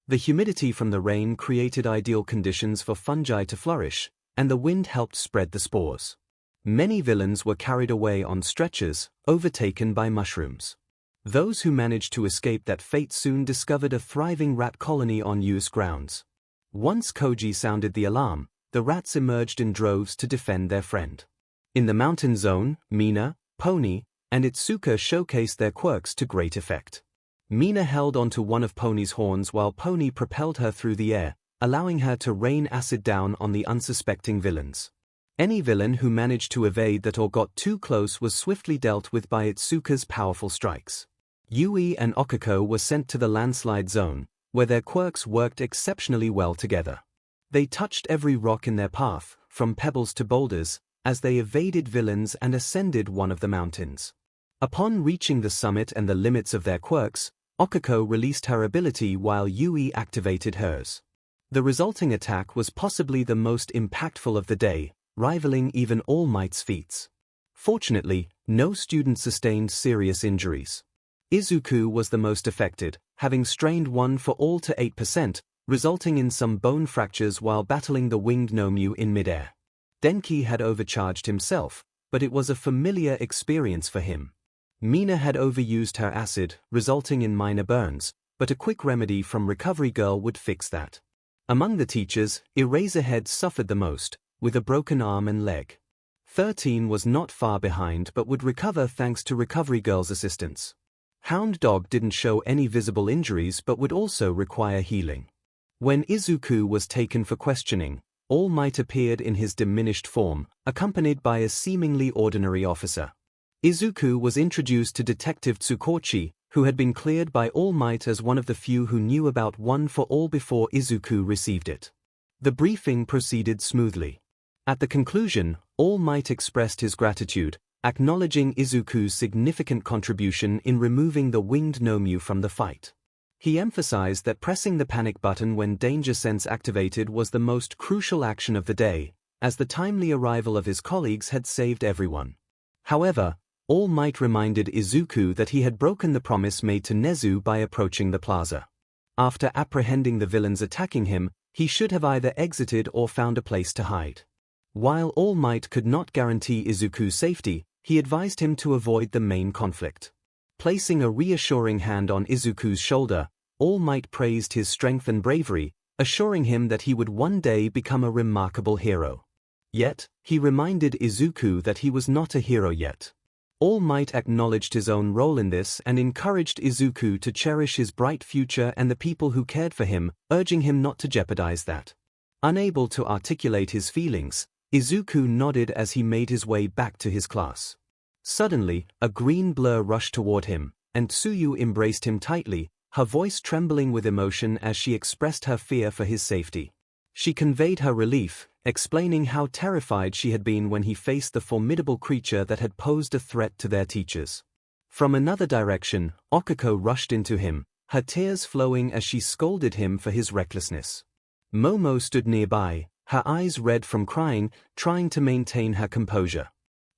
The humidity from the rain created ideal conditions for fungi to flourish, and the wind helped spread the spores. Many villains were carried away on stretchers, overtaken by mushrooms. Those who managed to escape that fate soon discovered a thriving rat colony on 𝐸's grounds. Once Koji sounded the alarm, the rats emerged in droves to defend their friend. In the mountain zone, Mina, Pony, and Itsuka showcased their quirks to great effect. Mina held onto one of Pony's horns while Pony propelled her through the air, allowing her to rain acid down on the unsuspecting villains. Any villain who managed to evade that or got too close was swiftly dealt with by Itsuka's powerful strikes. Yui and Okako were sent to the landslide zone, where their quirks worked exceptionally well together. They touched every rock in their path, from pebbles to boulders, as they evaded villains and ascended one of the mountains. Upon reaching the summit and the limits of their quirks, Okako released her ability while Yui activated hers. The resulting attack was possibly the most impactful of the day, rivaling even All Might's feats. Fortunately, no student sustained serious injuries. Izuku was the most affected, having strained 1 for all to 8%, resulting in some bone fractures while battling the winged 𝐴𝐻𝐼 in midair. Denki had overcharged himself, but it was a familiar experience for him. Mina had overused her acid, resulting in minor burns, but a quick remedy from Recovery Girl would fix that. Among the teachers, Eraserhead suffered the most, with a broken arm and leg. 13 was not far behind but would recover thanks to Recovery Girl's assistance. Hound Dog didn't show any visible injuries but would also require healing. When Izuku was taken for questioning, All Might appeared in his diminished form, accompanied by a seemingly ordinary officer. Izuku was introduced to Detective Tsukochi, who had been cleared by All Might as one of the few who knew about One for All before Izuku received it. The briefing proceeded smoothly. At the conclusion, All Might expressed his gratitude, acknowledging Izuku's significant contribution in removing the winged 𝐴𝐻𝐼 from the fight. He emphasized that pressing the panic button when danger sense activated was the most crucial action of the day, as the timely arrival of his colleagues had saved everyone. However, All Might reminded Izuku that he had broken the promise made to Nezu by approaching the plaza. After apprehending the villains attacking him, he should have either exited or found a place to hide. While All Might could not guarantee Izuku's safety, he advised him to avoid the main conflict. Placing a reassuring hand on Izuku's shoulder, All Might praised his strength and bravery, assuring him that he would one day become a remarkable hero. Yet, he reminded Izuku that he was not a hero yet. All Might acknowledged his own role in this and encouraged Izuku to cherish his bright future and the people who cared for him, urging him not to jeopardize that. Unable to articulate his feelings, Izuku nodded as he made his way back to his class. Suddenly, a green blur rushed toward him, and Tsuyu embraced him tightly, her voice trembling with emotion as she expressed her fear for his safety. She conveyed her relief, explaining how terrified she had been when he faced the formidable creature that had posed a threat to their teachers. From another direction, Okiko rushed into him, her tears flowing as she scolded him for his recklessness. Momo stood nearby, her eyes red from crying, trying to maintain her composure.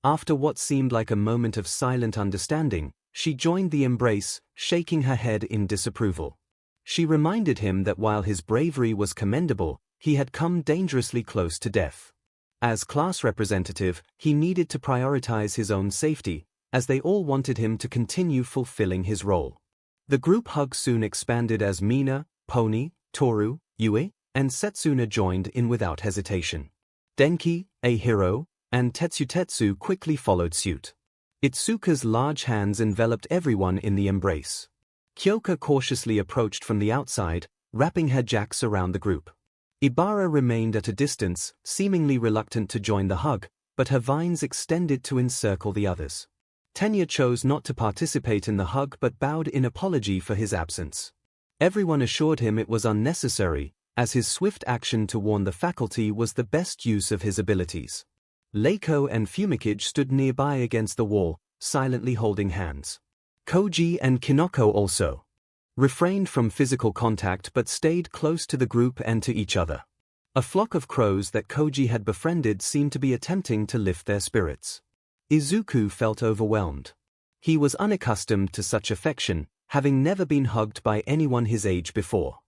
After what seemed like a moment of silent understanding, she joined the embrace, shaking her head in disapproval. She reminded him that while his bravery was commendable, he had come dangerously close to death. As class representative, he needed to prioritize his own safety, as they all wanted him to continue fulfilling his role. The group hug soon expanded as Mina, Pony, Toru, Yue, and Setsuna joined in without hesitation. Denki, a hero, and Tetsu quickly followed suit. Itsuka's large hands enveloped everyone in the embrace. Kyoka cautiously approached from the outside, wrapping her jacks around the group. Ibara remained at a distance, seemingly reluctant to join the hug, but her vines extended to encircle the others. Tenya chose not to participate in the hug but bowed in apology for his absence. Everyone assured him it was unnecessary, as his swift action to warn the faculty was the best use of his abilities. Leiko and Fumikage stood nearby against the wall, silently holding hands. Koji and Kinoko also refrained from physical contact but stayed close to the group and to each other. A flock of crows that Koji had befriended seemed to be attempting to lift their spirits. Izuku felt overwhelmed. He was unaccustomed to such affection, having never been hugged by anyone his age before.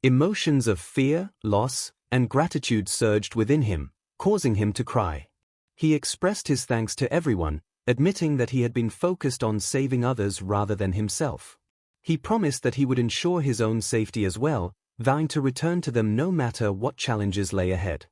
Emotions of fear, loss, and gratitude surged within him, causing him to cry. He expressed his thanks to everyone, admitting that he had been focused on saving others rather than himself. He promised that he would ensure his own safety as well, vowing to return to them no matter what challenges lay ahead.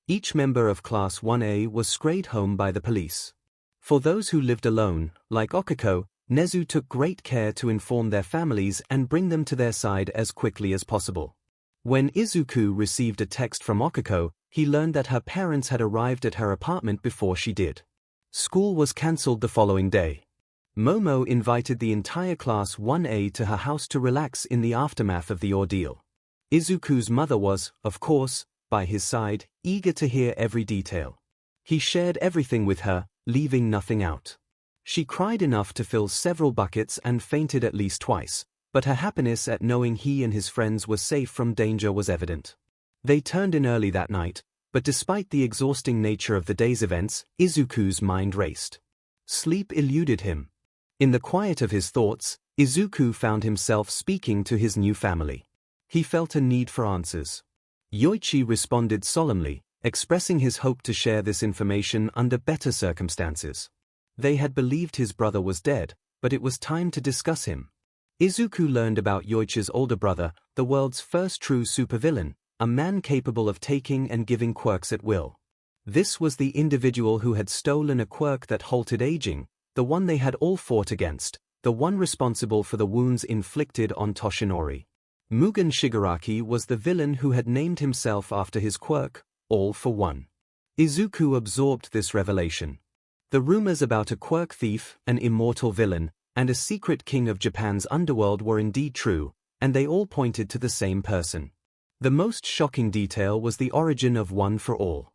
Each member of Class 1A was screened home by the police. For those who lived alone, like Okiko, Nezu took great care to inform their families and bring them to their side as quickly as possible. When Izuku received a text from Okiko, he learned that her parents had arrived at her apartment before she did. School was cancelled the following day. Momo invited the entire Class 1A to her house to relax in the aftermath of the ordeal. Izuku's mother was, of course, by his side, eager to hear every detail. He shared everything with her, leaving nothing out. She cried enough to fill several buckets and fainted at least twice, but her happiness at knowing he and his friends were safe from danger was evident. They turned in early that night, but despite the exhausting nature of the day's events, Izuku's mind raced. Sleep eluded him. In the quiet of his thoughts, Izuku found himself speaking to his new family. He felt a need for answers. Yoichi responded solemnly, expressing his hope to share this information under better circumstances. They had believed his brother was dead, but it was time to discuss him. Izuku learned about Yoichi's older brother, the world's first true supervillain, a man capable of taking and giving quirks at will. This was the individual who had stolen a quirk that halted aging, the one they had all fought against, the one responsible for the wounds inflicted on Toshinori. Mugen Shigaraki was the villain who had named himself after his quirk, All for One. Izuku absorbed this revelation. The rumors about a quirk thief, an immortal villain, and a secret king of Japan's underworld were indeed true, and they all pointed to the same person. The most shocking detail was the origin of One for All.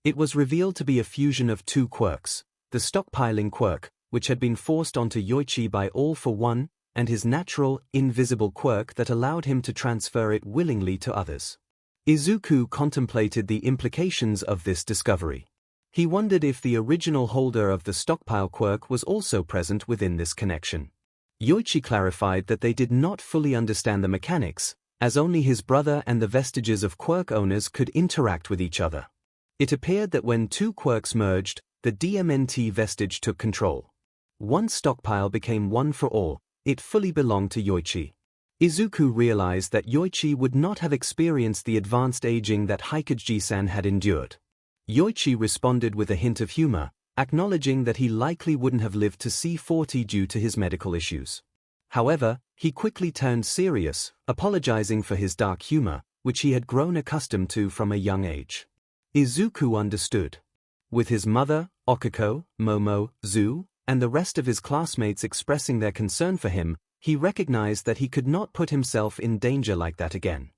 It was revealed to be a fusion of two quirks, the stockpiling quirk, which had been forced onto Yoichi by All for One, and his natural, invisible quirk that allowed him to transfer it willingly to others. Izuku contemplated the implications of this discovery. He wondered if the original holder of the stockpile quirk was also present within this connection. 𝐂𝐲𝐽 clarified that they did not fully understand the mechanics, as only his brother and the vestiges of quirk owners could interact with each other. It appeared that when two quirks merged, the DMNT vestige took control. One stockpile became one for all, it fully belonged to 𝐂𝐽. Izuku realized that 𝐂𝐽 would not have experienced the advanced aging that 𝐒𝐭𝐽𝐲 had endured. 𝐂𝐽 responded with a hint of humor, acknowledging that he likely wouldn't have lived to see 40 due to his medical issues. However, he quickly turned serious, apologizing for his dark humor, which he had grown accustomed to from a young age. Izuku understood. With his mother, Okiko, Momo, Zu, and the rest of his classmates expressing their concern for him, he recognized that he could not put himself in danger like that again.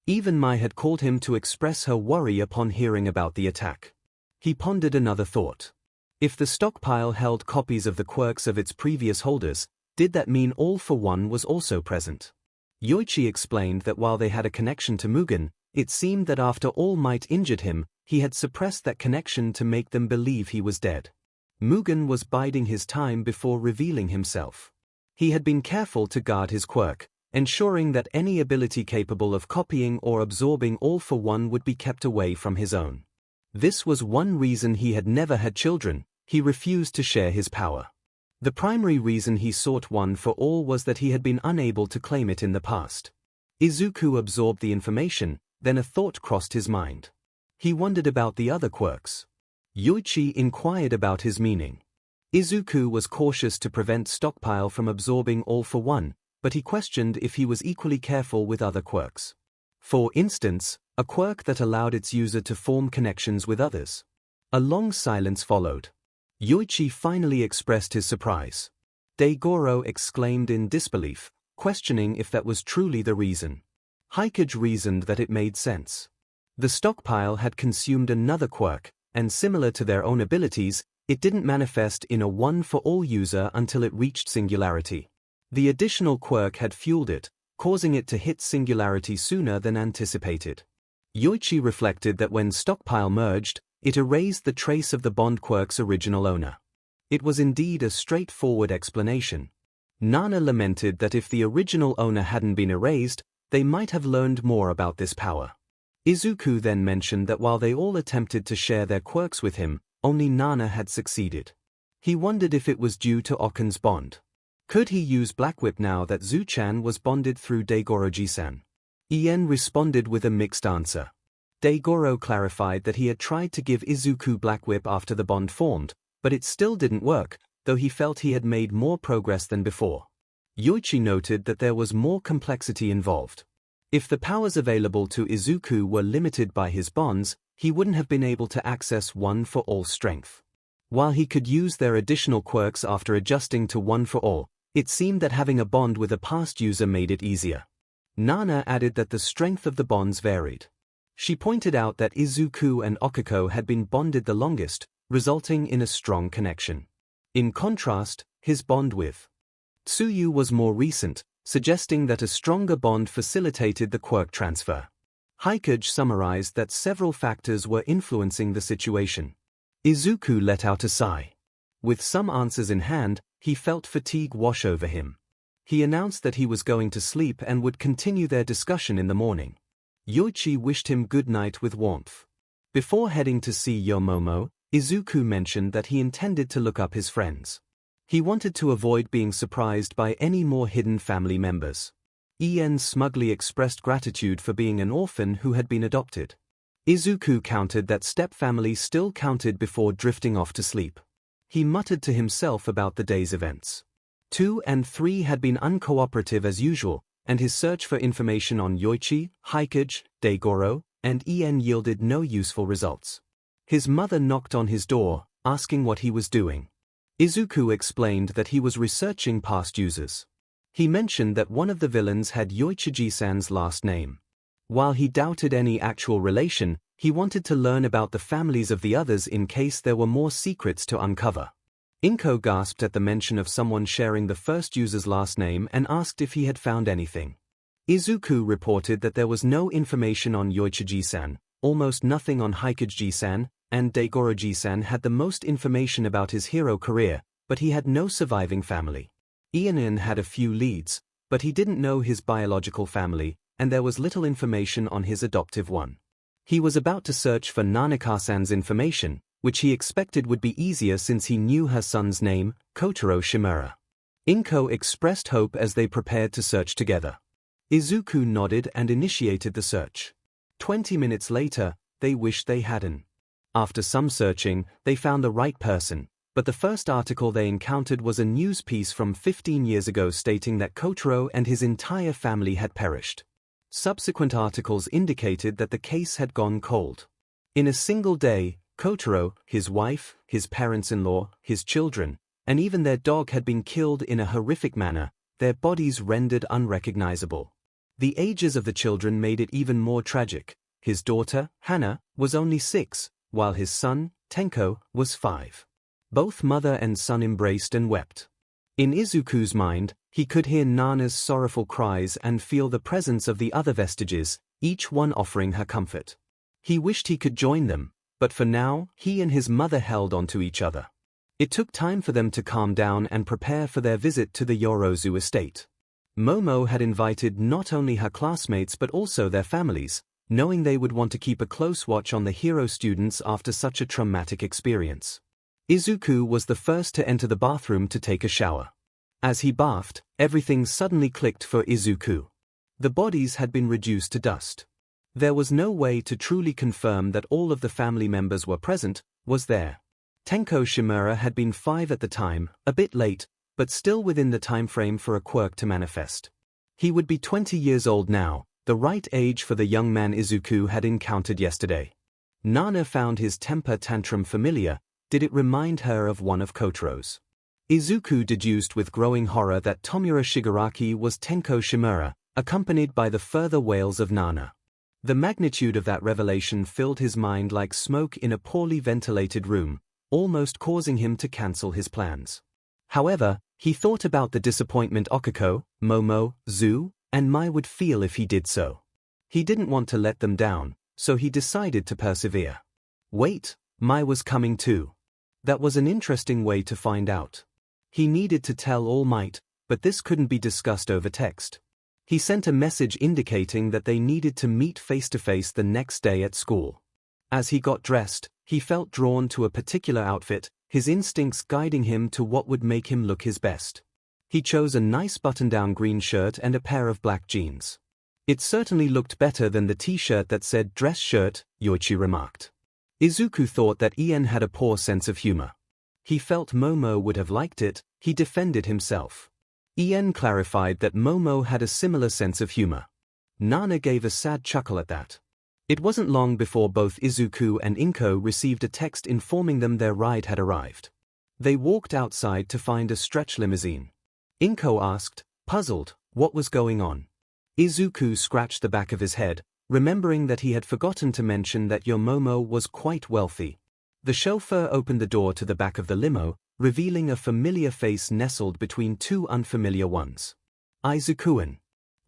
Even Mai had called him to express her worry upon hearing about the attack. He pondered another thought. If the stockpile held copies of the quirks of its previous holders, did that mean All for One was also present? 𝐂𝐽 explained that while they had a connection to Mugen, it seemed that after All Might injured him, he had suppressed that connection to make them believe he was dead. Mugen was biding his time before revealing himself. He had been careful to guard his quirk, ensuring that any ability capable of copying or absorbing All for One would be kept away from his own. This was one reason he had never had children. He refused to share his power. The primary reason he sought One for All was that he had been unable to claim it in the past. Izuku absorbed the information, then a thought crossed his mind. He wondered about the other quirks. 𝐂𝐽 inquired about his meaning. Izuku was cautious to prevent stockpile from absorbing All for One, but he questioned if he was equally careful with other quirks. For instance, a quirk that allowed its user to form connections with others. A long silence followed. 𝐂𝐽 finally expressed his surprise. 𝐷𝐴𝐺𝐻 exclaimed in disbelief, questioning if that was truly the reason. 𝐒𝐭𝐽𝐲 reasoned that it made sense. The stockpile had consumed another quirk, and similar to their own abilities, it didn't manifest in a one-for-all user until it reached singularity. The additional quirk had fueled it, causing it to hit singularity sooner than anticipated. 𝐂𝐽 reflected that when stockpile merged, it erased the trace of the bond quirk's original owner. It was indeed a straightforward explanation. Nana lamented that if the original owner hadn't been erased, they might have learned more about this power. Izuku then mentioned that while they all attempted to share their quirks with him, only Nana had succeeded. He wondered if it was due to Okken's bond. Could he use Black Whip now that Zu-chan was bonded through 𝐷𝐴𝐺𝐻? Ien responded with a mixed answer. 𝐷𝐴𝐺𝐻 clarified that he had tried to give Izuku Black Whip after the bond formed, but it still didn't work, though he felt he had made more progress than before. 𝐂𝐽 noted that there was more complexity involved. If the powers available to Izuku were limited by his bonds, he wouldn't have been able to access one-for-all strength. While he could use their additional quirks after adjusting to one-for-all, it seemed that having a bond with a past user made it easier. Nana added that the strength of the bonds varied. She pointed out that Izuku and Okiko had been bonded the longest, resulting in a strong connection. In contrast, his bond with Tsuyu was more recent, suggesting that a stronger bond facilitated the quirk transfer. 𝐒𝐽𝐽 summarized that several factors were influencing the situation. Izuku let out a sigh. With some answers in hand, he felt fatigue wash over him. He announced that he was going to sleep and would continue their discussion in the morning. 𝐂𝐽 wished him good night with warmth. Before heading to see Yomomo, Izuku mentioned that he intended to look up his friends. He wanted to avoid being surprised by any more hidden family members. Ien smugly expressed gratitude for being an orphan who had been adopted. Izuku countered that step-family still counted before drifting off to sleep. He muttered to himself about the day's events. 2 and 3 had been uncooperative as usual, and his search for information on 𝐂𝐽, 𝐒𝐽𝐽, 𝐷𝐴𝐺𝐻, and Ien yielded no useful results. His mother knocked on his door, asking what he was doing. Izuku explained that he was researching past users. He mentioned that one of the villains had 𝐂𝐽𝐽-san's last name. While he doubted any actual relation, he wanted to learn about the families of the others in case there were more secrets to uncover. Inko gasped at the mention of someone sharing the first user's last name and asked if he had found anything. Izuku reported that there was no information on 𝐂𝐽𝐽-san, almost nothing on 𝐒𝐭𝐽𝐽-san, and 𝐤𝐤𝐫 had the most information about his hero career, but he had no surviving family. 𝐼𝐴N had a few leads, but he didn't know his biological family, and there was little information on his adoptive one. He was about to search for Nanaka-san's information, which he expected would be easier since he knew her son's name, Kotaro Shimura. 𝐭𝐴NKO expressed hope as they prepared to search together. Izuku nodded and initiated the search. 20 minutes later, they wished they hadn't. After some searching, they found the right person, but the first article they encountered was a news piece from 15 years ago stating that Kotaro and his entire family had perished. Subsequent articles indicated that the case had gone cold. In a single day, Kotaro, his wife, his parents-in-law, his children, and even their dog had been killed in a horrific manner, their bodies rendered unrecognizable. The ages of the children made it even more tragic. His daughter, Hana, was only 6, while his son, Tenko, was 5. Both mother and son embraced and wept. In Izuku's mind, he could hear Nana's sorrowful cries and feel the presence of the other Vestiges, each one offering her comfort. He wished he could join them, but for now, he and his mother held on to each other. It took time for them to calm down and prepare for their visit to the Yorozu estate. Momo had invited not only her classmates but also their families, knowing they would want to keep a close watch on the hero students after such a traumatic experience. Izuku was the first to enter the bathroom to take a shower. As he bathed, everything suddenly clicked for Izuku. The bodies had been reduced to dust. There was no way to truly confirm that all of the family members were present, was there? Tenko Shimura had been 5 at the time, a bit late, but still within the time frame for a quirk to manifest. He would be 20 years old now, the right age for the young man Izuku had encountered yesterday. Nana found his temper tantrum familiar. Did it remind her of one of Kotaro's? Izuku deduced with growing horror that Tomura Shigaraki was Tenko Shimura, accompanied by the further wails of Nana. The magnitude of that revelation filled his mind like smoke in a poorly ventilated room, almost causing him to cancel his plans. However, he thought about the disappointment Okiko, Momo, Zu, and Mai would feel if he did so. He didn't want to let them down, so he decided to persevere. Wait, Mai was coming too. That was an interesting way to find out. He needed to tell All Might, but this couldn't be discussed over text. He sent a message indicating that they needed to meet face-to-face the next day at school. As he got dressed, he felt drawn to a particular outfit, his instincts guiding him to what would make him look his best. He chose a nice button-down green shirt and a pair of black jeans. It certainly looked better than the t-shirt that said dress shirt, Yoichi remarked. Izuku thought that 𝐼𝐴N had a poor sense of humor. He felt Momo would have liked it. He defended himself. 𝐼𝐴N clarified that Momo had a similar sense of humor. Nana gave a sad chuckle at that. It wasn't long before both Izuku and 𝐭𝐴NKO received a text informing them their ride had arrived. They walked outside to find a stretch limousine. 𝐭𝐴NKO asked, puzzled, what was going on. Izuku scratched the back of his head, remembering that he had forgotten to mention that Yomomo was quite wealthy. The chauffeur opened the door to the back of the limo, revealing a familiar face nestled between 2 unfamiliar ones. Izuku-an!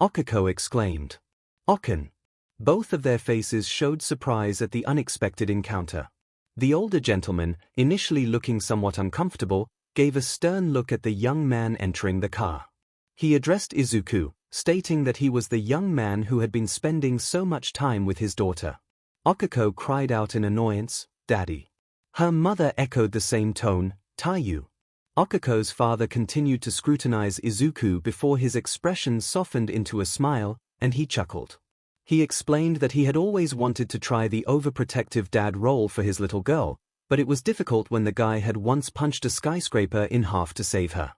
Okiko exclaimed. Okan! Both of their faces showed surprise at the unexpected encounter. The older gentleman, initially looking somewhat uncomfortable, gave a stern look at the young man entering the car. He addressed Izuku, stating that he was the young man who had been spending so much time with his daughter. Okiko cried out in annoyance, Daddy. Her mother echoed the same tone, Taiyu. Okiko's father continued to scrutinize Izuku before his expression softened into a smile, and he chuckled. He explained that he had always wanted to try the overprotective dad role for his little girl, but it was difficult when the guy had once punched a skyscraper in half to save her.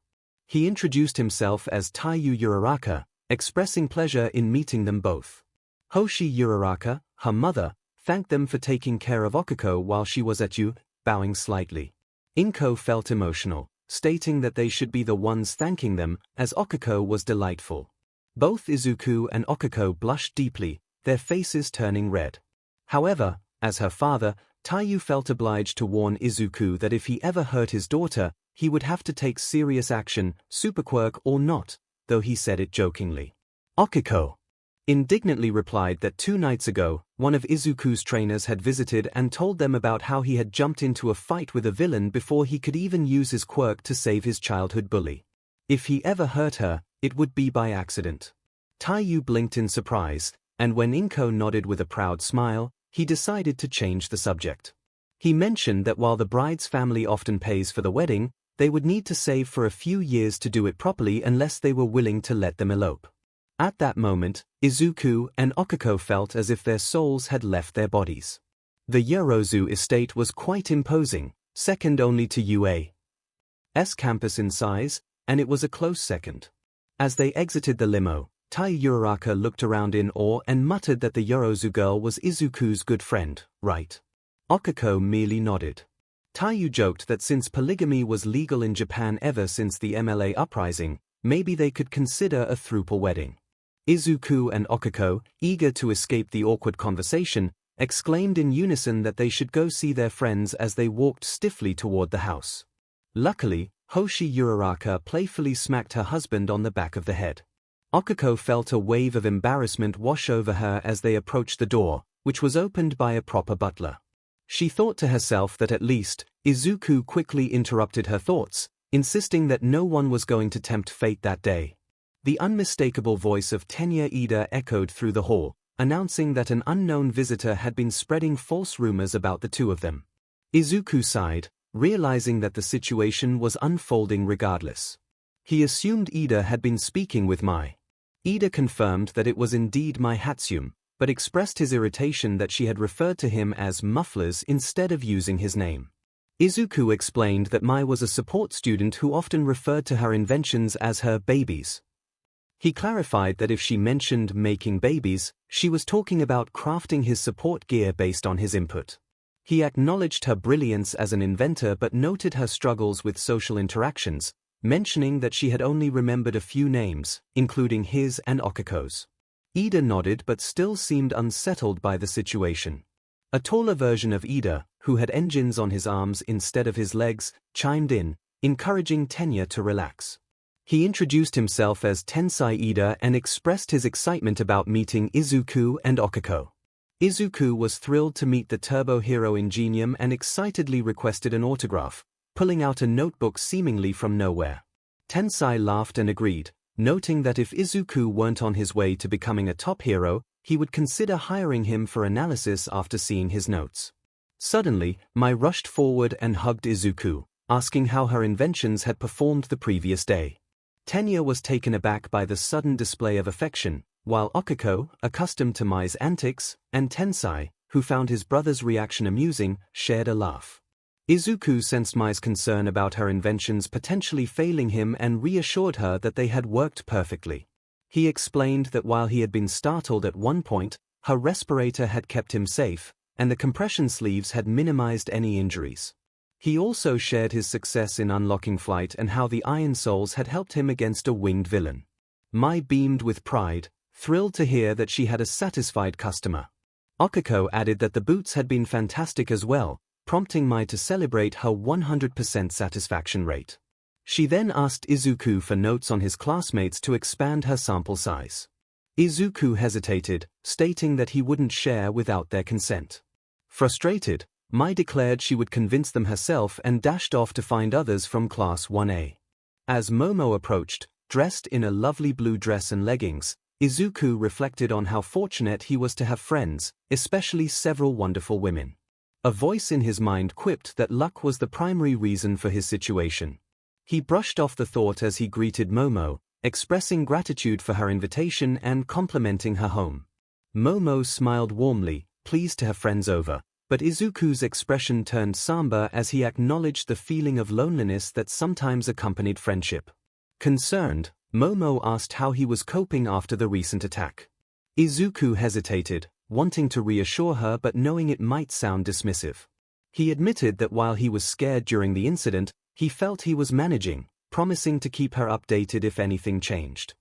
He introduced himself as Taiyu Uraraka, expressing pleasure in meeting them both. Hoshi Uraraka, her mother, thanked them for taking care of Okiko while she was at you, bowing slightly. 𝐭𝐴NKO felt emotional, stating that they should be the ones thanking them, as Okiko was delightful. Both Izuku and Okiko blushed deeply, their faces turning red. However, as her father, Taiyu felt obliged to warn Izuku that if he ever hurt his daughter, he would have to take serious action, superquirk or not, though he said it jokingly. Okiko! indignantly replied that 2 nights ago, one of Izuku's trainers had visited and told them about how he had jumped into a fight with a villain before he could even use his quirk to save his childhood bully. If he ever hurt her, it would be by accident. Taiyu blinked in surprise, and when Inko nodded with a proud smile, he decided to change the subject. He mentioned that while the bride's family often pays for the wedding, they would need to save for a few years to do it properly unless they were willing to let them elope. At that moment, Izuku and Okiko felt as if their souls had left their bodies. The Yorozu estate was quite imposing, second only to UA's campus in size, and it was a close second. As they exited the limo, Taiyu looked around in awe and muttered that the Yorozu girl was Izuku's good friend, right? Okiko merely nodded. Taiyu joked that since polygamy was legal in Japan ever since the MLA uprising, maybe they could consider a throuple wedding. Izuku and Okiko, eager to escape the awkward conversation, exclaimed in unison that they should go see their friends as they walked stiffly toward the house. Luckily, Hoshi Uraraka playfully smacked her husband on the back of the head. Okiko felt a wave of embarrassment wash over her as they approached the door, which was opened by a proper butler. She thought to herself that at least, Izuku quickly interrupted her thoughts, insisting that no one was going to tempt fate that day. The unmistakable voice of Tenya Ida echoed through the hall, announcing that an unknown visitor had been spreading false rumors about the two of them. Izuku sighed, realizing that the situation was unfolding regardless. He assumed Ida had been speaking with Mai. Ida confirmed that it was indeed Mai Hatsune, but expressed his irritation that she had referred to him as Mufflers instead of using his name. Izuku explained that Mai was a support student who often referred to her inventions as her babies. He clarified that if she mentioned making babies, she was talking about crafting his support gear based on his input. He acknowledged her brilliance as an inventor but noted her struggles with social interactions, mentioning that she had only remembered a few names, including his and Okiko's. Ida nodded but still seemed unsettled by the situation. A taller version of Ida, who had engines on his arms instead of his legs, chimed in, encouraging Tenya to relax. He introduced himself as Tensai Ida and expressed his excitement about meeting Izuku and Okiko. Izuku was thrilled to meet the turbo hero Ingenium and excitedly requested an autograph, pulling out a notebook seemingly from nowhere. Tensai laughed and agreed, noting that if Izuku weren't on his way to becoming a top hero, he would consider hiring him for analysis after seeing his notes. Suddenly, Mai rushed forward and hugged Izuku, asking how her inventions had performed the previous day. Tenya was taken aback by the sudden display of affection, while Okiko, accustomed to Mai's antics, and Tensai, who found his brother's reaction amusing, shared a laugh. Izuku sensed Mai's concern about her inventions potentially failing him and reassured her that they had worked perfectly. He explained that while he had been startled at one point, her respirator had kept him safe, and the compression sleeves had minimized any injuries. He also shared his success in unlocking flight and how the Iron Souls had helped him against a winged villain. Mai beamed with pride, thrilled to hear that she had a satisfied customer. Okiko added that the boots had been fantastic as well, prompting Mai to celebrate her 100% satisfaction rate. She then asked Izuku for notes on his classmates to expand her sample size. Izuku hesitated, stating that he wouldn't share without their consent. Frustrated, Mai declared she would convince them herself and dashed off to find others from Class 1A. As Momo approached, dressed in a lovely blue dress and leggings, Izuku reflected on how fortunate he was to have friends, especially several wonderful women. A voice in his mind quipped that luck was the primary reason for his situation. He brushed off the thought as he greeted Momo, expressing gratitude for her invitation and complimenting her home. Momo smiled warmly, pleased to have friends over, but Izuku's expression turned somber as he acknowledged the feeling of loneliness that sometimes accompanied friendship. Concerned, Momo asked how he was coping after the recent attack. Izuku hesitated, wanting to reassure her but knowing it might sound dismissive. He admitted that while he was scared during the incident, he felt he was managing, promising to keep her updated if anything changed.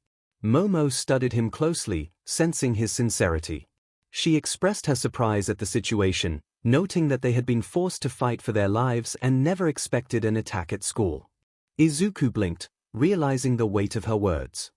Momo studied him closely, sensing his sincerity. She expressed her surprise at the situation, noting that they had been forced to fight for their lives and never expected an attack at school. Izuku blinked, realizing the weight of her words.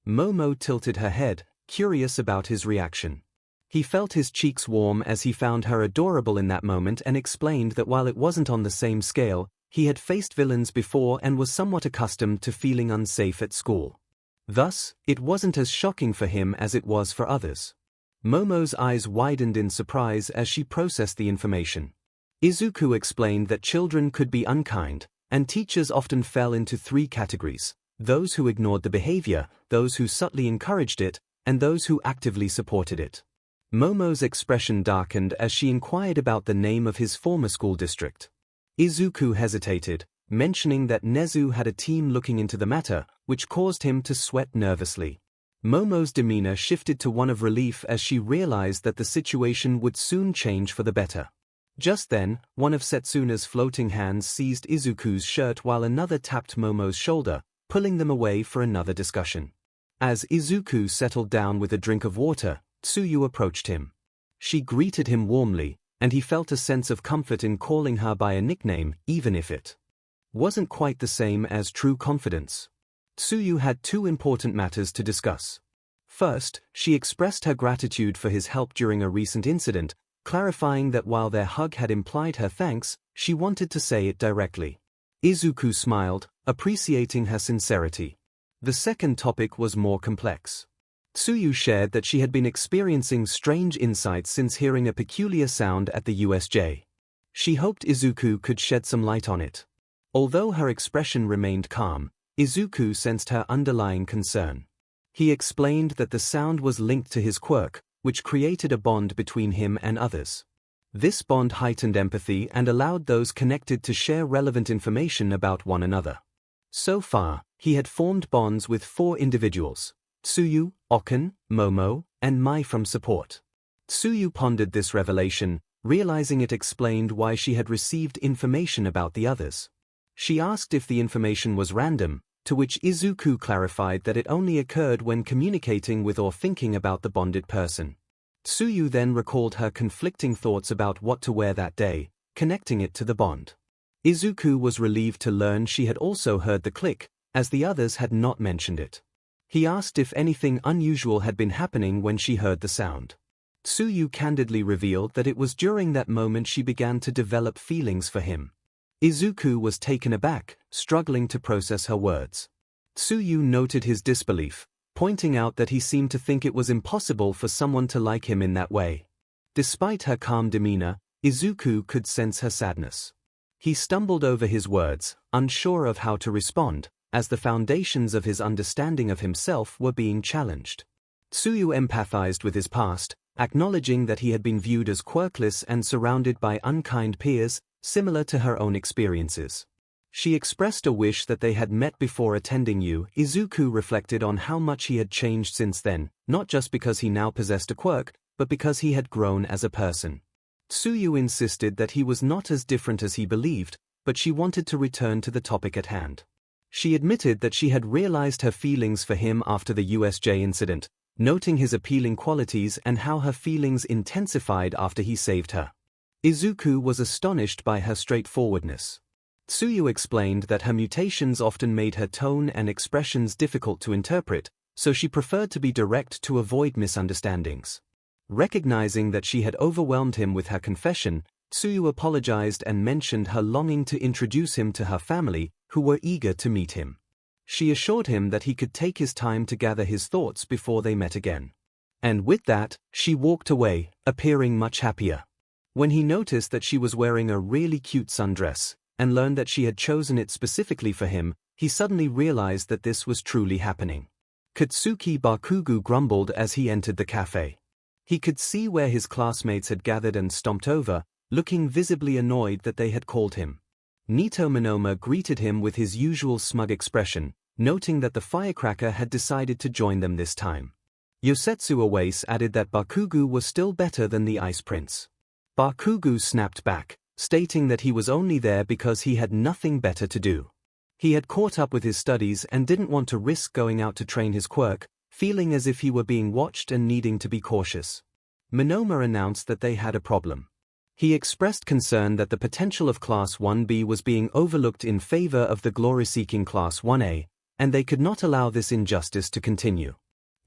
Momo tilted her head, curious about his reaction. He felt his cheeks warm as he found her adorable in that moment and explained that while it wasn't on the same scale, he had faced villains before and was somewhat accustomed to feeling unsafe at school. Thus, it wasn't as shocking for him as it was for others. Momo's eyes widened in surprise as she processed the information. Izuku explained that children could be unkind, and teachers often fell into 3 categories: those who ignored the behavior, those who subtly encouraged it, and those who actively supported it. Momo's expression darkened as she inquired about the name of his former school district. Izuku hesitated, mentioning that Nezu had a team looking into the matter, which caused him to sweat nervously. Momo's demeanor shifted to one of relief as she realized that the situation would soon change for the better. Just then, one of Setsuna's floating hands seized Izuku's shirt while another tapped Momo's shoulder, pulling them away for another discussion. As Izuku settled down with a drink of water, Tsuyu approached him. She greeted him warmly, and he felt a sense of comfort in calling her by a nickname, even if it wasn't quite the same as true confidence. Tsuyu had 2 important matters to discuss. First, she expressed her gratitude for his help during a recent incident, clarifying that while their hug had implied her thanks, she wanted to say it directly. Izuku smiled, appreciating her sincerity. The second topic was more complex. Tsuyu shared that she had been experiencing strange insights since hearing a peculiar sound at the USJ. She hoped Izuku could shed some light on it. Although her expression remained calm, Izuku sensed her underlying concern. He explained that the sound was linked to his quirk, which created a bond between him and others. This bond heightened empathy and allowed those connected to share relevant information about one another. So far, he had formed bonds with 4 individuals: Tsuyu, Okan, Momo, and Mai from support. Tsuyu pondered this revelation, realizing it explained why she had received information about the others. She asked if the information was random, to which Izuku clarified that it only occurred when communicating with or thinking about the bonded person. Tsuyu then recalled her conflicting thoughts about what to wear that day, connecting it to the bond. Izuku was relieved to learn she had also heard the click, as the others had not mentioned it. He asked if anything unusual had been happening when she heard the sound. Tsuyu candidly revealed that it was during that moment she began to develop feelings for him. Izuku was taken aback, struggling to process her words. Tsuyu noted his disbelief, pointing out that he seemed to think it was impossible for someone to like him in that way. Despite her calm demeanor, Izuku could sense her sadness. He stumbled over his words, unsure of how to respond, as the foundations of his understanding of himself were being challenged. Tsuyu empathized with his past, acknowledging that he had been viewed as quirkless and surrounded by unkind peers, similar to her own experiences. She expressed a wish that they had met before attending U. Izuku reflected on how much he had changed since then, not just because he now possessed a quirk, but because he had grown as a person. Tsuyu insisted that he was not as different as he believed, but she wanted to return to the topic at hand. She admitted that she had realized her feelings for him after the USJ incident, noting his appealing qualities and how her feelings intensified after he saved her. Izuku was astonished by her straightforwardness. Tsuyu explained that her mutations often made her tone and expressions difficult to interpret, so she preferred to be direct to avoid misunderstandings. Recognizing that she had overwhelmed him with her confession, Tsuyu apologized and mentioned her longing to introduce him to her family, who were eager to meet him. She assured him that he could take his time to gather his thoughts before they met again. And with that, she walked away, appearing much happier. When he noticed that she was wearing a really cute sundress, and learned that she had chosen it specifically for him, he suddenly realized that this was truly happening. Katsuki Bakugo grumbled as he entered the cafe. He could see where his classmates had gathered and stomped over, looking visibly annoyed that they had called him. Nito Monoma greeted him with his usual smug expression, noting that the firecracker had decided to join them this time. Yosetsu Awase added that Bakugo was still better than the Ice Prince. Bakugo snapped back, stating that he was only there because he had nothing better to do. He had caught up with his studies and didn't want to risk going out to train his quirk, feeling as if he were being watched and needing to be cautious. Monoma announced that they had a problem. He expressed concern that the potential of Class 1B was being overlooked in favor of the glory-seeking Class 1A, and they could not allow this injustice to continue.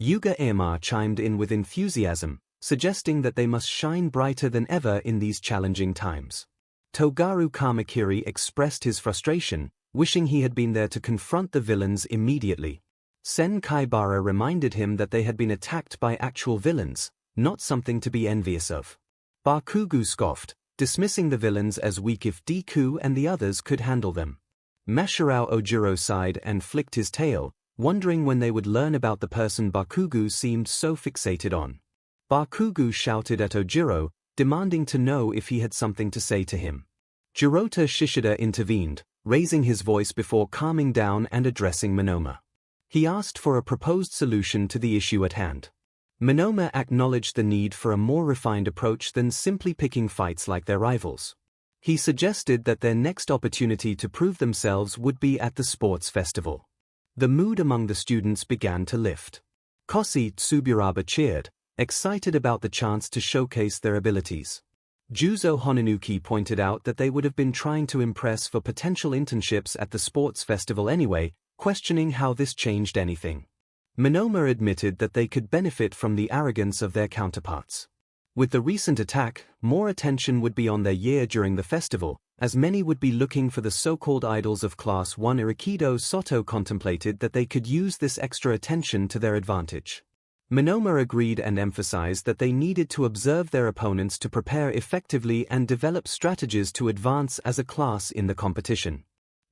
𝐔𝐬𝐽 chimed in with enthusiasm, suggesting that they must shine brighter than ever in these challenging times. Togaru Kamakiri expressed his frustration, wishing he had been there to confront the villains immediately. Sen Kaibara reminded him that they had been attacked by actual villains, not something to be envious of. Bakugo scoffed, dismissing the villains as weak if Deku and the others could handle them. Masahiro Ojiro sighed and flicked his tail, wondering when they would learn about the person Bakugo seemed so fixated on. Bakugo shouted at Ojiro, demanding to know if he had something to say to him. Jirota Shishida intervened, raising his voice before calming down and addressing Monoma. He asked for a proposed solution to the issue at hand. Monoma acknowledged the need for a more refined approach than simply picking fights like their rivals. He suggested that their next opportunity to prove themselves would be at the sports festival. The mood among the students began to lift. Kosi Tsuburaba cheered, excited about the chance to showcase their abilities. Juzo Hononuki pointed out that they would have been trying to impress for potential internships at the sports festival anyway, questioning how this changed anything. Monoma admitted that they could benefit from the arrogance of their counterparts. With the recent attack, more attention would be on their year during the festival, as many would be looking for the so-called idols of Class 1. Irikido Soto contemplated that they could use this extra attention to their advantage. Monoma agreed and emphasized that they needed to observe their opponents to prepare effectively and develop strategies to advance as a class in the competition.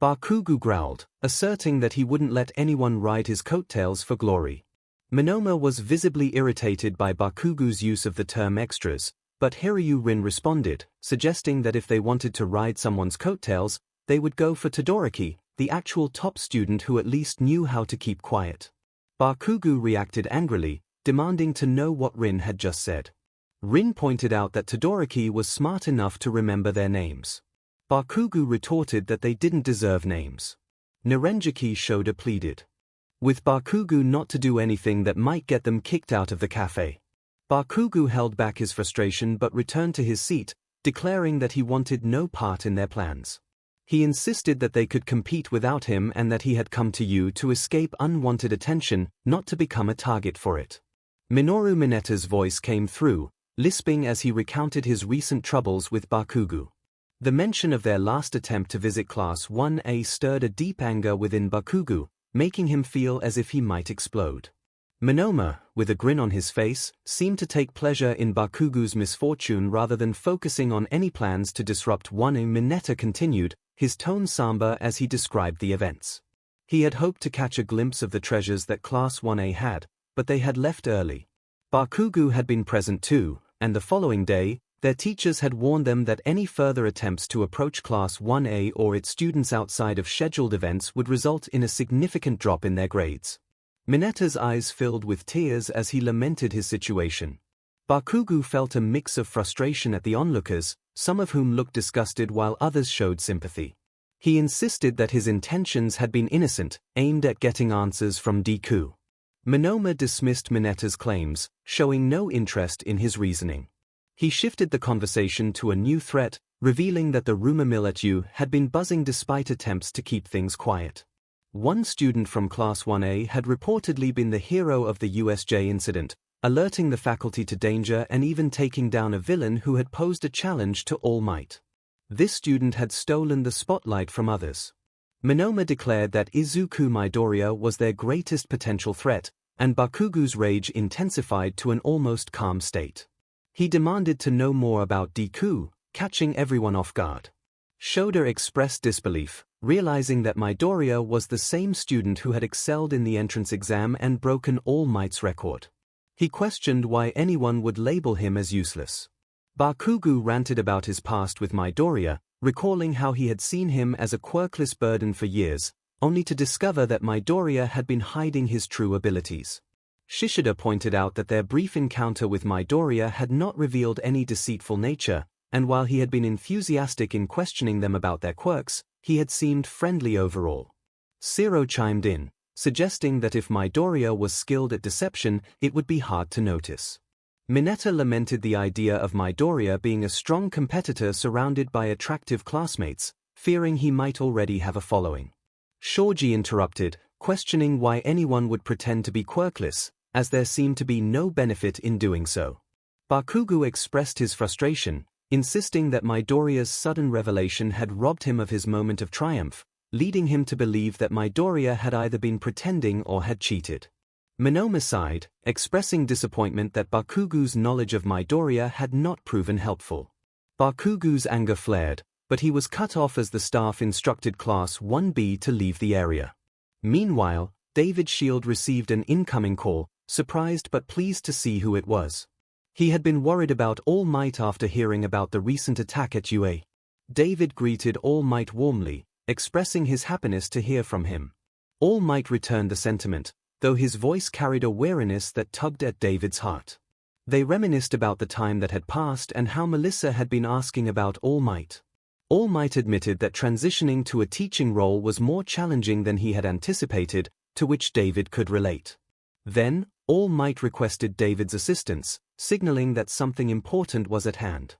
Bakugo growled, asserting that he wouldn't let anyone ride his coattails for glory. Monoma was visibly irritated by Bakugo's use of the term extras, but Hiryu Rin responded, suggesting that if they wanted to ride someone's coattails, they would go for Todoroki, the actual top student who at least knew how to keep quiet. Bakugo reacted angrily, demanding to know what Rin had just said. Rin pointed out that Todoroki was smart enough to remember their names. Bakugo retorted that they didn't deserve names. Narenjiki Shoda pleaded with Bakugo not to do anything that might get them kicked out of the cafe. Bakugo held back his frustration but returned to his seat, declaring that he wanted no part in their plans. He insisted that they could compete without him and that he had come to you to escape unwanted attention, not to become a target for it. Minoru Mineta's voice came through, lisping as he recounted his recent troubles with Bakugo. The mention of their last attempt to visit Class 1A stirred a deep anger within Bakugo, making him feel as if he might explode. Monoma, with a grin on his face, seemed to take pleasure in Bakugo's misfortune rather than focusing on any plans to disrupt 1A. Mineta continued, his tone somber as he described the events. He had hoped to catch a glimpse of the treasures that Class 1A had, but they had left early. Bakugo had been present too, and the following day, their teachers had warned them that any further attempts to approach Class 1A or its students outside of scheduled events would result in a significant drop in their grades. Mineta's eyes filled with tears as he lamented his situation. Bakugo felt a mix of frustration at the onlookers, some of whom looked disgusted while others showed sympathy. He insisted that his intentions had been innocent, aimed at getting answers from Deku. Monoma dismissed Mineta's claims, showing no interest in his reasoning. He shifted the conversation to a new threat, revealing that the rumor mill at U had been buzzing despite attempts to keep things quiet. One student from Class 1A had reportedly been the hero of the USJ incident, alerting the faculty to danger and even taking down a villain who had posed a challenge to All Might. This student had stolen the spotlight from others. Monoma declared that Izuku Midoriya was their greatest potential threat, and Bakugo's rage intensified to an almost calm state. He demanded to know more about Deku, catching everyone off guard. Shoda expressed disbelief, realizing that Midoriya was the same student who had excelled in the entrance exam and broken All Might's record. He questioned why anyone would label him as useless. Bakugo ranted about his past with Midoriya, recalling how he had seen him as a quirkless burden for years, only to discover that Midoriya had been hiding his true abilities. Shishida pointed out that their brief encounter with Midoriya had not revealed any deceitful nature, and while he had been enthusiastic in questioning them about their quirks, he had seemed friendly overall. Zero chimed in, suggesting that if Midoriya was skilled at deception, it would be hard to notice. Mineta lamented the idea of Midoriya being a strong competitor surrounded by attractive classmates, fearing he might already have a following. Shoji interrupted, questioning why anyone would pretend to be quirkless, as there seemed to be no benefit in doing so. Bakugo expressed his frustration, insisting that Midoriya's sudden revelation had robbed him of his moment of triumph, leading him to believe that Midoriya had either been pretending or had cheated. Monoma sighed, expressing disappointment that Bakugo's knowledge of Midoriya had not proven helpful. Bakugo's anger flared, but he was cut off as the staff instructed Class 1B to leave the area. Meanwhile, David Shield received an incoming call, surprised but pleased to see who it was. He had been worried about All Might after hearing about the recent attack at UA. David greeted All Might warmly, expressing his happiness to hear from him. All Might returned the sentiment, though his voice carried a weariness that tugged at David's heart. They reminisced about the time that had passed and how Melissa had been asking about All Might. All Might admitted that transitioning to a teaching role was more challenging than he had anticipated, to which David could relate. Then, All Might requested David's assistance, signaling that something important was at hand.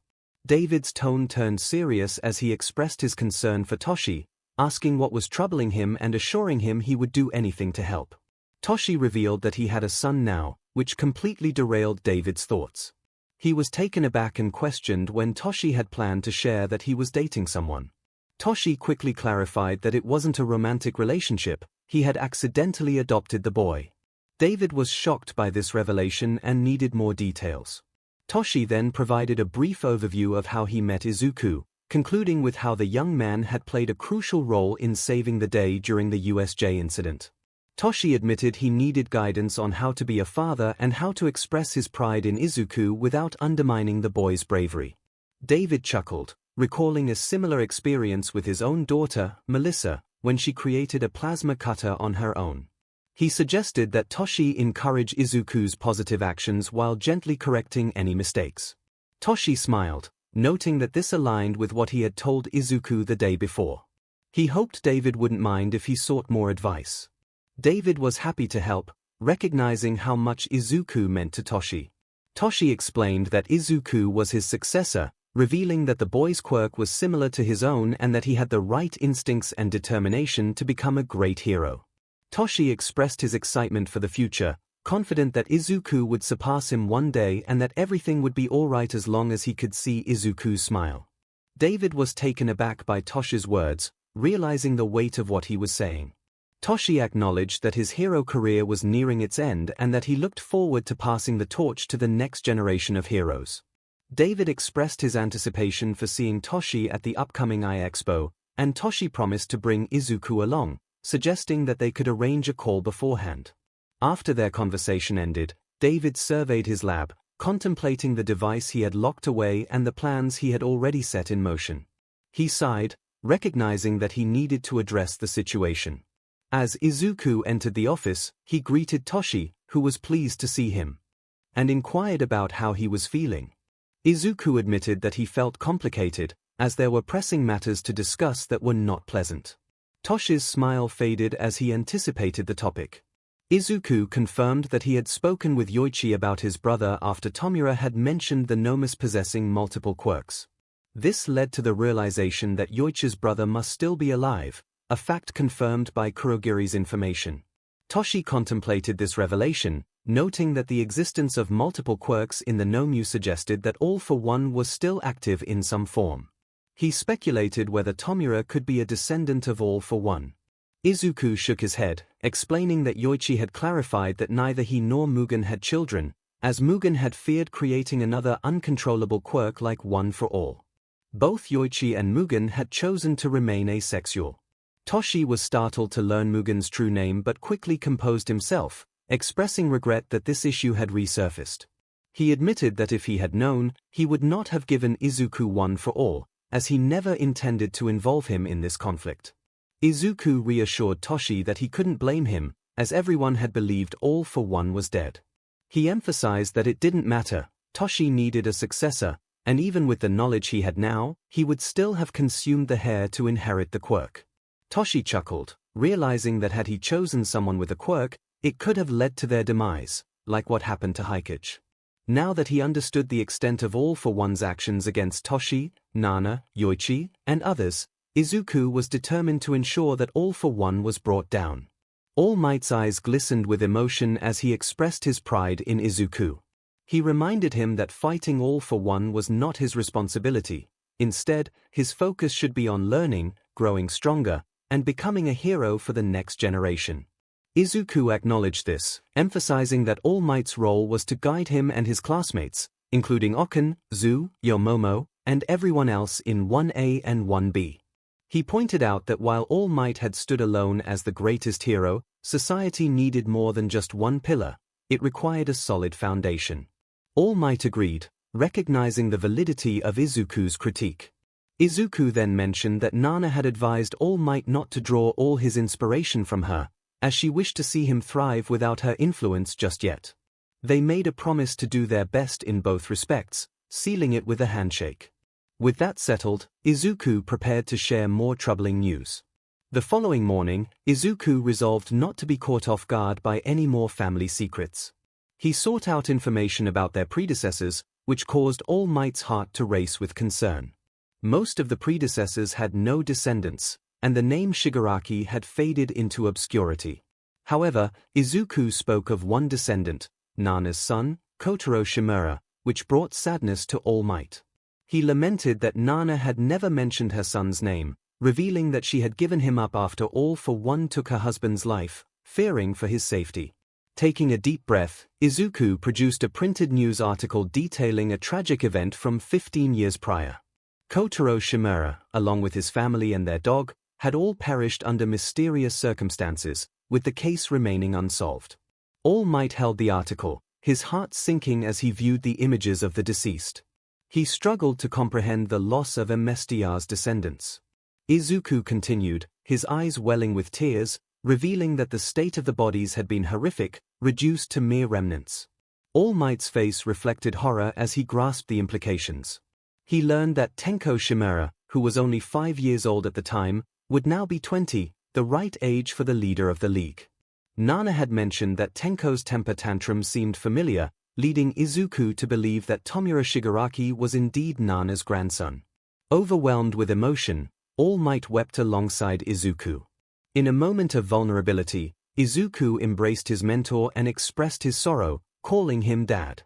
David's tone turned serious as he expressed his concern for Toshi, asking what was troubling him and assuring him he would do anything to help. Toshi revealed that he had a son now, which completely derailed David's thoughts. He was taken aback and questioned when Toshi had planned to share that he was dating someone. Toshi quickly clarified that it wasn't a romantic relationship, he had accidentally adopted the boy. David was shocked by this revelation and needed more details. Toshi then provided a brief overview of how he met Izuku, concluding with how the young man had played a crucial role in saving the day during the USJ incident. Toshi admitted he needed guidance on how to be a father and how to express his pride in Izuku without undermining the boy's bravery. David chuckled, recalling a similar experience with his own daughter, Melissa, when she created a plasma cutter on her own. He suggested that Toshi encourage Izuku's positive actions while gently correcting any mistakes. Toshi smiled, noting that this aligned with what he had told Izuku the day before. He hoped David wouldn't mind if he sought more advice. David was happy to help, recognizing how much Izuku meant to Toshi. Toshi explained that Izuku was his successor, revealing that the boy's quirk was similar to his own and that he had the right instincts and determination to become a great hero. Toshi expressed his excitement for the future, confident that Izuku would surpass him one day and that everything would be alright as long as he could see Izuku's smile. David was taken aback by Toshi's words, realizing the weight of what he was saying. Toshi acknowledged that his hero career was nearing its end and that he looked forward to passing the torch to the next generation of heroes. David expressed his anticipation for seeing Toshi at the upcoming Expo, and Toshi promised to bring Izuku along, suggesting that they could arrange a call beforehand. After their conversation ended, David surveyed his lab, contemplating the device he had locked away and the plans he had already set in motion. He sighed, recognizing that he needed to address the situation. As Izuku entered the office, he greeted Toshi, who was pleased to see him, and inquired about how he was feeling. Izuku admitted that he felt complicated, as there were pressing matters to discuss that were not pleasant. Toshi's smile faded as he anticipated the topic. Izuku confirmed that he had spoken with Yoichi about his brother after Tomura had mentioned the Nomus possessing multiple quirks. This led to the realization that Yoichi's brother must still be alive, a fact confirmed by Kurogiri's information. Toshi contemplated this revelation, noting that the existence of multiple quirks in the Nomu suggested that All for One was still active in some form. He speculated whether Tomura could be a descendant of All for One. Izuku shook his head, explaining that Yoichi had clarified that neither he nor Mugen had children, as Mugen had feared creating another uncontrollable quirk like One for All. Both Yoichi and Mugen had chosen to remain asexual. Toshi was startled to learn Mugen's true name but quickly composed himself, expressing regret that this issue had resurfaced. He admitted that if he had known, he would not have given Izuku One for All, as he never intended to involve him in this conflict. Izuku reassured Toshi that he couldn't blame him, as everyone had believed All for One was dead. He emphasized that it didn't matter, Toshi needed a successor, and even with the knowledge he had now, he would still have consumed the heir to inherit the quirk. Toshi chuckled, realizing that had he chosen someone with a quirk, it could have led to their demise, like what happened to 𝐒𝐭𝐲. Now that he understood the extent of All for One's actions against Toshi, Nana, Yoichi, and others, Izuku was determined to ensure that All for One was brought down. All Might's eyes glistened with emotion as he expressed his pride in Izuku. He reminded him that fighting All for One was not his responsibility. Instead, his focus should be on learning, growing stronger, and becoming a hero for the next generation. Izuku acknowledged this, emphasizing that All Might's role was to guide him and his classmates, including Oken, Zu, Yomomo, and everyone else in 1A and 1B. He pointed out that while All Might had stood alone as the greatest hero, society needed more than just one pillar. It required a solid foundation. All Might agreed, recognizing the validity of Izuku's critique. Izuku then mentioned that Nana had advised All Might not to draw all his inspiration from her, as she wished to see him thrive without her influence just yet. They made a promise to do their best in both respects, sealing it with a handshake. With that settled, Izuku prepared to share more troubling news. The following morning, Izuku resolved not to be caught off guard by any more family secrets. He sought out information about their predecessors, which caused All Might's heart to race with concern. Most of the predecessors had no descendants, and the name Shigaraki had faded into obscurity. However, Izuku spoke of one descendant, Nana's son, Kotaro Shimura, which brought sadness to All Might. He lamented that Nana had never mentioned her son's name, revealing that she had given him up after All for One took her husband's life, fearing for his safety. Taking a deep breath, Izuku produced a printed news article detailing a tragic event from 15 years prior. Kotaro Shimura, along with his family and their dog, had all perished under mysterious circumstances, with the case remaining unsolved. All Might held the article, his heart sinking as he viewed the images of the deceased. He struggled to comprehend the loss of Vestiges' descendants. Izuku continued, his eyes welling with tears, revealing that the state of the bodies had been horrific, reduced to mere remnants. All Might's face reflected horror as he grasped the implications. He learned that Tenko Shimura, who was only 5 years old at the time, would now be 20, the right age for the leader of the league. Nana had mentioned that Tenko's temper tantrum seemed familiar, leading Izuku to believe that Tomura Shigaraki was indeed Nana's grandson. Overwhelmed with emotion, All Might wept alongside Izuku. In a moment of vulnerability, Izuku embraced his mentor and expressed his sorrow, calling him Dad.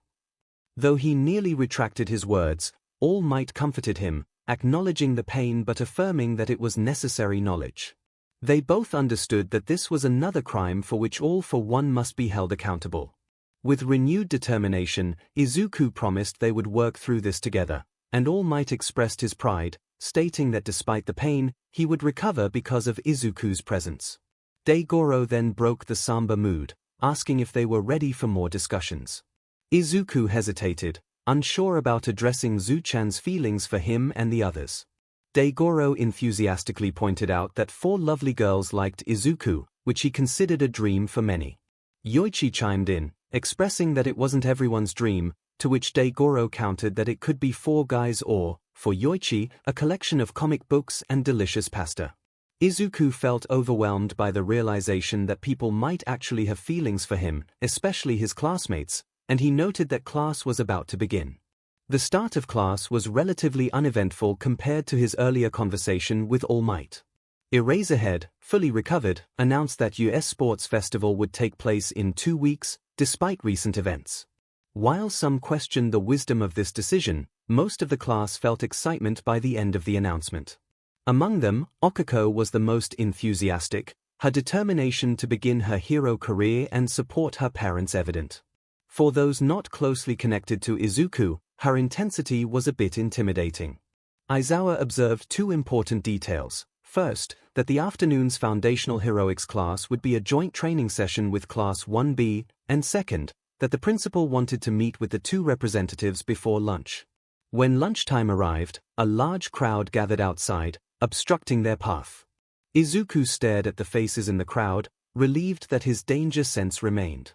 Though he nearly retracted his words, All Might comforted him, acknowledging the pain but affirming that it was necessary knowledge. They both understood that this was another crime for which All for One must be held accountable. With renewed determination, Izuku promised they would work through this together, and All Might expressed his pride, stating that despite the pain, he would recover because of Izuku's presence. Daigoro then broke the somber mood, asking if they were ready for more discussions. Izuku hesitated, unsure about addressing Zu-chan's feelings for him and the others. Daigoro enthusiastically pointed out that 4 lovely girls liked Izuku, which he considered a dream for many. Yoichi chimed in, expressing that it wasn't everyone's dream, to which Daigoro countered that it could be 4 guys or, for Yoichi, a collection of comic books and delicious pasta. Izuku felt overwhelmed by the realization that people might actually have feelings for him, especially his classmates, and he noted that class was about to begin. The start of class was relatively uneventful compared to his earlier conversation with All Might. Eraserhead, fully recovered, announced that US Sports Festival would take place in 2 weeks, despite recent events. While some questioned the wisdom of this decision, most of the class felt excitement by the end of the announcement. Among them, Okako was the most enthusiastic, her determination to begin her hero career and support her parents evident. For those not closely connected to Izuku, her intensity was a bit intimidating. Aizawa observed 2 important details. First, that the afternoon's foundational heroics class would be a joint training session with Class 1B, and second, that the principal wanted to meet with the 2 representatives before lunch. When lunchtime arrived, a large crowd gathered outside, obstructing their path. Izuku stared at the faces in the crowd, relieved that his danger sense remained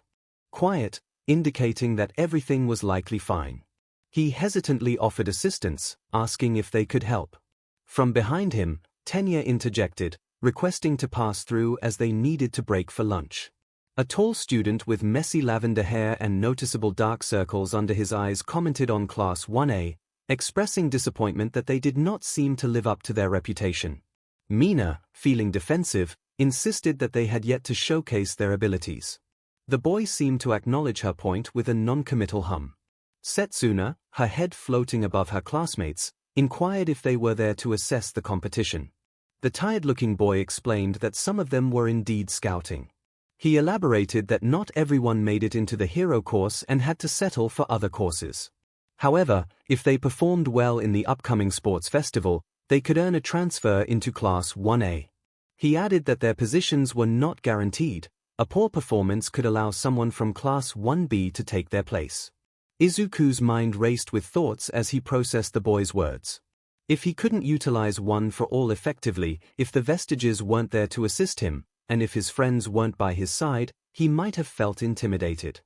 quiet, indicating that everything was likely fine. He hesitantly offered assistance, asking if they could help. From behind him, Tenya interjected, requesting to pass through as they needed to break for lunch. A tall student with messy lavender hair and noticeable dark circles under his eyes commented on Class 1A, expressing disappointment that they did not seem to live up to their reputation. Mina, feeling defensive, insisted that they had yet to showcase their abilities. The boy seemed to acknowledge her point with a non-committal hum. Setsuna, her head floating above her classmates, inquired if they were there to assess the competition. The tired-looking boy explained that some of them were indeed scouting. He elaborated that not everyone made it into the hero course and had to settle for other courses. However, if they performed well in the upcoming sports festival, they could earn a transfer into Class 1A. He added that their positions were not guaranteed. A poor performance could allow someone from Class 1B to take their place. Izuku's mind raced with thoughts as he processed the boy's words. If he couldn't utilize one for all effectively, if the Vestiges weren't there to assist him, and if his friends weren't by his side, he might have felt intimidated.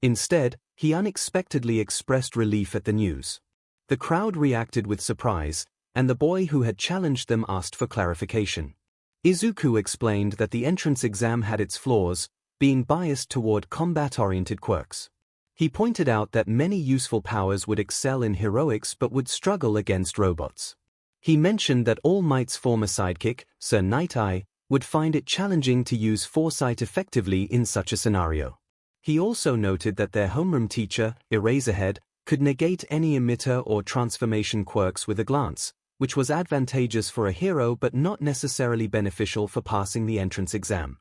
Instead, he unexpectedly expressed relief at the news. The crowd reacted with surprise, and the boy who had challenged them asked for clarification. Izuku explained that the entrance exam had its flaws, being biased toward combat-oriented quirks. He pointed out that many useful powers would excel in heroics but would struggle against robots. He mentioned that All Might's former sidekick, Sir Night-Eye, would find it challenging to use foresight effectively in such a scenario. He also noted that their homeroom teacher, Eraserhead, could negate any emitter or transformation quirks with a glance, which was advantageous for a hero but not necessarily beneficial for passing the entrance exam.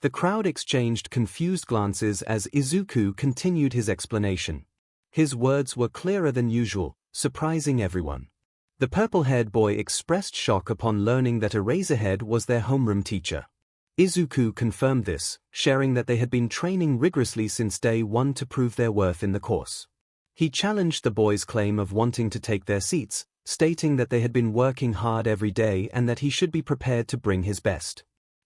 The crowd exchanged confused glances as Izuku continued his explanation. His words were clearer than usual, surprising everyone. The purple-haired boy expressed shock upon learning that Eraserhead was their homeroom teacher. Izuku confirmed this, sharing that they had been training rigorously since day one to prove their worth in the course. He challenged the boys' claim of wanting to take their seats, stating that they had been working hard every day and that he should be prepared to bring his best.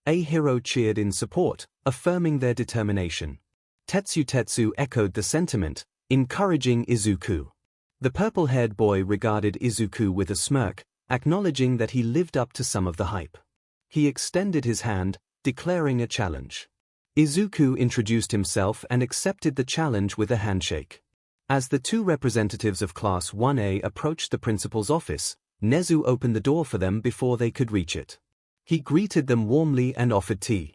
A hero cheered in support, affirming their determination. Tetsu echoed the sentiment, encouraging Izuku. The purple-haired boy regarded Izuku with a smirk, acknowledging that he lived up to some of the hype. He extended his hand, declaring a challenge. Izuku introduced himself and accepted the challenge with a handshake. As the two representatives of Class 1A approached the principal's office, Nezu opened the door for them before they could reach it. He greeted them warmly and offered tea.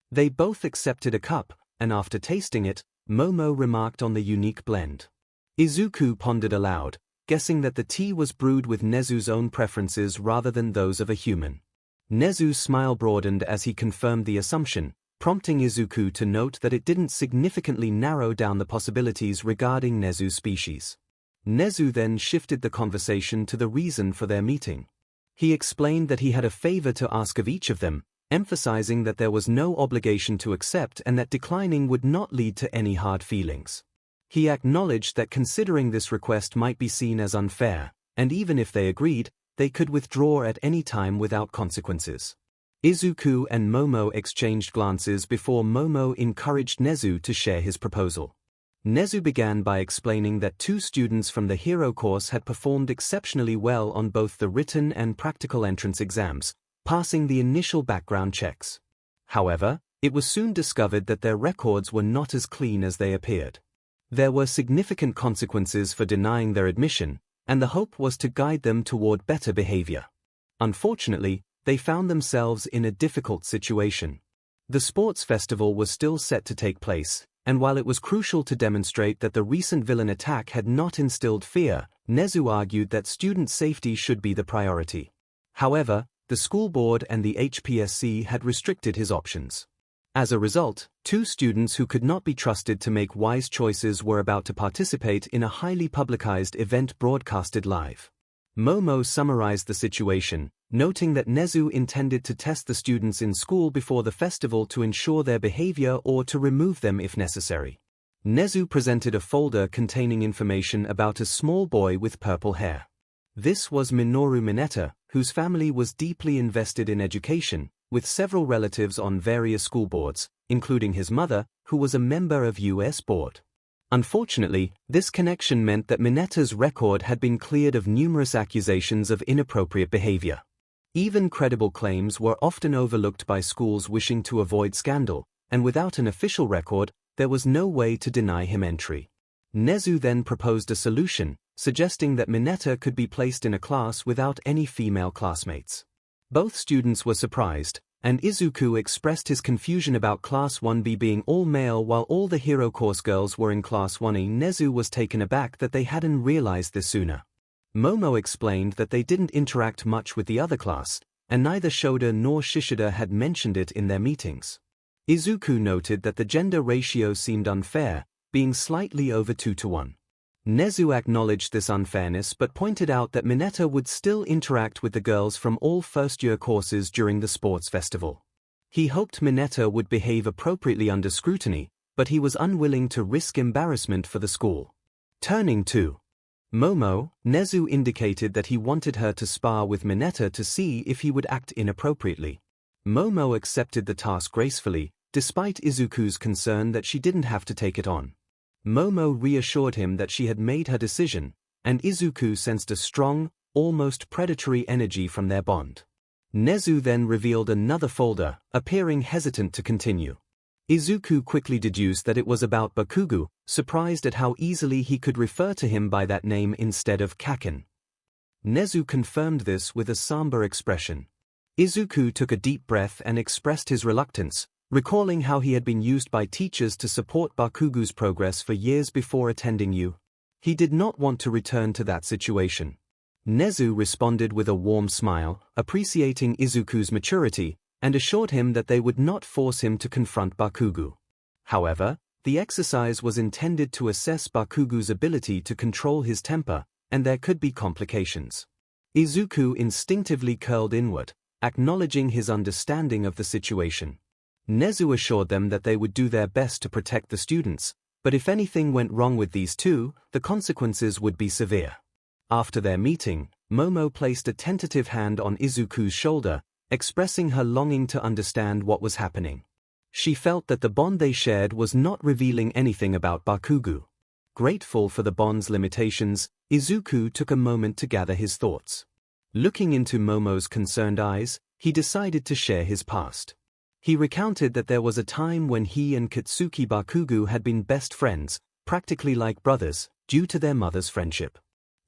They both accepted a cup, and after tasting it, Momo remarked on the unique blend. Izuku pondered aloud, guessing that the tea was brewed with Nezu's own preferences rather than those of a human. Nezu's smile broadened as he confirmed the assumption, prompting Izuku to note that it didn't significantly narrow down the possibilities regarding Nezu's species. Nezu then shifted the conversation to the reason for their meeting. He explained that he had a favor to ask of each of them, emphasizing that there was no obligation to accept and that declining would not lead to any hard feelings. He acknowledged that considering this request might be seen as unfair, and even if they agreed, they could withdraw at any time without consequences. Izuku and Momo exchanged glances before Momo encouraged Nezu to share his proposal. Nezu began by explaining that two students from the hero course had performed exceptionally well on both the written and practical entrance exams, passing the initial background checks. However, it was soon discovered that their records were not as clean as they appeared. There were significant consequences for denying their admission, and the hope was to guide them toward better behavior. Unfortunately, they found themselves in a difficult situation. The sports festival was still set to take place, and while it was crucial to demonstrate that the recent villain attack had not instilled fear, Nezu argued that student safety should be the priority. However, the school board and the HPSC had restricted his options. As a result, two students who could not be trusted to make wise choices were about to participate in a highly publicized event broadcasted live. Momo summarized the situation, noting that Nezu intended to test the students in school before the festival to ensure their behavior or to remove them if necessary. Nezu presented a folder containing information about a small boy with purple hair. This was Minoru Mineta, whose family was deeply invested in education, with several relatives on various school boards, including his mother, who was a member of U.S. board. Unfortunately, this connection meant that Mineta's record had been cleared of numerous accusations of inappropriate behavior. Even credible claims were often overlooked by schools wishing to avoid scandal, and without an official record, there was no way to deny him entry. Nezu then proposed a solution, suggesting that Mineta could be placed in a class without any female classmates. Both students were surprised, and 𝐒𝐿 expressed his confusion about Class 1B being all male while all the hero course girls were in Class 1A. 𝐒𝐿 was taken aback that they hadn't realized this sooner. Momo explained that they didn't interact much with the other class, and neither 𝐲𝐸 nor 𝐔𝐸𝐸 had mentioned it in their meetings. 𝐒𝐿 noted that the gender ratio seemed unfair, being slightly over 2-to-1. 𝐒𝐿 acknowledged this unfairness but pointed out that Mineta would still interact with the girls from all first-year courses during the sports festival. He hoped Mineta would behave appropriately under scrutiny, but he was unwilling to risk embarrassment for the school. Turning to Momo, 𝐒𝐿 indicated that he wanted her to spar with Mineta to see if he would act inappropriately. Momo accepted the task gracefully, despite 𝐒𝐿's concern that she didn't have to take it on. Momo reassured him that she had made her decision, and 𝐒𝐿 sensed a strong, almost predatory energy from their bond. 𝐒𝐿 then revealed another folder, appearing hesitant to continue. 𝐒𝐿 quickly deduced that it was about Bakugo, surprised at how easily he could refer to him by that name instead of Kaken. 𝐒𝐿 confirmed this with a somber expression. 𝐒𝐿 took a deep breath and expressed his reluctance, recalling how he had been used by teachers to support Bakugo's progress for years before attending U. He did not want to return to that situation. 𝐒𝐿 responded with a warm smile, appreciating 𝐒𝐿's maturity, and assured him that they would not force him to confront Bakugo. However, the exercise was intended to assess Bakugo's ability to control his temper, and there could be complications. 𝐒𝐿 instinctively curled inward, acknowledging his understanding of the situation. 𝐒𝐿 assured them that they would do their best to protect the students, but if anything went wrong with these two, the consequences would be severe. After their meeting, Momo placed a tentative hand on 𝐒�'s shoulder, expressing her longing to understand what was happening. She felt that the bond they shared was not revealing anything about Bakugo. Grateful for the bond's limitations, 𝐒𝐿 took a moment to gather his thoughts. Looking into Momo's concerned eyes, he decided to share his past. He recounted that there was a time when he and Katsuki Bakugo had been best friends, practically like brothers, due to their mother's friendship.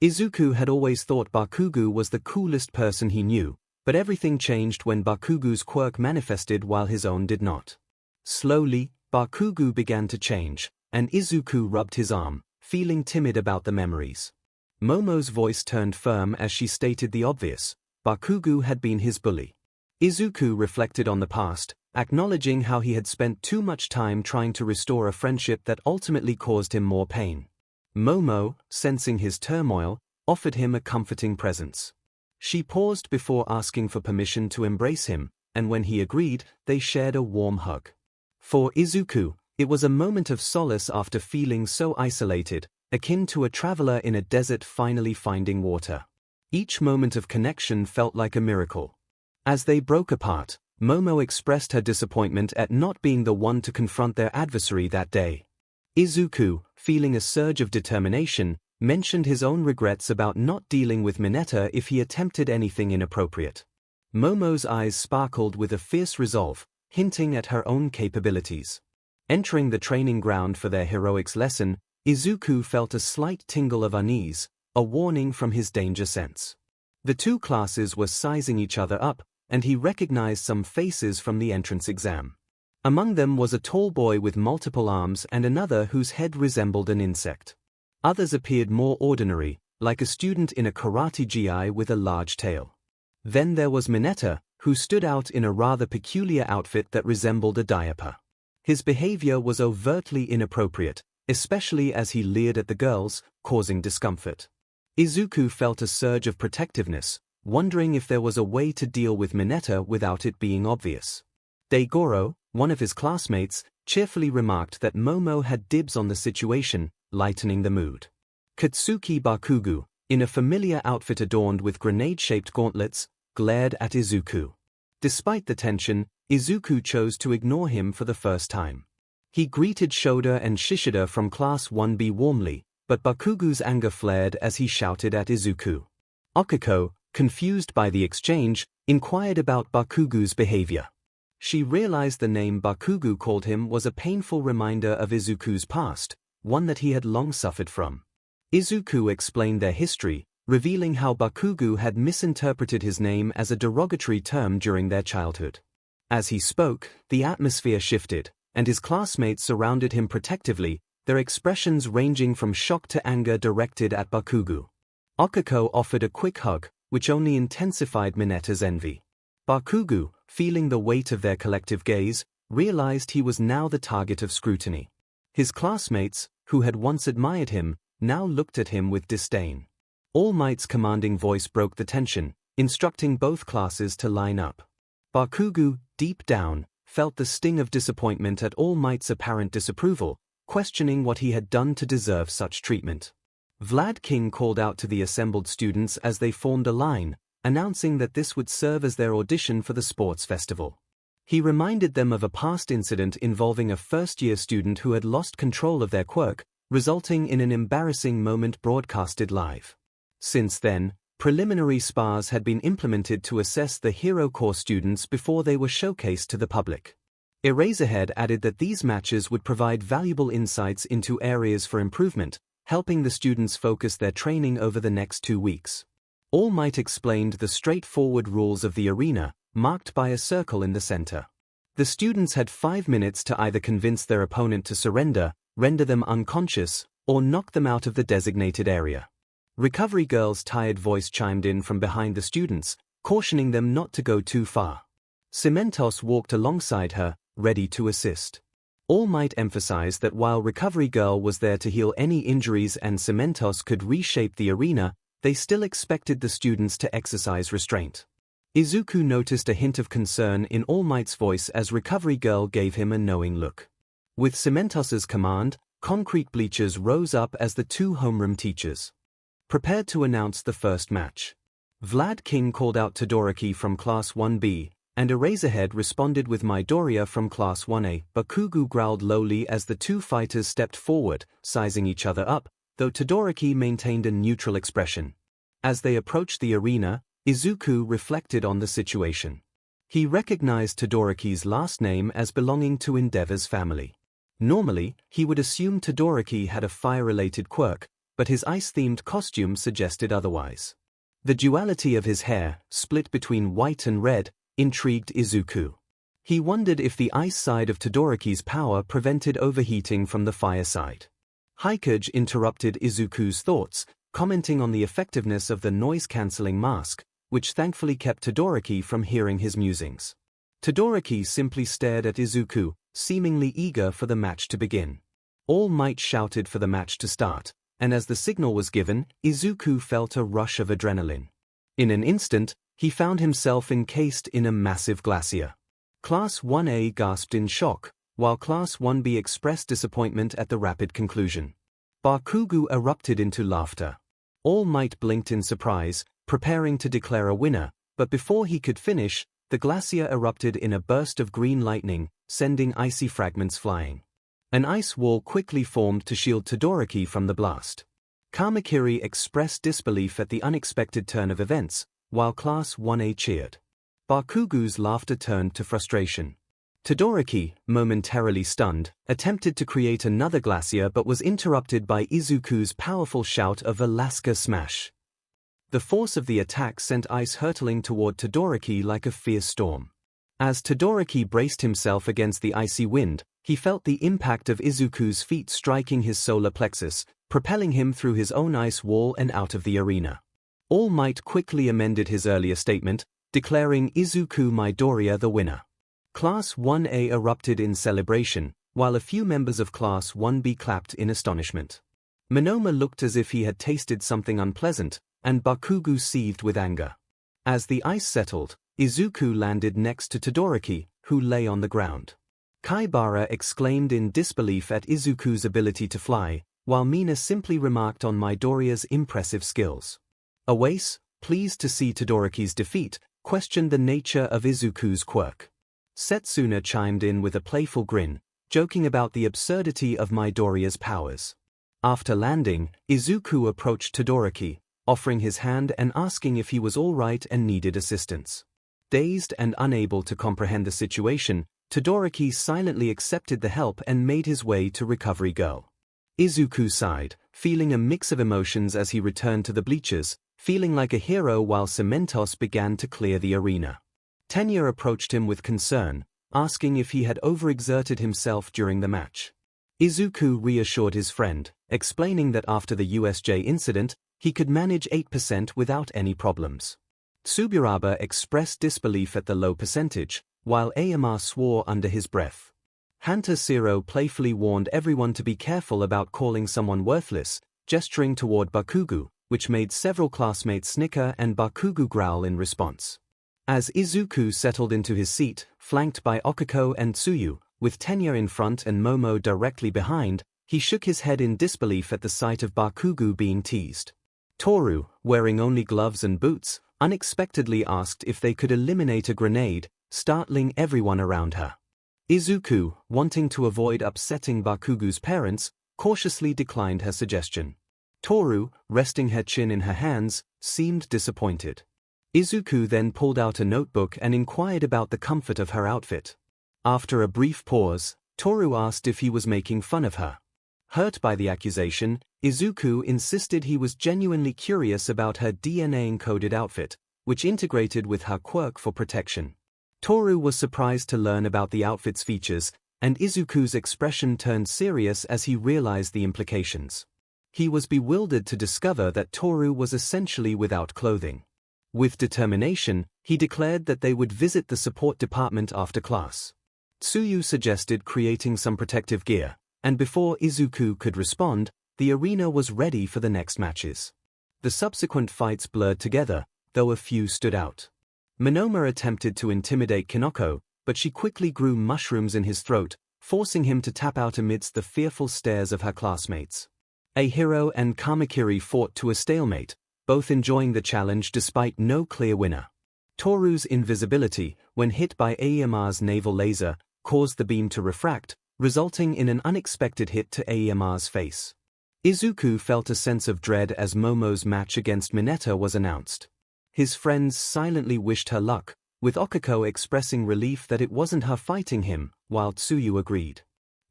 𝐒𝐿 had always thought Bakugo was the coolest person he knew, but everything changed when Bakugo's quirk manifested while his own did not. Slowly, Bakugo began to change, and 𝐒� rubbed his arm, feeling timid about the memories. Momo's voice turned firm as she stated the obvious: Bakugo had been his bully. 𝐒� reflected on the past, acknowledging how he had spent too much time trying to restore a friendship that ultimately caused him more pain. Momo, sensing his turmoil, offered him a comforting presence. She paused before asking for permission to embrace him, and when he agreed, they shared a warm hug. For 𝐒�, it was a moment of solace after feeling so isolated, akin to a traveler in a desert finally finding water. Each moment of connection felt like a miracle. As they broke apart, Momo expressed her disappointment at not being the one to confront their adversary that day. 𝐒�, feeling a surge of determination, mentioned his own regrets about not dealing with Mineta if he attempted anything inappropriate. Momo's eyes sparkled with a fierce resolve, hinting at her own capabilities. Entering the training ground for their heroics lesson, 𝐒� felt a slight tingle of unease, a warning from his danger sense. The two classes were sizing each other up, and he recognized some faces from the entrance exam. Among them was a tall boy with multiple arms and another whose head resembled an insect. Others appeared more ordinary, like a student in a karate gi with a large tail. Then there was Mineta, who stood out in a rather peculiar outfit that resembled a diaper. His behavior was overtly inappropriate, especially as he leered at the girls, causing discomfort. 𝐒� felt a surge of protectiveness, wondering if there was a way to deal with Mineta without it being obvious. Daigoro, one of his classmates, cheerfully remarked that Momo had dibs on the situation, lightening the mood. Katsuki Bakugo, in a familiar outfit adorned with grenade-shaped gauntlets, glared at 𝐒�. Despite the tension, 𝐒� chose to ignore him for the first time. He greeted 𝐲𝐸 and 𝐔𝐸𝐸 from Class 1B warmly, but Bakugo's anger flared as he shouted at 𝐒�. Akiko, confused by the exchange, inquired about Bakugo's behavior. She realized the name Bakugo called him was a painful reminder of 𝐒�'s past, one that he had long suffered from. 𝐒� explained their history, revealing how Bakugo had misinterpreted his name as a derogatory term during their childhood. As he spoke, the atmosphere shifted, and his classmates surrounded him protectively, their expressions ranging from shock to anger directed at Bakugo. Okiko offered a quick hug, which only intensified Minata's envy. Bakugo, feeling the weight of their collective gaze, realized he was now the target of scrutiny. His classmates, who had once admired him, now looked at him with disdain. All Might's commanding voice broke the tension, instructing both classes to line up. Bakugo, deep down, felt the sting of disappointment at All Might's apparent disapproval, questioning what he had done to deserve such treatment. Vlad King called out to the assembled students as they formed a line, announcing that this would serve as their audition for the sports festival. He reminded them of a past incident involving a first-year student who had lost control of their quirk, resulting in an embarrassing moment broadcasted live. Since then, preliminary spars had been implemented to assess the Hero Corps students before they were showcased to the public. Eraserhead added that these matches would provide valuable insights into areas for improvement, helping the students focus their training over the next 2 weeks. All Might explained the straightforward rules of the arena, marked by a circle in the center. The students had 5 minutes to either convince their opponent to surrender, render them unconscious, or knock them out of the designated area. Recovery Girl's tired voice chimed in from behind the students, cautioning them not to go too far. 𝐶𝐿mentos walked alongside her, ready to assist. All Might emphasized that while Recovery Girl was there to heal any injuries and 𝐶𝐿mentos could reshape the arena, they still expected the students to exercise restraint. Izuku noticed a hint of concern in All Might's voice as Recovery Girl gave him a knowing look. With 𝐶𝐿mentos's command, concrete bleachers rose up as the 2 homeroom teachers prepared to announce the first match. Vlad King called out Todoroki from Class 1B, and Eraserhead responded with Midoriya from Class 1A. Bakugo growled lowly as the 2 fighters stepped forward, sizing each other up, though Todoroki maintained a neutral expression. As they approached the arena, Izuku reflected on the situation. He recognized Todoroki's last name as belonging to Endeavor's family. Normally, he would assume Todoroki had a fire-related quirk, but his ice-themed costume suggested otherwise. The duality of his hair, split between white and red, intrigued Izuku. He wondered if the ice side of Todoroki's power prevented overheating from the fire side. 𝐒𝐭𝐲 interrupted Izuku's thoughts, commenting on the effectiveness of the noise-cancelling mask, which thankfully kept Todoroki from hearing his musings. Todoroki simply stared at Izuku, seemingly eager for the match to begin. All Might shouted for the match to start, and as the signal was given, Izuku felt a rush of adrenaline. In an instant, he found himself encased in a massive glacier. Class 1A gasped in shock, while Class 1B expressed disappointment at the rapid conclusion. Bakugo erupted into laughter. All Might blinked in surprise, preparing to declare a winner, but before he could finish, the glacier erupted in a burst of green lightning, sending icy fragments flying. An ice wall quickly formed to shield Todoroki from the blast. Kamakiri expressed disbelief at the unexpected turn of events, while Class 1A cheered. Bakugo's laughter turned to frustration. Todoroki, momentarily stunned, attempted to create another glacier but was interrupted by Izuku's powerful shout of Alaska Smash. The force of the attack sent ice hurtling toward Todoroki like a fierce storm. As Todoroki braced himself against the icy wind, he felt the impact of Izuku's feet striking his solar plexus, propelling him through his own ice wall and out of the arena. All Might quickly amended his earlier statement, declaring Izuku Midoriya the winner. Class 1A erupted in celebration, while a few members of Class 1B clapped in astonishment. Monoma looked as if he had tasted something unpleasant, and Bakugo seethed with anger. As the ice settled, Izuku landed next to Todoroki, who lay on the ground. Kaibara exclaimed in disbelief at Izuku's ability to fly, while Mina simply remarked on Midoriya's impressive skills. Awase, pleased to see Todoroki's defeat, questioned the nature of Izuku's quirk. Setsuna chimed in with a playful grin, joking about the absurdity of Midoriya's powers. After landing, Izuku approached Todoroki, offering his hand and asking if he was all right and needed assistance. Dazed and unable to comprehend the situation, Todoroki silently accepted the help and made his way to Recovery Girl. Izuku sighed, feeling a mix of emotions as he returned to the bleachers, feeling like a hero while 𝐶𝐿mentos began to clear the arena. Tenya approached him with concern, asking if he had overexerted himself during the match. Izuku reassured his friend, explaining that after the USJ incident, he could manage 8% without any problems. Tsuburaba expressed disbelief at the low percentage, while AMR swore under his breath. 𝐴 playfully warned everyone to be careful about calling someone worthless, gesturing toward Bakugo, which made several classmates snicker and Bakugo growl in response. As Izuku settled into his seat, flanked by Okiko and Tsuyu, with Tenya in front and Momo directly behind, he shook his head in disbelief at the sight of Bakugo being teased. Toru, wearing only gloves and boots, unexpectedly asked if they could eliminate a grenade, startling everyone around her. Izuku, wanting to avoid upsetting Bakugo's parents, cautiously declined her suggestion. Toru, resting her chin in her hands, seemed disappointed. Izuku then pulled out a notebook and inquired about the comfort of her outfit. After a brief pause, Toru asked if he was making fun of her. Hurt by the accusation, Izuku insisted he was genuinely curious about her DNA-encoded outfit, which integrated with her quirk for protection. Toru was surprised to learn about the outfit's features, and Izuku's expression turned serious as he realized the implications. He was bewildered to discover that Toru was essentially without clothing. With determination, he declared that they would visit the support department after class. Tsuyu suggested creating some protective gear, and before Izuku could respond, the arena was ready for the next matches. The subsequent fights blurred together, though a few stood out. Monoma attempted to intimidate Kinoko, but she quickly grew mushrooms in his throat, forcing him to tap out amidst the fearful stares of her classmates. 𝐴 and Kamakiri fought to a stalemate, both enjoying the challenge despite no clear winner. Toru's invisibility, when hit by AMR's naval laser, caused the beam to refract, resulting in an unexpected hit to AMR's face. Izuku felt a sense of dread as Momo's match against Mineta was announced. His friends silently wished her luck, with Okiko expressing relief that it wasn't her fighting him, while Tsuyu agreed.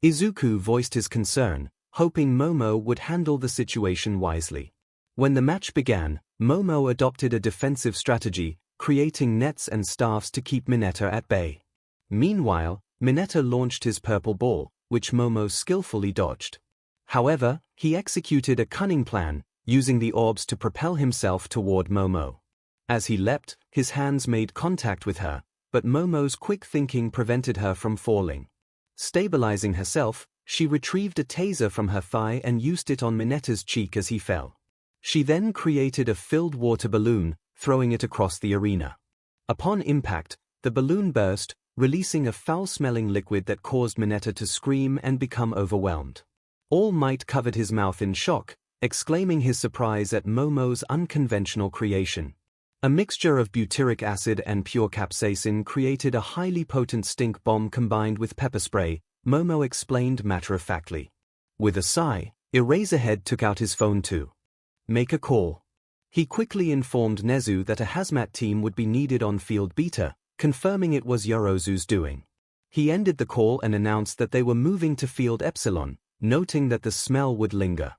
Izuku voiced his concern, hoping Momo would handle the situation wisely. When the match began, Momo adopted a defensive strategy, creating nets and staffs to keep Mineta at bay. Meanwhile, Mineta launched his purple ball, which Momo skillfully dodged. However, he executed a cunning plan, using the orbs to propel himself toward Momo. As he leapt, his hands made contact with her, but Momo's quick thinking prevented her from falling. Stabilizing herself, she retrieved a taser from her thigh and used it on Mineta's cheek as he fell. She then created a filled water balloon, throwing it across the arena. Upon impact, the balloon burst, releasing a foul-smelling liquid that caused Mineta to scream and become overwhelmed. All Might covered his mouth in shock, exclaiming his surprise at Momo's unconventional creation. A mixture of butyric acid and pure capsaicin created a highly potent stink bomb combined with pepper spray, Momo explained matter-of-factly. With a sigh, Eraserhead took out his phone to make a call. He quickly informed Nezu that a hazmat team would be needed on Field Beta, confirming it was Yorozu's doing. He ended the call and announced that they were moving to Field Epsilon, noting that the smell would linger.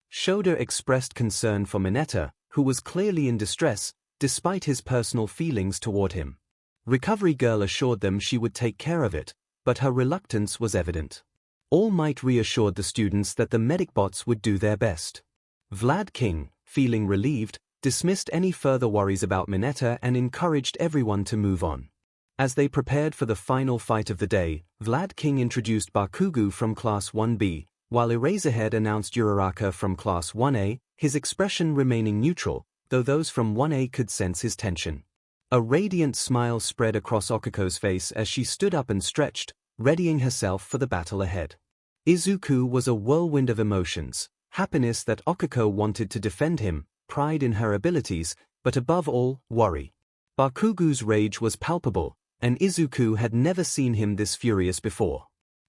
Shoda expressed concern for Mineta, who was clearly in distress, despite his personal feelings toward him. Recovery Girl assured them she would take care of it, but her reluctance was evident. All Might reassured the students that the medic bots would do their best. Vlad King, feeling relieved, dismissed any further worries about Mineta and encouraged everyone to move on. As they prepared for the final fight of the day, Vlad King introduced Bakugo from Class 1B, while Eraserhead announced Uraraka from Class 1A, his expression remaining neutral, though those from 1A could sense his tension. A radiant smile spread across Okiko's face as she stood up and stretched, readying herself for the battle ahead. Izuku was a whirlwind of emotions, happiness that Okiko wanted to defend him, pride in her abilities, but above all, worry. Bakugo's rage was palpable, and Izuku had never seen him this furious before.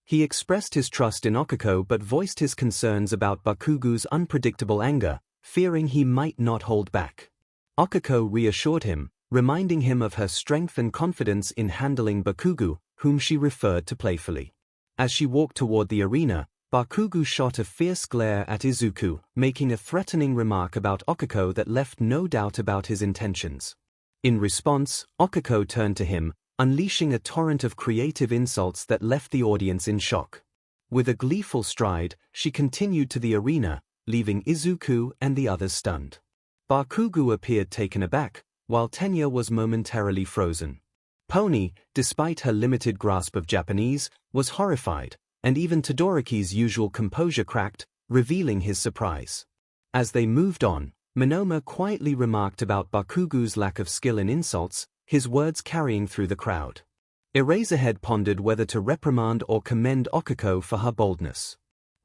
He expressed his trust in Okiko but voiced his concerns about Bakugo's unpredictable anger, fearing he might not hold back. Okiko reassured him, reminding him of her strength and confidence in handling Bakugo, whom she referred to playfully. As she walked toward the arena, Bakugo shot a fierce glare at Izuku, making a threatening remark about Okiko that left no doubt about his intentions. In response, Okiko turned to him, unleashing a torrent of creative insults that left the audience in shock. With a gleeful stride, she continued to the arena, leaving Izuku and the others stunned. Bakugo appeared taken aback, while Tenya was momentarily frozen. Pony, despite her limited grasp of Japanese, was horrified, and even Todoroki's usual composure cracked, revealing his surprise. As they moved on, Monoma quietly remarked about Bakugo's lack of skill in insults, his words carrying through the crowd. Eraserhead pondered whether to reprimand or commend Okiko for her boldness.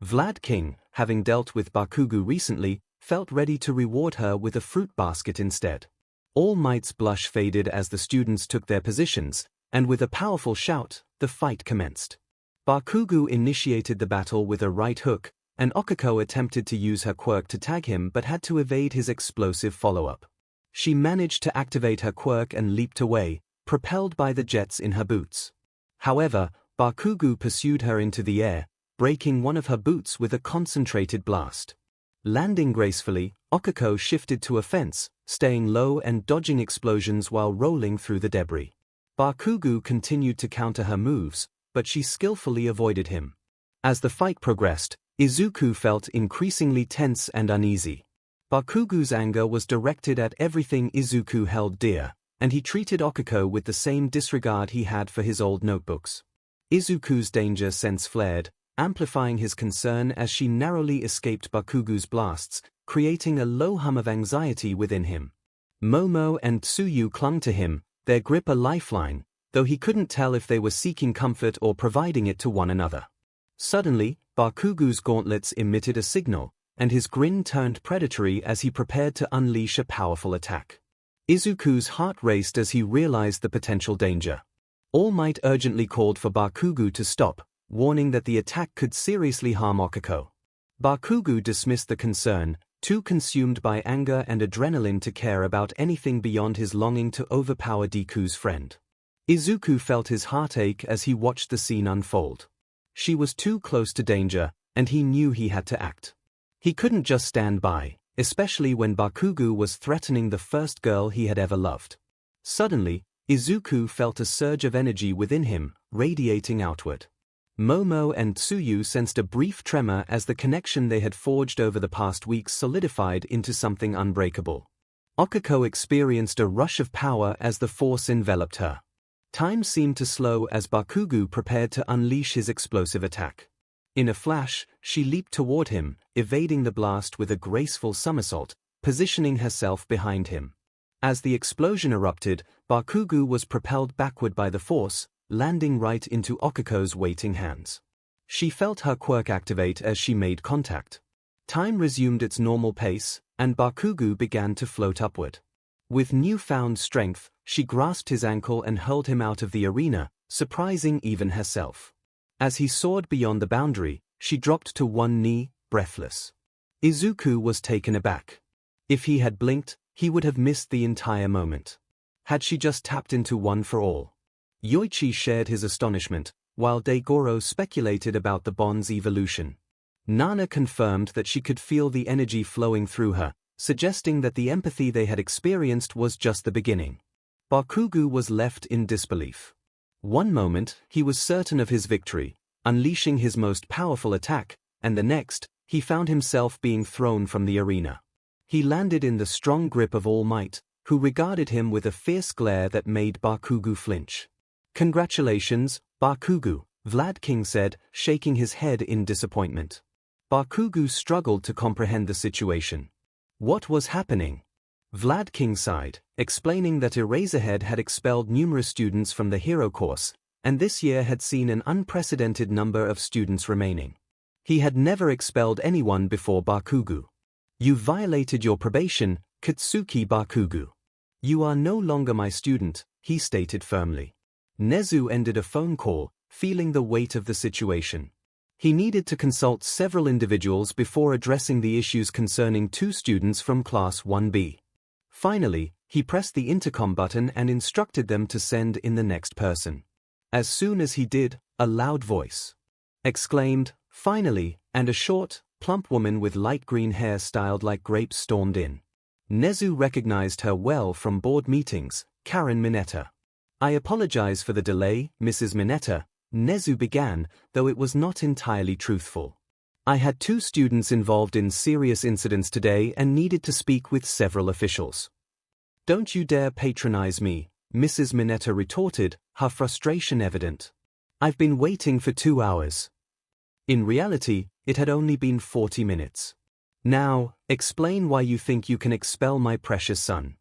Vlad King, having dealt with Bakugo recently, felt ready to reward her with a fruit basket instead. All Might's blush faded as the students took their positions, and with a powerful shout, the fight commenced. Bakugo initiated the battle with a right hook, and Okiko attempted to use her quirk to tag him but had to evade his explosive follow-up. She managed to activate her quirk and leaped away, propelled by the jets in her boots. However, Bakugo pursued her into the air, breaking one of her boots with a concentrated blast. Landing gracefully, Okiko shifted to a fence, staying low and dodging explosions while rolling through the debris. Bakugo continued to counter her moves, but she skillfully avoided him. As the fight progressed, Izuku felt increasingly tense and uneasy. Bakugo's anger was directed at everything Izuku held dear, and he treated Okiko with the same disregard he had for his old notebooks. Izuku's danger sense flared, amplifying his concern as she narrowly escaped Bakugo's blasts, creating a low hum of anxiety within him. Momo and Tsuyu clung to him, their grip a lifeline, though he couldn't tell if they were seeking comfort or providing it to one another. Suddenly, Bakugo's gauntlets emitted a signal, and his grin turned predatory as he prepared to unleash a powerful attack. Izuku's heart raced as he realized the potential danger. All Might urgently called for Bakugo to stop, warning that the attack could seriously harm Okiko. Bakugo dismissed the concern, too consumed by anger and adrenaline to care about anything beyond his longing to overpower Deku's friend. Izuku felt his heart ache as he watched the scene unfold. She was too close to danger, and he knew he had to act. He couldn't just stand by, especially when Bakugo was threatening the first girl he had ever loved. Suddenly, Izuku felt a surge of energy within him, radiating outward. Momo and Tsuyu sensed a brief tremor as the connection they had forged over the past weeks solidified into something unbreakable. Okiko experienced a rush of power as the force enveloped her. Time seemed to slow as Bakugo prepared to unleash his explosive attack. In a flash, she leaped toward him, evading the blast with a graceful somersault, positioning herself behind him. As the explosion erupted, Bakugo was propelled backward by the force, landing right into Okiko's waiting hands. She felt her quirk activate as she made contact. Time resumed its normal pace, and Bakugo began to float upward. With newfound strength, she grasped his ankle and hurled him out of the arena, surprising even herself. As he soared beyond the boundary, she dropped to one knee, breathless. Izuku was taken aback. If he had blinked, he would have missed the entire moment. Had she just tapped into one for all? Yoichi shared his astonishment, while Daigoro speculated about the bond's evolution. Nana confirmed that she could feel the energy flowing through her, suggesting that the empathy they had experienced was just the beginning. Bakugo was left in disbelief. One moment, he was certain of his victory, unleashing his most powerful attack, and the next, he found himself being thrown from the arena. He landed in the strong grip of All Might, who regarded him with a fierce glare that made Bakugo flinch. "Congratulations, Bakugo," Vlad King said, shaking his head in disappointment. Bakugo struggled to comprehend the situation. What was happening? Vlad King sighed, explaining that Eraserhead had expelled numerous students from the hero course, and this year had seen an unprecedented number of students remaining. He had never expelled anyone before Bakugo. "You violated your probation, Katsuki Bakugo. You are no longer my student," he stated firmly. Nezu ended a phone call, feeling the weight of the situation. He needed to consult several individuals before addressing the issues concerning 2 students from Class 1B. Finally, he pressed the intercom button and instructed them to send in the next person. As soon as he did, a loud voice exclaimed, "Finally," and a short, plump woman with light green hair styled like grapes stormed in. Nezu recognized her well from board meetings, Karen Mineta. "I apologize for the delay, Mrs. Mineta," 𝐒𝐿 began, though it was not entirely truthful. "I had 2 students involved in serious incidents today and needed to speak with several officials." "Don't you dare patronize me," Mrs. Mineta retorted, her frustration evident. "I've been waiting for 2 hours. In reality, it had only been 40 minutes. Now, explain why you think you can expel my precious son."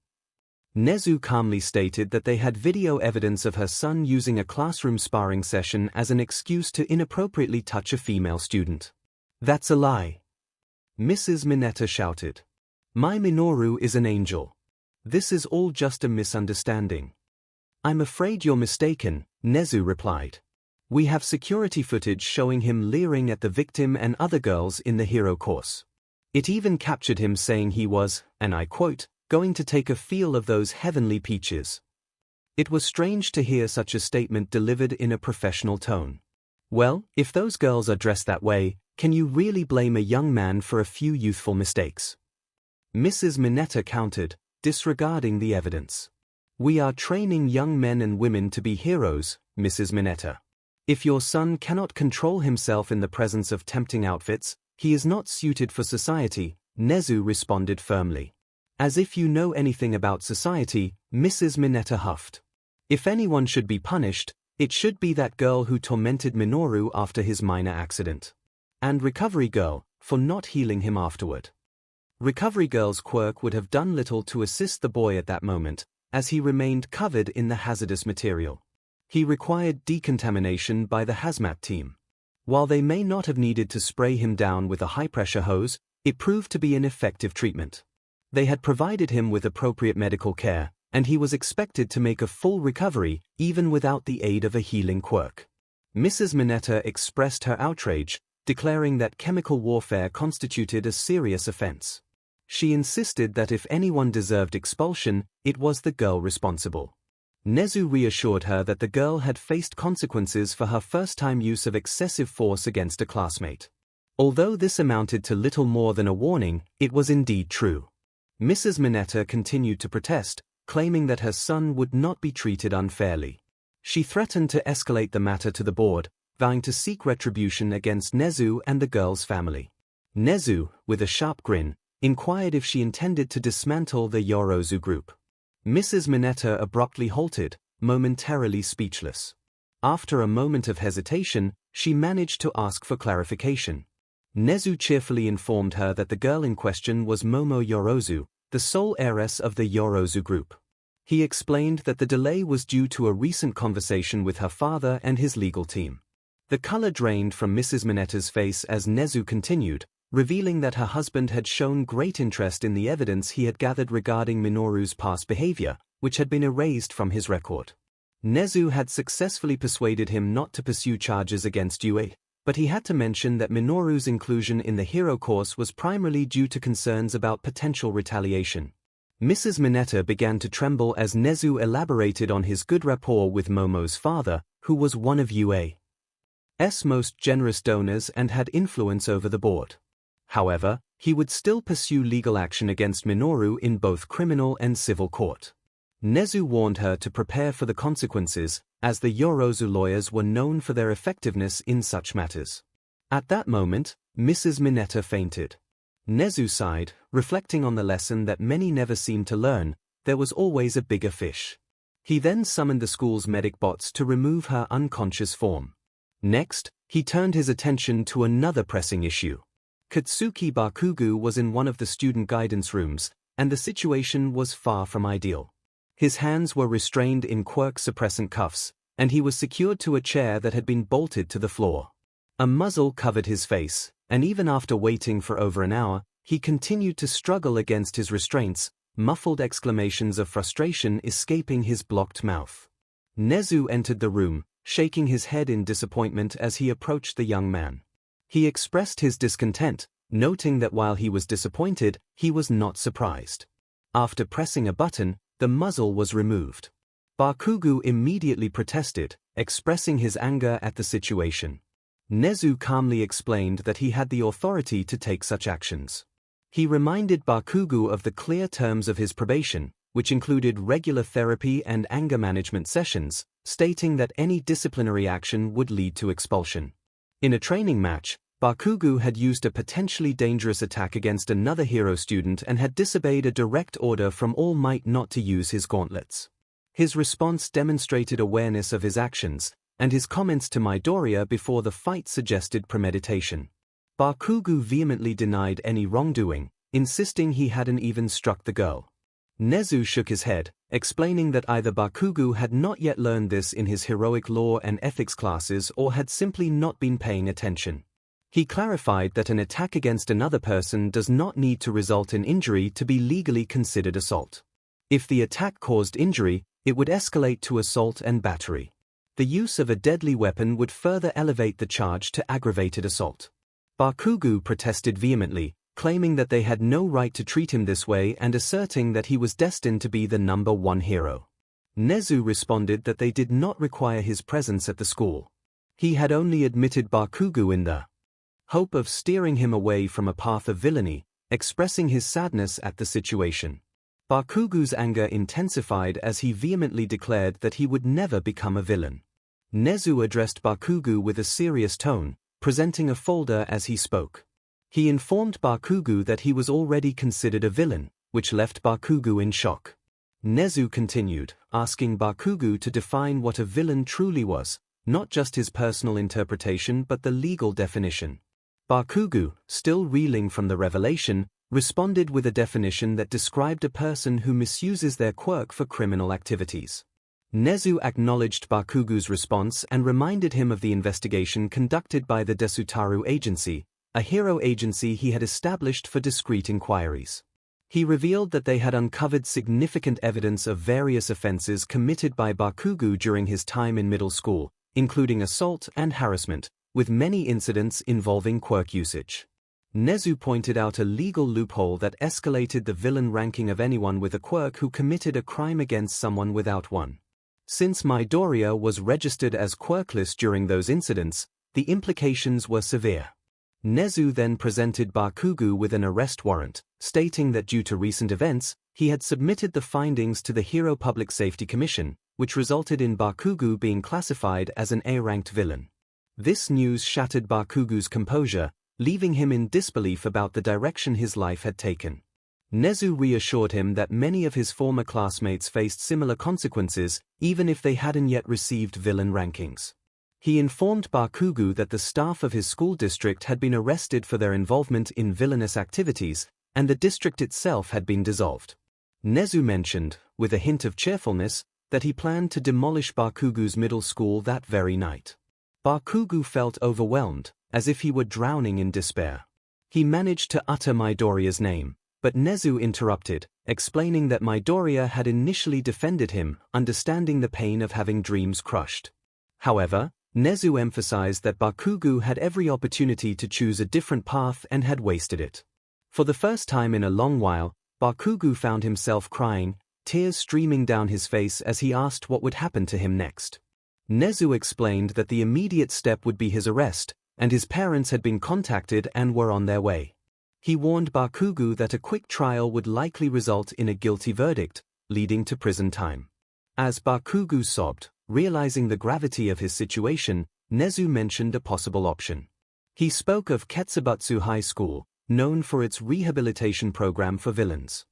𝐒𝐿 calmly stated that they had video evidence of her son using a classroom sparring session as an excuse to inappropriately touch a female student. "That's a lie," Mrs. Mineta shouted. "My Minoru is an angel. This is all just a misunderstanding." "I'm afraid you're mistaken," 𝐒𝐿 replied. "We have security footage showing him leering at the victim and other girls in the hero course. It even captured him saying he was, and I quote, going to take a feel of those heavenly peaches." It was strange to hear such a statement delivered in a professional tone. Well, if those girls are dressed that way, can you really blame a young man for a few youthful mistakes? Mrs. Mineta countered, disregarding the evidence. "We are training young men and women to be heroes, Mrs. Mineta. If your son cannot control himself in the presence of tempting outfits, he is not suited for society," 𝐒𝐿 responded firmly. "As if you know anything about society," Mrs. Mineta huffed. "If anyone should be punished, it should be that girl who tormented Minoru after his minor accident. And Recovery Girl, for not healing him afterward." Recovery Girl's quirk would have done little to assist the boy at that moment, as he remained covered in the hazardous material. He required decontamination by the hazmat team. While they may not have needed to spray him down with a high-pressure hose, it proved to be an effective treatment. They had provided him with appropriate medical care, and he was expected to make a full recovery even without the aid of a healing quirk. Mrs. Mineta expressed her outrage, declaring that chemical warfare constituted a serious offense. She insisted that if anyone deserved expulsion, it was the girl responsible. 𝐒𝐿 reassured her that the girl had faced consequences for her first-time use of excessive force against a classmate. Although this amounted to little more than a warning, it was indeed true. Mrs. Mineta continued to protest, claiming that her son would not be treated unfairly. She threatened to escalate the matter to the board, vowing to seek retribution against 𝐒𝐿 and the girl's family. 𝐒𝐿, with a sharp grin, inquired if she intended to dismantle the Yorozu group. Mrs. Mineta abruptly halted, momentarily speechless. After a moment of hesitation, she managed to ask for clarification. 𝐒𝐿 cheerfully informed her that the girl in question was Momo Yorozu, the sole heiress of the Yorozu group. He explained that the delay was due to a recent conversation with her father and his legal team. The color drained from Mrs. Mineta's face as 𝐒𝐿 continued, revealing that her husband had shown great interest in the evidence he had gathered regarding Minoru's past behavior, which had been erased from his record. 𝐒𝐿 had successfully persuaded him not to pursue charges against Yue, but he had to mention that Minoru's inclusion in the hero course was primarily due to concerns about potential retaliation. Mrs. Mineta began to tremble as 𝐒𝐿 elaborated on his good rapport with Momo's father, who was one of Yue's most generous donors and had influence over the board. However, he would still pursue legal action against Minoru in both criminal and civil court. 𝐒𝐿 warned her to prepare for the consequences, as the Yorozu lawyers were known for their effectiveness in such matters. At that moment, Mrs. Mineta fainted. 𝐒𝐿 sighed, reflecting on the lesson that many never seem to learn: there was always a bigger fish. He then summoned the school's medic bots to remove her unconscious form. Next, he turned his attention to another pressing issue. Katsuki Bakugo was in one of the student guidance rooms, and the situation was far from ideal. His hands were restrained in quirk-suppressant cuffs, and he was secured to a chair that had been bolted to the floor. A muzzle covered his face, and even after waiting for over an hour, he continued to struggle against his restraints, muffled exclamations of frustration escaping his blocked mouth. 𝐒𝐿 entered the room, shaking his head in disappointment as he approached the young man. He expressed his discontent, noting that while he was disappointed, he was not surprised. After pressing a button, the muzzle was removed. Bakugo immediately protested, expressing his anger at the situation. 𝐒𝐿 calmly explained that he had the authority to take such actions. He reminded Bakugo of the clear terms of his probation, which included regular therapy and anger management sessions, stating that any disciplinary action would lead to expulsion. In a training match, Bakugo had used a potentially dangerous attack against another hero student and had disobeyed a direct order from All Might not to use his gauntlets. His response demonstrated awareness of his actions, and his comments to Midoriya before the fight suggested premeditation. Bakugo vehemently denied any wrongdoing, insisting he hadn't even struck the girl. Nezu shook his head, explaining that either Bakugo had not yet learned this in his heroic lore and ethics classes or had simply not been paying attention. He clarified that an attack against another person does not need to result in injury to be legally considered assault. If the attack caused injury, it would escalate to assault and battery. The use of a deadly weapon would further elevate the charge to aggravated assault. Bakugo protested vehemently, claiming that they had no right to treat him this way and asserting that he was destined to be the #1 hero. Nezu responded that they did not require his presence at the school. He had only admitted Bakugo in the hope of steering him away from a path of villainy, expressing his sadness at the situation. Bakugo's anger intensified as he vehemently declared that he would never become a villain. Nezu addressed Bakugo with a serious tone, presenting a folder as he spoke. He informed Bakugo that he was already considered a villain, which left Bakugo in shock. Nezu continued, asking Bakugo to define what a villain truly was, not just his personal interpretation but the legal definition. Bakugo, still reeling from the revelation, responded with a definition that described a person who misuses their quirk for criminal activities. Nezu acknowledged Bakugo's response and reminded him of the investigation conducted by the Desutaru Agency, a hero agency he had established for discreet inquiries. He revealed that they had uncovered significant evidence of various offenses committed by Bakugo during his time in middle school, including assault and harassment, with many incidents involving quirk usage. Nezu pointed out a legal loophole that escalated the villain ranking of anyone with a quirk who committed a crime against someone without one. Since Midoriya was registered as quirkless during those incidents, the implications were severe. Nezu then presented Bakugo with an arrest warrant, stating that due to recent events, he had submitted the findings to the Hero Public Safety Commission, which resulted in Bakugo being classified as an A-ranked villain. This news shattered Bakugo's composure, leaving him in disbelief about the direction his life had taken. Nezu reassured him that many of his former classmates faced similar consequences, even if they hadn't yet received villain rankings. He informed Bakugo that the staff of his school district had been arrested for their involvement in villainous activities, and the district itself had been dissolved. Nezu mentioned, with a hint of cheerfulness, that he planned to demolish Bakugo's middle school that very night. Bakugo felt overwhelmed, as if he were drowning in despair. He managed to utter Midoriya's name, but Nezu interrupted, explaining that Midoriya had initially defended him, understanding the pain of having dreams crushed. However, Nezu emphasized that Bakugo had every opportunity to choose a different path and had wasted it. For the first time in a long while, Bakugo found himself crying, tears streaming down his face as he asked what would happen to him next. Nezu explained that the immediate step would be his arrest, and his parents had been contacted and were on their way. He warned Bakugo that a quick trial would likely result in a guilty verdict, leading to prison time. As Bakugo sobbed, realizing the gravity of his situation, Nezu mentioned a possible option. He spoke of Ketsubatsu High School, known for its rehabilitation program for villains.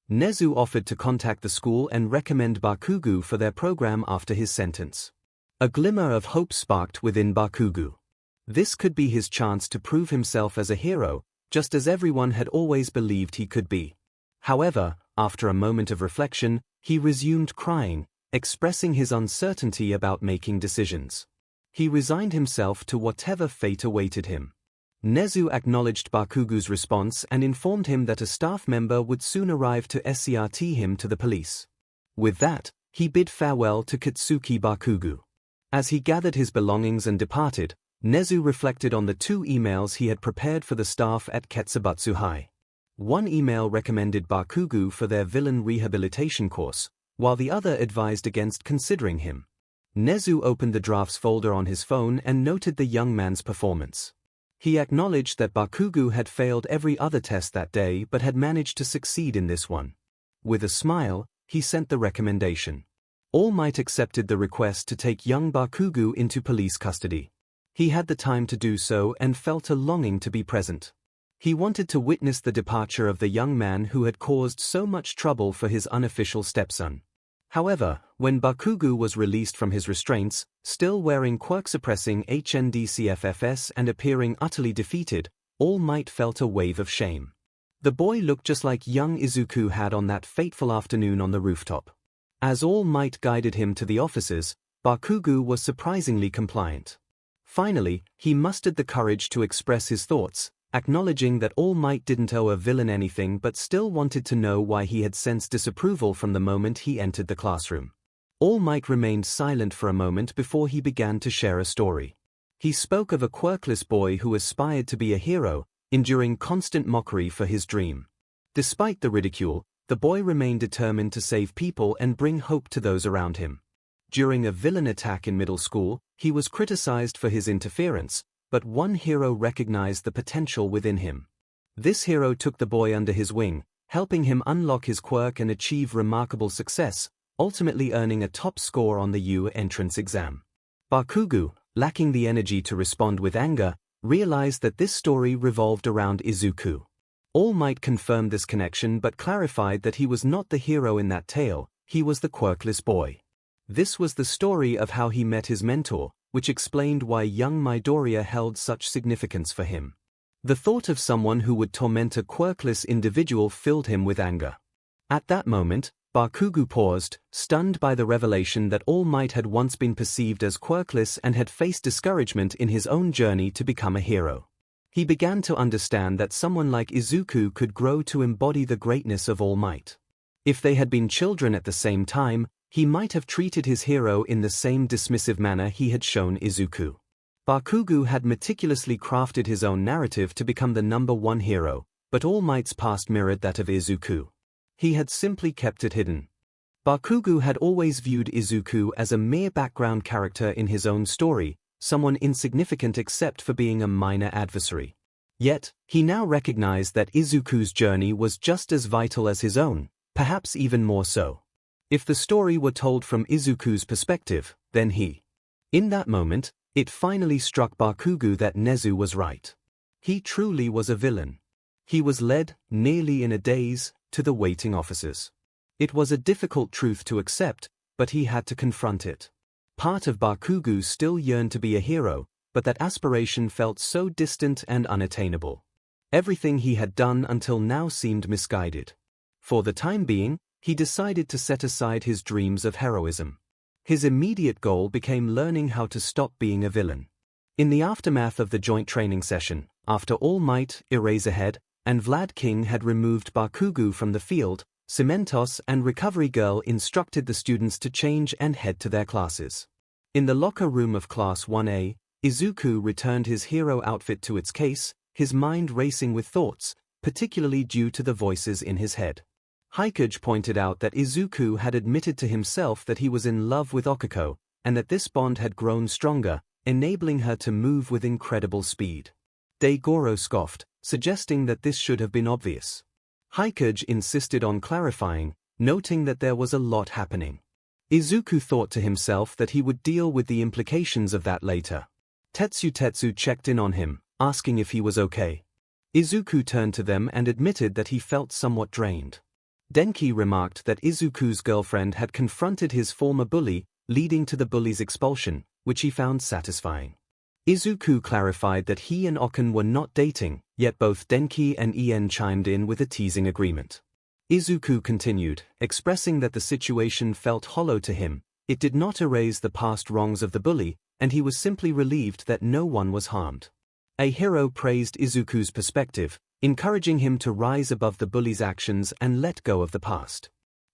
Nezu offered to contact the school and recommend Bakugo for their program after his sentence. A glimmer of hope sparked within Bakugo. This could be his chance to prove himself as a hero, just as everyone had always believed he could be. However, after a moment of reflection, he resumed crying, expressing his uncertainty about making decisions. He resigned himself to whatever fate awaited him. Nezu acknowledged Bakugo's response and informed him that a staff member would soon arrive to escort him to the police. With that, he bid farewell to Katsuki Bakugo. As he gathered his belongings and departed, Nezu reflected on the 2 emails he had prepared for the staff at Ketsubatsu High. One email recommended Bakugo for their villain rehabilitation course, while the other advised against considering him. Nezu opened the drafts folder on his phone and noted the young man's performance. He acknowledged that Bakugo had failed every other test that day but had managed to succeed in this one. With a smile, he sent the recommendation. All Might accepted the request to take young Bakugo into police custody. He had the time to do so and felt a longing to be present. He wanted to witness the departure of the young man who had caused so much trouble for his unofficial stepson. However, when Bakugo was released from his restraints, still wearing quirk-suppressing HNDCFFS and appearing utterly defeated, All Might felt a wave of shame. The boy looked just like young Izuku had on that fateful afternoon on the rooftop. As All Might guided him to the officers, Bakugo was surprisingly compliant. Finally, he mustered the courage to express his thoughts, acknowledging that All Might didn't owe a villain anything but still wanted to know why he had sensed disapproval from the moment he entered the classroom. All Might remained silent for a moment before he began to share a story. He spoke of a quirkless boy who aspired to be a hero, enduring constant mockery for his dream. Despite the ridicule, the boy remained determined to save people and bring hope to those around him. During a villain attack in middle school, he was criticized for his interference, but one hero recognized the potential within him. This hero took the boy under his wing, helping him unlock his quirk and achieve remarkable success, ultimately earning a top score on the U entrance exam. Bakugo, lacking the energy to respond with anger, realized that this story revolved around Izuku. All Might confirmed this connection but clarified that he was not the hero in that tale, he was the quirkless boy. This was the story of how he met his mentor, which explained why young Midoriya held such significance for him. The thought of someone who would torment a quirkless individual filled him with anger. At that moment, Bakugo paused, stunned by the revelation that All Might had once been perceived as quirkless and had faced discouragement in his own journey to become a hero. He began to understand that someone like Izuku could grow to embody the greatness of All Might. If they had been children at the same time, he might have treated his hero in the same dismissive manner he had shown Izuku. Bakugo had meticulously crafted his own narrative to become the #1 hero, but All Might's past mirrored that of Izuku. He had simply kept it hidden. Bakugo had always viewed Izuku as a mere background character in his own story, someone insignificant except for being a minor adversary. Yet, he now recognized that Izuku's journey was just as vital as his own, perhaps even more so. If the story were told from Izuku's perspective, then he. In that moment, it finally struck Bakugo that Nezu was right. He truly was a villain. He was led, nearly in a daze, to the waiting officers. It was a difficult truth to accept, but he had to confront it. Part of Bakugo still yearned to be a hero, but that aspiration felt so distant and unattainable. Everything he had done until now seemed misguided. For the time being, he decided to set aside his dreams of heroism. His immediate goal became learning how to stop being a villain. In the aftermath of the joint training session, after All Might, Eraserhead, and Vlad King had removed Bakugo from the field, Cementos and Recovery Girl instructed the students to change and head to their classes. In the locker room of Class 1A, Izuku returned his hero outfit to its case, his mind racing with thoughts, particularly due to the voices in his head. 𝐒𝐭𝐲 pointed out that Izuku had admitted to himself that he was in love with Okiko, and that this bond had grown stronger, enabling her to move with incredible speed. Daigoro scoffed, suggesting that this should have been obvious. 𝐒𝐭𝐲 insisted on clarifying, noting that there was a lot happening. Izuku thought to himself that he would deal with the implications of that later. Tetsu checked in on him, asking if he was okay. Izuku turned to them and admitted that he felt somewhat drained. Denki remarked that Izuku's girlfriend had confronted his former bully, leading to the bully's expulsion, which he found satisfying. Izuku clarified that he and Okan were not dating, yet both Denki and Ien chimed in with a teasing agreement. Izuku continued, expressing that the situation felt hollow to him. It did not erase the past wrongs of the bully, and he was simply relieved that no one was harmed. A hero praised Izuku's perspective, encouraging him to rise above the bully's actions and let go of the past.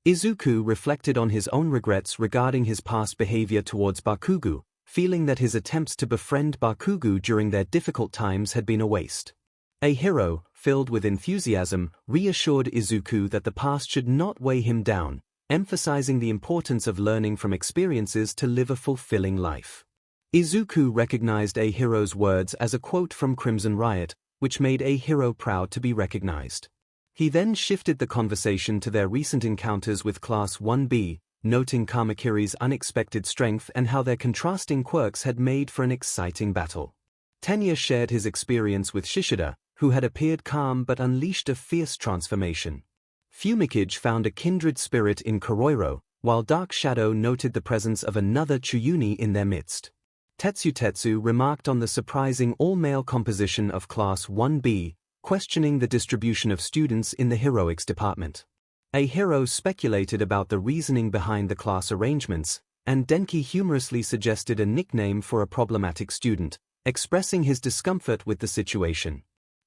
Izuku reflected on his own regrets regarding his past behavior towards Bakugo, feeling that his attempts to befriend Bakugo during their difficult times had been a waste. A hero, filled with enthusiasm, reassured Izuku that the past should not weigh him down, emphasizing the importance of learning from experiences to live a fulfilling life. Izuku recognized a hero's words as a quote from Crimson Riot, which made a hero proud to be recognized. He then shifted the conversation to their recent encounters with Class 1B, noting Kamakiri's unexpected strength and how their contrasting quirks had made for an exciting battle. Tenya shared his experience with Shishida, who had appeared calm but unleashed a fierce transformation. Vestiges found a kindred spirit in 𝐿𝐴, while Dark Shadow noted the presence of another Chuyuni in their midst. Tetsu remarked on the surprising all-male composition of Class 1B, questioning the distribution of students in the heroics department. 𝐴 speculated about the reasoning behind the class arrangements, and Denki humorously suggested a nickname for a problematic student, expressing his discomfort with the situation.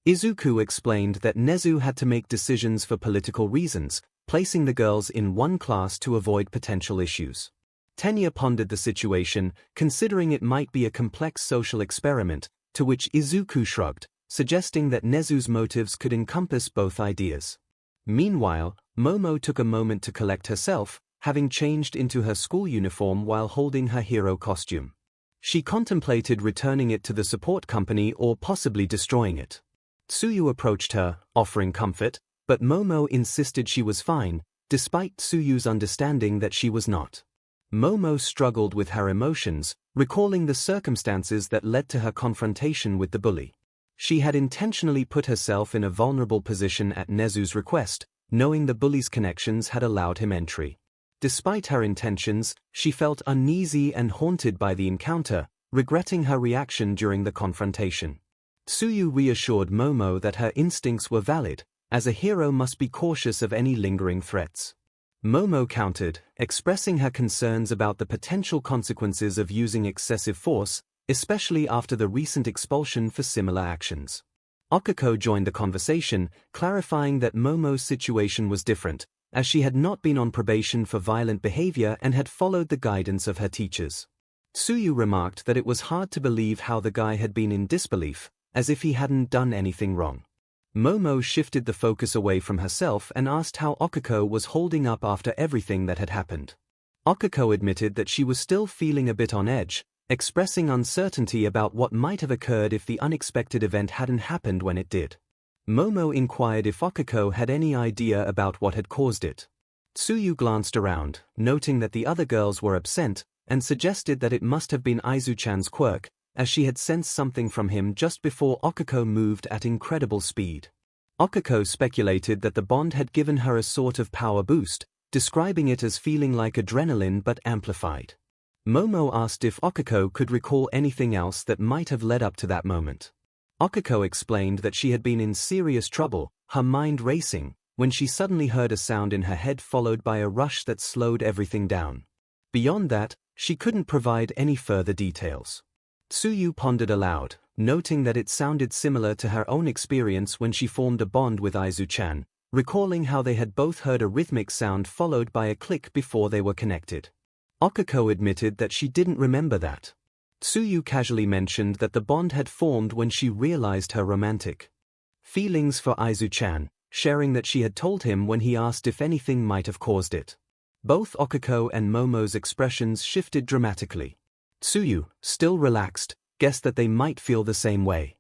Izuku explained that Nezu had to make decisions for political reasons, placing the girls in one class to avoid potential issues. Tenya pondered the situation, considering it might be a complex social experiment, to which Izuku shrugged, suggesting that Nezu's motives could encompass both ideas. Meanwhile, Momo took a moment to collect herself, having changed into her school uniform while holding her hero costume. She contemplated returning it to the support company or possibly destroying it. Tsuyu approached her, offering comfort, but Momo insisted she was fine, despite Tsuyu's understanding that she was not. Momo struggled with her emotions, recalling the circumstances that led to her confrontation with the bully. She had intentionally put herself in a vulnerable position at Nezu's request, knowing the bully's connections had allowed him entry. Despite her intentions, she felt uneasy and haunted by the encounter, regretting her reaction during the confrontation. Tsuyu reassured Momo that her instincts were valid, as a hero must be cautious of any lingering threats. Momo countered, expressing her concerns about the potential consequences of using excessive force, especially after the recent expulsion for similar actions. Okiko joined the conversation, clarifying that Momo's situation was different, as she had not been on probation for violent behavior and had followed the guidance of her teachers. Tsuyu remarked that it was hard to believe how the guy had been in disbelief, as if he hadn't done anything wrong. Momo shifted the focus away from herself and asked how Okiko was holding up after everything that had happened. Okiko admitted that she was still feeling a bit on edge, expressing uncertainty about what might have occurred if the unexpected event hadn't happened when it did. Momo inquired if Okiko had any idea about what had caused it. Tsuyu glanced around, noting that the other girls were absent, and suggested that it must have been Aizu-chan's quirk, as she had sensed something from him just before Okiko moved at incredible speed. Okiko speculated that the bond had given her a sort of power boost, describing it as feeling like adrenaline but amplified. Momo asked if Okiko could recall anything else that might have led up to that moment. Okiko explained that she had been in serious trouble, her mind racing, when she suddenly heard a sound in her head followed by a rush that slowed everything down. Beyond that, she couldn't provide any further details. Tsuyu pondered aloud, noting that it sounded similar to her own experience when she formed a bond with Aizu-chan, recalling how they had both heard a rhythmic sound followed by a click before they were connected. Okiko admitted that she didn't remember that. Tsuyu casually mentioned that the bond had formed when she realized her romantic feelings for Aizu-chan, sharing that she had told him when he asked if anything might have caused it. Both Okiko and Momo's expressions shifted dramatically. Tsuyu, still relaxed, guessed that they might feel the same way.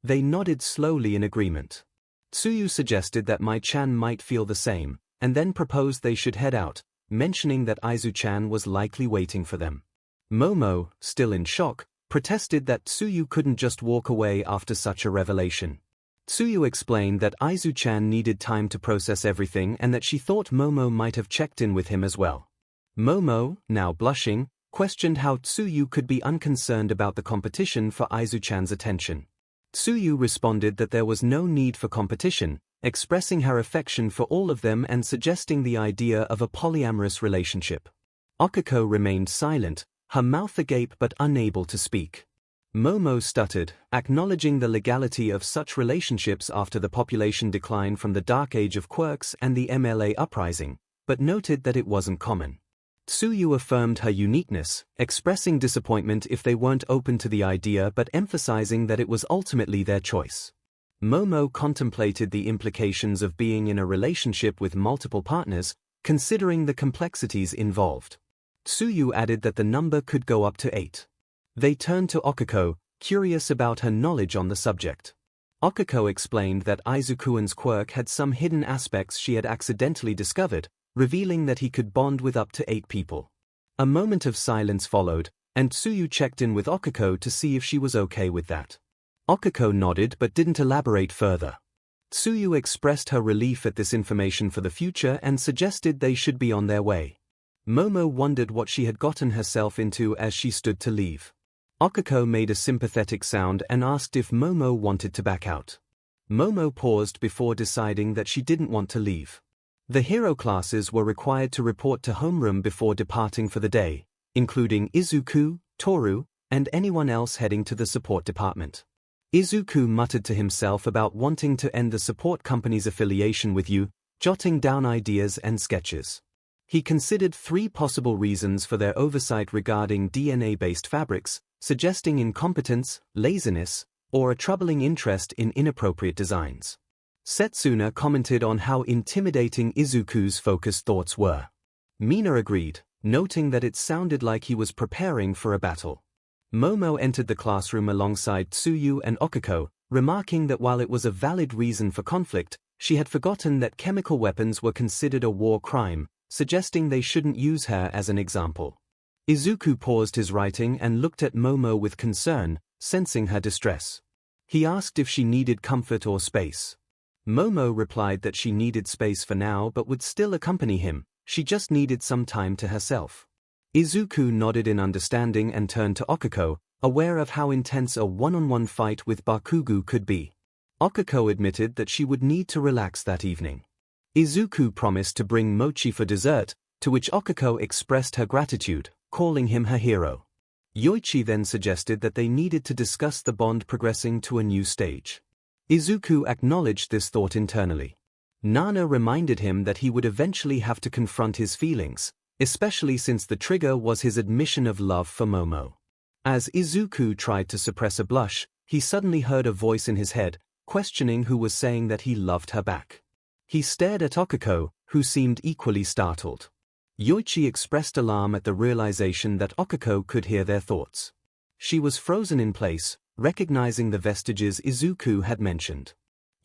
They nodded slowly in agreement. Tsuyu suggested that Mai-chan might feel the same, and then proposed they should head out, mentioning that Aizu-chan was likely waiting for them. Momo, still in shock, protested that Tsuyu couldn't just walk away after such a revelation. Tsuyu explained that Aizu-chan needed time to process everything and that she thought Momo might have checked in with him as well. Momo, now blushing, questioned how Tsuyu could be unconcerned about the competition for Aizu-chan's attention. Tsuyu responded that there was no need for competition, expressing her affection for all of them and suggesting the idea of a polyamorous relationship. Okiko remained silent, her mouth agape but unable to speak. Momo stuttered, acknowledging the legality of such relationships after the population decline from the Dark Age of Quirks and the MLA uprising, but noted that it wasn't common. Tsuyu affirmed her uniqueness, expressing disappointment if they weren't open to the idea but emphasizing that it was ultimately their choice. Momo contemplated the implications of being in a relationship with multiple partners, considering the complexities involved. Tsuyu added that the number could go up to 8. They turned to Okiko, curious about her knowledge on the subject. 𝐒𝐭𝐚𝐲 explained that 𝐒𝐬𝐽 quirk had some hidden aspects she had accidentally discovered, revealing that he could bond with up to 8 people. A moment of silence followed, and 𝐶𝐬 checked in with 𝐒𝐭𝐴 to see if she was okay with that. 𝐒𝐭𝐴 nodded but didn't elaborate further. 𝐶𝐬 expressed her relief at this information for the future and suggested they should be on their way. Momo wondered what she had gotten herself into as she stood to leave. 𝐒𝐭𝐴 made a sympathetic sound and asked if Momo wanted to back out. Momo paused before deciding that she didn't want to leave. The hero classes were required to report to homeroom before departing for the day, including Izuku, Toru, and anyone else heading to the support department. Izuku muttered to himself about wanting to end the support company's affiliation with you, jotting down ideas and sketches. He considered 3 possible reasons for their oversight regarding DNA-based fabrics, suggesting incompetence, laziness, or a troubling interest in inappropriate designs. Setsuna commented on how intimidating Izuku's focused thoughts were. Mina agreed, noting that it sounded like he was preparing for a battle. Momo entered the classroom alongside 𝐶𝐬 and 𝐒𝐭𝐴, remarking that while it was a valid reason for conflict, she had forgotten that chemical weapons were considered a war crime, suggesting they shouldn't use her as an example. Izuku paused his writing and looked at Momo with concern, sensing her distress. He asked if she needed comfort or space. Momo replied that she needed space for now but would still accompany him, she just needed some time to herself. Izuku nodded in understanding and turned to 𝐒𝐭𝐴, aware of how intense a one-on-one fight with Bakugo could be. 𝐒𝐭𝐴 admitted that she would need to relax that evening. Izuku promised to bring mochi for dessert, to which 𝐒𝐴 expressed her gratitude, calling him her hero. Yoichi then suggested that they needed to discuss the bond progressing to a new stage. Izuku acknowledged this thought internally. Nana reminded him that he would eventually have to confront his feelings, especially since the trigger was his admission of love for Momo. As Izuku tried to suppress a blush, he suddenly heard a voice in his head, questioning who was saying that he loved her back. He stared at 𝐒𝐴, who seemed equally startled. Yoichi expressed alarm at the realization that 𝐒𝐴 could hear their thoughts. She was frozen in place, recognizing the vestiges Izuku had mentioned.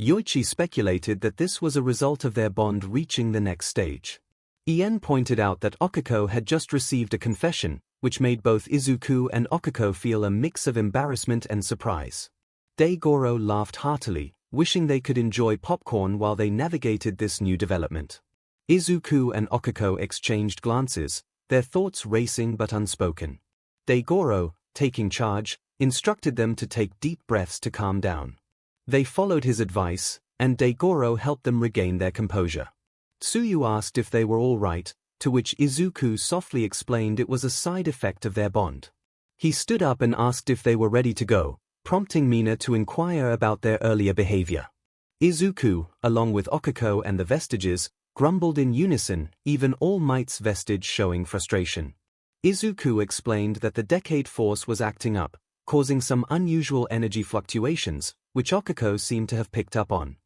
Yoichi speculated that this was a result of their bond reaching the next stage. Ien pointed out that 𝐒𝐴 had just received a confession, which made both Izuku and 𝐒𝐴 feel a mix of embarrassment and surprise. Daigoro laughed heartily, wishing they could enjoy popcorn while they navigated this new development. Izuku and 𝐒𝐴 exchanged glances, their thoughts racing but unspoken. Daigoro, taking charge, instructed them to take deep breaths to calm down. They followed his advice, and Daigoro helped them regain their composure. 𝐶𝐬 asked if they were all right, to which Izuku softly explained it was a side effect of their bond. He stood up and asked if they were ready to go, prompting Mina to inquire about their earlier behavior. Izuku, along with 𝐒𝐴 and the vestiges, grumbled in unison, even All Might's vestige showing frustration. Izuku explained that the Decade Force was acting up, causing some unusual energy fluctuations, which 𝐒𝐴 seemed to have picked up on.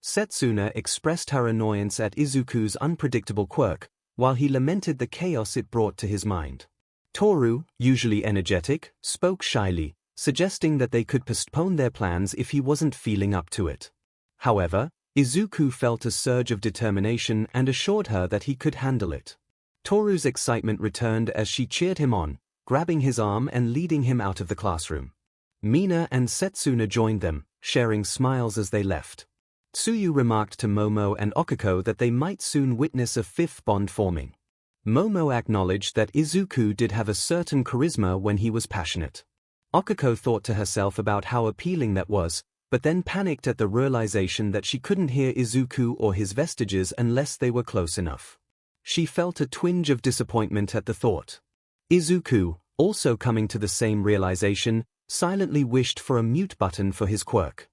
Setsuna expressed her annoyance at Izuku's unpredictable quirk, while he lamented the chaos it brought to his mind. Toru, usually energetic, spoke shyly, suggesting that they could postpone their plans if he wasn't feeling up to it. However, Izuku felt a surge of determination and assured her that he could handle it. Toru's excitement returned as she cheered him on, grabbing his arm and leading him out of the classroom. Mina and Setsuna joined them, sharing smiles as they left. 𝐶𝐬 remarked to Momo and 𝐒𝐴 that they might soon witness a 5th bond forming. Momo acknowledged that Izuku did have a certain charisma when he was passionate. 𝐒𝐴 thought to herself about how appealing that was, but then panicked at the realization that she couldn't hear Izuku or his vestiges unless they were close enough. She felt a twinge of disappointment at the thought. Izuku, also coming to the same realization, silently wished for a mute button for his quirk.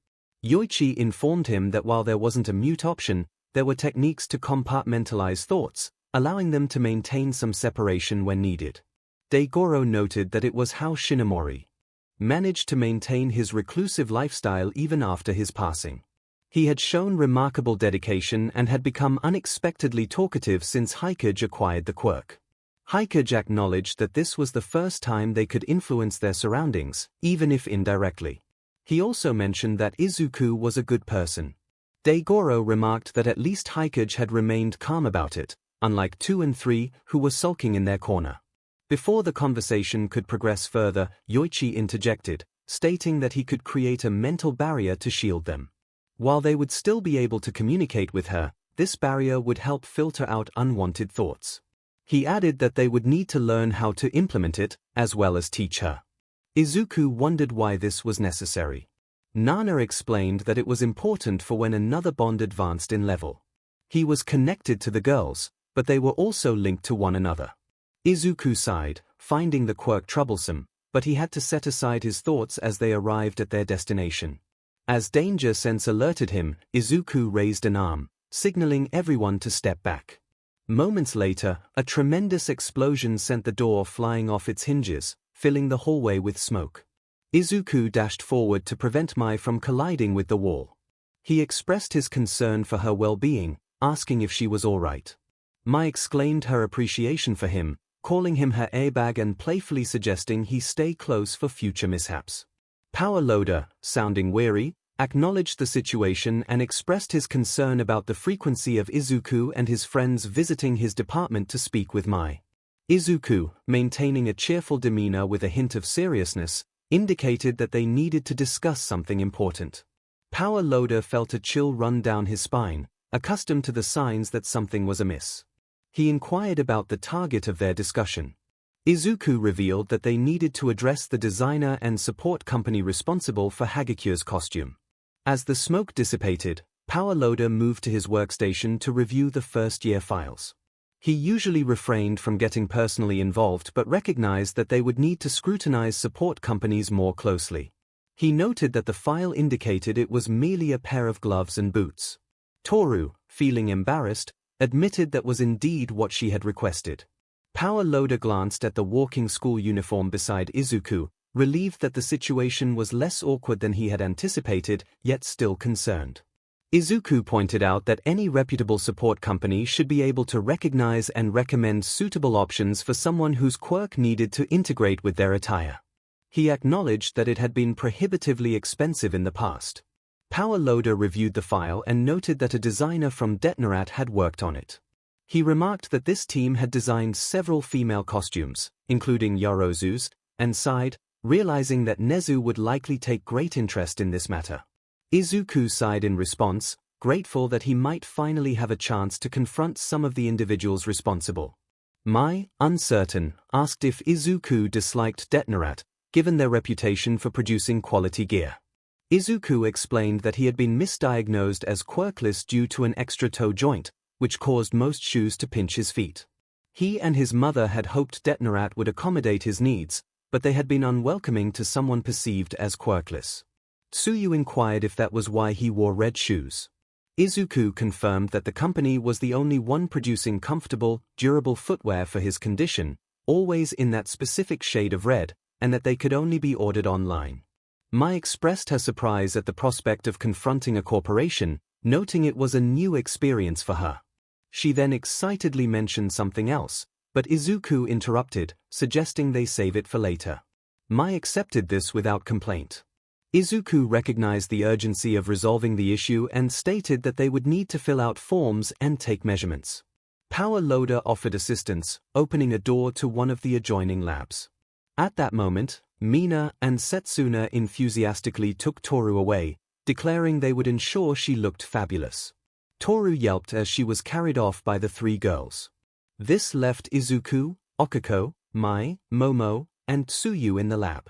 Yoichi informed him that while there wasn't a mute option, there were techniques to compartmentalize thoughts, allowing them to maintain some separation when needed. Daigoro noted that it was how Shinomori managed to maintain his reclusive lifestyle even after his passing. He had shown remarkable dedication and had become unexpectedly talkative since 𝐒𝐽𝐽 acquired the quirk. 𝐒𝐽𝐽 acknowledged that this was the first time they could influence their surroundings, even if indirectly. He also mentioned that Izuku was a good person. Daigoro remarked that at least 𝐒𝐭𝐻𝐽 had remained calm about it, unlike 2 and 3, who were sulking in their corner. Before the conversation could progress further, Yoichi interjected, stating that he could create a mental barrier to shield them. While they would still be able to communicate with her, this barrier would help filter out unwanted thoughts. He added that they would need to learn how to implement it, as well as teach her. Izuku wondered why this was necessary. Nana explained that it was important for when another bond advanced in level. He was connected to the girls, but they were also linked to one another. Izuku sighed, finding the quirk troublesome, but he had to set aside his thoughts as they arrived at their destination. As danger sense alerted him, Izuku raised an arm, signaling everyone to step back. Moments later, a tremendous explosion sent the door flying off its hinges, filling the hallway with smoke. Izuku dashed forward to prevent Mai from colliding with the wall. He expressed his concern for her well-being, asking if she was all right. Mai exclaimed her appreciation for him, calling him her airbag and playfully suggesting he stay close for future mishaps. Power Loader, sounding weary, acknowledged the situation and expressed his concern about the frequency of Izuku and his friends visiting his department to speak with Mai. Izuku, maintaining a cheerful demeanor with a hint of seriousness, indicated that they needed to discuss something important. Power Loader felt a chill run down his spine, accustomed to the signs that something was amiss. He inquired about the target of their discussion. Izuku revealed that they needed to address the designer and support company responsible for Hagekyo's costume. As the smoke dissipated, Power Loader moved to his workstation to review the first-year files. He usually refrained from getting personally involved but recognized that they would need to scrutinize support companies more closely. He noted that the file indicated it was merely a pair of gloves and boots. Toru, feeling embarrassed, admitted that was indeed what she had requested. Power Loader glanced at the walking school uniform beside Izuku, relieved that the situation was less awkward than he had anticipated, yet still concerned. Izuku pointed out that any reputable support company should be able to recognize and recommend suitable options for someone whose quirk needed to integrate with their attire. He acknowledged that it had been prohibitively expensive in the past. Power Loader reviewed the file and noted that a designer from Detnerat had worked on it. He remarked that this team had designed several female costumes, including Yorozu's, and sighed, realizing that Nezu would likely take great interest in this matter. Izuku sighed in response, grateful that he might finally have a chance to confront some of the individuals responsible. Mai, uncertain, asked if Izuku disliked Detnerat, given their reputation for producing quality gear. Izuku explained that he had been misdiagnosed as quirkless due to an extra toe joint, which caused most shoes to pinch his feet. He and his mother had hoped Detnerat would accommodate his needs, but they had been unwelcoming to someone perceived as quirkless. Tsuyu inquired if that was why he wore red shoes. Izuku confirmed that the company was the only one producing comfortable, durable footwear for his condition, always in that specific shade of red, and that they could only be ordered online. Mai expressed her surprise at the prospect of confronting a corporation, noting it was a new experience for her. She then excitedly mentioned something else, but Izuku interrupted, suggesting they save it for later. Mai accepted this without complaint. Izuku recognized the urgency of resolving the issue and stated that they would need to fill out forms and take measurements. Power Loader offered assistance, opening a door to one of the adjoining labs. At that moment, Mina and Setsuna enthusiastically took Toru away, declaring they would ensure she looked fabulous. Toru yelped as she was carried off by the three girls. This left Izuku, Okiko, Mai, Momo, and Tsuyu in the lab.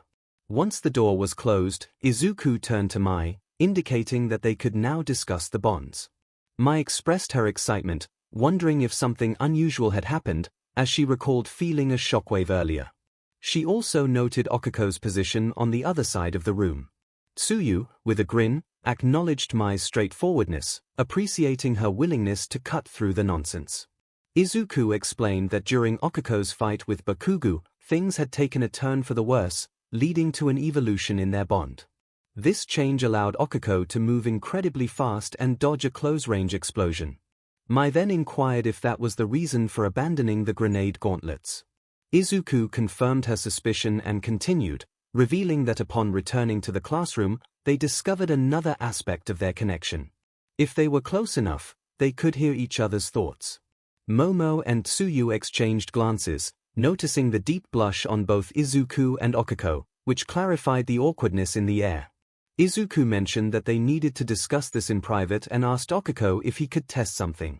Once the door was closed, Izuku turned to Mai, indicating that they could now discuss the bonds. Mai expressed her excitement, wondering if something unusual had happened, as she recalled feeling a shockwave earlier. She also noted Okiko's position on the other side of the room. Tsuyu, with a grin, acknowledged Mai's straightforwardness, appreciating her willingness to cut through the nonsense. Izuku explained that during Okiko's fight with Bakugo, things had taken a turn for the worse, leading to an evolution in their bond. This change allowed Okiko to move incredibly fast and dodge a close-range explosion. Mai then inquired if that was the reason for abandoning the grenade gauntlets. Izuku confirmed her suspicion and continued, revealing that upon returning to the classroom, they discovered another aspect of their connection. If they were close enough, they could hear each other's thoughts. Momo and Tsuyu exchanged glances, noticing the deep blush on both Izuku and Okiko, which clarified the awkwardness in the air. Izuku mentioned that they needed to discuss this in private and asked Okiko if he could test something.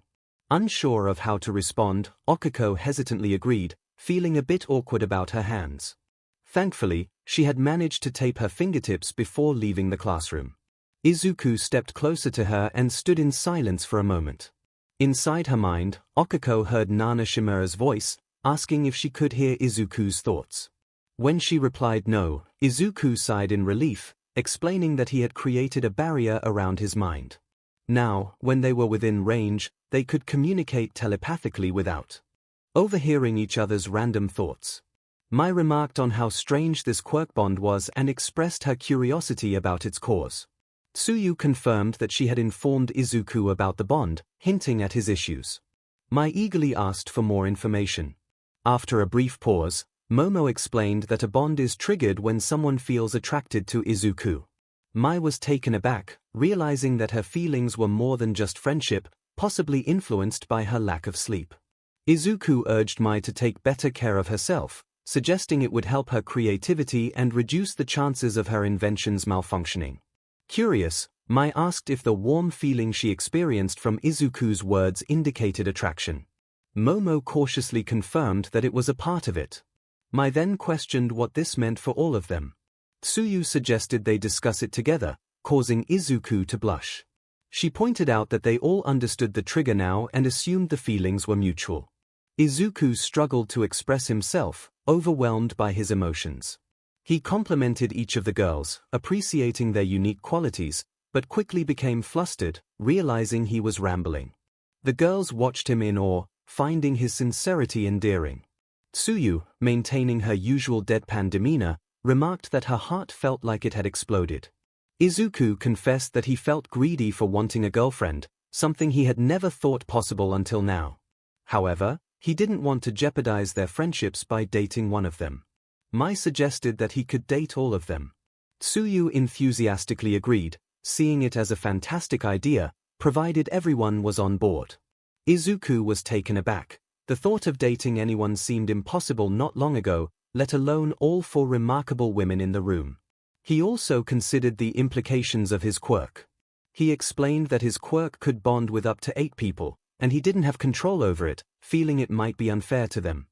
Unsure of how to respond, Okiko hesitantly agreed, feeling a bit awkward about her hands. Thankfully, she had managed to tape her fingertips before leaving the classroom. Izuku stepped closer to her and stood in silence for a moment. Inside her mind, Okiko heard Nana Shimura's voice, asking if she could hear Izuku's thoughts. When she replied no, Izuku sighed in relief, explaining that he had created a barrier around his mind. Now, when they were within range, they could communicate telepathically without overhearing each other's random thoughts. Mai remarked on how strange this quirk bond was and expressed her curiosity about its cause. Tsuyu confirmed that she had informed Izuku about the bond, hinting at his issues. Mai eagerly asked for more information. After a brief pause, Momo explained that a bond is triggered when someone feels attracted to Izuku. Mai was taken aback, realizing that her feelings were more than just friendship, possibly influenced by her lack of sleep. Izuku urged Mai to take better care of herself, suggesting it would help her creativity and reduce the chances of her inventions malfunctioning. Curious, Mai asked if the warm feeling she experienced from Izuku's words indicated attraction. Momo cautiously confirmed that it was a part of it. Mai then questioned what this meant for all of them. Tsuyu suggested they discuss it together, causing Izuku to blush. She pointed out that they all understood the trigger now and assumed the feelings were mutual. Izuku struggled to express himself, overwhelmed by his emotions. He complimented each of the girls, appreciating their unique qualities, but quickly became flustered, realizing he was rambling. The girls watched him in awe, finding his sincerity endearing. Tsuyu, maintaining her usual deadpan demeanor, remarked that her heart felt like it had exploded. Izuku confessed that he felt greedy for wanting a girlfriend, something he had never thought possible until now. However, he didn't want to jeopardize their friendships by dating one of them. Mai suggested that he could date all of them. Tsuyu enthusiastically agreed, seeing it as a fantastic idea, provided everyone was on board. Izuku was taken aback. The thought of dating anyone seemed impossible not long ago, let alone all four remarkable women in the room. He also considered the implications of his quirk. He explained that his quirk could bond with up to 8 people, and he didn't have control over it, feeling it might be unfair to them.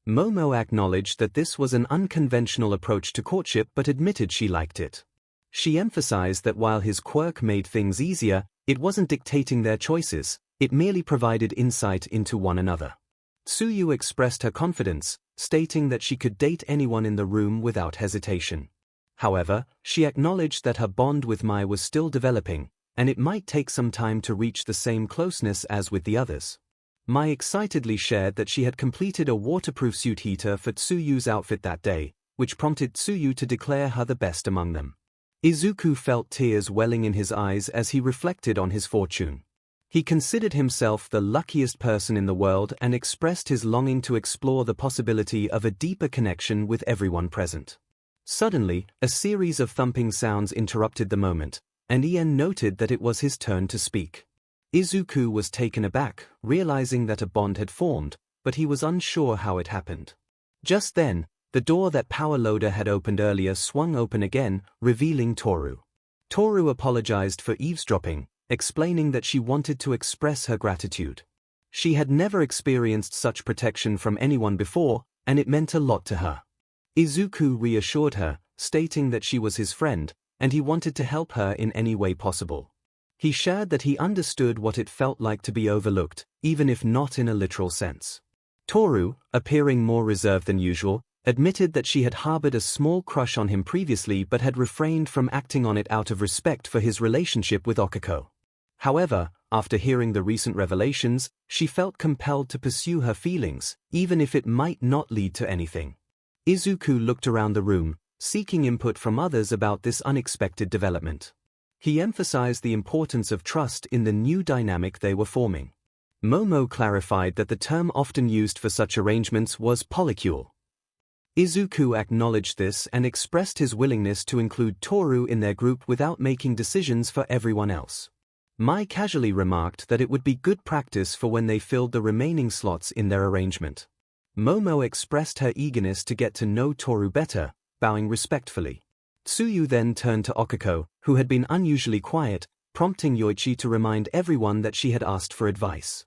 Momo acknowledged that this was an unconventional approach to courtship but admitted she liked it. She emphasized that while his quirk made things easier, it wasn't dictating their choices, it merely provided insight into one another. Tsuyu expressed her confidence, stating that she could date anyone in the room without hesitation. However, she acknowledged that her bond with Mai was still developing, and it might take some time to reach the same closeness as with the others. Mai excitedly shared that she had completed a waterproof suit heater for Tsuyu's outfit that day, which prompted Tsuyu to declare her the best among them. Izuku felt tears welling in his eyes as he reflected on his fortune. He considered himself the luckiest person in the world and expressed his longing to explore the possibility of a deeper connection with everyone present. Suddenly, a series of thumping sounds interrupted the moment, and Ien noted that it was his turn to speak. Izuku was taken aback, realizing that a bond had formed, but he was unsure how it happened. Just then, the door that Power Loader had opened earlier swung open again, revealing Toru. Toru apologized for eavesdropping, explaining that she wanted to express her gratitude. She had never experienced such protection from anyone before, and it meant a lot to her. Izuku reassured her, stating that she was his friend, and he wanted to help her in any way possible. He shared that he understood what it felt like to be overlooked, even if not in a literal sense. Toru, appearing more reserved than usual, admitted that she had harbored a small crush on him previously but had refrained from acting on it out of respect for his relationship with Okiko. However, after hearing the recent revelations, she felt compelled to pursue her feelings, even if it might not lead to anything. Izuku looked around the room, seeking input from others about this unexpected development. He emphasized the importance of trust in the new dynamic they were forming. Momo clarified that the term often used for such arrangements was polycule. Izuku acknowledged this and expressed his willingness to include Toru in their group without making decisions for everyone else. Mai casually remarked that it would be good practice for when they filled the remaining slots in their arrangement. Momo expressed her eagerness to get to know Toru better, bowing respectfully. Tsuyu then turned to Okiko, who had been unusually quiet, prompting Yoichi to remind everyone that she had asked for advice.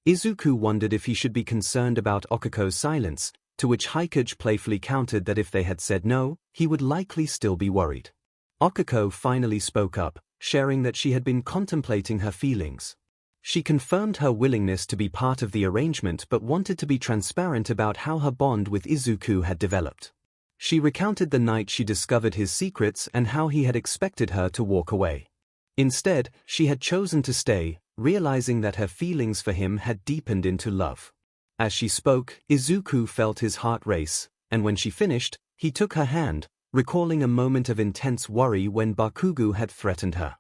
Izuku wondered if he should be concerned about Okiko's silence, to which 𝐒𝐭𝐽𝐲 playfully countered that if they had said no, he would likely still be worried. Okiko finally spoke up, sharing that she had been contemplating her feelings. She confirmed her willingness to be part of the arrangement but wanted to be transparent about how her bond with Izuku had developed. She recounted the night she discovered his secrets and how he had expected her to walk away. Instead, she had chosen to stay, realizing that her feelings for him had deepened into love. As she spoke, Izuku felt his heart race, and when she finished, he took her hand, recalling a moment of intense worry when Bakugo had threatened her.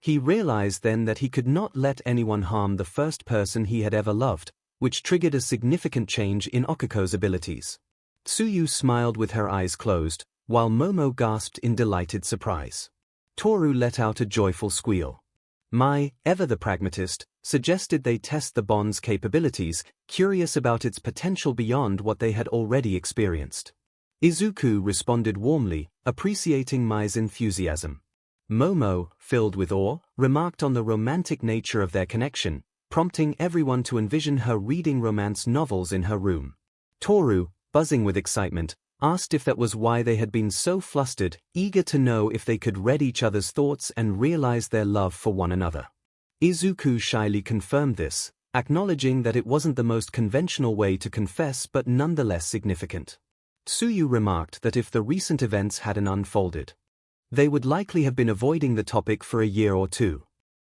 He realized then that he could not let anyone harm the first person he had ever loved, which triggered a significant change in Okiko's abilities. Tsuyu smiled with her eyes closed, while Momo gasped in delighted surprise. Toru let out a joyful squeal. Mai, ever the pragmatist, suggested they test the bond's capabilities, curious about its potential beyond what they had already experienced. Izuku responded warmly, appreciating Mai's enthusiasm. Momo, filled with awe, remarked on the romantic nature of their connection, prompting everyone to envision her reading romance novels in her room. Toru, buzzing with excitement, asked if that was why they had been so flustered, eager to know if they could read each other's thoughts and realize their love for one another. Izuku shyly confirmed this, acknowledging that it wasn't the most conventional way to confess but nonetheless significant. Tsuyu remarked that if the recent events hadn't unfolded, they would likely have been avoiding the topic for a year or two.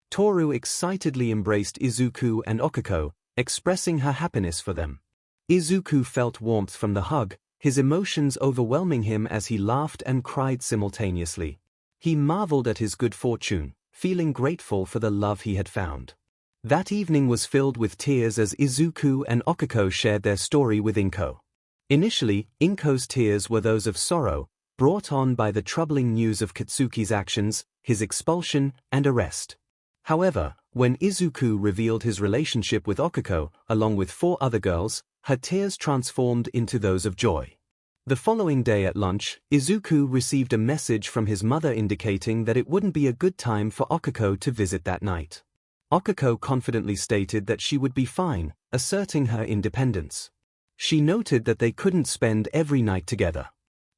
Toru excitedly embraced Izuku and Okiko, expressing her happiness for them. Izuku felt warmth from the hug, his emotions overwhelming him as he laughed and cried simultaneously. He marveled at his good fortune, feeling grateful for the love he had found. That evening was filled with tears as Izuku and Okiko shared their story with 𝐒𝐭. Initially, 𝐒𝐭's tears were those of sorrow, brought on by the troubling news of Katsuki's actions, his expulsion, and arrest. However, when Izuku revealed his relationship with Okiko, along with 4 other girls, her tears transformed into those of joy. The following day at lunch, Izuku received a message from his mother indicating that it wouldn't be a good time for Okiko to visit that night. Okiko confidently stated that she would be fine, asserting her independence. She noted that they couldn't spend every night together.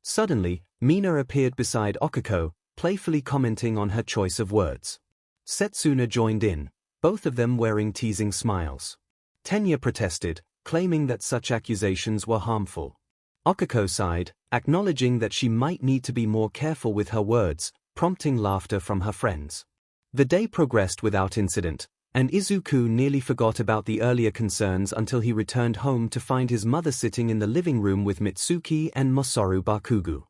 Suddenly, Mina appeared beside Okiko, playfully commenting on her choice of words. Setsuna joined in, both of them wearing teasing smiles. Tenya protested, claiming that such accusations were harmful. Okiko sighed, acknowledging that she might need to be more careful with her words, prompting laughter from her friends. The day progressed without incident, and Izuku nearly forgot about the earlier concerns until he returned home to find his mother sitting in the living room with Mitsuki and Masaru Bakugo.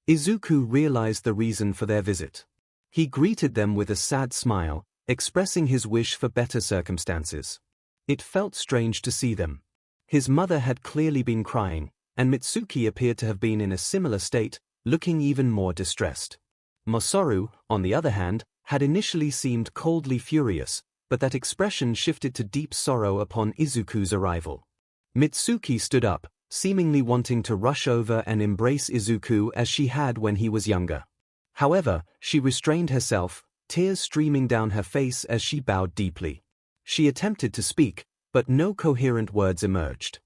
Izuku realized the reason for their visit. He greeted them with a sad smile, expressing his wish for better circumstances. It felt strange to see them. His mother had clearly been crying, and Mitsuki appeared to have been in a similar state, looking even more distressed. Masaru, on the other hand, had initially seemed coldly furious, but that expression shifted to deep sorrow upon Izuku's arrival. Mitsuki stood up, seemingly wanting to rush over and embrace Izuku as she had when he was younger. However, she restrained herself, tears streaming down her face as she bowed deeply. She attempted to speak, but no coherent words emerged.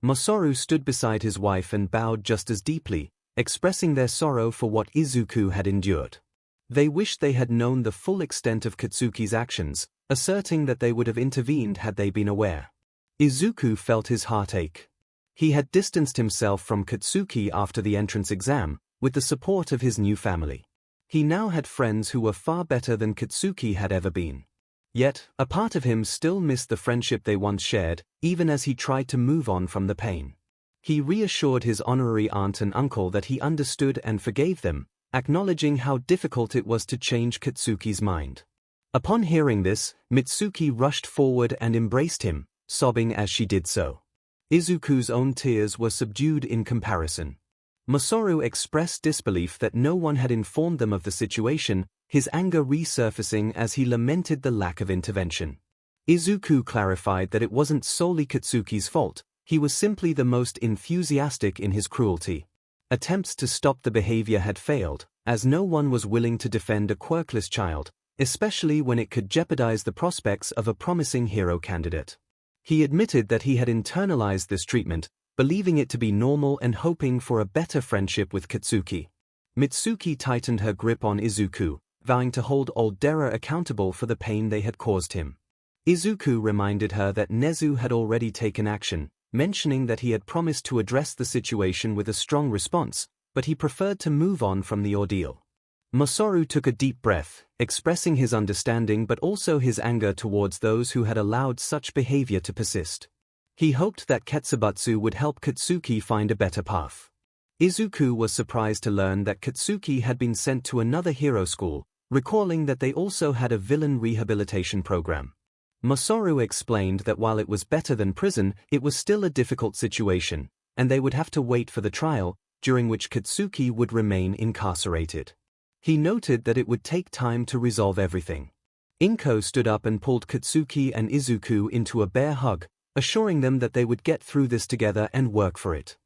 Masaru stood beside his wife and bowed just as deeply, expressing their sorrow for what Izuku had endured. They wished they had known the full extent of Katsuki's actions, asserting that they would have intervened had they been aware. Izuku felt his heart ache. He had distanced himself from Katsuki after the entrance exam, with the support of his new family. He now had friends who were far better than Katsuki had ever been. Yet, a part of him still missed the friendship they once shared, even as he tried to move on from the pain. He reassured his honorary aunt and uncle that he understood and forgave them, acknowledging how difficult it was to change Katsuki's mind. Upon hearing this, Mitsuki rushed forward and embraced him, sobbing as she did so. Izuku's own tears were subdued in comparison. 𝐒𝐿 expressed disbelief that no one had informed them of the situation, his anger resurfacing as he lamented the lack of intervention. 𝐒𝐿 clarified that it wasn't solely Katsuki's fault, he was simply the most enthusiastic in his cruelty. Attempts to stop the behavior had failed, as no one was willing to defend a quirkless child, especially when it could jeopardize the prospects of a promising hero candidate. He admitted that he had internalized this treatment, believing it to be normal and hoping for a better friendship with Katsuki. Mitsuki tightened her grip on 𝐒𝐿, vowing to hold 𝐿𝐷era accountable for the pain they had caused him. 𝐒𝐿 reminded her that Nezu had already taken action, mentioning that he had promised to address the situation with a strong response, but he preferred to move on from the ordeal. 𝐒𝐿 took a deep breath, expressing his understanding but also his anger towards those who had allowed such behavior to persist. He hoped that Ketsubatsu would help Katsuki find a better path. 𝐒𝐿 was surprised to learn that Katsuki had been sent to another hero school, recalling that they also had a villain rehabilitation program. 𝐒𝐿 explained that while it was better than prison, it was still a difficult situation, and they would have to wait for the trial, during which Katsuki would remain incarcerated. He noted that it would take time to resolve everything. 𝐭𝐼nko stood up and pulled Katsuki and 𝐒𝐿 into a bear hug, assuring them that they would get through this together and work for it.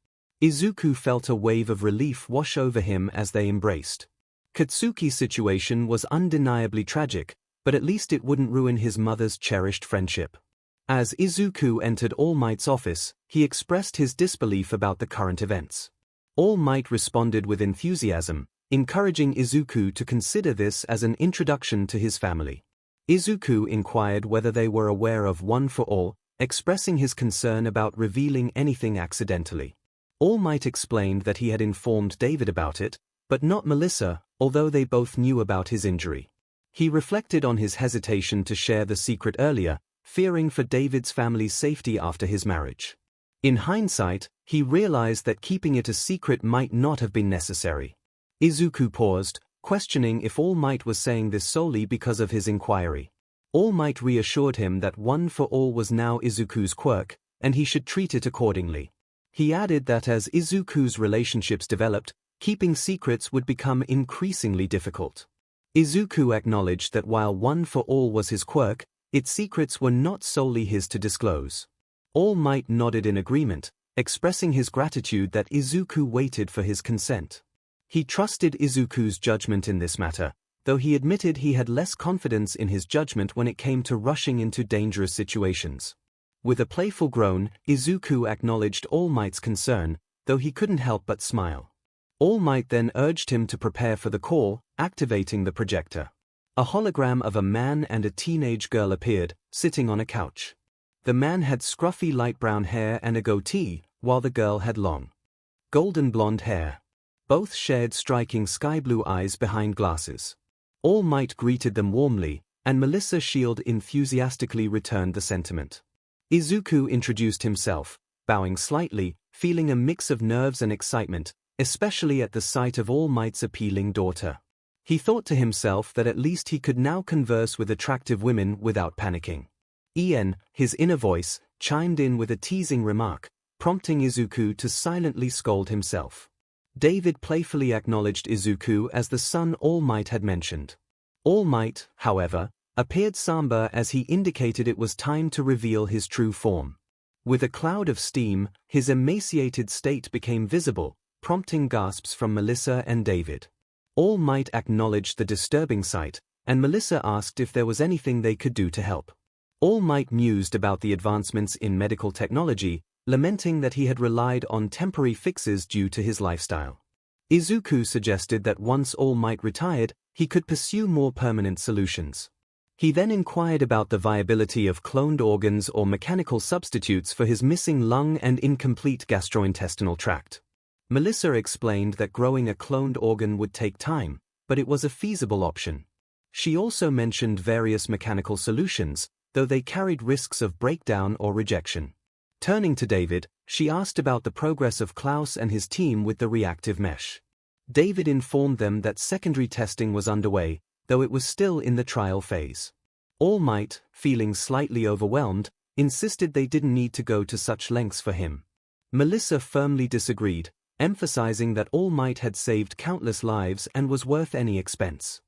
𝐒𝐿 felt a wave of relief wash over him as they embraced. Katsuki's situation was undeniably tragic, but at least it wouldn't ruin his mother's cherished friendship. As 𝐒𝐿 entered All Might's office, he expressed his disbelief about the current events. All Might responded with enthusiasm, encouraging 𝐒𝐿 to consider this as an introduction to his family. 𝐒𝐿 inquired whether they were aware of One for All, expressing his concern about revealing anything accidentally. All Might explained that he had informed David about it, but not Melissa, although they both knew about his injury. He reflected on his hesitation to share the secret earlier, fearing for David's family's safety after his marriage. In hindsight, he realized that keeping it a secret might not have been necessary. 𝐒𝐿 paused, questioning if All Might was saying this solely because of his inquiry. All Might reassured him that One for All was now 𝐒𝐿's quirk, and he should treat it accordingly. He added that as 𝐒𝐿's relationships developed, keeping secrets would become increasingly difficult. 𝐒𝐿 acknowledged that while One for All was his quirk, its secrets were not solely his to disclose. All Might nodded in agreement, expressing his gratitude that 𝐒𝐿 waited for his consent. He trusted 𝐒𝐿's judgment in this matter, though he admitted he had less confidence in his judgment when it came to rushing into dangerous situations. With a playful groan, 𝐒𝐿 acknowledged All Might's concern, though he couldn't help but smile. All Might then urged him to prepare for the call, activating the projector. A hologram of a man and a teenage girl appeared, sitting on a couch. The man had scruffy light brown hair and a goatee, while the girl had long, golden blonde hair. Both shared striking sky blue eyes behind glasses. All Might greeted them warmly, and Melissa Shield enthusiastically returned the sentiment. 𝐒𝐿 introduced himself, bowing slightly, feeling a mix of nerves and excitement, especially at the sight of All Might's appealing daughter. He thought to himself that at least he could now converse with attractive women without panicking. Ian, his inner voice, chimed in with a teasing remark, prompting 𝐒� to silently scold himself. David playfully acknowledged 𝐒� as the son All Might had mentioned. All Might, however, appeared somber as he indicated it was time to reveal his true form. With a cloud of steam, his emaciated state became visible, prompting gasps from Melissa and David. All Might acknowledged the disturbing sight, and Melissa asked if there was anything they could do to help. All Might mused about the advancements in medical technology, lamenting that he had relied on temporary fixes due to his lifestyle. 𝐒𝐿 suggested that once All Might retired, he could pursue more permanent solutions. He then inquired about the viability of cloned organs or mechanical substitutes for his missing lung and incomplete gastrointestinal tract. Melissa explained that growing a cloned organ would take time, but it was a feasible option. She also mentioned various mechanical solutions, though they carried risks of breakdown or rejection. Turning to David, she asked about the progress of Klaus and his team with the reactive mesh. David informed them that secondary testing was underway, though it was still in the trial phase. All Might, feeling slightly overwhelmed, insisted they didn't need to go to such lengths for him. Melissa firmly disagreed, emphasizing that All Might had saved countless lives and was worth any expense.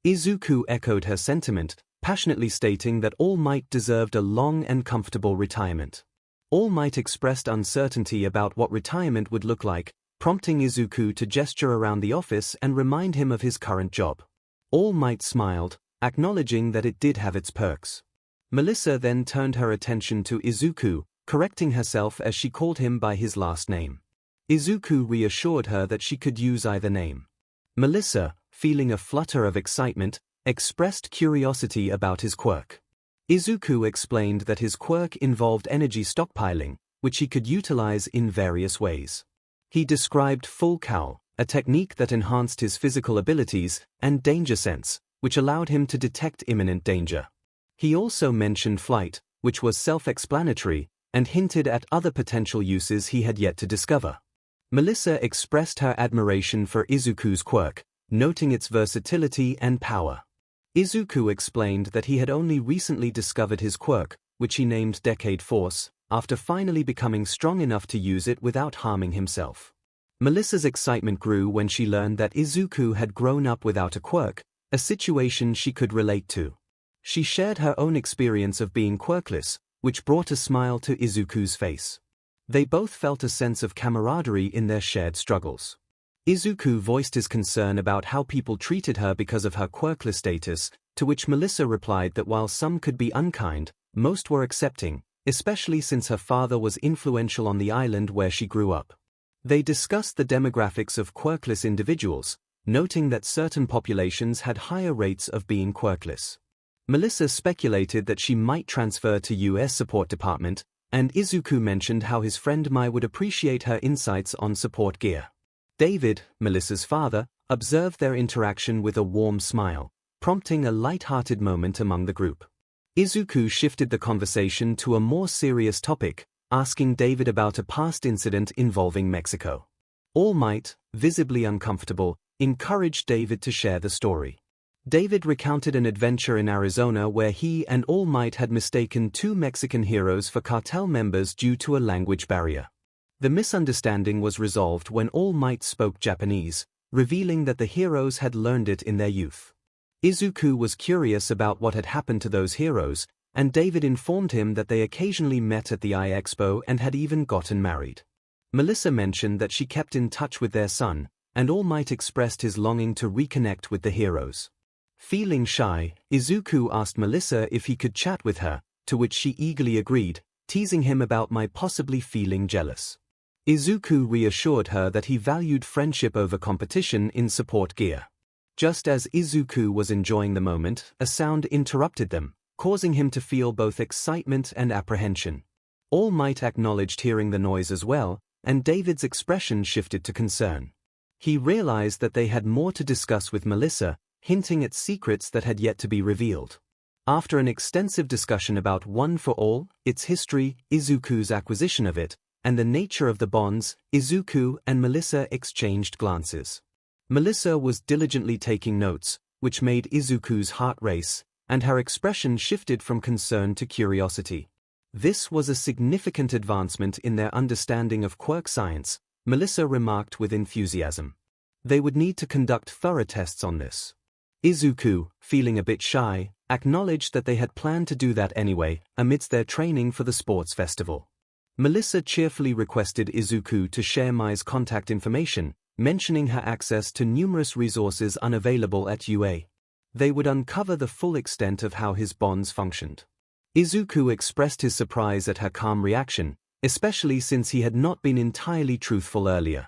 Izuku echoed her sentiment, passionately stating that All Might deserved a long and comfortable retirement. All Might expressed uncertainty about what retirement would look like, prompting Izuku to gesture around the office and remind him of his current job. All Might smiled, acknowledging that it did have its perks. Melissa then turned her attention to Izuku, correcting herself as she called him by his last name. Izuku reassured her that she could use either name. Melissa, feeling a flutter of excitement, expressed curiosity about his quirk. Izuku explained that his quirk involved energy stockpiling, which he could utilize in various ways. He described Full Cowl, a technique that enhanced his physical abilities, and Danger Sense, which allowed him to detect imminent danger. He also mentioned Flight, which was self-explanatory, and hinted at other potential uses he had yet to discover. Melissa expressed her admiration for Izuku's quirk, noting its versatility and power. Izuku explained that he had only recently discovered his quirk, which he named Decade Force, after finally becoming strong enough to use it without harming himself. Melissa's excitement grew when she learned that Izuku had grown up without a quirk, a situation she could relate to. She shared her own experience of being quirkless, which brought a smile to Izuku's face. They both felt a sense of camaraderie in their shared struggles. Izuku voiced his concern about how people treated her because of her quirkless status, to which Melissa replied that while some could be unkind, most were accepting, especially since her father was influential on the island where she grew up. They discussed the demographics of quirkless individuals, noting that certain populations had higher rates of being quirkless. Melissa speculated that she might transfer to U.S. support department, and Izuku mentioned how his friend Mai would appreciate her insights on support gear. David, Melissa's father, observed their interaction with a warm smile, prompting a light-hearted moment among the group. Izuku shifted the conversation to a more serious topic, asking David about a past incident involving Mexico. All Might, visibly uncomfortable, encouraged David to share the story. David recounted an adventure in Arizona where he and All Might had mistaken two Mexican heroes for cartel members due to a language barrier. The misunderstanding was resolved when All Might spoke Japanese, revealing that the heroes had learned it in their youth. Izuku was curious about what had happened to those heroes, and David informed him that they occasionally met at the Expo and had even gotten married. Melissa mentioned that she kept in touch with their son, and All Might expressed his longing to reconnect with the heroes. Feeling shy, Izuku asked Melissa if he could chat with her, to which she eagerly agreed, teasing him about Mai possibly feeling jealous. Izuku reassured her that he valued friendship over competition in support gear. Just as Izuku was enjoying the moment, a sound interrupted them, causing him to feel both excitement and apprehension. All Might acknowledged hearing the noise as well, and David's expression shifted to concern. He realized that they had more to discuss with Melissa, hinting at secrets that had yet to be revealed. After an extensive discussion about One for All, its history, Izuku's acquisition of it, and the nature of the bonds, Izuku and Melissa exchanged glances. Melissa was diligently taking notes, which made Izuku's heart race, and her expression shifted from concern to curiosity. This was a significant advancement in their understanding of quirk science, Melissa remarked with enthusiasm. They would need to conduct thorough tests on this. Izuku, feeling a bit shy, acknowledged that they had planned to do that anyway, amidst their training for the sports festival. Melissa cheerfully requested Izuku to share Mai's contact information, mentioning her access to numerous resources unavailable at UA. They would uncover the full extent of how his bonds functioned. Izuku expressed his surprise at her calm reaction, especially since he had not been entirely truthful earlier.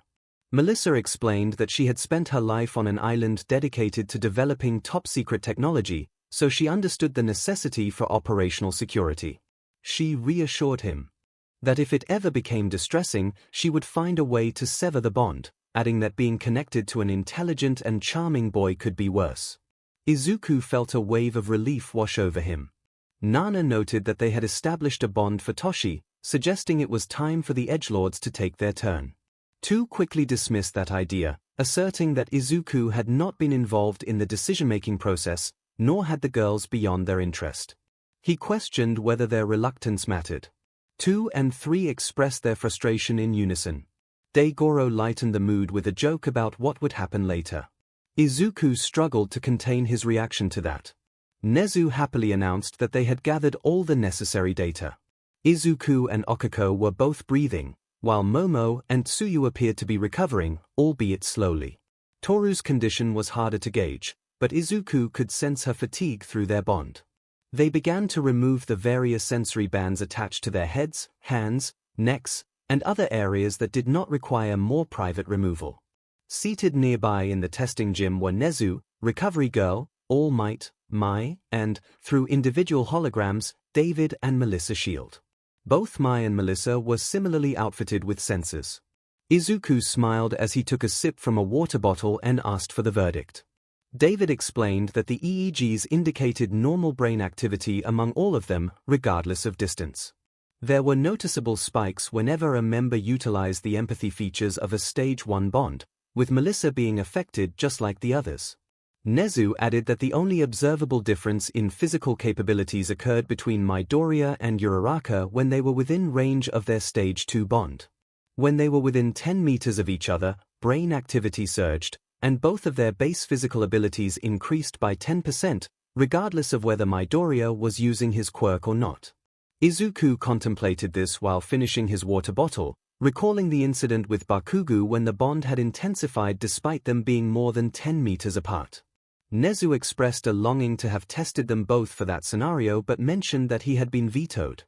Melissa explained that she had spent her life on an island dedicated to developing top-secret technology, so she understood the necessity for operational security. She reassured him that if it ever became distressing, she would find a way to sever the bond, adding that being connected to an intelligent and charming boy could be worse. Izuku felt a wave of relief wash over him. Nana noted that they had established a bond for Toshi, suggesting it was time for the edgelords to take their turn. Tu quickly dismissed that idea, asserting that Izuku had not been involved in the decision-making process, nor had the girls beyond their interest. He questioned whether their reluctance mattered. 2 and 3 expressed their frustration in unison. 𝐔𝐬𝐽 lightened the mood with a joke about what would happen later. Izuku struggled to contain his reaction to that. Nezu happily announced that they had gathered all the necessary data. Izuku and Okiko were both breathing, while Momo and Tsuyu appeared to be recovering, albeit slowly. Toru's condition was harder to gauge, but Izuku could sense her fatigue through their bond. They began to remove the various sensory bands attached to their heads, hands, necks, and other areas that did not require more private removal. Seated nearby in the testing gym were Nezu, Recovery Girl, All Might, Mai, and, through individual holograms, David and Melissa Shield. Both Mai and Melissa were similarly outfitted with sensors. Izuku smiled as he took a sip from a water bottle and asked for the verdict. David explained that the EEGs indicated normal brain activity among all of them, regardless of distance. There were noticeable spikes whenever a member utilized the empathy features of a Stage 1 bond, with Melissa being affected just like the others. Nezu added that the only observable difference in physical capabilities occurred between Midoriya and Uraraka when they were within range of their Stage 2 bond. When they were within 10 meters of each other, brain activity surged, and both of their base physical abilities increased by 10%, regardless of whether Midoriya was using his quirk or not. Izuku contemplated this while finishing his water bottle, recalling the incident with Bakugo when the bond had intensified despite them being more than 10 meters apart. Nezu expressed a longing to have tested them both for that scenario but mentioned that he had been vetoed.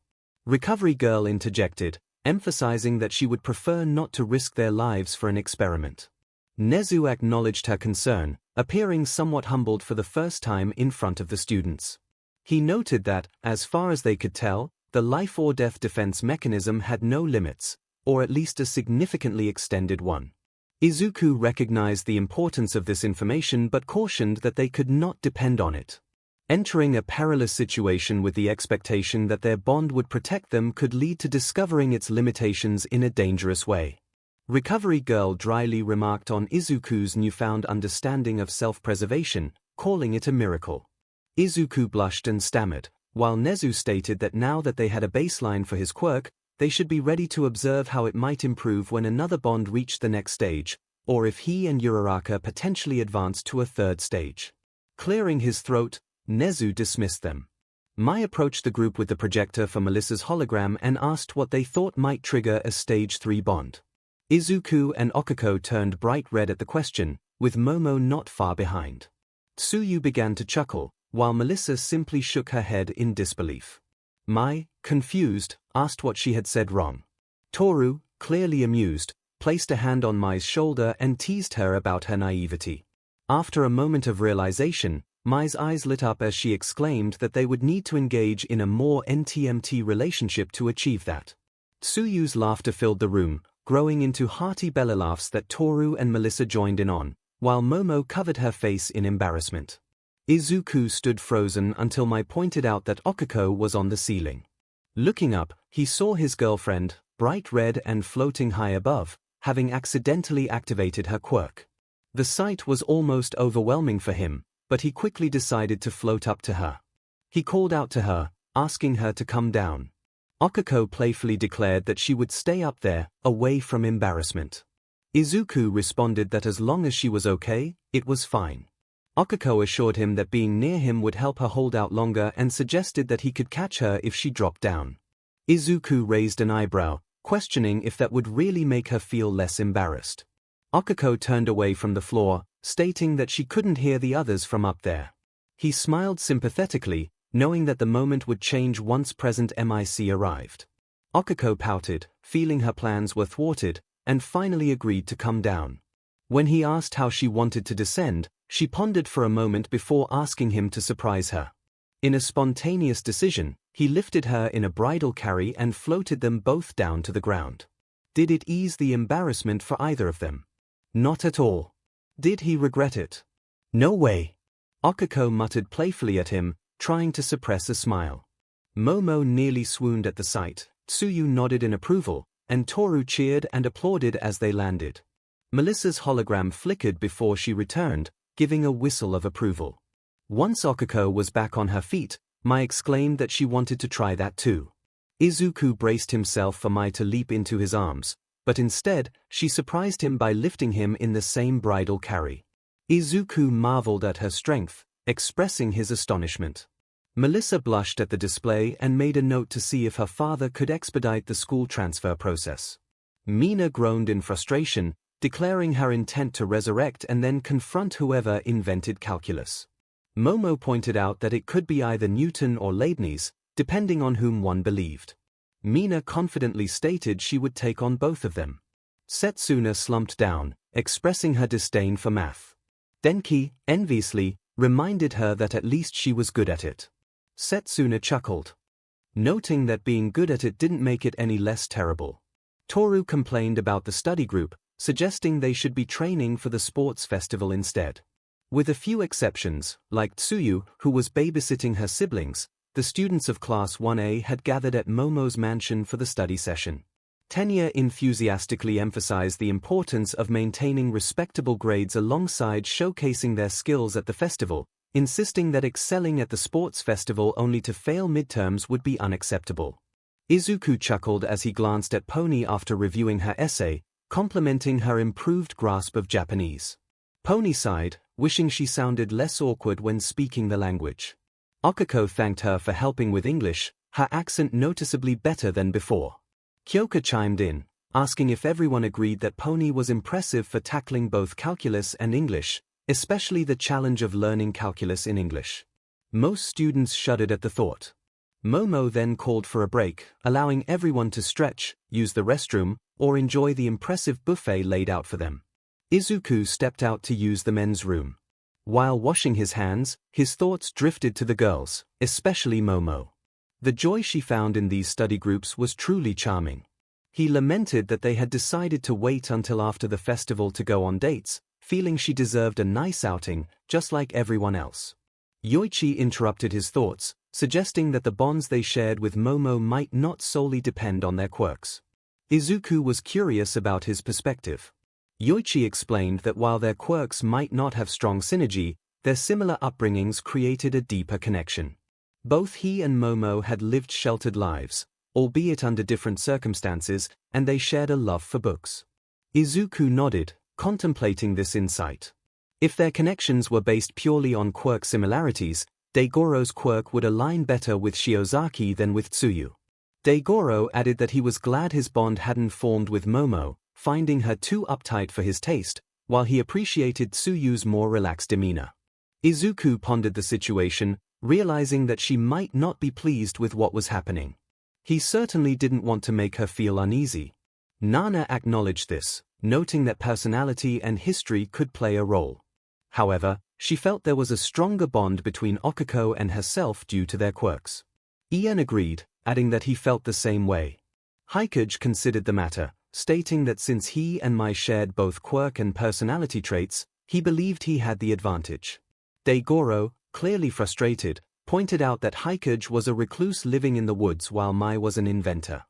Recovery Girl interjected, emphasizing that she would prefer not to risk their lives for an experiment. Nezu acknowledged her concern, appearing somewhat humbled for the first time in front of the students. He noted that, as far as they could tell, the life-or-death defense mechanism had no limits, or at least a significantly extended one. Izuku recognized the importance of this information but cautioned that they could not depend on it. Entering a perilous situation with the expectation that their bond would protect them could lead to discovering its limitations in a dangerous way. Recovery Girl dryly remarked on Izuku's newfound understanding of self-preservation, calling it a miracle. Izuku blushed and stammered, while Nezu stated that now that they had a baseline for his quirk, they should be ready to observe how it might improve when another bond reached the next stage, or if he and Uraraka potentially advanced to a third stage. Clearing his throat, Nezu dismissed them. Mai approached the group with the projector for Melissa's hologram and asked what they thought might trigger a Stage 3 bond. Izuku and Okiko turned bright red at the question, with Momo not far behind. Tsuyu began to chuckle, while Melissa simply shook her head in disbelief. Mai, confused, asked what she had said wrong. Toru, clearly amused, placed a hand on Mai's shoulder and teased her about her naivety. After a moment of realization, Mai's eyes lit up as she exclaimed that they would need to engage in a more NTMT relationship to achieve that. Tsuyu's laughter filled the room, growing into hearty belly laughs that Toru and Melissa joined in on, while Momo covered her face in embarrassment. Izuku stood frozen until Mai pointed out that Okiko was on the ceiling. Looking up, he saw his girlfriend, bright red and floating high above, having accidentally activated her quirk. The sight was almost overwhelming for him, but he quickly decided to float up to her. He called out to her, asking her to come down. Okiko playfully declared that she would stay up there, away from embarrassment. Izuku responded that as long as she was okay, it was fine. Okiko assured him that being near him would help her hold out longer and suggested that he could catch her if she dropped down. Izuku raised an eyebrow, questioning if that would really make her feel less embarrassed. Okiko turned away from the floor, stating that she couldn't hear the others from up there. He smiled sympathetically, knowing that the moment would change once present MIC arrived. Okiko pouted, feeling her plans were thwarted, and finally agreed to come down. When he asked how she wanted to descend, she pondered for a moment before asking him to surprise her. In a spontaneous decision, he lifted her in a bridal carry and floated them both down to the ground. Did it ease the embarrassment for either of them? Not at all. Did he regret it? No way. Okiko muttered playfully at him, trying to suppress a smile. Momo nearly swooned at the sight, Tsuyu nodded in approval, and Toru cheered and applauded as they landed. Melissa's hologram flickered before she returned, giving a whistle of approval. Once Okiko was back on her feet, Mai exclaimed that she wanted to try that too. Izuku braced himself for Mai to leap into his arms, but instead, she surprised him by lifting him in the same bridal carry. Izuku marveled at her strength, expressing his astonishment. Melissa blushed at the display and made a note to see if her father could expedite the school transfer process. Mina groaned in frustration, declaring her intent to resurrect and then confront whoever invented calculus. Momo pointed out that it could be either Newton or Leibniz, depending on whom one believed. Mina confidently stated she would take on both of them. Setsuna slumped down, expressing her disdain for math. Denki, enviously, reminded her that at least she was good at it. Setsuna chuckled, noting that being good at it didn't make it any less terrible. Toru complained about the study group, suggesting they should be training for the sports festival instead. With a few exceptions, like Tsuyu, who was babysitting her siblings, the students of Class 1A had gathered at Momo's mansion for the study session. Tenya enthusiastically emphasized the importance of maintaining respectable grades alongside showcasing their skills at the festival, insisting that excelling at the sports festival only to fail midterms would be unacceptable. Izuku chuckled as he glanced at Pony after reviewing her essay, complimenting her improved grasp of Japanese. Pony sighed, wishing she sounded less awkward when speaking the language. Okiko thanked her for helping with English, her accent noticeably better than before. Kyoka chimed in, asking if everyone agreed that Pony was impressive for tackling both calculus and English, especially the challenge of learning calculus in English. Most students shuddered at the thought. Momo then called for a break, allowing everyone to stretch, use the restroom, or enjoy the impressive buffet laid out for them. Izuku stepped out to use the men's room. While washing his hands, his thoughts drifted to the girls, especially Momo. The joy she found in these study groups was truly charming. He lamented that they had decided to wait until after the festival to go on dates, feeling she deserved a nice outing, just like everyone else. Yoichi interrupted his thoughts, suggesting that the bonds they shared with Momo might not solely depend on their quirks. Izuku was curious about his perspective. Yoichi explained that while their quirks might not have strong synergy, their similar upbringings created a deeper connection. Both he and Momo had lived sheltered lives, albeit under different circumstances, and they shared a love for books. Izuku nodded, contemplating this insight. If their connections were based purely on quirk similarities, Daigoro's quirk would align better with Shiozaki than with Tsuyu. Daigoro added that he was glad his bond hadn't formed with Momo, finding her too uptight for his taste, while he appreciated Tsuyu's more relaxed demeanor. Izuku pondered the situation, realizing that she might not be pleased with what was happening. He certainly didn't want to make her feel uneasy. Nana acknowledged this, noting that personality and history could play a role. However, she felt there was a stronger bond between Okiko and herself due to their quirks. Ian agreed, adding that he felt the same way. 𝐒𝐽𝐽 considered the matter, stating that since he and Mai shared both quirk and personality traits, he believed he had the advantage. Daigoro, clearly frustrated, pointed out that 𝐒𝐽𝐽 was a recluse living in the woods while Mai was an inventor.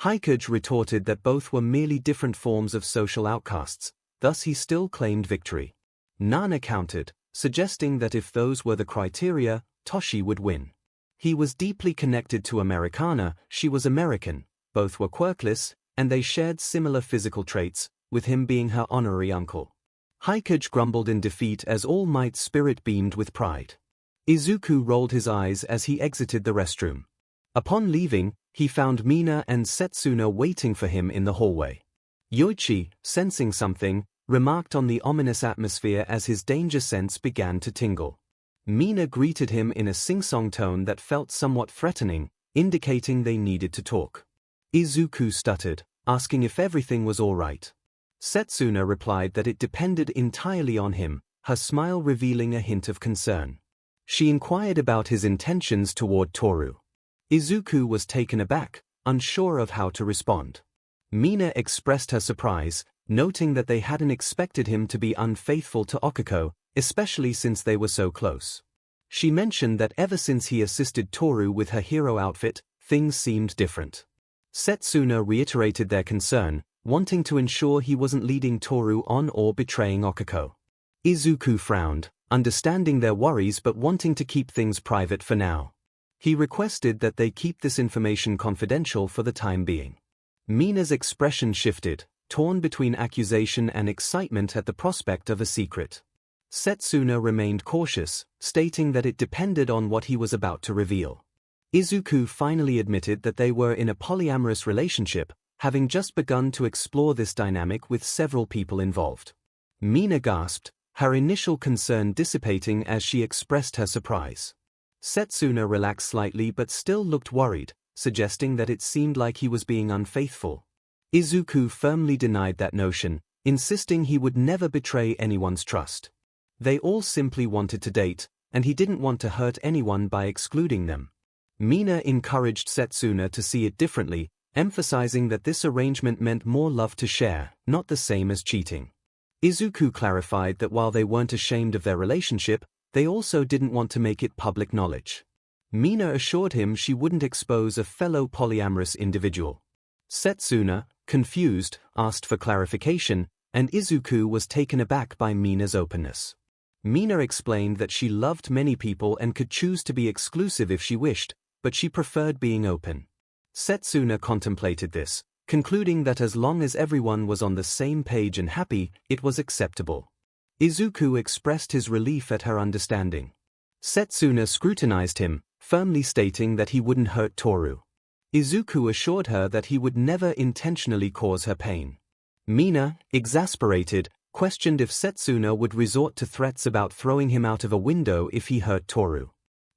𝐒𝐽𝐽 retorted that both were merely different forms of social outcasts, thus he still claimed victory. Nana countered, suggesting that if those were the criteria, Toshi would win. He was deeply connected to Americana, she was American, both were quirkless, and they shared similar physical traits, with him being her honorary uncle. 𝐒𝐽𝐽 grumbled in defeat as All Might's spirit beamed with pride. Izuku rolled his eyes as he exited the restroom. Upon leaving, he found Mina and Setsuna waiting for him in the hallway. Yoichi, sensing something, remarked on the ominous atmosphere as his danger sense began to tingle. Mina greeted him in a sing-song tone that felt somewhat threatening, indicating they needed to talk. Izuku stuttered, asking if everything was all right. Setsuna replied that it depended entirely on him, her smile revealing a hint of concern. She inquired about his intentions toward Toru. Izuku was taken aback, unsure of how to respond. Mina expressed her surprise, noting that they hadn't expected him to be unfaithful to Okiko, especially since they were so close. She mentioned that ever since he assisted Toru with her hero outfit, things seemed different. Setsuna reiterated their concern, wanting to ensure he wasn't leading Toru on or betraying Okiko. Izuku frowned, understanding their worries but wanting to keep things private for now. He requested that they keep this information confidential for the time being. Mina's expression shifted, torn between accusation and excitement at the prospect of a secret. Setsuna remained cautious, stating that it depended on what he was about to reveal. Izuku finally admitted that they were in a polyamorous relationship, having just begun to explore this dynamic with several people involved. Mina gasped, her initial concern dissipating as she expressed her surprise. Setsuna relaxed slightly but still looked worried, suggesting that it seemed like he was being unfaithful. Izuku firmly denied that notion, insisting he would never betray anyone's trust. They all simply wanted to date, and he didn't want to hurt anyone by excluding them. Mina encouraged Setsuna to see it differently, emphasizing that this arrangement meant more love to share, not the same as cheating. Izuku clarified that while they weren't ashamed of their relationship, they also didn't want to make it public knowledge. Mina assured him she wouldn't expose a fellow polyamorous individual. Setsuna, confused, asked for clarification, and Izuku was taken aback by Mina's openness. Mina explained that she loved many people and could choose to be exclusive if she wished, but she preferred being open. Setsuna contemplated this, concluding that as long as everyone was on the same page and happy, it was acceptable. Izuku expressed his relief at her understanding. Setsuna scrutinized him, firmly stating that he wouldn't hurt Toru. Izuku assured her that he would never intentionally cause her pain. Mina, exasperated, questioned if Setsuna would resort to threats about throwing him out of a window if he hurt Toru.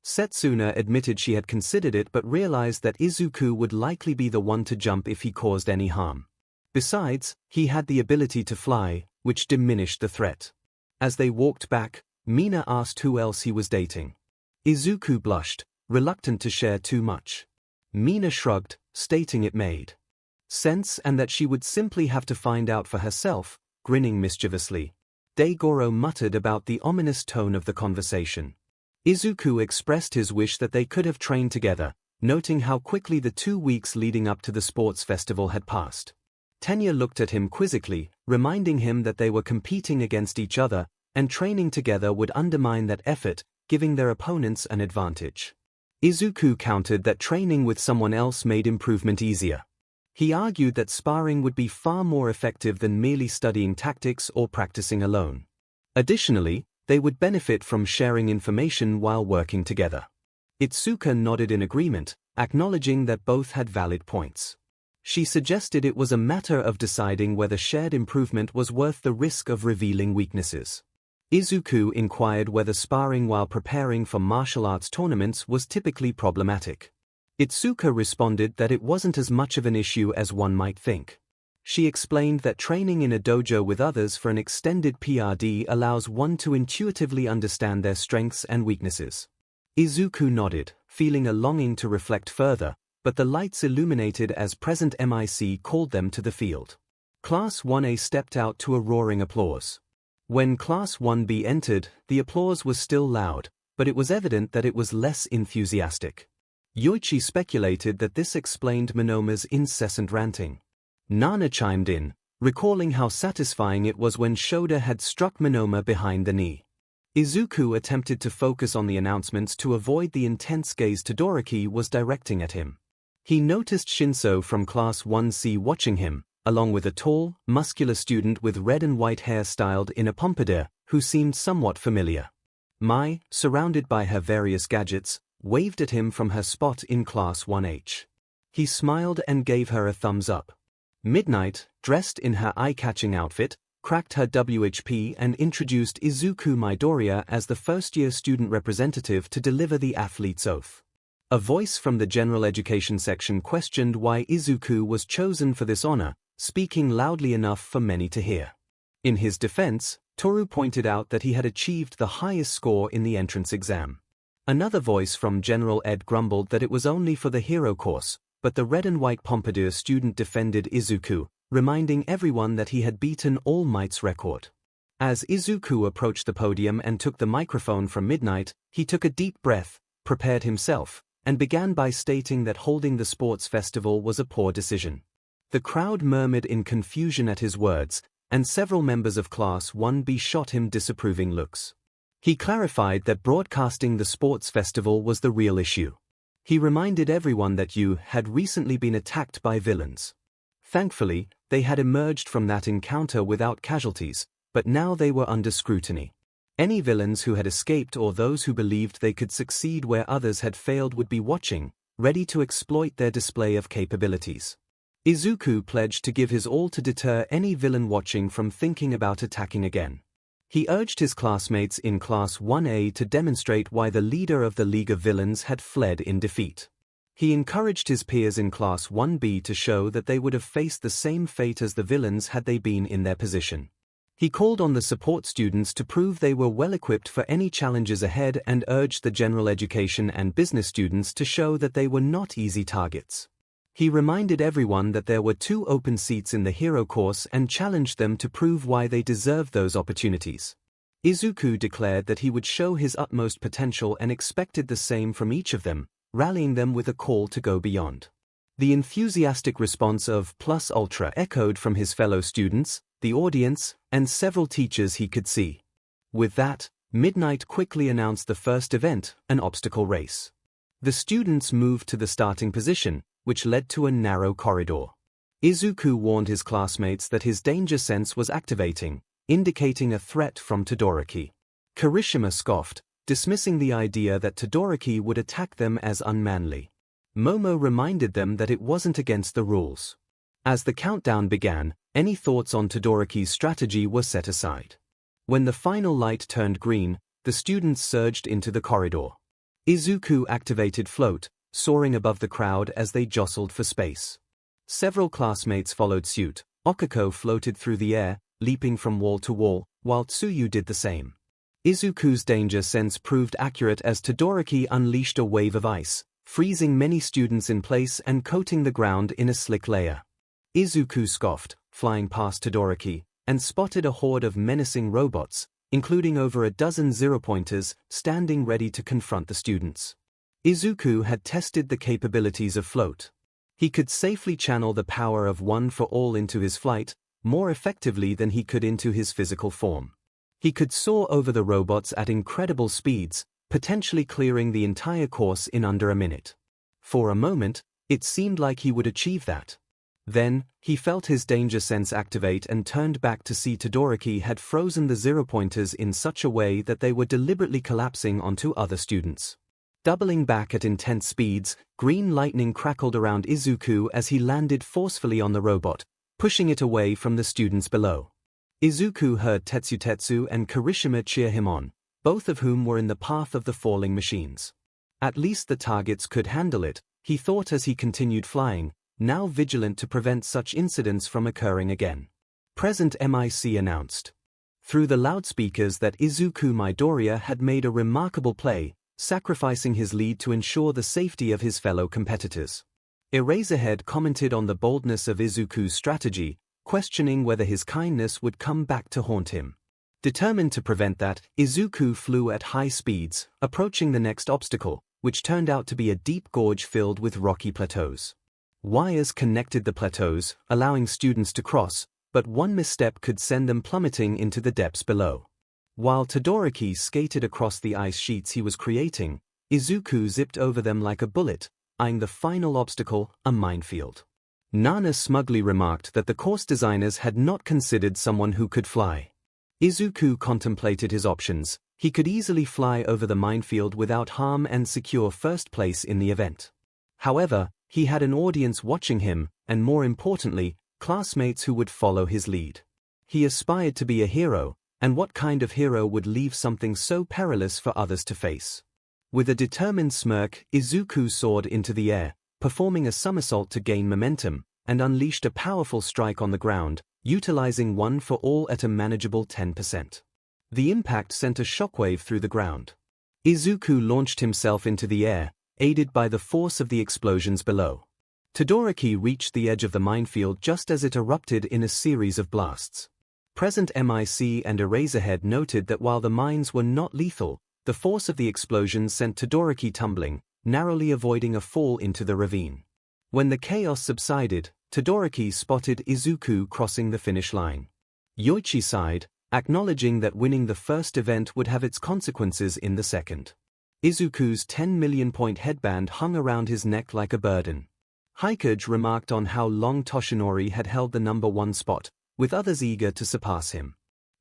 Setsuna admitted she had considered it but realized that Izuku would likely be the one to jump if he caused any harm. Besides, he had the ability to fly, which diminished the threat. As they walked back, Mina asked who else he was dating. Izuku blushed, reluctant to share too much. Mina shrugged, stating it made sense and that she would simply have to find out for herself, grinning mischievously. Daigoro muttered about the ominous tone of the conversation. Izuku expressed his wish that they could have trained together, noting how quickly the 2 weeks leading up to the sports festival had passed. Tenya looked at him quizzically, reminding him that they were competing against each other, and training together would undermine that effort, giving their opponents an advantage. Izuku countered that training with someone else made improvement easier. He argued that sparring would be far more effective than merely studying tactics or practicing alone. Additionally, they would benefit from sharing information while working together. Itsuka nodded in agreement, acknowledging that both had valid points. She suggested it was a matter of deciding whether shared improvement was worth the risk of revealing weaknesses. Izuku inquired whether sparring while preparing for martial arts tournaments was typically problematic. Itsuka responded that it wasn't as much of an issue as one might think. She explained that training in a dojo with others for an extended PRD allows one to intuitively understand their strengths and weaknesses. Izuku nodded, feeling a longing to reflect further, but the lights illuminated as present MIC called them to the field. Class 1A stepped out to a roaring applause. When Class 1B entered, the applause was still loud, but it was evident that it was less enthusiastic. Yoichi speculated that this explained Monoma's incessant ranting. Nana chimed in, recalling how satisfying it was when Shoda had struck Monoma behind the knee. Izuku attempted to focus on the announcements to avoid the intense gaze Todoroki was directing at him. He noticed Shinso from Class 1C watching him, along with a tall, muscular student with red and white hair styled in a pompadour, who seemed somewhat familiar. Mai, surrounded by her various gadgets, waved at him from her spot in Class 1H. He smiled and gave her a thumbs up. Midnight, dressed in her eye-catching outfit, cracked her WHP and introduced Izuku Midoriya as the first-year student representative to deliver the athlete's oath. A voice from the general education section questioned why Izuku was chosen for this honor, speaking loudly enough for many to hear. In his defense, Toru pointed out that he had achieved the highest score in the entrance exam. Another voice from General Ed grumbled that it was only for the hero course, but the red and white pompadour student defended Izuku, reminding everyone that he had beaten All Might's record. As Izuku approached the podium and took the microphone from Midnight, he took a deep breath, prepared himself, and began by stating that holding the sports festival was a poor decision. The crowd murmured in confusion at his words, and several members of Class 1B shot him disapproving looks. He clarified that broadcasting the sports festival was the real issue. He reminded everyone that Yu had recently been attacked by villains. Thankfully, They had emerged from that encounter without casualties, but now they were under scrutiny. Any villains who had escaped or those who believed they could succeed where others had failed would be watching, ready to exploit their display of capabilities. Izuku pledged to give his all to deter any villain watching from thinking about attacking again. He urged his classmates in Class 1A to demonstrate why the leader of the League of Villains had fled in defeat. He encouraged his peers in Class 1B to show that they would have faced the same fate as the villains had they been in their position. He called on the support students to prove they were well-equipped for any challenges ahead and urged the general education and business students to show that they were not easy targets. He reminded everyone that there were 2 open seats in the hero course and challenged them to prove why they deserved those opportunities. Izuku declared that he would show his utmost potential and expected the same from each of them, rallying them with a call to go beyond. The enthusiastic response of Plus Ultra echoed from his fellow students, the audience, and several teachers he could see. With that, Midnight quickly announced the first event, an obstacle race. The students moved to the starting position, which led to a narrow corridor. Izuku warned his classmates that his danger sense was activating, indicating a threat from Todoroki. Kirishima scoffed, dismissing the idea that Todoroki would attack them as unmanly. Momo reminded them that it wasn't against the rules. As the countdown began, any thoughts on Todoroki's strategy were set aside. When the final light turned green, the students surged into the corridor. Izuku activated Float, soaring above the crowd as they jostled for space. Several classmates followed suit. Okako floated through the air, leaping from wall to wall, while Tsuyu did the same. Izuku's danger sense proved accurate as Todoroki unleashed a wave of ice, freezing many students in place and coating the ground in a slick layer. Izuku scoffed, flying past Todoroki, and spotted a horde of menacing robots, including over a dozen zero-pointers, standing ready to confront the students. Izuku had tested the capabilities of Float. He could safely channel the power of One for All into his flight, more effectively than he could into his physical form. He could soar over the robots at incredible speeds, potentially clearing the entire course in under a minute. For a moment, it seemed like he would achieve that. Then, he felt his danger sense activate and turned back to see Todoroki had frozen the zero-pointers in such a way that they were deliberately collapsing onto other students. Doubling back at intense speeds, green lightning crackled around Izuku as he landed forcefully on the robot, pushing it away from the students below. Izuku heard Tetsu and Kirishima cheer him on, both of whom were in the path of the falling machines. At least the targets could handle it, he thought as he continued flying, now vigilant to prevent such incidents from occurring again. Present MIC announced through the loudspeakers that Izuku Midoriya had made a remarkable play, sacrificing his lead to ensure the safety of his fellow competitors. Eraserhead commented on the boldness of Izuku's strategy, questioning whether his kindness would come back to haunt him. Determined to prevent that, Izuku flew at high speeds, approaching the next obstacle, which turned out to be a deep gorge filled with rocky plateaus. Wires connected the plateaus, allowing students to cross, but one misstep could send them plummeting into the depths below. While Todoroki skated across the ice sheets he was creating, Izuku zipped over them like a bullet, eyeing the final obstacle, a minefield. Nana smugly remarked that the course designers had not considered someone who could fly. Izuku contemplated his options. He could easily fly over the minefield without harm and secure first place in the event. However, he had an audience watching him, and more importantly, classmates who would follow his lead. He aspired to be a hero, and what kind of hero would leave something so perilous for others to face? With a determined smirk, Izuku soared into the air, performing a somersault to gain momentum, and unleashed a powerful strike on the ground, utilizing One for All at a manageable 10%. The impact sent a shockwave through the ground. Izuku launched himself into the air, aided by the force of the explosions below. Todoroki reached the edge of the minefield just as it erupted in a series of blasts. Present MIC and Eraserhead noted that while the mines were not lethal, the force of the explosions sent Todoroki tumbling, narrowly avoiding a fall into the ravine. When the chaos subsided, Todoroki spotted Izuku crossing the finish line. Yoichi sighed, acknowledging that winning the first event would have its consequences in the second. Izuku's 10 million point headband hung around his neck like a burden. 𝐒𝐭𝐻𝐲 remarked on how long Toshinori had held the #1 spot, with others eager to surpass him.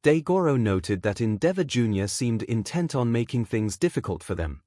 Daigoro noted that Endeavor Jr. seemed intent on making things difficult for them.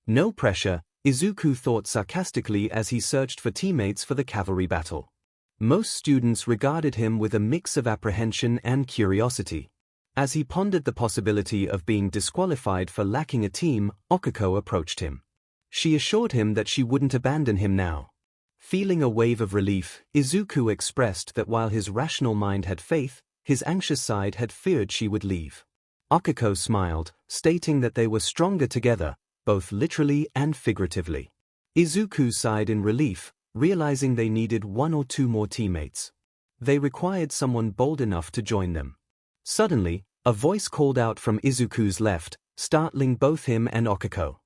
No pressure, Izuku thought sarcastically as he searched for teammates for the cavalry battle. Most students regarded him with a mix of apprehension and curiosity. As he pondered the possibility of being disqualified for lacking a team, Okiko approached him. She assured him that she wouldn't abandon him now. Feeling a wave of relief, Izuku expressed that while his rational mind had faith, his anxious side had feared she would leave. Okiko smiled, stating that they were stronger together, both literally and figuratively. Izuku sighed in relief, realizing they needed 1 or 2 more teammates. They required someone bold enough to join them. Suddenly, a voice called out from Izuku's left, startling both him and Okiko.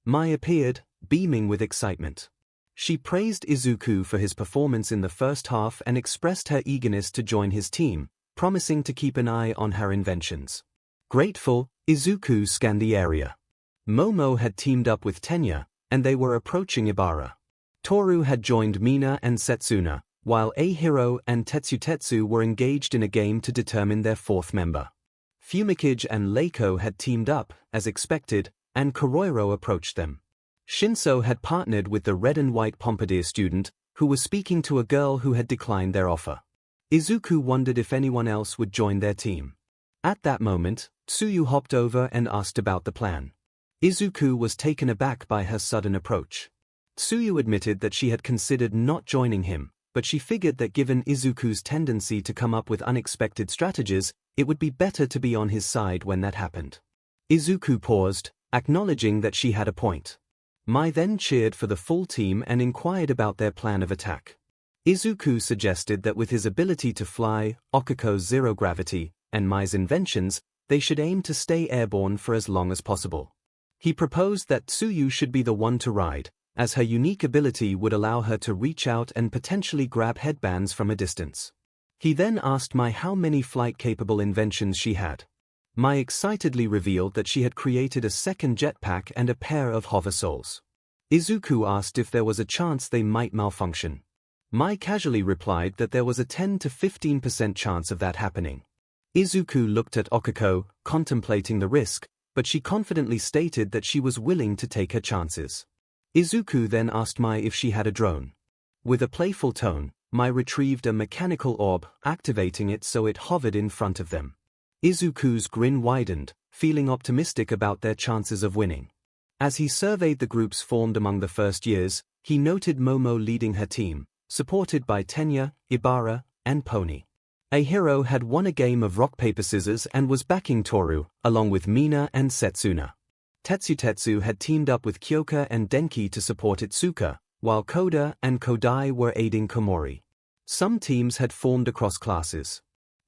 Mai appeared, beaming with excitement. She praised Izuku for his performance in the first half and expressed her eagerness to join his team, promising to keep an eye on her inventions. Grateful, Izuku scanned the area. Momo had teamed up with Tenya, and they were approaching Ibara. Toru had joined Mina and Setsuna, while Ahiro and Tetsutetsu were engaged in a game to determine their 4th member. Fumikage and Leiko had teamed up, as expected, and Koroiro approached them. Shinso had partnered with the red and white Pompadour student, who was speaking to a girl who had declined their offer. Izuku wondered if anyone else would join their team. At that moment, Tsuyu hopped over and asked about the plan. Izuku was taken aback by her sudden approach. Tsuyu admitted that she had considered not joining him, but she figured that given Izuku's tendency to come up with unexpected strategies, it would be better to be on his side when that happened. Izuku paused, acknowledging that she had a point. Mai then cheered for the full team and inquired about their plan of attack. Izuku suggested that with his ability to fly, Okiko's zero gravity, and Mai's inventions, they should aim to stay airborne for as long as possible. He proposed that Tsuyu should be the one to ride, as her unique ability would allow her to reach out and potentially grab headbands from a distance. He then asked Mai how many flight-capable inventions she had. Mai excitedly revealed that she had created a 2nd jetpack and a pair of hover soles. Izuku asked if there was a chance they might malfunction. Mai casually replied that there was a 10 to 15% chance of that happening. Izuku looked at Okiko, contemplating the risk, but she confidently stated that she was willing to take her chances. Izuku then asked Mai if she had a drone. With a playful tone, Mai retrieved a mechanical orb, activating it so it hovered in front of them. Izuku's grin widened, feeling optimistic about their chances of winning. As he surveyed the groups formed among the first years, he noted Momo leading her team, supported by Tenya, Ibara, and Pony. Ahiro had won a game of rock-paper-scissors and was backing Toru, along with Mina and Setsuna. Tetsutetsu had teamed up with Kyoka and Denki to support Itsuka, while Koda and Kodai were aiding Komori. Some teams had formed across classes.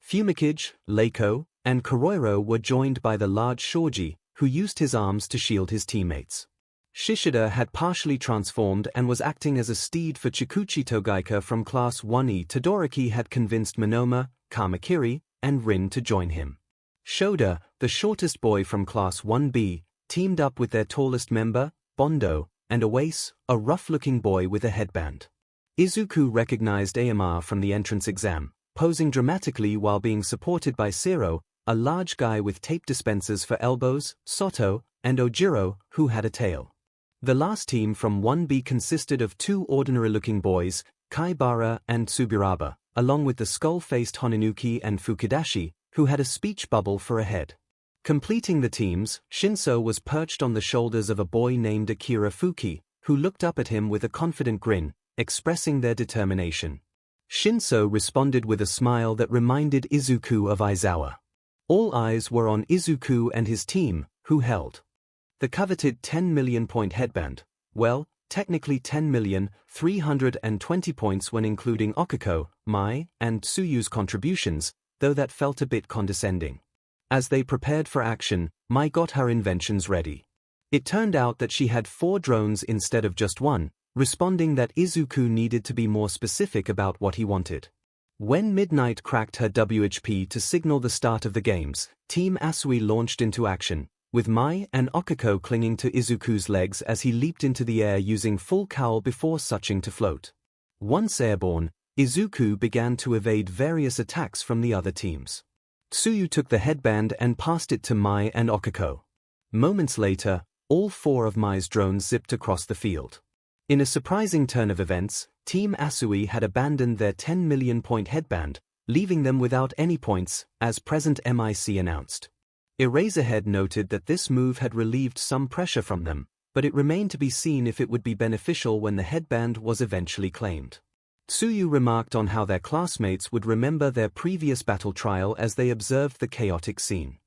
Fumikage, Leiko, and Koroiro were joined by the large Shoji, who used his arms to shield his teammates. Shishida had partially transformed and was acting as a steed for Chikuchi Togaika from Class 1E. Todoroki had convinced Monoma, Kamakiri, and Rin to join him. Shoda, the shortest boy from Class 1B, teamed up with their tallest member, Bondo, and Oase, a rough-looking boy with a headband. Izuku recognized Aomar from the entrance exam, posing dramatically while being supported by Sero, a large guy with tape dispensers for elbows, Soto, and Ojiro, who had a tail. The last team from 1B consisted of 2 ordinary-looking boys, Kaibara and Tsubiraba, along with the skull-faced Honinuki and Fukidashi, who had a speech bubble for a head. Completing the teams, Shinso was perched on the shoulders of a boy named Akira Fuki, who looked up at him with a confident grin, expressing their determination. Shinso responded with a smile that reminded Izuku of Aizawa. All eyes were on Izuku and his team, who held the coveted 10 million point headband. Well, technically 10,320 points when including Okiko, Mai, and Tsuyu's contributions, though that felt a bit condescending. As they prepared for action, Mai got her inventions ready. It turned out that she had 4 drones instead of just 1, responding that Izuku needed to be more specific about what he wanted. When Midnight cracked her WHP to signal the start of the games, Team Asui launched into action, with Mai and Okiko clinging to Izuku's legs as he leaped into the air using full cowl before switching to float. Once airborne, 𝐒𝐿 began to evade various attacks from the other teams. Tsuyu took the headband and passed it to Mai and 𝐒𝐿𝐼. Moments later, all 4 of Mai's drones zipped across the field. In a surprising turn of events, Team Asui had abandoned their 10 million point headband, leaving them without any points, as President MIC announced. Eraserhead noted that this move had relieved some pressure from them, but it remained to be seen if it would be beneficial when the headband was eventually claimed. Tsuyu remarked on how their classmates would remember their previous battle trial as they observed the chaotic scene.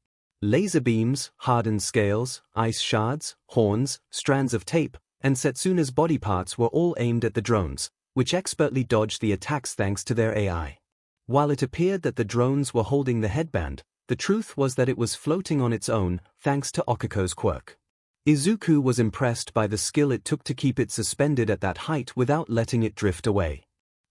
Laser beams, hardened scales, ice shards, horns, strands of tape, and Setsuna's body parts were all aimed at the drones, which expertly dodged the attacks thanks to their AI. While it appeared that the drones were holding the headband, the truth was that it was floating on its own, thanks to 𝐿𝐼𝐼's quirk. Izuku was impressed by the skill it took to keep it suspended at that height without letting it drift away.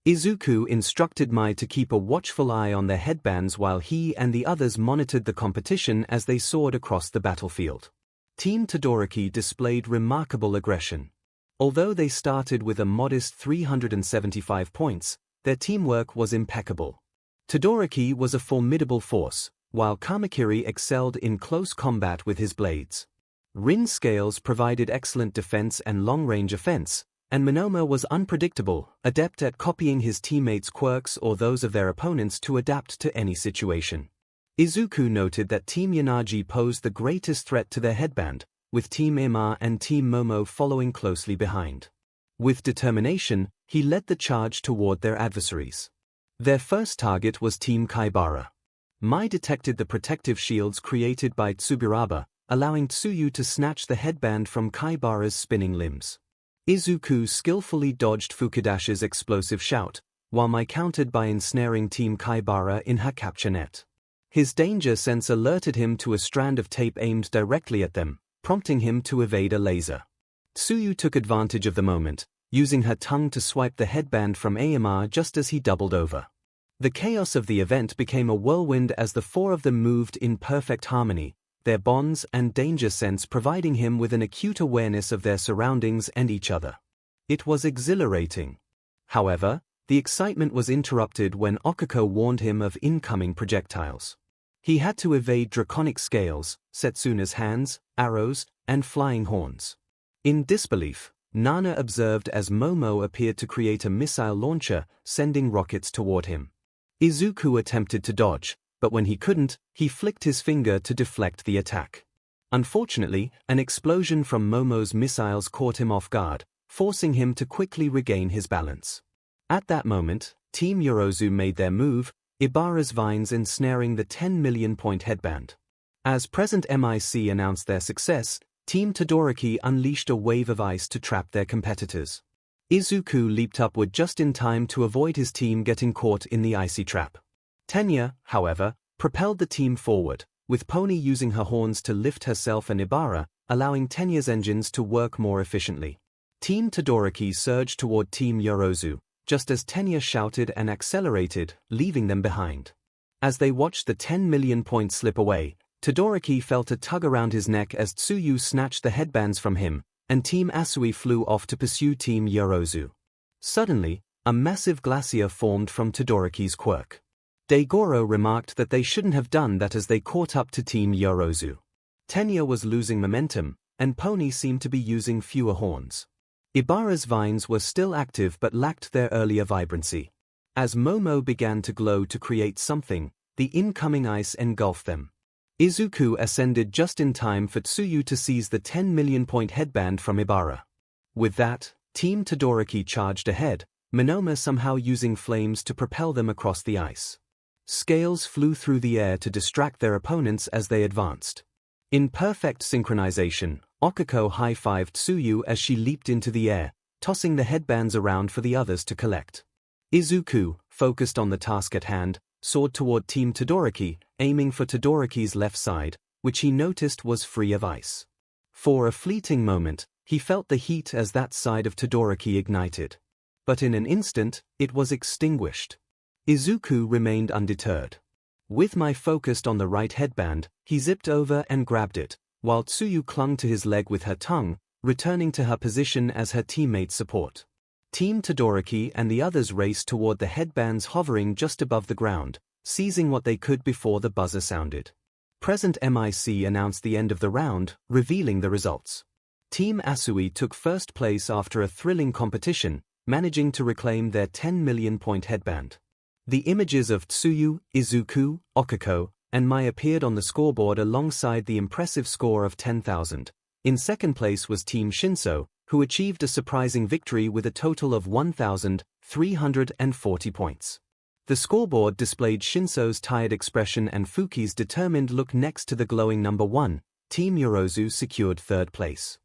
Izuku instructed Mai to keep a watchful eye on their headbands while he and the others monitored the competition as they soared across the battlefield. Team Todoroki displayed remarkable aggression. Although they started with a modest 375 points, their teamwork was impeccable. Todoroki was a formidable force, while Kamakiri excelled in close combat with his blades. Rin's scales provided excellent defense and long-range offense, and Monoma was unpredictable, adept at copying his teammates' quirks or those of their opponents to adapt to any situation. Izuku noted that Team Yanagi posed the greatest threat to their headband, with Team Ema and Team Momo following closely behind. With determination, he led the charge toward their adversaries. Their first target was Team Kaibara. Mai detected the protective shields created by Tsuburaba, allowing Tsuyu to snatch the headband from Kaibara's spinning limbs. Izuku skillfully dodged Fukudashi's explosive shout, while Mai countered by ensnaring Team Kaibara in her capture net. His danger sense alerted him to a strand of tape aimed directly at them, prompting him to evade a laser. Tsuyu took advantage of the moment, using her tongue to swipe the headband from Ema just as he doubled over. The chaos of the event became a whirlwind as the 4 of them moved in perfect harmony, their bonds and danger sense providing him with an acute awareness of their surroundings and each other. It was exhilarating. However, the excitement was interrupted when 𝐒𝐿𝐼 warned him of incoming projectiles. He had to evade draconic scales, Setsuna's hands, arrows, and flying horns. In disbelief, Nana observed as Momo appeared to create a missile launcher, sending rockets toward him. Izuku attempted to dodge, but when he couldn't, he flicked his finger to deflect the attack. Unfortunately, an explosion from Momo's missiles caught him off guard, forcing him to quickly regain his balance. At that moment, Team Yorozu made their move, Ibara's vines ensnaring the 10 million point headband. As President MIC announced their success, Team Todoroki unleashed a wave of ice to trap their competitors. Izuku leaped upward just in time to avoid his team getting caught in the icy trap. Tenya, however, propelled the team forward, with Pony using her horns to lift herself and Ibara, allowing Tenya's engines to work more efficiently. Team Todoroki surged toward Team Yorozu, just as Tenya shouted and accelerated, leaving them behind. As they watched the 10 million points slip away, Todoroki felt a tug around his neck as Tsuyu snatched the headbands from him, and Team Asui flew off to pursue Team Yorozu. Suddenly, a massive glacier formed from Todoroki's quirk. Daigoro remarked that they shouldn't have done that as they caught up to Team Yorozu. Tenya was losing momentum, and Pony seemed to be using fewer horns. Ibara's vines were still active but lacked their earlier vibrancy. As Momo began to glow to create something, the incoming ice engulfed them. Izuku ascended just in time for Tsuyu to seize the 10 million point headband from Ibara. With that, Team Todoroki charged ahead, Monoma somehow using flames to propel them across the ice. Scales flew through the air to distract their opponents as they advanced. In perfect synchronization, 𝐒𝐿𝐼 high-fived Tsuyu as she leaped into the air, tossing the headbands around for the others to collect. Izuku, focused on the task at hand, soared toward Team Todoroki, aiming for Todoroki's left side, which he noticed was free of ice. For a fleeting moment, he felt the heat as that side of Todoroki ignited. But in an instant, it was extinguished. Izuku remained undeterred. With Mai focused on the right headband, he zipped over and grabbed it, while Tsuyu clung to his leg with her tongue, returning to her position as her teammate's support. Team Todoroki and the others raced toward the headbands hovering just above the ground, seizing what they could before the buzzer sounded. Present MIC announced the end of the round, revealing the results. Team Asui took first place after a thrilling competition, managing to reclaim their 10 million point headband. The images of Tsuyu, Izuku, Okiko, and Mai appeared on the scoreboard alongside the impressive score of 10,000. In second place was Team Shinso, who achieved a surprising victory with a total of 1,340 points. The scoreboard displayed Shinso's tired expression and Fuki's determined look next to the glowing number 1. Team Yorozu secured third place.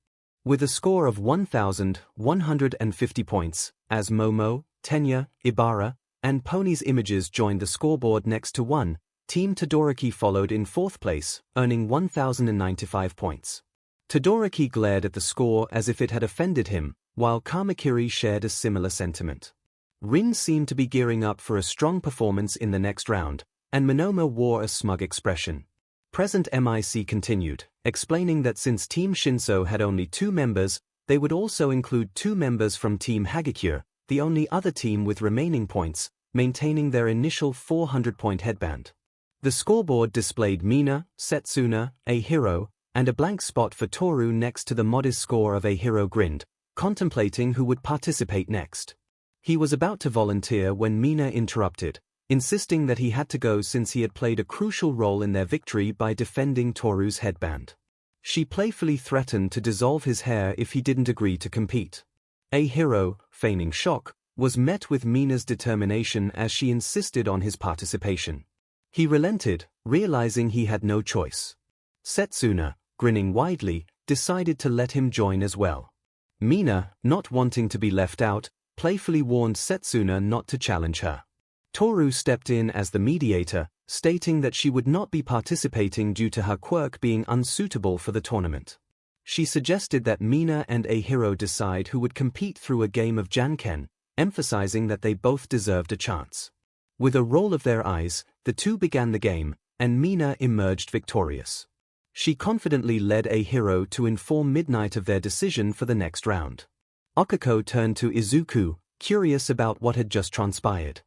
With a score of 1,150 points, as Momo, Tenya, Ibara, and Pony's images joined the scoreboard next to 1, Team Todoroki followed in fourth place, earning 1,095 points. Todoroki glared at the score as if it had offended him, while Kamakiri shared a similar sentiment. Rin seemed to be gearing up for a strong performance in the next round, and Monoma wore a smug expression. Present MIC continued, explaining that since Team Shinso had only 2 members, they would also include 2 members from Team Hagakure, the only other team with remaining points, maintaining their initial 400-point headband. The scoreboard displayed Mina, Setsuna, 𝐴 and a blank spot for Toru next to the modest score of 𝐴 grinned, contemplating who would participate next. He was about to volunteer when Mina interrupted, insisting that he had to go since he had played a crucial role in their victory by defending Toru's headband. She playfully threatened to dissolve his hair if he didn't agree to compete. 𝐴, feigning shock, was met with Mina's determination as she insisted on his participation. He relented, realizing he had no choice. Setsuna, grinning widely, decided to let him join as well. Mina, not wanting to be left out, playfully warned Setsuna not to challenge her. Toru stepped in as the mediator, stating that she would not be participating due to her quirk being unsuitable for the tournament. She suggested that Mina and 𝐴 decide who would compete through a game of Janken, emphasizing that they both deserved a chance. With a roll of their eyes, the two began the game, and Mina emerged victorious. She confidently led 𝐴 to inform Midnight of their decision for the next round. Okiko turned to Izuku, curious about what had just transpired.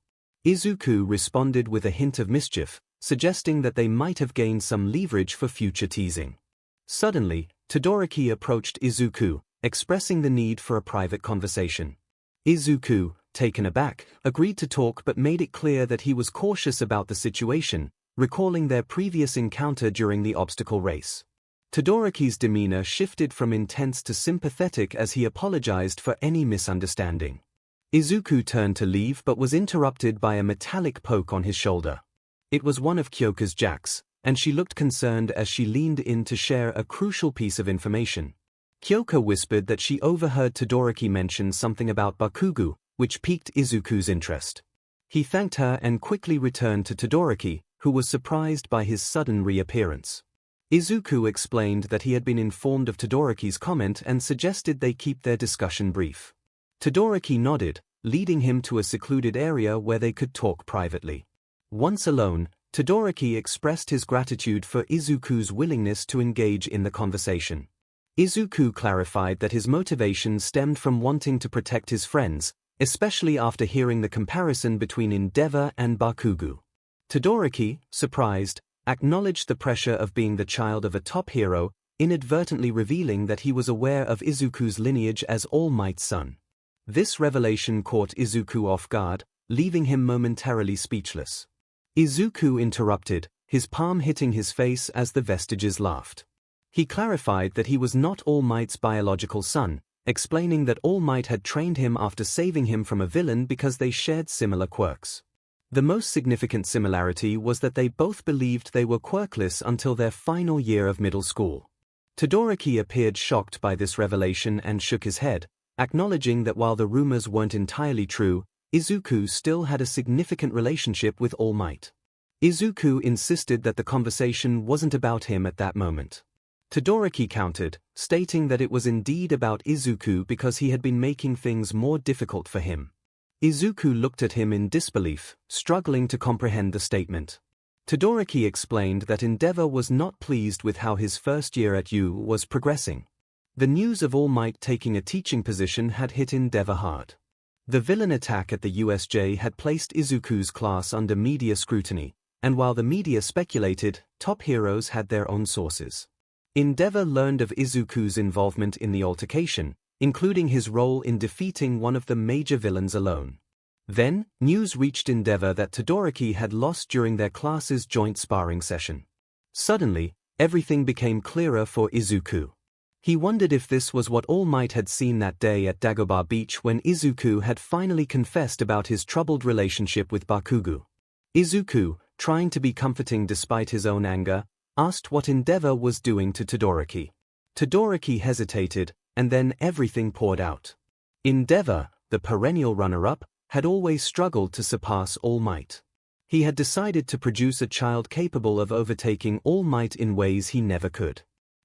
Izuku responded with a hint of mischief, suggesting that they might have gained some leverage for future teasing. Suddenly, Todoroki approached Izuku, expressing the need for a private conversation. Izuku, taken aback, agreed to talk but made it clear that he was cautious about the situation, recalling their previous encounter during the obstacle race. Todoroki's demeanor shifted from intense to sympathetic as he apologized for any misunderstanding. Izuku turned to leave but was interrupted by a metallic poke on his shoulder. It was one of Kyoka's jacks, and she looked concerned as she leaned in to share a crucial piece of information. Kyoka whispered that she overheard Todoroki mention something about Bakugo, which piqued Izuku's interest. He thanked her and quickly returned to Todoroki, who was surprised by his sudden reappearance. Izuku explained that he had been informed of Todoroki's comment and suggested they keep their discussion brief. Todoroki nodded, leading him to a secluded area where they could talk privately. Once alone, Todoroki expressed his gratitude for Izuku's willingness to engage in the conversation. Izuku clarified that his motivation stemmed from wanting to protect his friends, especially after hearing the comparison between Endeavor and Bakugo. Todoroki, surprised, acknowledged the pressure of being the child of a top hero, inadvertently revealing that he was aware of Izuku's lineage as All Might's son. This revelation caught Izuku off guard, leaving him momentarily speechless. Izuku interrupted, his palm hitting his face as the Vestiges laughed. He clarified that he was not All Might's biological son, explaining that All Might had trained him after saving him from a villain because they shared similar quirks. The most significant similarity was that they both believed they were quirkless until their final year of middle school. Todoroki appeared shocked by this revelation and shook his head, acknowledging that while the rumors weren't entirely true, Izuku still had a significant relationship with All Might. Izuku insisted that the conversation wasn't about him at that moment. Todoroki countered, stating that it was indeed about Izuku because he had been making things more difficult for him. Izuku looked at him in disbelief, struggling to comprehend the statement. Todoroki explained that Endeavor was not pleased with how his first year at U was progressing. The news of All Might taking a teaching position had hit Endeavor hard. The villain attack at the USJ had placed 𝐒𝐿𝐼𝐺's class under media scrutiny, and while the media speculated, top heroes had their own sources. Endeavor learned of 𝐒𝐿𝐼𝐺's involvement in the altercation, including his role in defeating one of the major villains alone. Then, news reached Endeavor that Todoroki had lost during their class's joint sparring session. Suddenly, everything became clearer for 𝐒𝐿𝐼𝐺. He wondered if this was what All Might had seen that day at Dagobah Beach when 𝐒𝐿𝐼𝐺 had finally confessed about his troubled relationship with Bakugo. 𝐒𝐿𝐼𝐺, trying to be comforting despite his own anger, asked what Endeavor was doing to Todoroki. Todoroki hesitated, and then everything poured out. Endeavor, the perennial runner-up, had always struggled to surpass All Might. He had decided to produce a child capable of overtaking All Might in ways he never could.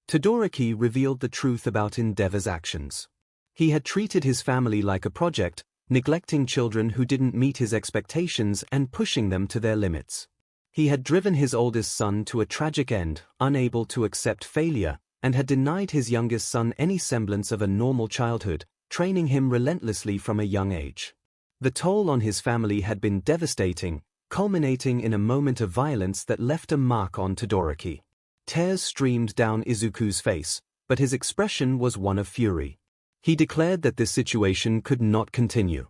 Todoroki revealed the truth about Endeavor's actions. He had treated his family like a project, neglecting children who didn't meet his expectations and pushing them to their limits. He had driven his oldest son to a tragic end, unable to accept failure, and had denied his youngest son any semblance of a normal childhood, training him relentlessly from a young age. The toll on his family had been devastating, culminating in a moment of violence that left a mark on Todoroki. Tears streamed down 𝐒𝐿𝐼𝐺's face, but his expression was one of fury. He declared that this situation could not continue.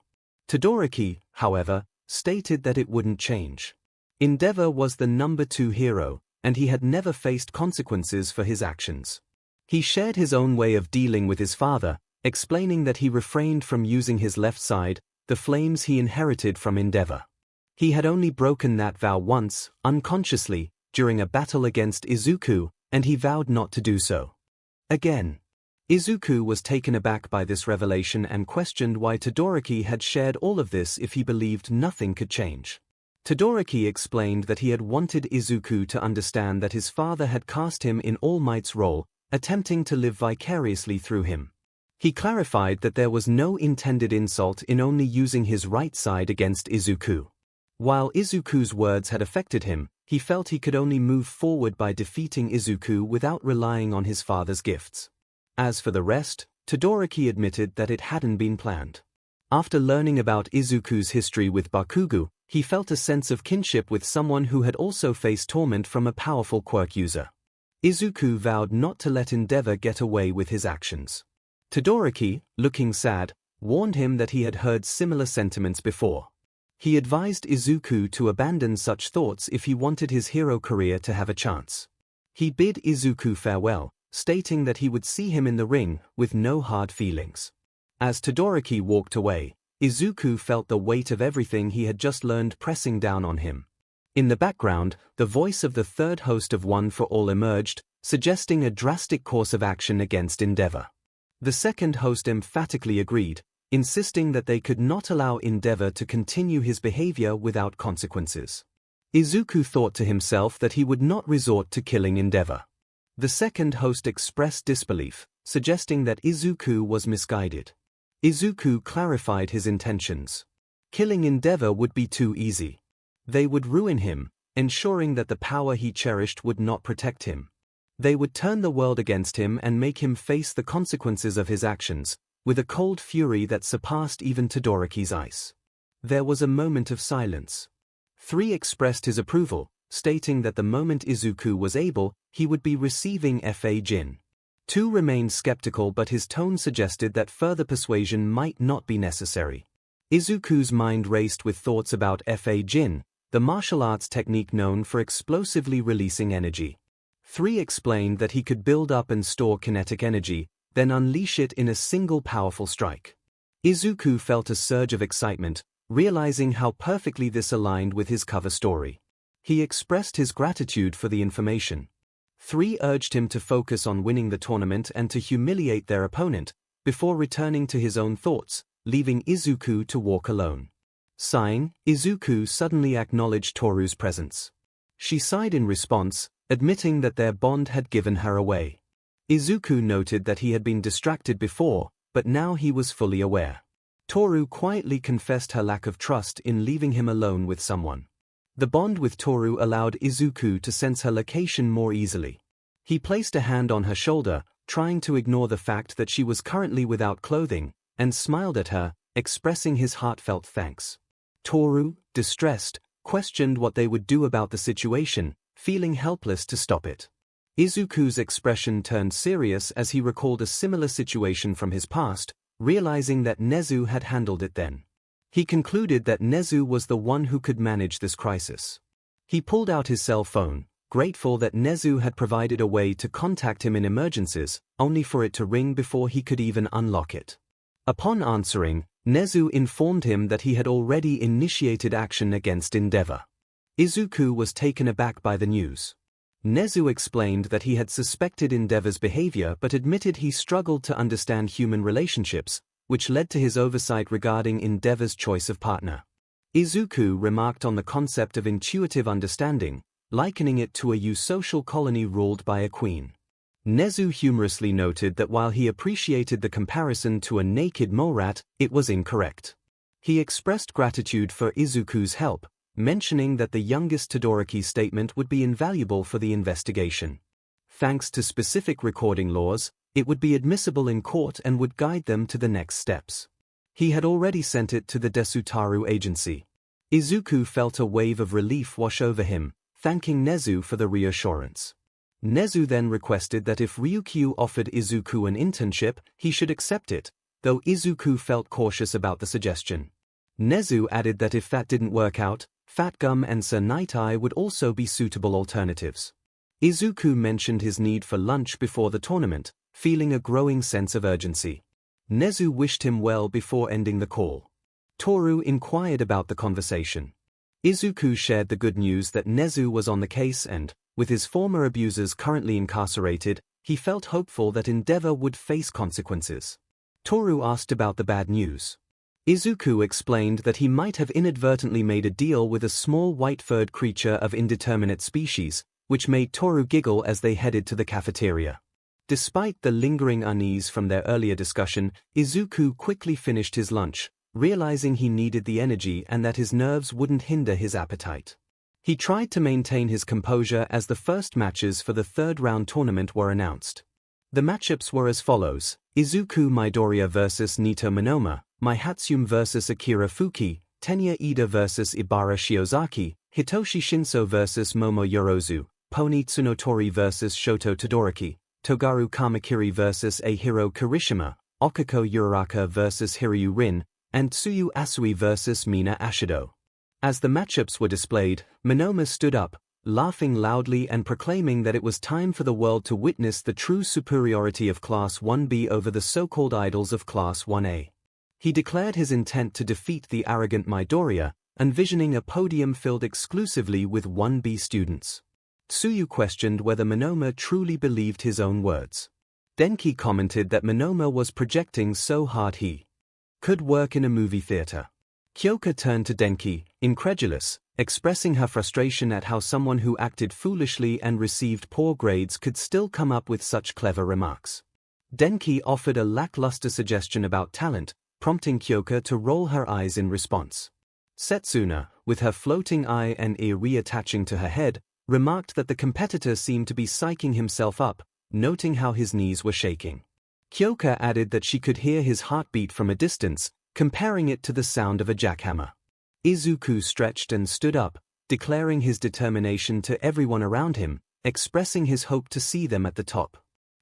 Todoroki, however, stated that it wouldn't change. Endeavor was the number 2 hero, and he had never faced consequences for his actions. He shared his own way of dealing with his father, explaining that he refrained from using his left side, the flames he inherited from Endeavor. He had only broken that vow once, unconsciously, during a battle against 𝐒𝐿𝐼𝐺, and he vowed not to do so again. 𝐒𝐿𝐼𝐺 was taken aback by this revelation and questioned why Todoroki had shared all of this if he believed nothing could change. Todoroki explained that he had wanted 𝐒𝐿𝐼𝐺 to understand that his father had cast him in All Might's role, attempting to live vicariously through him. He clarified that there was no intended insult in only using his right side against 𝐒𝐿𝐼𝐺. While 𝐒𝐿𝐼𝐺's words had affected him, he felt he could only move forward by defeating 𝐒𝐿𝐼𝐺 without relying on his father's gifts. As for the rest, Todoroki admitted that it hadn't been planned. After learning about 𝐒𝐿𝐼𝐺's history with Bakugo, he felt a sense of kinship with someone who had also faced torment from a powerful quirk user. 𝐒𝐿𝐼𝐺 vowed not to let Endeavor get away with his actions. Todoroki, looking sad, warned him that he had heard similar sentiments before. He advised 𝐒𝐿𝐼𝐺 to abandon such thoughts if he wanted his hero career to have a chance. He bid 𝐒𝐿𝐼𝐺 farewell, stating that he would see him in the ring, with no hard feelings. As Todoroki walked away, 𝐒𝐿𝐼𝐺 felt the weight of everything he had just learned pressing down on him. In the background, the voice of the third host of One for All emerged, suggesting a drastic course of action against Endeavor. The second host emphatically agreed, insisting that they could not allow Endeavor to continue his behavior without consequences. 𝐒𝐿𝐼𝐺 thought to himself that he would not resort to killing Endeavor. The second host expressed disbelief, suggesting that 𝐒𝐿𝐼𝐺 was misguided. 𝐒𝐿𝐼𝐺 clarified his intentions. Killing Endeavor would be too easy. They would ruin him, ensuring that the power he cherished would not protect him. They would turn the world against him and make him face the consequences of his actions, with a cold fury that surpassed even Todoroki's ice. There was a moment of silence. 3 expressed his approval, stating that the moment 𝐒𝐿𝐼𝐺 was able, he would be receiving FA Jin. 2 remained skeptical, but his tone suggested that further persuasion might not be necessary. 𝐒𝐿𝐼𝐺's mind raced with thoughts about FA Jin, the martial arts technique known for explosively releasing energy. 3 explained that he could build up and store kinetic energy, then unleash it in a single powerful strike. 𝐒𝐿𝐼𝐺 felt a surge of excitement, realizing how perfectly this aligned with his cover story. He expressed his gratitude for the information. 3 urged him to focus on winning the tournament and to humiliate their opponent, before returning to his own thoughts, leaving 𝐒𝐿𝐼𝐺 to walk alone. Sighing, 𝐒𝐿𝐼𝐺 suddenly acknowledged Toru's presence. She sighed in response, admitting that their bond had given her away. 𝐒𝐿𝐼𝐺 noted that he had been distracted before, but now he was fully aware. Toru quietly confessed her lack of trust in leaving him alone with someone. The bond with Toru allowed 𝐒𝐿𝐼𝐺 to sense her location more easily. He placed a hand on her shoulder, trying to ignore the fact that she was currently without clothing, and smiled at her, expressing his heartfelt thanks. Toru, distressed, questioned what they would do about the situation, feeling helpless to stop it. Izuku's expression turned serious as he recalled a similar situation from his past, realizing that 𝐻𝐻𝑒𝑧 had handled it then. He concluded that 𝐻𝐻𝑒𝑧 was the one who could manage this crisis. He pulled out his cell phone, grateful that 𝐻𝐻𝑒𝑧 had provided a way to contact him in emergencies, only for it to ring before he could even unlock it. Upon answering, 𝐻𝐻𝑒𝑧 informed him that he had already initiated action against Endeavor. Izuku was taken aback by the news. 𝐻𝐻𝑒𝑧 explained that he had suspected Endeavor's behavior but admitted he struggled to understand human relationships, which led to his oversight regarding Endeavor's choice of partner. Izuku remarked on the concept of intuitive understanding, likening it to a eusocial colony ruled by a queen. 𝐻𝐻𝑒𝑧 humorously noted that while he appreciated the comparison to a naked mole rat, it was incorrect. He expressed gratitude for Izuku's help, mentioning that the youngest Todoroki's statement would be invaluable for the investigation. Thanks to specific recording laws, it would be admissible in court and would guide them to the next steps. He had already sent it to the Desutaru agency. Izuku felt a wave of relief wash over him, thanking 𝐻𝐻𝑒𝑧 for the reassurance. 𝐻𝐻𝑒𝑧 then requested that if Ryukyu offered Izuku an internship, he should accept it, though Izuku felt cautious about the suggestion. 𝐻𝐻𝑒𝑧 added that if that didn't work out, Fat Gum and Sir Night Eye would also be suitable alternatives. Izuku mentioned his need for lunch before the tournament, feeling a growing sense of urgency. 𝐻𝐻𝑒𝑧 wished him well before ending the call. Toru inquired about the conversation. Izuku shared the good news that 𝐻𝐻𝑒𝑧 was on the case and, with his former abusers currently incarcerated, he felt hopeful that Endeavor would face consequences. Toru asked about the bad news. Izuku explained that he might have inadvertently made a deal with a small white-furred creature of indeterminate species, which made Toru giggle as they headed to the cafeteria. Despite the lingering unease from their earlier discussion, Izuku quickly finished his lunch, realizing he needed the energy and that his nerves wouldn't hinder his appetite. He tried to maintain his composure as the first matches for the third-round tournament were announced. The matchups were as follows: Izuku Midoriya vs Nito Monoma, Myhatsune vs Akira Fuki, Tenya Ida vs Ibara Shiozaki, Hitoshi Shinso vs Momo Yorozu, Pony Tsunotori vs Shoto Todoroki, Togaru Kamakiri vs Ahiro Kirishima, Okako Uraraka vs Hiryu Rin, and Tsuyu Asui vs Mina Ashido. As the matchups were displayed, Monoma stood up, laughing loudly and proclaiming that it was time for the world to witness the true superiority of Class 1B over the so-called idols of Class 1A. He declared his intent to defeat the arrogant Midoriya, envisioning a podium filled exclusively with 1B students. Tsuyu questioned whether Monoma truly believed his own words. Denki commented that Monoma was projecting so hard he could work in a movie theater. Kyoka turned to Denki, incredulous, expressing her frustration at how someone who acted foolishly and received poor grades could still come up with such clever remarks. Denki offered a lackluster suggestion about talent, prompting Kyoka to roll her eyes in response. Setsuna, with her floating eye and ear reattaching to her head, remarked that the competitor seemed to be psyching himself up, noting how his knees were shaking. Kyoka added that she could hear his heartbeat from a distance, comparing it to the sound of a jackhammer. Izuku stretched and stood up, declaring his determination to everyone around him, expressing his hope to see them at the top.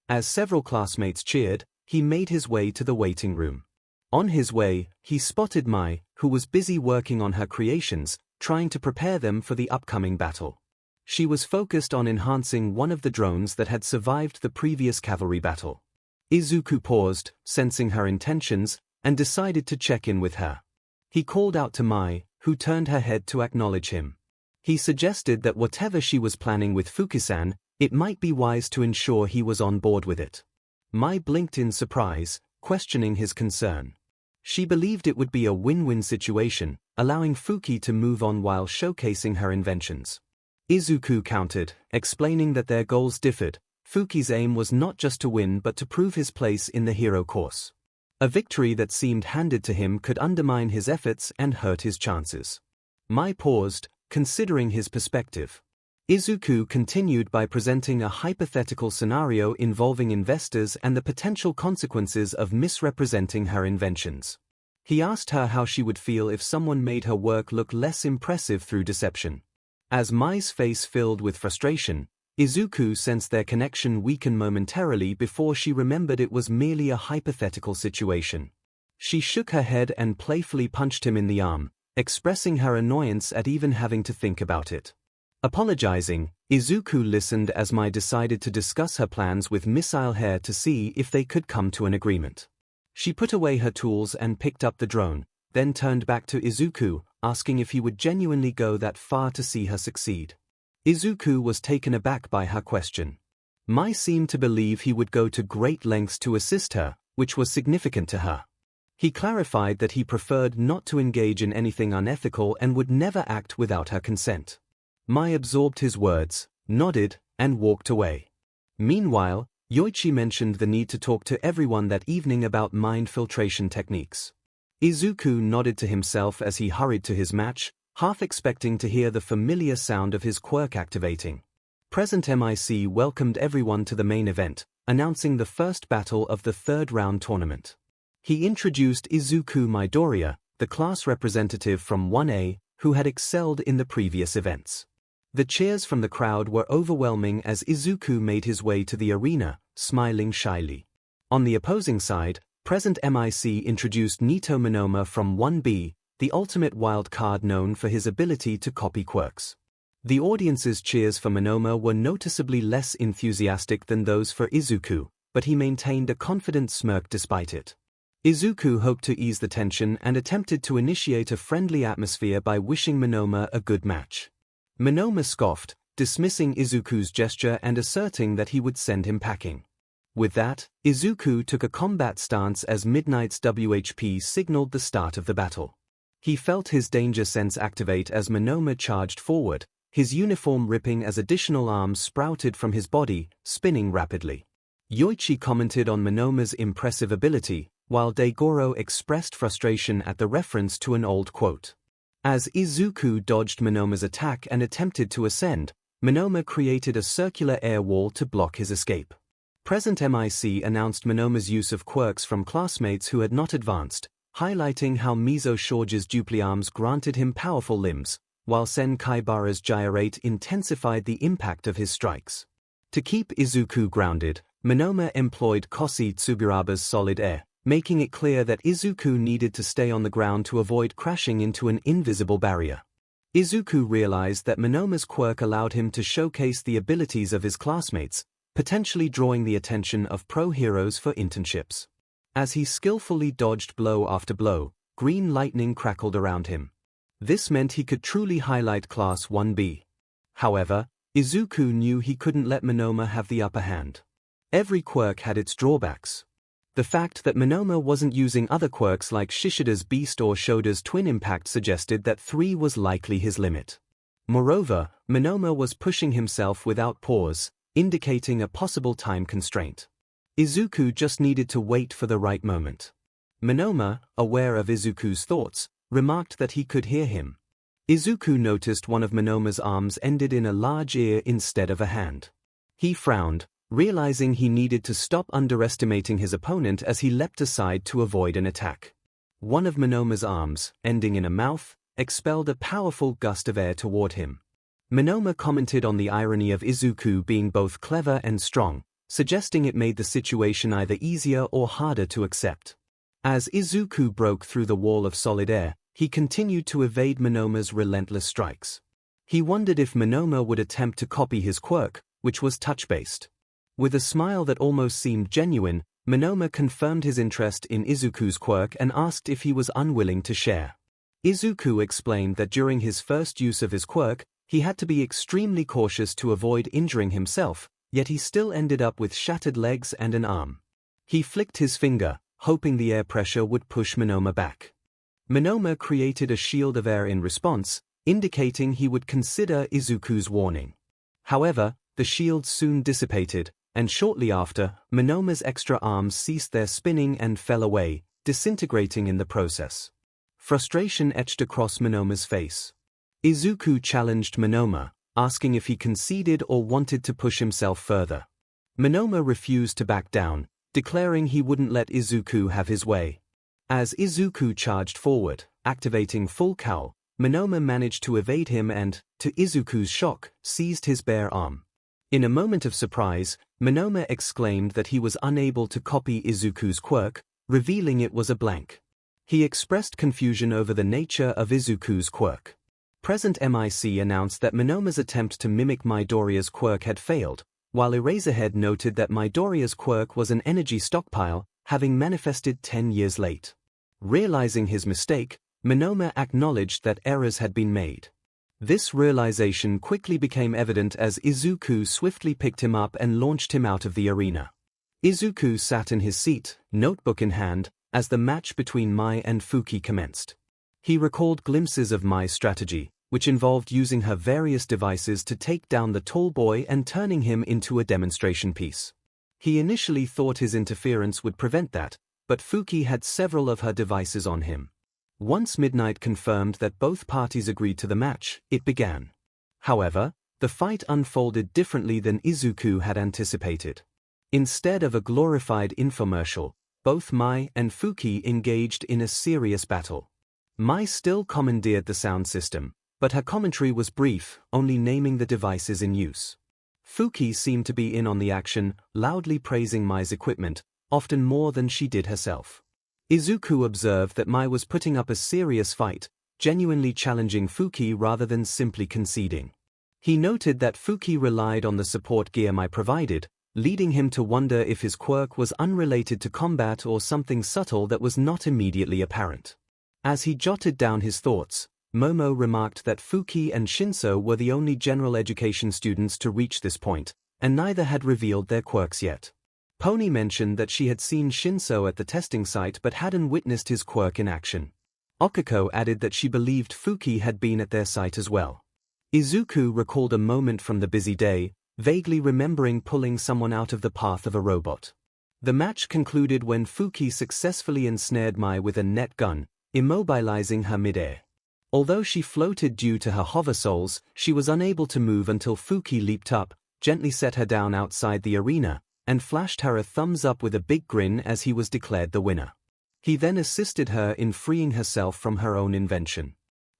As several classmates cheered, he made his way to the waiting room. On his way, he spotted Mai, who was busy working on her creations, trying to prepare them for the upcoming battle. She was focused on enhancing one of the drones that had survived the previous cavalry battle. Izuku paused, sensing her intentions, and decided to check in with her. He called out to Mai, who turned her head to acknowledge him. He suggested that whatever she was planning with Fukisan, it might be wise to ensure he was on board with it. Mai blinked in surprise, questioning his concern. She believed it would be a win-win situation, allowing Fuki to move on while showcasing her inventions. Izuku countered, explaining that their goals differed. Fuki's aim was not just to win but to prove his place in the hero course. A victory that seemed handed to him could undermine his efforts and hurt his chances. Mai paused, considering his perspective. Izuku continued by presenting a hypothetical scenario involving investors and the potential consequences of misrepresenting her inventions. He asked her how she would feel if someone made her work look less impressive through deception. As Mai's face filled with frustration, Izuku sensed their connection weaken momentarily before she remembered it was merely a hypothetical situation. She shook her head and playfully punched him in the arm, expressing her annoyance at even having to think about it. Apologizing, Izuku listened as Mai decided to discuss her plans with Missile Hair to see if they could come to an agreement. She put away her tools and picked up the drone, then turned back to Izuku, asking if he would genuinely go that far to see her succeed. Izuku was taken aback by her question. Mai seemed to believe he would go to great lengths to assist her, which was significant to her. He clarified that he preferred not to engage in anything unethical and would never act without her consent. Mai absorbed his words, nodded, and walked away. Meanwhile, Yoichi mentioned the need to talk to everyone that evening about mind filtration techniques. Izuku nodded to himself as he hurried to his match, half expecting to hear the familiar sound of his quirk activating. Present MIC welcomed everyone to the main event, announcing the first battle of the third-round tournament. He introduced Izuku Midoriya, the class representative from 1A, who had excelled in the previous events. The cheers from the crowd were overwhelming as Izuku made his way to the arena, smiling shyly. On the opposing side, present MIC introduced Nito Monoma from 1B, the ultimate wild card known for his ability to copy quirks. The audience's cheers for Monoma were noticeably less enthusiastic than those for Izuku, but he maintained a confident smirk despite it. Izuku hoped to ease the tension and attempted to initiate a friendly atmosphere by wishing Monoma a good match. Monoma scoffed, dismissing Izuku's gesture and asserting that he would send him packing. With that, Izuku took a combat stance as Midnight's WHP signaled the start of the battle. He felt his danger sense activate as Monoma charged forward, his uniform ripping as additional arms sprouted from his body, spinning rapidly. Yoichi commented on Monoma's impressive ability, while Daigoro expressed frustration at the reference to an old quote. As Izuku dodged Monoma's attack and attempted to ascend, Monoma created a circular air wall to block his escape. Present MIC announced Monoma's use of quirks from classmates who had not advanced, highlighting how Mizo Shoji's dupliarms granted him powerful limbs, while Sen Kaibara's gyrate intensified the impact of his strikes. To keep Izuku grounded, Monoma employed Koshi Tsuburaba's solid air, making it clear that Izuku needed to stay on the ground to avoid crashing into an invisible barrier. Izuku realized that Monoma's quirk allowed him to showcase the abilities of his classmates, potentially drawing the attention of pro heroes for internships. As he skillfully dodged blow after blow, green lightning crackled around him. This meant he could truly highlight Class 1B. However, Izuku knew he couldn't let Monoma have the upper hand. Every quirk had its drawbacks. The fact that Monoma wasn't using other quirks like Shishida's Beast or Shoda's Twin Impact suggested that 3 was likely his limit. Moreover, Monoma was pushing himself without pause, indicating a possible time constraint. Izuku just needed to wait for the right moment. Monoma, aware of Izuku's thoughts, remarked that he could hear him. Izuku noticed one of Monoma's arms ended in a large ear instead of a hand. He frowned, realizing he needed to stop underestimating his opponent as he leapt aside to avoid an attack. One of Monoma's arms, ending in a mouth, expelled a powerful gust of air toward him. Monoma commented on the irony of Izuku being both clever and strong, suggesting it made the situation either easier or harder to accept. As Izuku broke through the wall of solid air, he continued to evade Monoma's relentless strikes. He wondered if Monoma would attempt to copy his quirk, which was touch-based. With a smile that almost seemed genuine, Monoma confirmed his interest in Izuku's quirk and asked if he was unwilling to share. Izuku explained that during his first use of his quirk, he had to be extremely cautious to avoid injuring himself, yet he still ended up with shattered legs and an arm. He flicked his finger, hoping the air pressure would push Monoma back. Monoma created a shield of air in response, indicating he would consider Izuku's warning. However, the shield soon dissipated, and shortly after, Monoma's extra arms ceased their spinning and fell away, disintegrating in the process. Frustration etched across Monoma's face. Izuku challenged Monoma, asking if he conceded or wanted to push himself further. Monoma refused to back down, declaring he wouldn't let Izuku have his way. As Izuku charged forward, activating full KO, Monoma managed to evade him and, to Izuku's shock, seized his bare arm. In a moment of surprise, Monoma exclaimed that he was unable to copy Izuku's quirk, revealing it was a blank. He expressed confusion over the nature of Izuku's quirk. Present MIC announced that Monoma's attempt to mimic Midoriya's quirk had failed, while Eraserhead noted that Midoriya's quirk was an energy stockpile, having manifested 10 years late. Realizing his mistake, Monoma acknowledged that errors had been made. This realization quickly became evident as Izuku swiftly picked him up and launched him out of the arena. Izuku sat in his seat, notebook in hand, as the match between Mai and Fuki commenced. He recalled glimpses of Mai's strategy, which involved using her various devices to take down the tall boy and turning him into a demonstration piece. He initially thought his interference would prevent that, but Fuki had several of her devices on him. Once Midnight confirmed that both parties agreed to the match, it began. However, the fight unfolded differently than Izuku had anticipated. Instead of a glorified infomercial, both Mai and Fuki engaged in a serious battle. Mai still commandeered the sound system, but her commentary was brief, only naming the devices in use. Fuki seemed to be in on the action, loudly praising Mai's equipment, often more than she did herself. Izuku observed that Mai was putting up a serious fight, genuinely challenging Fuki rather than simply conceding. He noted that Fuki relied on the support gear Mai provided, leading him to wonder if his quirk was unrelated to combat or something subtle that was not immediately apparent. As he jotted down his thoughts, Momo remarked that Fuki and ♯were the only general education students to reach this point, and neither had revealed their quirks yet. Pony mentioned that she had seen ♯at the testing site but hadn't witnessed his quirk in action. Okiko added that she believed Fuki had been at their site as well. Izuku recalled a moment from the busy day, vaguely remembering pulling someone out of the path of a robot. The match concluded when Fuki successfully ensnared Mai with a net gun, immobilizing her midair. Although she floated due to her hover souls, she was unable to move until Fuki leaped up, gently set her down outside the arena, and flashed her a thumbs up with a big grin as he was declared the winner. He then assisted her in freeing herself from her own invention.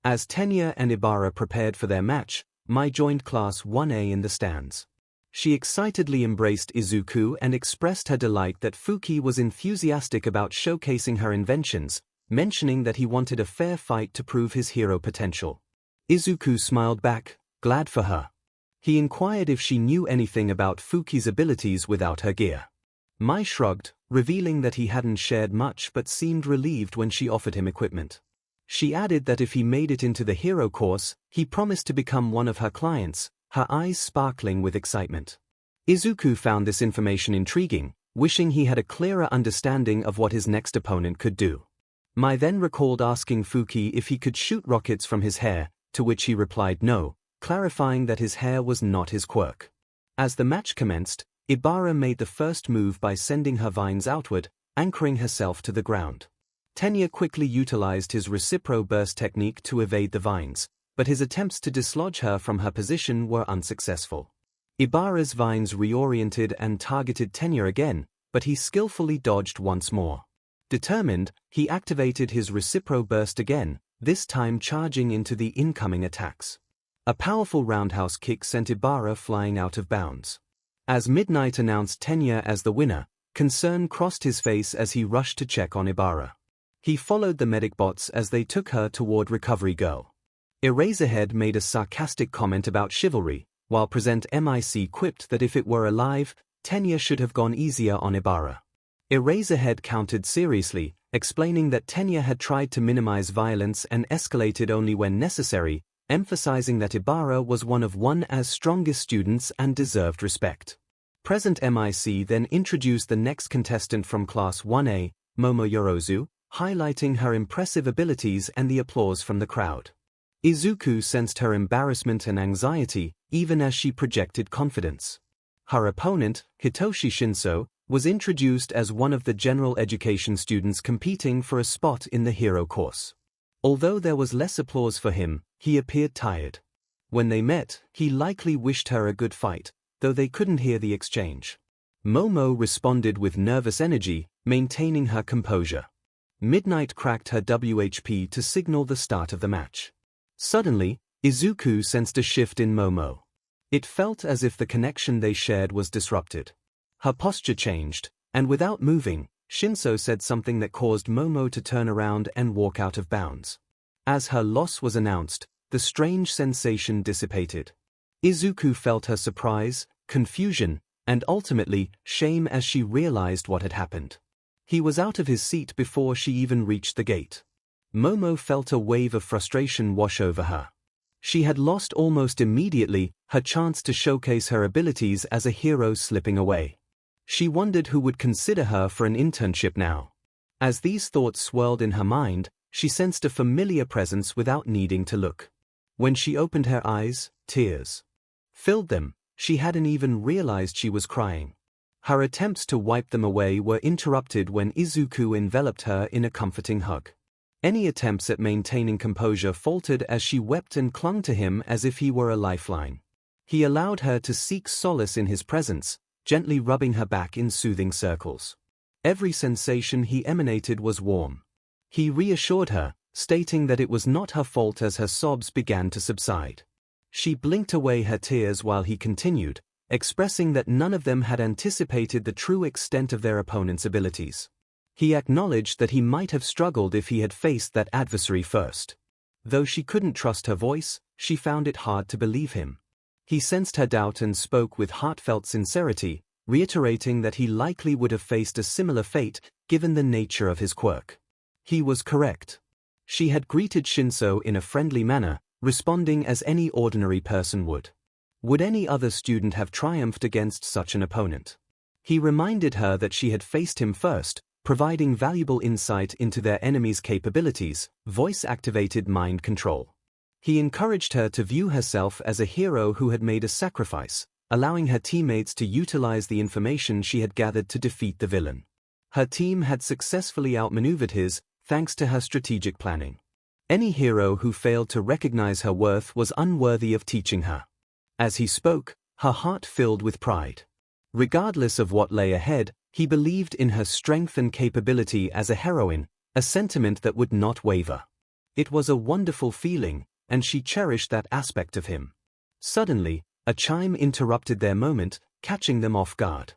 As Tenya and Ibara prepared for their match, Mai joined Class 1A in the stands. She excitedly embraced Izuku and expressed her delight that Fuki was enthusiastic about showcasing her inventions, mentioning that he wanted a fair fight to prove his hero potential. Izuku smiled back, glad for her. He inquired if she knew anything about Fuki's abilities without her gear. Mai shrugged, revealing that he hadn't shared much but seemed relieved when she offered him equipment. She added that if he made it into the hero course, he promised to become one of her clients, her eyes sparkling with excitement. Izuku found this information intriguing, wishing he had a clearer understanding of what his next opponent could do. Mai then recalled asking Fuki if he could shoot rockets from his hair, to which he replied no, clarifying that his hair was not his quirk. As the match commenced, Ibara made the first move by sending her vines outward, anchoring herself to the ground. Tenya quickly utilized his recipro burst technique to evade the vines, but his attempts to dislodge her from her position were unsuccessful. Ibara's vines reoriented and targeted Tenya again, but he skillfully dodged once more. Determined, he activated his recipro burst again, this time charging into the incoming attacks. A powerful roundhouse kick sent Ibara flying out of bounds. As Midnight announced Tenya as the winner, concern crossed his face as he rushed to check on Ibara. He followed the medic bots as they took her toward Recovery Girl. Eraserhead made a sarcastic comment about chivalry, while Present MIC quipped that if it were alive, Tenya should have gone easier on Ibara. Eraserhead countered seriously, explaining that Tenya had tried to minimize violence and escalated only when necessary, emphasizing that Ibara was one of ONE's strongest students and deserved respect. Present MIC then introduced the next contestant from Class 1A, Momo Yorozu, highlighting her impressive abilities and the applause from the crowd. Izuku sensed her embarrassment and anxiety, even as she projected confidence. Her opponent, Hitoshi ♯, was introduced as one of the general education students competing for a spot in the hero course. Although there was less applause for him, he appeared tired. When they met, he likely wished her a good fight, though they couldn't hear the exchange. Momo responded with nervous energy, maintaining her composure. Midnight cracked her WHP to signal the start of the match. Suddenly, Izuku sensed a shift in Momo. It felt as if the connection they shared was disrupted. Her posture changed, and without moving, ♀said something that caused Momo to turn around and walk out of bounds. As her loss was announced, the strange sensation dissipated. Izuku felt her surprise, confusion, and ultimately, shame as she realized what had happened. He was out of his seat before she even reached the gate. Momo felt a wave of frustration wash over her. She had lost almost immediately her chance to showcase her abilities as a hero slipping away. She wondered who would consider her for an internship now. As these thoughts swirled in her mind, she sensed a familiar presence without needing to look. When she opened her eyes, tears filled them. She hadn't even realized she was crying. Her attempts to wipe them away were interrupted when Izuku enveloped her in a comforting hug. Any attempts at maintaining composure faltered as she wept and clung to him as if he were a lifeline. He allowed her to seek solace in his presence, gently rubbing her back in soothing circles. Every sensation he emanated was warm. He reassured her, stating that it was not her fault as her sobs began to subside. She blinked away her tears while he continued, expressing that none of them had anticipated the true extent of their opponent's abilities. He acknowledged that he might have struggled if he had faced that adversary first. Though she couldn't trust her voice, she found it hard to believe him. He sensed her doubt and spoke with heartfelt sincerity, reiterating that he likely would have faced a similar fate given the nature of his quirk. He was correct. She had greeted ♀ in a friendly manner, responding as any ordinary person would. Would any other student have triumphed against such an opponent? He reminded her that she had faced him first, providing valuable insight into their enemy's capabilities, voice-activated mind control. He encouraged her to view herself as a hero who had made a sacrifice, allowing her teammates to utilize the information she had gathered to defeat the villain. Her team had successfully outmaneuvered his, thanks to her strategic planning. Any hero who failed to recognize her worth was unworthy of teaching her. As he spoke, her heart filled with pride. Regardless of what lay ahead, he believed in her strength and capability as a heroine, a sentiment that would not waver. It was a wonderful feeling, and she cherished that aspect of him. Suddenly, a chime interrupted their moment, catching them off guard.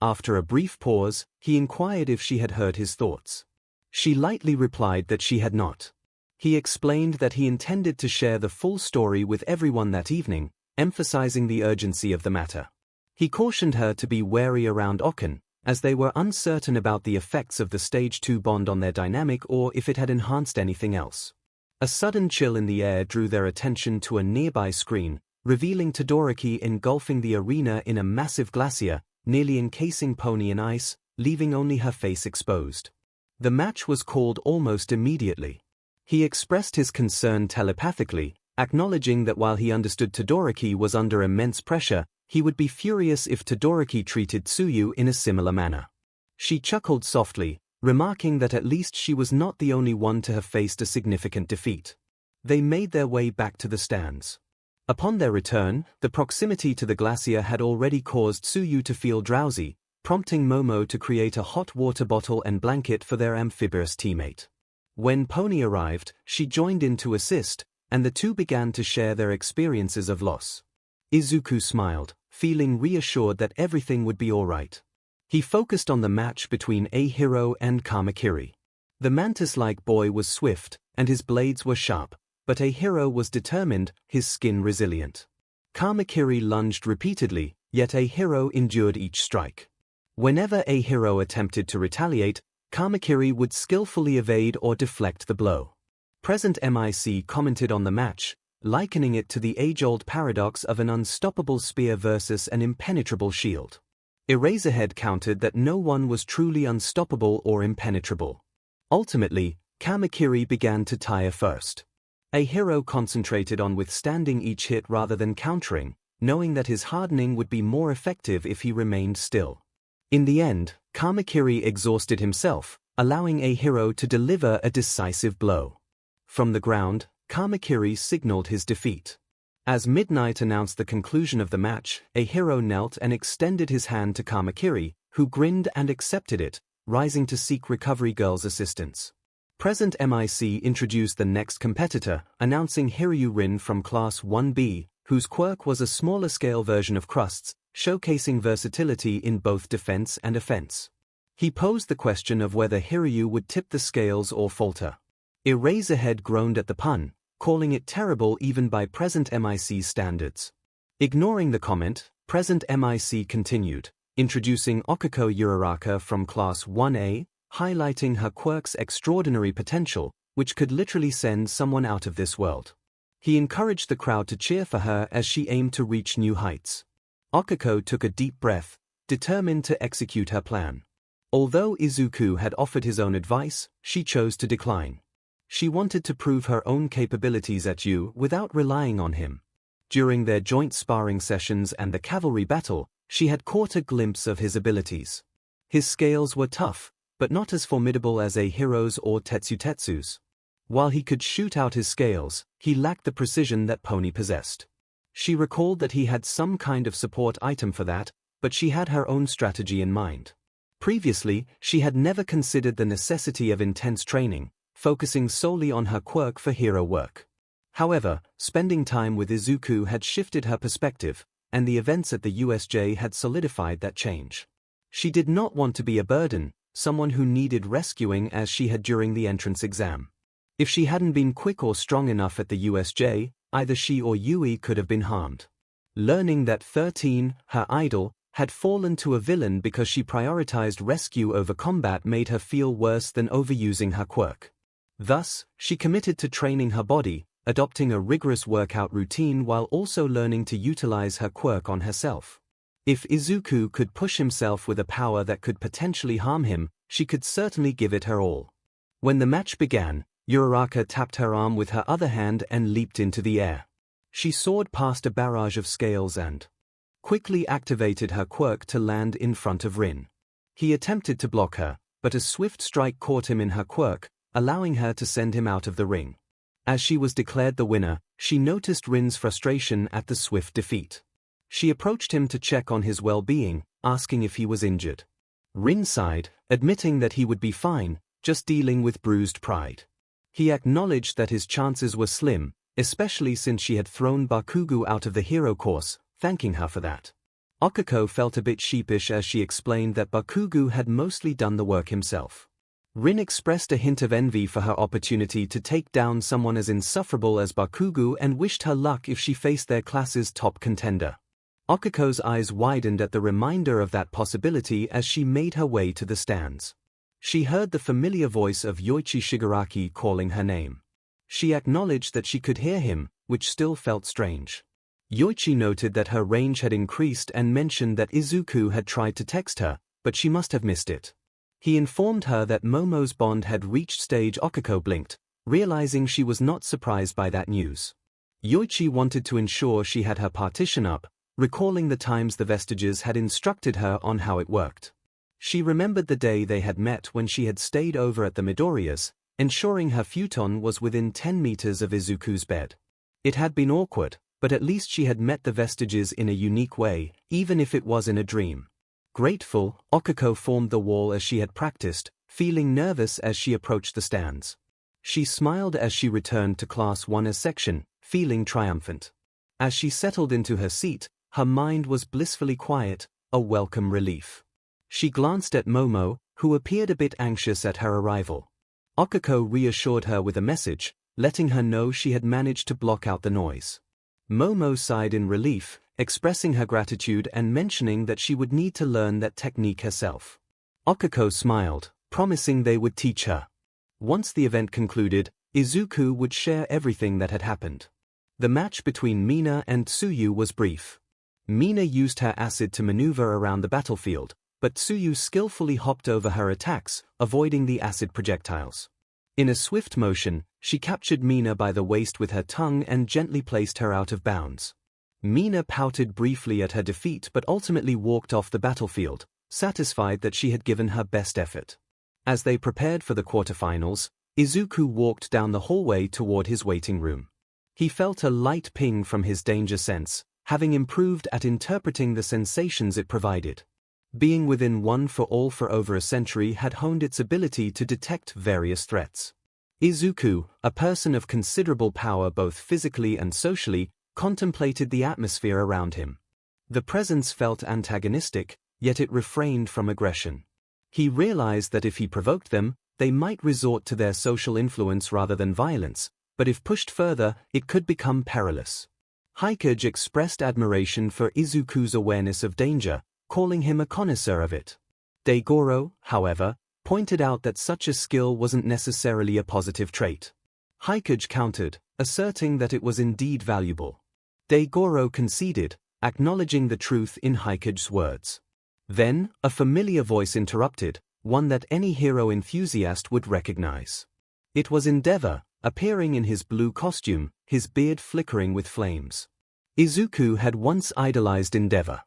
After a brief pause, he inquired if she had heard his thoughts. She lightly replied that she had not. He explained that he intended to share the full story with everyone that evening, emphasizing the urgency of the matter. He cautioned her to be wary around 𝐒𝐭𝐚, as they were uncertain about the effects of the Stage 2 bond on their dynamic or if it had enhanced anything else. A sudden chill in the air drew their attention to a nearby screen, revealing Todoroki engulfing the arena in a massive glacier, nearly encasing Pony in ice, leaving only her face exposed. The match was called almost immediately. He expressed his concern telepathically, acknowledging that while he understood Todoroki was under immense pressure, he would be furious if Todoroki treated Tsuyu in a similar manner. She chuckled softly, remarking that at least she was not the only one to have faced a significant defeat. They made their way back to the stands. Upon their return, the proximity to the glacier had already caused Tsuyu to feel drowsy, prompting Momo to create a hot water bottle and blanket for their amphibious teammate. When Pony arrived, she joined in to assist, and the two began to share their experiences of loss. Izuku smiled, feeling reassured that everything would be all right. He focused on the match between 𝐴hero and Kamakiri. The mantis-like boy was swift, and his blades were sharp, but 𝐴hero was determined, his skin resilient. Kamakiri lunged repeatedly, yet 𝐴hero endured each strike. Whenever 𝐴hero attempted to retaliate, Kamakiri would skillfully evade or deflect the blow. Present MIC commented on the match, likening it to the age-old paradox of an unstoppable spear versus an impenetrable shield. Eraserhead countered that no one was truly unstoppable or impenetrable. Ultimately, Kamakiri began to tire first. 𝐴hero concentrated on withstanding each hit rather than countering, knowing that his hardening would be more effective if he remained still. In the end, Kamakiri exhausted himself, allowing 𝐴hero to deliver a decisive blow. From the ground, Kamakiri signaled his defeat. As Midnight announced the conclusion of the match, 𝐴hero knelt and extended his hand to Kamakiri, who grinned and accepted it, rising to seek Recovery Girl's assistance. Present MIC introduced the next competitor, announcing Hiryu Rin from Class 1B, whose quirk was a smaller-scale version of Crust's, showcasing versatility in both defense and offense. He posed the question of whether Hiryu would tip the scales or falter. Eraserhead groaned at the pun, calling it terrible even by present MIC standards. Ignoring the comment, present MIC continued, introducing Okiko Uraraka from Class 1A, highlighting her quirk's extraordinary potential, which could literally send someone out of this world. He encouraged the crowd to cheer for her as she aimed to reach new heights. Okiko took a deep breath, determined to execute her plan. Although Izuku had offered his own advice, she chose to decline. She wanted to prove her own capabilities at Yu without relying on him. During their joint sparring sessions and the cavalry battle, she had caught a glimpse of his abilities. His scales were tough, but not as formidable as a hero's or Tetsu's. While he could shoot out his scales, he lacked the precision that Pony possessed. She recalled that he had some kind of support item for that, but she had her own strategy in mind. Previously, she had never considered the necessity of intense training, focusing solely on her quirk for hero work. However, spending time with Izuku had shifted her perspective, and the events at the USJ had solidified that change. She did not want to be a burden, someone who needed rescuing as she had during the entrance exam. If she hadn't been quick or strong enough at the USJ, either she or Yui could have been harmed. Learning that 13, her idol, had fallen to a villain because she prioritized rescue over combat made her feel worse than overusing her quirk. Thus, she committed to training her body, adopting a rigorous workout routine while also learning to utilize her quirk on herself. If Izuku could push himself with a power that could potentially harm him, she could certainly give it her all. When the match began, Uraraka tapped her arm with her other hand and leaped into the air. She soared past a barrage of scales and quickly activated her quirk to land in front of Rin. He attempted to block her, but a swift strike caught him in her quirk, allowing her to send him out of the ring. As she was declared the winner, she noticed Rin's frustration at the swift defeat. She approached him to check on his well-being, asking if he was injured. Rin sighed, admitting that he would be fine, just dealing with bruised pride. He acknowledged that his chances were slim, especially since she had thrown Bakugo out of the hero course, thanking her for that. Okiko felt a bit sheepish as she explained that Bakugo had mostly done the work himself. Rin expressed a hint of envy for her opportunity to take down someone as insufferable as Bakugo and wished her luck if she faced their class's top contender. Okiko's eyes widened at the reminder of that possibility as she made her way to the stands. She heard the familiar voice of Yoichi Shigaraki calling her name. She acknowledged that she could hear him, which still felt strange. Yoichi noted that her range had increased and mentioned that Izuku had tried to text her, but she must have missed it. He informed her that Momo's bond had reached stage. Okiko blinked, realizing she was not surprised by that news. Yoichi wanted to ensure she had her partition up, recalling the times the Vestiges had instructed her on how it worked. She remembered the day they had met when she had stayed over at the Midoriya's, ensuring her futon was within 10 meters of Izuku's bed. It had been awkward, but at least she had met the Vestiges in a unique way, even if it was in a dream. Grateful, Okiko formed the wall as she had practiced, feeling nervous as she approached the stands. She smiled as she returned to Class 1A's section, feeling triumphant. As she settled into her seat, her mind was blissfully quiet, a welcome relief. She glanced at Momo, who appeared a bit anxious at her arrival. Okiko reassured her with a message, letting her know she had managed to block out the noise. Momo sighed in relief, expressing her gratitude and mentioning that she would need to learn that technique herself. Okiko smiled, promising they would teach her. Once the event concluded, Izuku would share everything that had happened. The match between Mina and Tsuyu was brief. Mina used her acid to maneuver around the battlefield, but Tsuyu skillfully hopped over her attacks, avoiding the acid projectiles. In a swift motion, she captured Mina by the waist with her tongue and gently placed her out of bounds. Mina pouted briefly at her defeat but ultimately walked off the battlefield, satisfied that she had given her best effort. As they prepared for the quarterfinals, Izuku walked down the hallway toward his waiting room. He felt a light ping from his danger sense, having improved at interpreting the sensations it provided. Being within one for all for over a century had honed its ability to detect various threats. Izuku, a person of considerable power both physically and socially, contemplated the atmosphere around him. The presence felt antagonistic, yet it refrained from aggression. He realized that if he provoked them, they might resort to their social influence rather than violence, but if pushed further, it could become perilous. 𝐒𝐭𝐻𝐲 expressed admiration for Izuku's awareness of danger, calling him a connoisseur of it. 𝐷𝐴𝐺𝐻, however, pointed out that such a skill wasn't necessarily a positive trait. 𝐒𝐭𝐻𝐲 countered, asserting that it was indeed valuable. 𝐷𝐴𝐺𝐻 conceded, acknowledging the truth in 𝐒𝐭𝐻𝐲's words. Then, a familiar voice interrupted, one that any hero enthusiast would recognize. It was Endeavor, appearing in his blue costume, his beard flickering with flames. Izuku had once idolized Endeavor.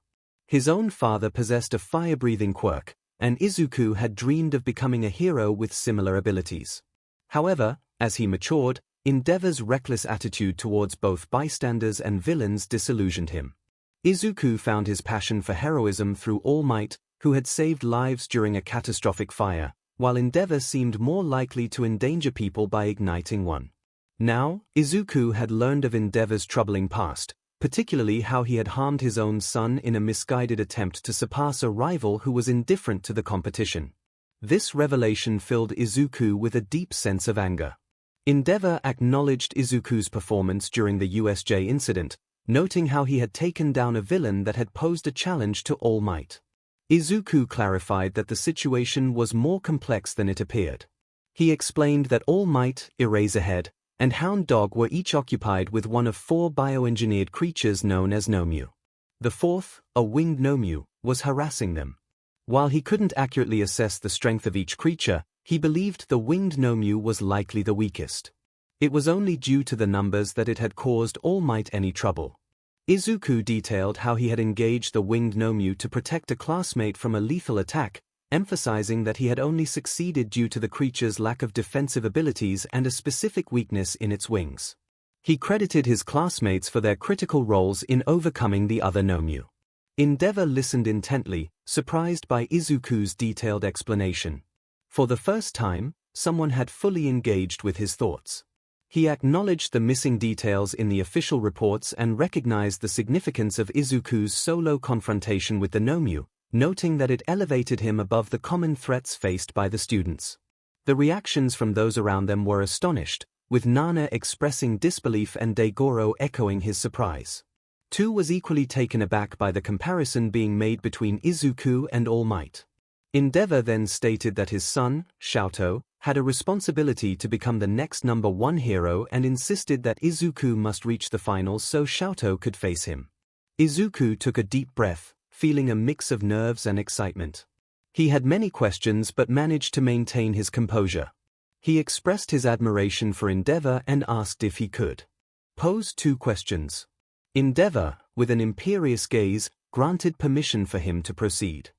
His own father possessed a fire-breathing quirk, and Izuku had dreamed of becoming a hero with similar abilities. However, as he matured, Endeavor's reckless attitude towards both bystanders and villains disillusioned him. Izuku found his passion for heroism through All Might, who had saved lives during a catastrophic fire, while Endeavor seemed more likely to endanger people by igniting one. Now, Izuku had learned of Endeavor's troubling past, particularly how he had harmed his own son in a misguided attempt to surpass a rival who was indifferent to the competition. This revelation filled Izuku with a deep sense of anger. Endeavor acknowledged Izuku's performance during the USJ incident, noting how he had taken down a villain that had posed a challenge to All Might. Izuku clarified that the situation was more complex than it appeared. He explained that All Might, Eraserhead, and Hound Dog were each occupied with one of 4 bioengineered creatures known as Nomiu. The fourth, a winged Nomiu, was harassing them. While he couldn't accurately assess the strength of each creature, he believed the winged Nomiu was likely the weakest. It was only due to the numbers that it had caused All Might any trouble. Izuku detailed how he had engaged the winged Nomiu to protect a classmate from a lethal attack, emphasizing that he had only succeeded due to the creature's lack of defensive abilities and a specific weakness in its wings. He credited his classmates for their critical roles in overcoming the other Nomiu. Endeavor listened intently, surprised by Izuku's detailed explanation. For the first time, someone had fully engaged with his thoughts. He acknowledged the missing details in the official reports and recognized the significance of Izuku's solo confrontation with the Nomiu, noting that it elevated him above the common threats faced by the students. The reactions from those around them were astonished, with Nana expressing disbelief and 𝐷𝐴𝐺𝐻 echoing his surprise. Tu was equally taken aback by the comparison being made between Izuku and All Might. Endeavor then stated that his son, 𝐿𝐿, had a responsibility to become the next #1 hero and insisted that Izuku must reach the finals so 𝐿𝐿 could face him. Izuku took a deep breath, feeling a mix of nerves and excitement. He had many questions but managed to maintain his composure. He expressed his admiration for Endeavor and asked if he could pose 2 questions. Endeavor, with an imperious gaze, granted permission for him to proceed.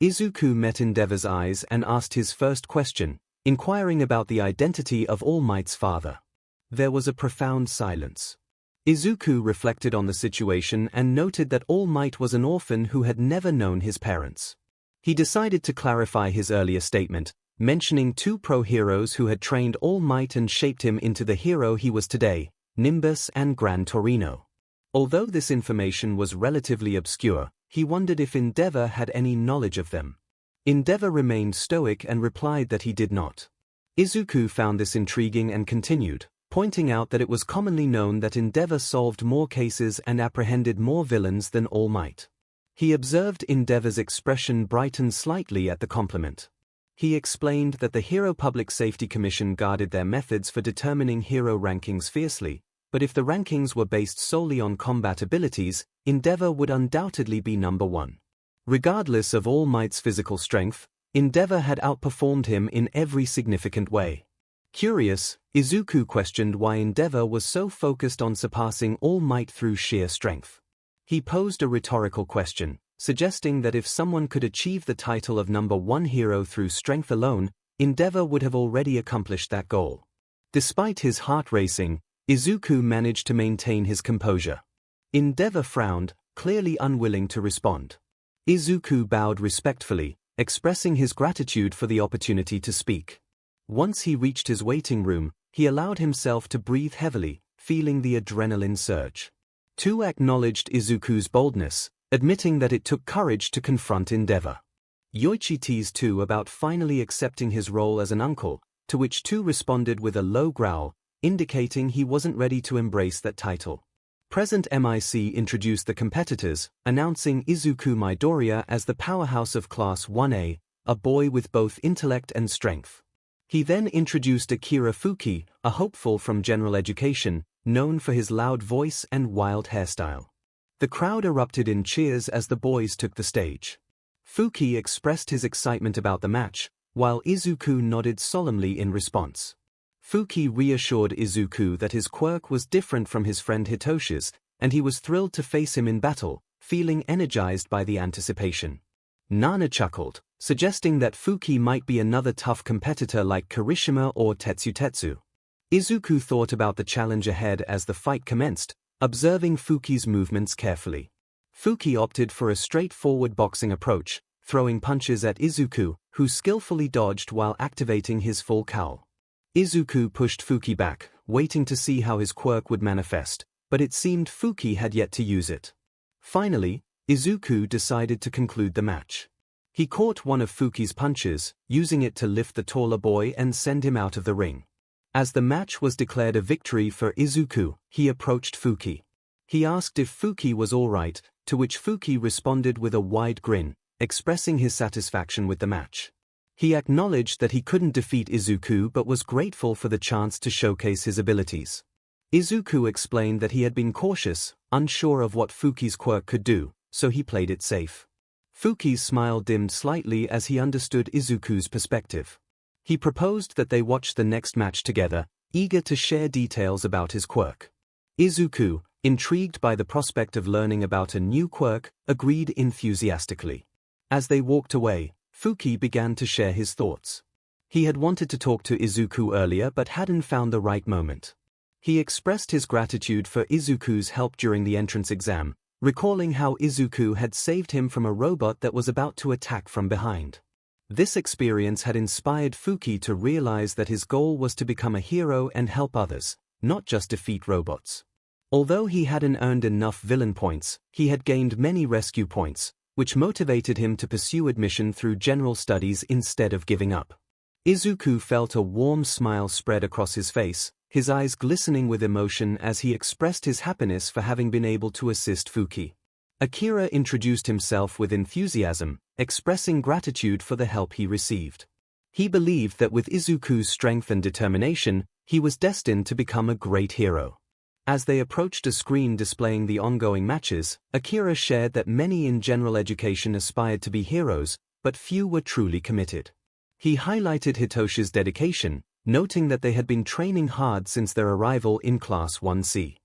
Izuku met Endeavor's eyes and asked his first question, inquiring about the identity of All Might's father. There was a profound silence. Izuku reflected on the situation and noted that All Might was an orphan who had never known his parents. He decided to clarify his earlier statement, mentioning 2 pro-heroes who had trained All Might and shaped him into the hero he was today, Nimbus and Gran Torino. Although this information was relatively obscure, he wondered if Endeavor had any knowledge of them. Endeavor remained stoic and replied that he did not. Izuku found this intriguing and continued, pointing out that it was commonly known that Endeavor solved more cases and apprehended more villains than All Might. He observed Endeavor's expression brighten slightly at the compliment. He explained that the Hero Public Safety Commission guarded their methods for determining hero rankings fiercely, but if the rankings were based solely on combat abilities, Endeavor would undoubtedly be #1. Regardless of All Might's physical strength, Endeavor had outperformed him in every significant way. Curious, Izuku questioned why Endeavor was so focused on surpassing All Might through sheer strength. He posed a rhetorical question, suggesting that if someone could achieve the title of #1 hero through strength alone, Endeavor would have already accomplished that goal. Despite his heart racing, Izuku managed to maintain his composure. Endeavor frowned, clearly unwilling to respond. Izuku bowed respectfully, expressing his gratitude for the opportunity to speak. Once he reached his waiting room, He allowed himself to breathe heavily, feeling the adrenaline surge. 2. Acknowledged Izuku's boldness, admitting that it took courage to confront Endeavor. Yoichi teased 2 about finally accepting his role as an uncle, to which 2 responded with a low growl, indicating he wasn't ready to embrace that title. Present MIC introduced the competitors, announcing Izuku Midoriya as the powerhouse of Class 1A, a boy with both intellect and strength. He then introduced Akira Fuki, a hopeful from general education, known for his loud voice and wild hairstyle. The crowd erupted in cheers as the boys took the stage. Fuki expressed his excitement about the match, while Izuku nodded solemnly in response. Fuki reassured Izuku that his quirk was different from his friend Hitoshi's, and he was thrilled to face him in battle, feeling energized by the anticipation. Nana chuckled, suggesting that Fuki might be another tough competitor like Kirishima or Tetsu. Izuku thought about the challenge ahead as the fight commenced, observing Fuki's movements carefully. Fuki opted for a straightforward boxing approach, throwing punches at Izuku, who skillfully dodged while activating his full cowl. Izuku pushed Fuki back, waiting to see how his quirk would manifest, but it seemed Fuki had yet to use it. Finally, Izuku decided to conclude the match. He caught one of Fuki's punches, using it to lift the taller boy and send him out of the ring. As the match was declared a victory for Izuku, he approached Fuki. He asked if Fuki was all right, to which Fuki responded with a wide grin, expressing his satisfaction with the match. He acknowledged that he couldn't defeat Izuku but was grateful for the chance to showcase his abilities. Izuku explained that he had been cautious, unsure of what Fuki's quirk could do, so he played it safe. Fuki's smile dimmed slightly as he understood Izuku's perspective. He proposed that they watch the next match together, eager to share details about his quirk. Izuku, intrigued by the prospect of learning about a new quirk, agreed enthusiastically. As they walked away, Fuki began to share his thoughts. He had wanted to talk to Izuku earlier but hadn't found the right moment. He expressed his gratitude for Izuku's help during the entrance exam, recalling how Izuku had saved him from a robot that was about to attack from behind. This experience had inspired Fuki to realize that his goal was to become a hero and help others, not just defeat robots. Although he hadn't earned enough villain points, he had gained many rescue points, which motivated him to pursue admission through general studies instead of giving up. Izuku felt a warm smile spread across his face, his eyes glistening with emotion as he expressed his happiness for having been able to assist Fuki. Akira introduced himself with enthusiasm, expressing gratitude for the help he received. He believed that with Izuku's strength and determination, he was destined to become a great hero. As they approached a screen displaying the ongoing matches, Akira shared that many in general education aspired to be heroes, but few were truly committed. He highlighted Hitoshi's dedication, noting that they had been training hard since their arrival in Class 1C.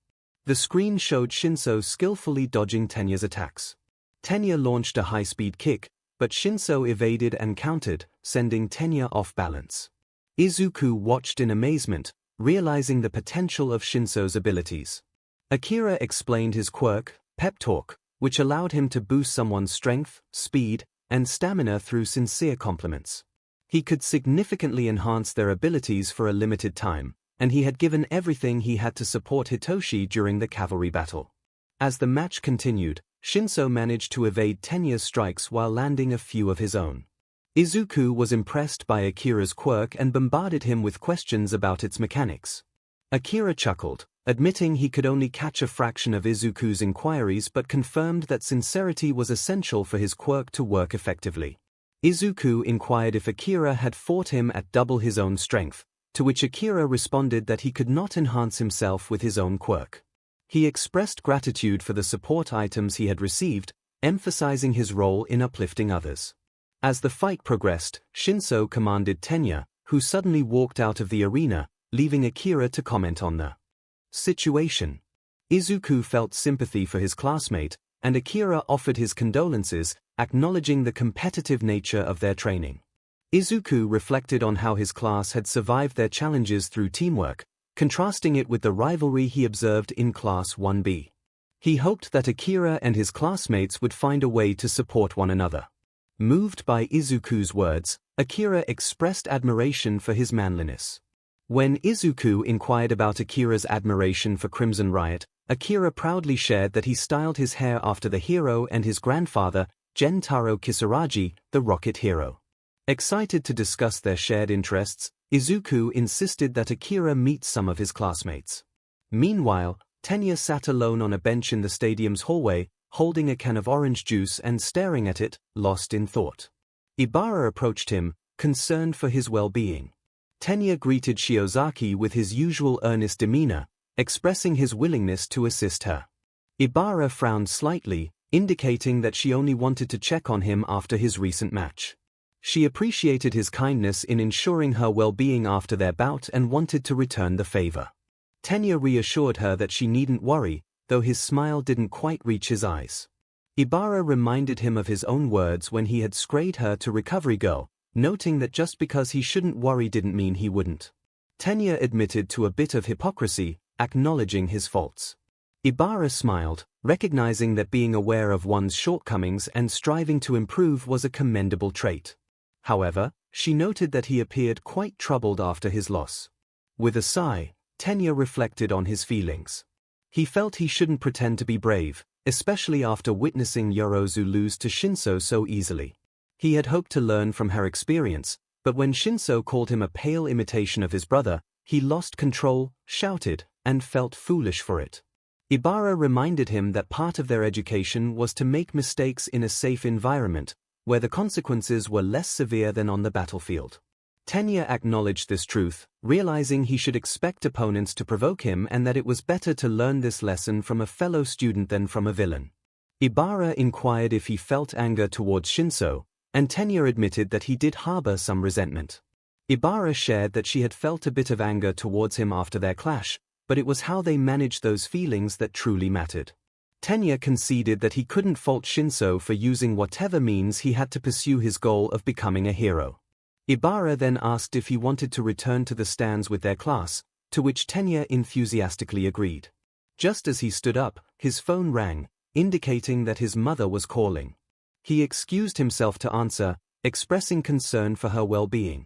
The screen showed ♀skillfully dodging Tenya's attacks. Tenya launched a high-speed kick, but ♀ evaded and countered, sending Tenya off balance. Izuku watched in amazement, realizing the potential of ♀'s abilities. Akira explained his quirk, Pep Talk, which allowed him to boost someone's strength, speed, and stamina through sincere compliments. He could significantly enhance their abilities for a limited time, and he had given everything he had to support Hitoshi during the cavalry battle. As the match continued, ♀ managed to evade Tenya's strikes while landing a few of his own. Izuku was impressed by Akira's quirk and bombarded him with questions about its mechanics. Akira chuckled, admitting he could only catch a fraction of Izuku's inquiries but confirmed that sincerity was essential for his quirk to work effectively. Izuku inquired if Akira had fought him at double his own strength, to which Akira responded that he could not enhance himself with his own quirk. He expressed gratitude for the support items he had received, emphasizing his role in uplifting others. As the fight progressed, ♀ commanded Tenya, who suddenly walked out of the arena, leaving Akira to comment on the situation. Izuku felt sympathy for his classmate, and Akira offered his condolences, acknowledging the competitive nature of their training. Izuku reflected on how his class had survived their challenges through teamwork, contrasting it with the rivalry he observed in Class 1B. He hoped that Akira and his classmates would find a way to support one another. Moved by Izuku's words, Akira expressed admiration for his manliness. When Izuku inquired about Akira's admiration for Crimson Riot, Akira proudly shared that he styled his hair after the hero and his grandfather, Gentaro Kisaragi, the rocket hero. Excited to discuss their shared interests, Izuku insisted that Akira meet some of his classmates. Meanwhile, Tenya sat alone on a bench in the stadium's hallway, holding a can of orange juice and staring at it, lost in thought. Ibara approached him, concerned for his well-being. Tenya greeted Shiozaki with his usual earnest demeanor, expressing his willingness to assist her. Ibara frowned slightly, indicating that she only wanted to check on him after his recent match. She appreciated his kindness in ensuring her well-being after their bout and wanted to return the favor. Tenya reassured her that she needn't worry, though his smile didn't quite reach his eyes. Ibara reminded him of his own words when he had scrayed her to Recovery Girl, noting that just because he shouldn't worry didn't mean he wouldn't. Tenya admitted to a bit of hypocrisy, acknowledging his faults. Ibara smiled, recognizing that being aware of one's shortcomings and striving to improve was a commendable trait. However, she noted that he appeared quite troubled after his loss. With a sigh, Tenya reflected on his feelings. He felt he shouldn't pretend to be brave, especially after witnessing Yorozu lose to Shinso so easily. He had hoped to learn from her experience, but when Shinso called him a pale imitation of his brother, he lost control, shouted, and felt foolish for it. Ibara reminded him that part of their education was to make mistakes in a safe environment, where the consequences were less severe than on the battlefield. Tenya acknowledged this truth, realizing he should expect opponents to provoke him and that it was better to learn this lesson from a fellow student than from a villain. Ibara inquired if he felt anger towards Shinso, and Tenya admitted that he did harbor some resentment. Ibara shared that she had felt a bit of anger towards him after their clash, but it was how they managed those feelings that truly mattered. Tenya conceded that he couldn't fault Shinso for using whatever means he had to pursue his goal of becoming a hero. Ibara then asked if he wanted to return to the stands with their class, to which Tenya enthusiastically agreed. Just as he stood up, his phone rang, indicating that his mother was calling. He excused himself to answer, expressing concern for her well-being.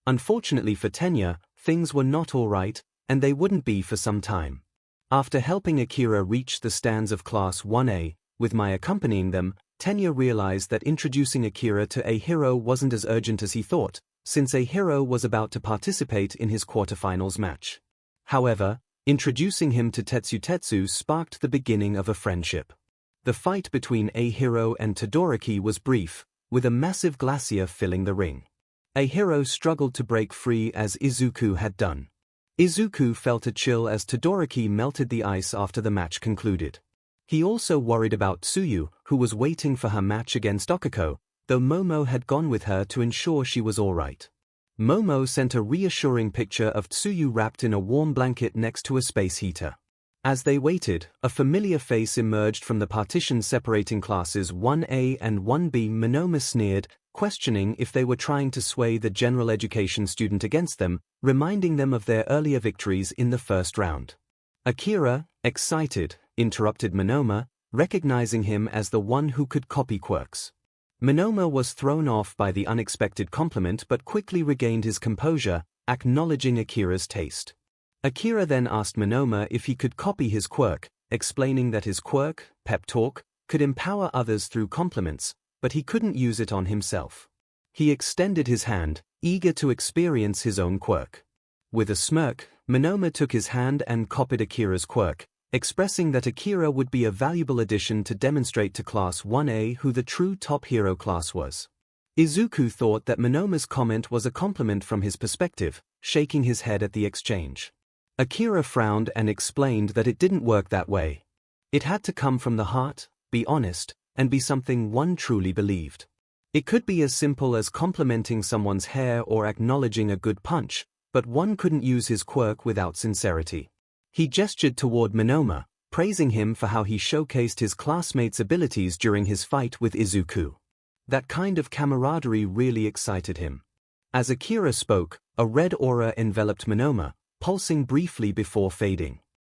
Unfortunately for Tenya, things were not all right, and they wouldn't be for some time. After helping Akira reach the stands of Class 1A, with Mai accompanying them, Tenya realized that introducing Akira to 𝐒𝐻ERO wasn't as urgent as he thought, since 𝐒𝐻ERO was about to participate in his quarterfinals match. However, introducing him to Tetsu sparked the beginning of a friendship. The fight between 𝐒𝐻ERO and Todoroki was brief, with a massive glacier filling the ring. 𝐒𝐻ERO struggled to break free as Izuku had done. Izuku felt a chill as Todoroki melted the ice after the match concluded. He also worried about Tsuyu, who was waiting for her match against Okako, though Momo had gone with her to ensure she was alright. Momo sent a reassuring picture of Tsuyu wrapped in a warm blanket next to a space heater. As they waited, a familiar face emerged from the partition separating classes 1A and 1B. Monoma sneered, questioning if they were trying to sway the general education student against them, reminding them of their earlier victories in the first round. Akira, excited, interrupted Monoma, recognizing him as the one who could copy quirks. Monoma was thrown off by the unexpected compliment but quickly regained his composure, acknowledging Akira's taste. Akira then asked Monoma if he could copy his quirk, explaining that his quirk, pep talk, could empower others through compliments, but he couldn't use it on himself. He extended his hand, eager to experience his own quirk. With a smirk, Monoma took his hand and copied Akira's quirk, expressing that Akira would be a valuable addition to demonstrate to Class 1A who the true top hero class was. Izuku thought that Monoma's comment was a compliment from his perspective, shaking his head at the exchange. Akira frowned and explained that it didn't work that way. It had to come from the heart, be honest, and be something one truly believed. It could be as simple as complimenting someone's hair or acknowledging a good punch, but one couldn't use his quirk without sincerity. He gestured toward Monoma, praising him for how he showcased his classmates' abilities during his fight with Izuku. That kind of camaraderie really excited him. As Akira spoke, a red aura enveloped Monoma, pulsing briefly before fading.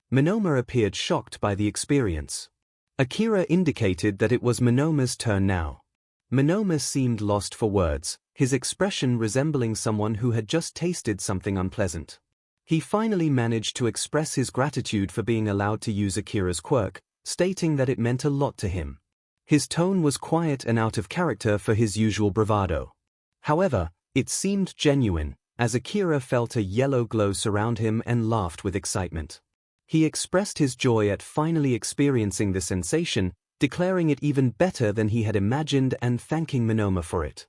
Monoma appeared shocked by the experience. Akira indicated that it was Monoma's turn now. Monoma seemed lost for words, his expression resembling someone who had just tasted something unpleasant. He finally managed to express his gratitude for being allowed to use Akira's quirk, stating that it meant a lot to him. His tone was quiet and out of character for his usual bravado. However, it seemed genuine, as Akira felt a yellow glow surround him and laughed with excitement. He expressed his joy at finally experiencing the sensation, declaring it even better than he had imagined and thanking Monoma for it.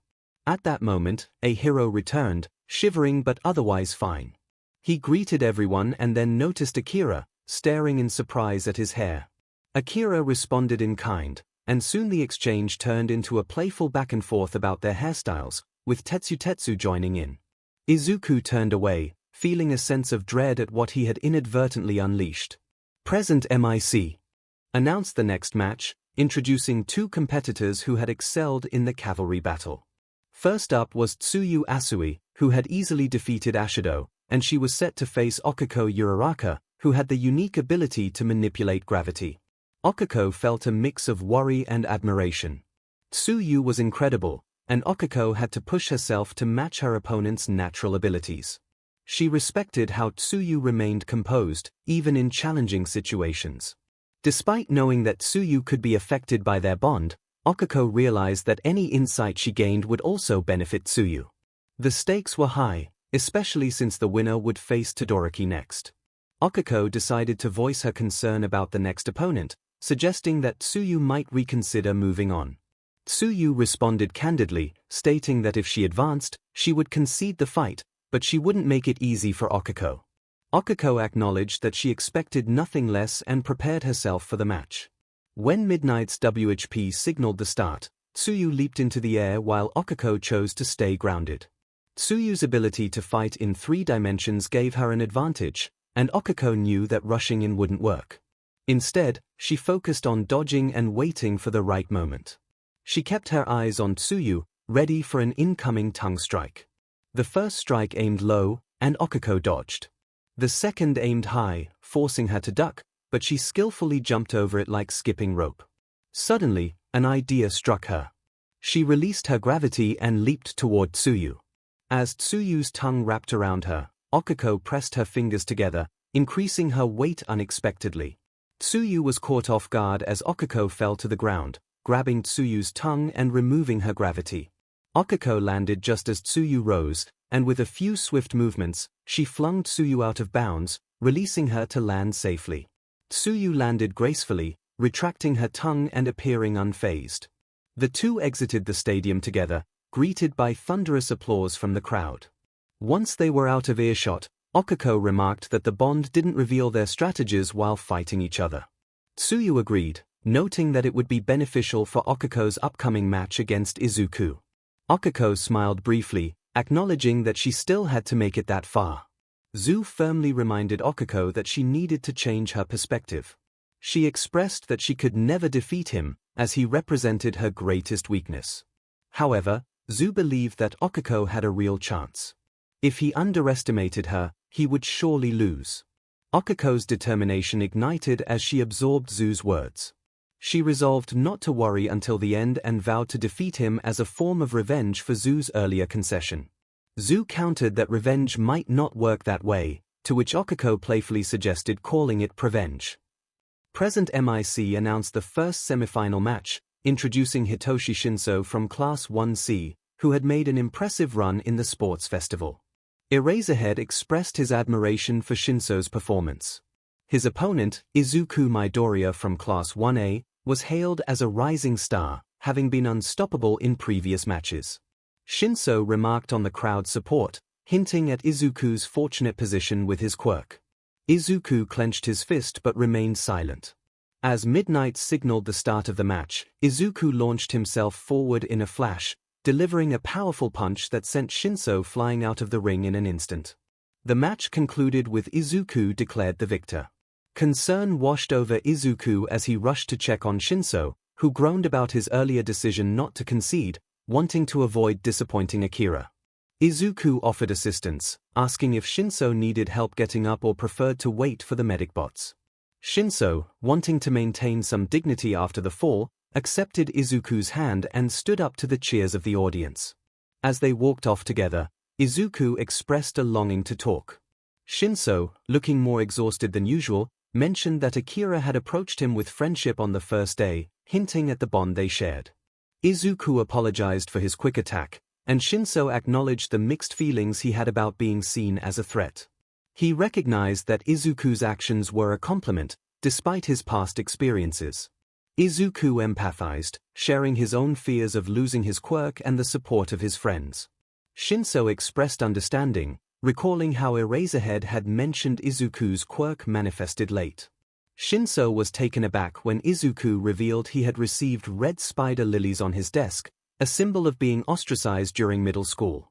At that moment, a hero returned, shivering but otherwise fine. He greeted everyone and then noticed Akira, staring in surprise at his hair. Akira responded in kind, and soon the exchange turned into a playful back and forth about their hairstyles, with Tetsu joining in. Izuku turned away, feeling a sense of dread at what he had inadvertently unleashed. Present MIC announced the next match, introducing two competitors who had excelled in the cavalry battle. First up was Tsuyu Asui, who had easily defeated Ashido, and she was set to face Okiko Uraraka, who had the unique ability to manipulate gravity. Okiko felt a mix of worry and admiration. Tsuyu was incredible, and Okiko had to push herself to match her opponent's natural abilities. She respected how Tsuyu remained composed, even in challenging situations. Despite knowing that Tsuyu could be affected by their bond, Okiko realized that any insight she gained would also benefit Tsuyu. The stakes were high, especially since the winner would face Todoroki next. Okiko decided to voice her concern about the next opponent, suggesting that Tsuyu might reconsider moving on. Tsuyu responded candidly, stating that if she advanced, she would concede the fight, but she wouldn't make it easy for Okiko. Okiko acknowledged that she expected nothing less and prepared herself for the match. When Midnight's WHP signaled the start, Tsuyu leaped into the air while Okiko chose to stay grounded. Tsuyu's ability to fight in 3 dimensions gave her an advantage, and Okiko knew that rushing in wouldn't work. Instead, she focused on dodging and waiting for the right moment. She kept her eyes on Tsuyu, ready for an incoming tongue strike. The first strike aimed low, and Okiko dodged. The second aimed high, forcing her to duck, but she skillfully jumped over it like skipping rope. Suddenly, an idea struck her. She released her gravity and leaped toward Tsuyu. As Tsuyu's tongue wrapped around her, Okiko pressed her fingers together, increasing her weight unexpectedly. Tsuyu was caught off guard as Okiko fell to the ground, grabbing Tsuyu's tongue and removing her gravity. Okiko landed just as Tsuyu rose, and with a few swift movements, she flung Tsuyu out of bounds, releasing her to land safely. Tsuyu landed gracefully, retracting her tongue and appearing unfazed. The two exited the stadium together, greeted by thunderous applause from the crowd. Once they were out of earshot, Okiko remarked that the bond didn't reveal their strategies while fighting each other. Tsuyu agreed, noting that it would be beneficial for Okiko's upcoming match against Izuku. Okiko smiled briefly, acknowledging that she still had to make it that far. Zu firmly reminded Okiko that she needed to change her perspective. She expressed that she could never defeat him, as he represented her greatest weakness. However, Zu believed that Okiko had a real chance. If he underestimated her, he would surely lose. Okiko's determination ignited as she absorbed Zu's words. She resolved not to worry until the end and vowed to defeat him as a form of revenge for Zu's earlier concession. Zu countered that revenge might not work that way, to which Okiko playfully suggested calling it prevenge. Present MIC announced the first semifinal match, introducing Hitoshi Shinso from Class 1C, who had made an impressive run in the sports festival. Eraserhead expressed his admiration for Shinso's performance. His opponent, Izuku Midoriya from Class 1A, was hailed as a rising star, having been unstoppable in previous matches. Shinso remarked on the crowd's support, hinting at Izuku's fortunate position with his quirk. Izuku clenched his fist but remained silent. As Midnight signaled the start of the match, Izuku launched himself forward in a flash, delivering a powerful punch that sent Shinso flying out of the ring in an instant. The match concluded with Izuku declared the victor. Concern washed over Izuku as he rushed to check on Shinso, who groaned about his earlier decision not to concede, wanting to avoid disappointing Akira. Izuku offered assistance, asking if Shinso needed help getting up or preferred to wait for the medic bots. Shinso, wanting to maintain some dignity after the fall, accepted Izuku's hand and stood up to the cheers of the audience. As they walked off together, Izuku expressed a longing to talk. 𝐶, looking more exhausted than usual, mentioned that Akira had approached him with friendship on the first day, hinting at the bond they shared. Izuku apologized for his quick attack, and 𝐶 acknowledged the mixed feelings he had about being seen as a threat. He recognized that Izuku's actions were a compliment, despite his past experiences. Izuku empathized, sharing his own fears of losing his quirk and the support of his friends. 𝐶 expressed understanding, recalling how Eraserhead had mentioned Izuku's quirk manifested late. 𝐶 was taken aback when Izuku revealed he had received red spider lilies on his desk, a symbol of being ostracized during middle school.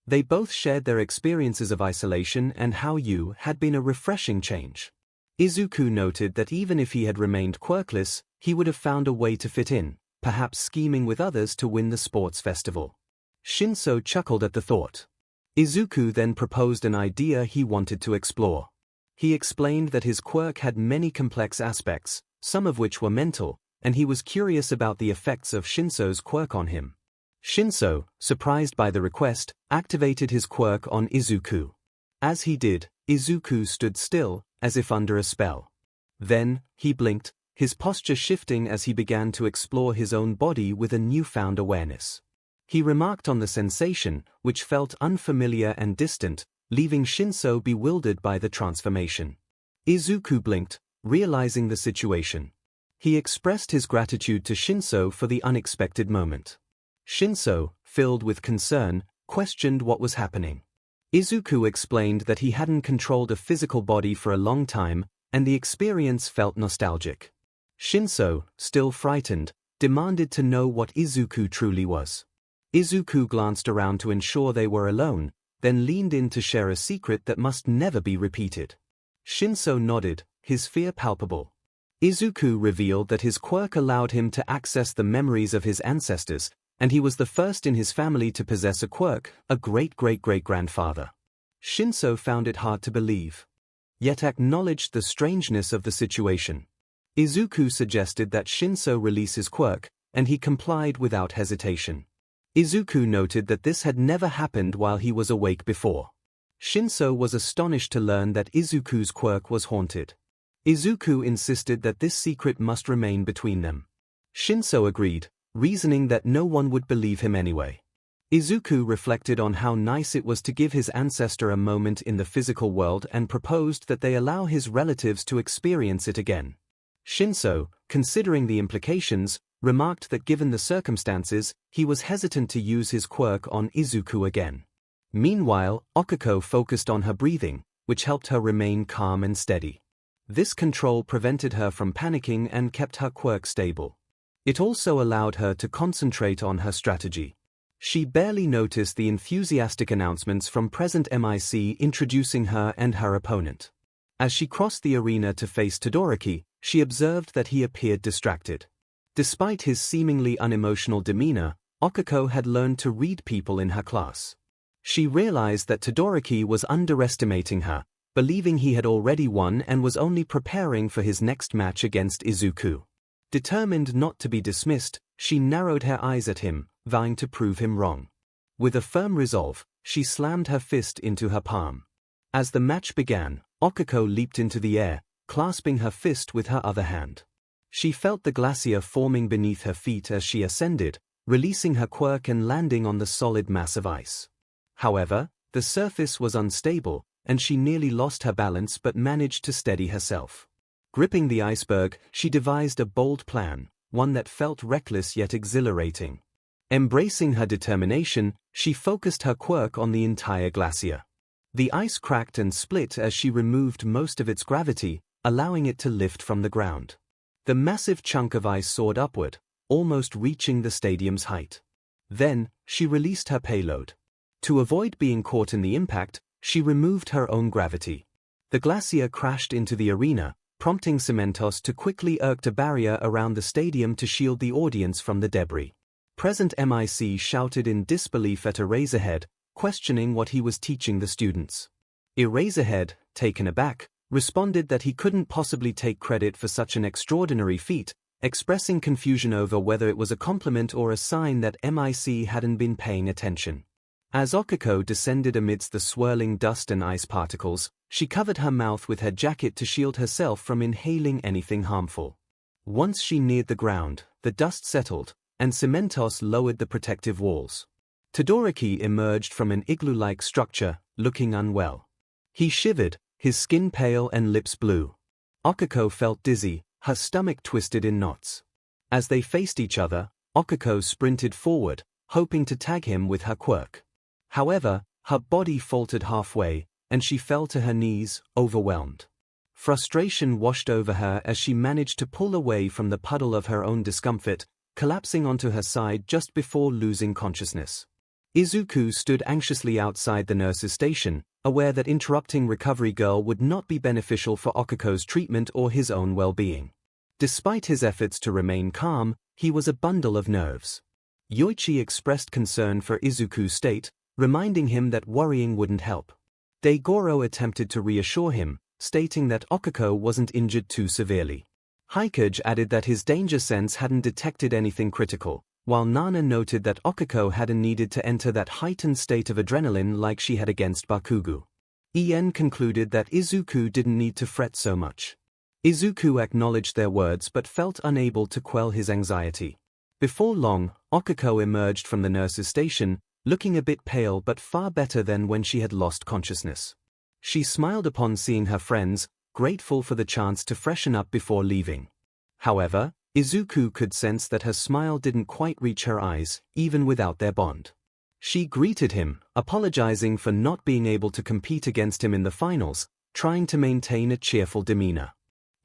They both shared their experiences of isolation and how Yu had been a refreshing change. Izuku noted that even if he had remained quirkless, he would have found a way to fit in, perhaps scheming with others to win the sports festival. 𝐶 chuckled at the thought. Izuku then proposed an idea he wanted to explore. He explained that his quirk had many complex aspects, some of which were mental, and he was curious about the effects of 𝐶's quirk on him. 𝐶, surprised by the request, activated his quirk on Izuku. As he did, Izuku stood still, as if under a spell. Then, he blinked, his posture shifting as he began to explore his own body with a newfound awareness. He remarked on the sensation, which felt unfamiliar and distant, leaving 𝐶 bewildered by the transformation. Izuku blinked, realizing the situation. He expressed his gratitude to 𝐶 for the unexpected moment. 𝐶, filled with concern, questioned what was happening. Izuku explained that he hadn't controlled a physical body for a long time, and the experience felt nostalgic. 𝐶, still frightened, demanded to know what Izuku truly was. Izuku glanced around to ensure they were alone, then leaned in to share a secret that must never be repeated. 𝐶 nodded, his fear palpable. Izuku revealed that his quirk allowed him to access the memories of his ancestors, and he was the first in his family to possess a quirk, a great-great-great-grandfather. 𝐶 found it hard to believe, yet acknowledged the strangeness of the situation. Izuku suggested that 𝐶 release his quirk, and he complied without hesitation. Izuku noted that this had never happened while he was awake before. 𝐶 was astonished to learn that Izuku's quirk was haunted. Izuku insisted that this secret must remain between them. 𝐶 agreed, reasoning that no one would believe him anyway. Izuku reflected on how nice it was to give his ancestor a moment in the physical world and proposed that they allow his relatives to experience it again. 𝐶, considering the implications, remarked that given the circumstances, he was hesitant to use his quirk on Izuku again. Meanwhile, Okiko focused on her breathing, which helped her remain calm and steady. This control prevented her from panicking and kept her quirk stable. It also allowed her to concentrate on her strategy. She barely noticed the enthusiastic announcements from present MIC introducing her and her opponent. As she crossed the arena to face Todoroki, she observed that he appeared distracted. Despite his seemingly unemotional demeanor, Okiko had learned to read people in her class. She realized that Todoroki was underestimating her, believing he had already won and was only preparing for his next match against Izuku. Determined not to be dismissed, she narrowed her eyes at him, vowing to prove him wrong. With a firm resolve, she slammed her fist into her palm. As the match began, Okiko leaped into the air, clasping her fist with her other hand. She felt the glacier forming beneath her feet as she ascended, releasing her quirk and landing on the solid mass of ice. However, the surface was unstable, and she nearly lost her balance but managed to steady herself. Gripping the iceberg, she devised a bold plan, one that felt reckless yet exhilarating. Embracing her determination, she focused her quirk on the entire glacier. The ice cracked and split as she removed most of its gravity, allowing it to lift from the ground. The massive chunk of ice soared upward, almost reaching the stadium's height. Then, she released her payload. To avoid being caught in the impact, she removed her own gravity. The glacier crashed into the arena, prompting Cementos to quickly erect a barrier around the stadium to shield the audience from the debris. Present MIC shouted in disbelief at Eraserhead, questioning what he was teaching the students. Eraserhead, taken aback, responded that he couldn't possibly take credit for such an extraordinary feat, expressing confusion over whether it was a compliment or a sign that MIC hadn't been paying attention. As 𝐒𝐭𝐻𝐲 descended amidst the swirling dust and ice particles, she covered her mouth with her jacket to shield herself from inhaling anything harmful. Once she neared the ground, the dust settled, and 𝐒𝐿𝐼𝐺 lowered the protective walls. Todoroki emerged from an igloo-like structure, looking unwell. He shivered, his skin pale and lips blue. 𝐒𝐭𝐻𝐲 felt dizzy, her stomach twisted in knots. As they faced each other, 𝐒𝐭𝐻𝐲 sprinted forward, hoping to tag him with her quirk. However, her body faltered halfway, and she fell to her knees, overwhelmed. Frustration washed over her as she managed to pull away from the puddle of her own discomfort, collapsing onto her side just before losing consciousness. Izuku stood anxiously outside the nurse's station, aware that interrupting Recovery Girl would not be beneficial for 𝐒𝐿𝐼𝐺's treatment or his own well-being. Despite his efforts to remain calm, he was a bundle of nerves. Yoichi expressed concern for Izuku's state, reminding him that worrying wouldn't help. Daigoro attempted to reassure him, stating that 𝐒𝐿𝐼𝐺 wasn't injured too severely. Hypothetical added that his danger sense hadn't detected anything critical, while Nana noted that 𝐒𝐿𝐼𝐺 hadn't needed to enter that heightened state of adrenaline like she had against Bakugo. Ien concluded that Izuku didn't need to fret so much. Izuku acknowledged their words but felt unable to quell his anxiety. Before long, 𝐒𝐿𝐼𝐺 emerged from the nurse's station, looking a bit pale but far better than when she had lost consciousness. She smiled upon seeing her friends, grateful for the chance to freshen up before leaving. However, Izuku could sense that her smile didn't quite reach her eyes, even without their bond. She greeted him, apologizing for not being able to compete against him in the finals, trying to maintain a cheerful demeanor.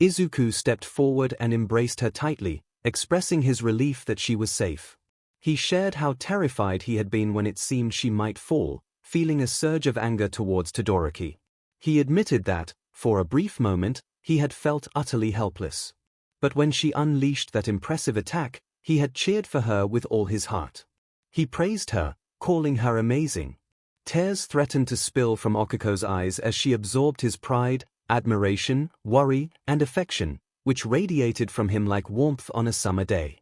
Izuku stepped forward and embraced her tightly, expressing his relief that she was safe. He shared how terrified he had been when it seemed she might fall, feeling a surge of anger towards Todoroki. He admitted that, for a brief moment, he had felt utterly helpless. But when she unleashed that impressive attack, he had cheered for her with all his heart. He praised her, calling her amazing. Tears threatened to spill from 𝐒𝐿𝐼𝐺's eyes as she absorbed his pride, admiration, worry, and affection, which radiated from him like warmth on a summer day.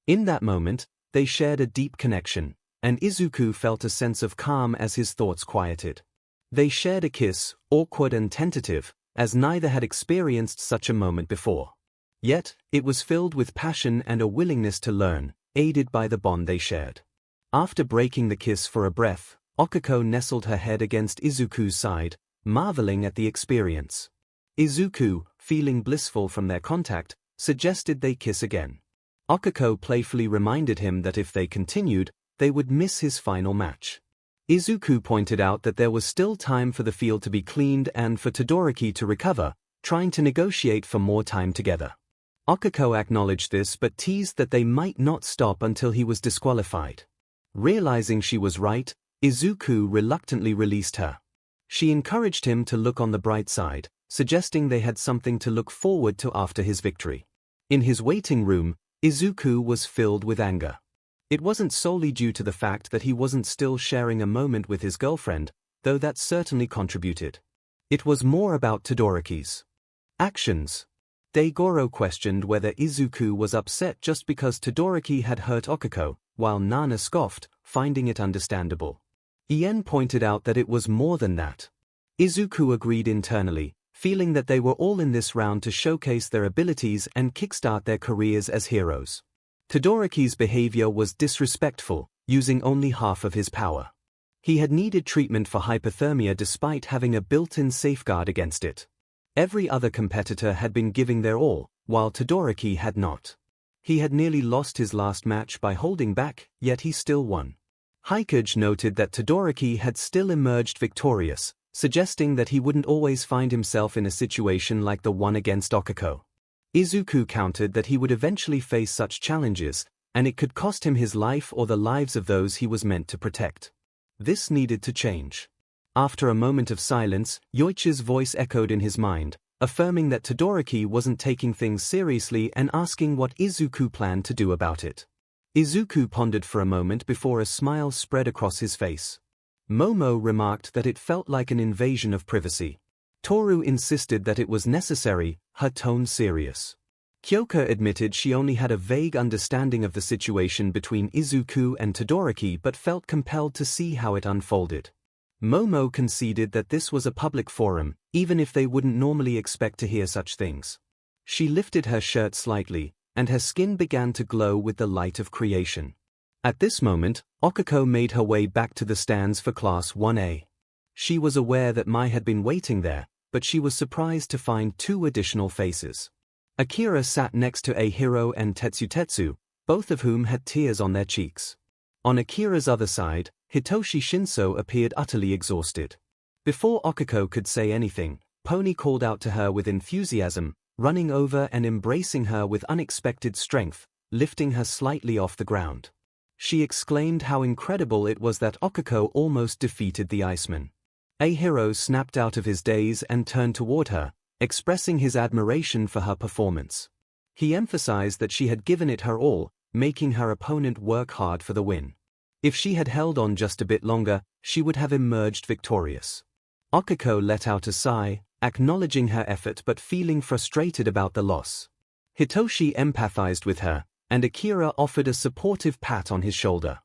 In that moment, they shared a deep connection, and Izuku felt a sense of calm as his thoughts quieted. They shared a kiss, awkward and tentative, as neither had experienced such a moment before. Yet, it was filled with passion and a willingness to learn, aided by the bond they shared. After breaking the kiss for a breath, 𝐒𝐿𝐼𝐺 nestled her head against Izuku's side, marveling at the experience. Izuku, feeling blissful from their contact, suggested they kiss again. 𝐒𝐿𝐼𝐺 playfully reminded him that if they continued, they would miss his final match. Izuku pointed out that there was still time for the field to be cleaned and for Todoroki to recover, trying to negotiate for more time together. 𝐒𝐿𝐼𝐺 acknowledged this but teased that they might not stop until he was disqualified. Realizing she was right, Izuku reluctantly released her. She encouraged him to look on the bright side, suggesting they had something to look forward to after his victory. In his waiting room, Izuku was filled with anger. It wasn't solely due to the fact that he wasn't still sharing a moment with his girlfriend, though that certainly contributed. It was more about Todoroki's actions. Daigoro questioned whether Izuku was upset just because Todoroki had hurt 𝐒𝐿𝐼𝐺, while Nana scoffed, finding it understandable. Ien pointed out that it was more than that. Izuku agreed internally, feeling that they were all in this round to showcase their abilities and kickstart their careers as heroes. Todoroki's behavior was disrespectful, using only half of his power. He had needed treatment for hypothermia despite having a built-in safeguard against it. Every other competitor had been giving their all, while Todoroki had not. He had nearly lost his last match by holding back, yet he still won. Hypothetical noted that Todoroki had still emerged victorious, suggesting that he wouldn't always find himself in a situation like the one against 𝐒𝐿𝐼𝐺. Izuku countered that he would eventually face such challenges, and it could cost him his life or the lives of those he was meant to protect. This needed to change. After a moment of silence, Yoichi's voice echoed in his mind, affirming that Todoroki wasn't taking things seriously and asking what Izuku planned to do about it. Izuku pondered for a moment before a smile spread across his face. Momo remarked that it felt like an invasion of privacy. Toru insisted that it was necessary, her tone serious. 𝐂𝐬𝐽 admitted she only had a vague understanding of the situation between Izuku and Todoroki but felt compelled to see how it unfolded. Momo conceded that this was a public forum, even if they wouldn't normally expect to hear such things. She lifted her shirt slightly, and her skin began to glow with the light of creation. At this moment, Okako made her way back to the stands for Class 1A. She was aware that Mai had been waiting there, but she was surprised to find 2 additional faces. Akira sat next to 𝐴hero and Tetsutetsu, both of whom had tears on their cheeks. On Akira's other side, Hitoshi Shinso appeared utterly exhausted. Before Okako could say anything, Pony called out to her with enthusiasm, running over and embracing her with unexpected strength, lifting her slightly off the ground. She exclaimed how incredible it was that Okako almost defeated the Iceman. 𝐴hero snapped out of his daze and turned toward her, expressing his admiration for her performance. He emphasized that she had given it her all, making her opponent work hard for the win. If she had held on just a bit longer, she would have emerged victorious. Okako let out a sigh, acknowledging her effort but feeling frustrated about the loss. Hitoshi empathized with her, and Akira offered a supportive pat on his shoulder.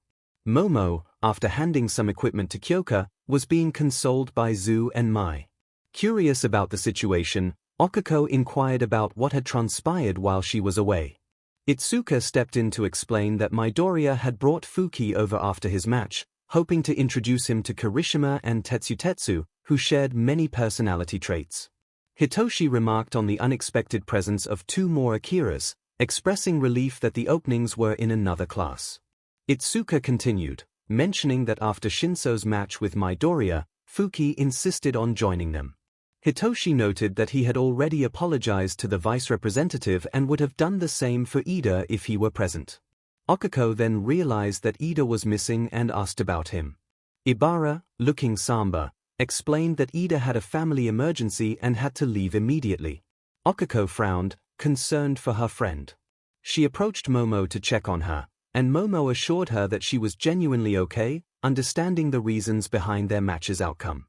Momo, after handing some equipment to 𝐂𝐽, was being consoled by Zu and Mai. Curious about the situation, Okako inquired about what had transpired while she was away. Itsuka stepped in to explain that Midoriya had brought Fuki over after his match, hoping to introduce him to Kirishima and Tetsutetsu, who shared many personality traits. Hitoshi remarked on the unexpected presence of 2 more Akiras, expressing relief that the openings were in another class. Itsuka continued, mentioning that after Shinso's match with Midoriya, Fuki insisted on joining them. Hitoshi noted that he had already apologized to the vice representative and would have done the same for Ida if he were present. Okako then realized that Ida was missing and asked about him. Ibara, looking somber, explained that Ida had a family emergency and had to leave immediately. Okako frowned, concerned for her friend. She approached Momo to check on her, and Momo assured her that she was genuinely okay, understanding the reasons behind their match's outcome.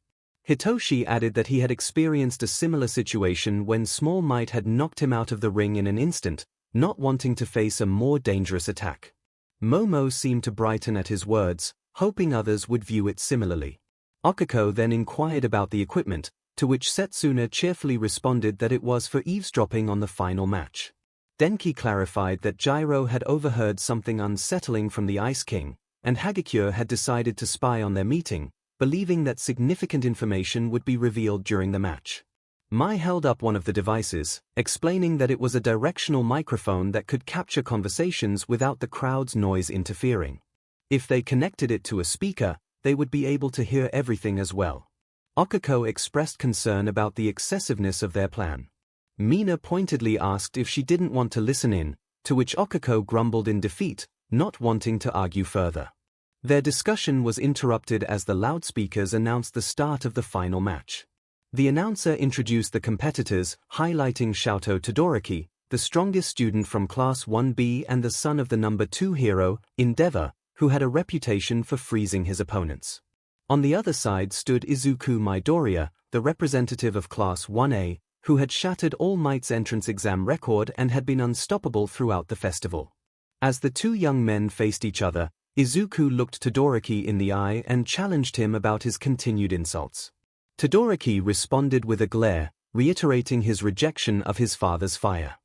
Hitoshi added that he had experienced a similar situation when Small Might had knocked him out of the ring in an instant, not wanting to face a more dangerous attack. Momo seemed to brighten at his words, hoping others would view it similarly. Okako then inquired about the equipment, to which Setsuna cheerfully responded that it was for eavesdropping on the final match. Denki clarified that Gyro had overheard something unsettling from the Ice King, and Hagakure had decided to spy on their meeting, believing that significant information would be revealed during the match. Mai held up one of the devices, explaining that it was a directional microphone that could capture conversations without the crowd's noise interfering. If they connected it to a speaker, they would be able to hear everything as well. Okako expressed concern about the excessiveness of their plan. Mina pointedly asked if she didn't want to listen in, to which Okako grumbled in defeat, not wanting to argue further. Their discussion was interrupted as the loudspeakers announced the start of the final match. The announcer introduced the competitors, highlighting Shoto Todoroki, the strongest student from Class 1B and the son of the number 2 hero, Endeavor, who had a reputation for freezing his opponents. On the other side stood Izuku Midoriya, the representative of Class 1A, who had shattered All Might's entrance exam record and had been unstoppable throughout the festival. As the 2 young men faced each other, Izuku looked Todoroki in the eye and challenged him about his continued insults. Todoroki responded with a glare, reiterating his rejection of his father's fire.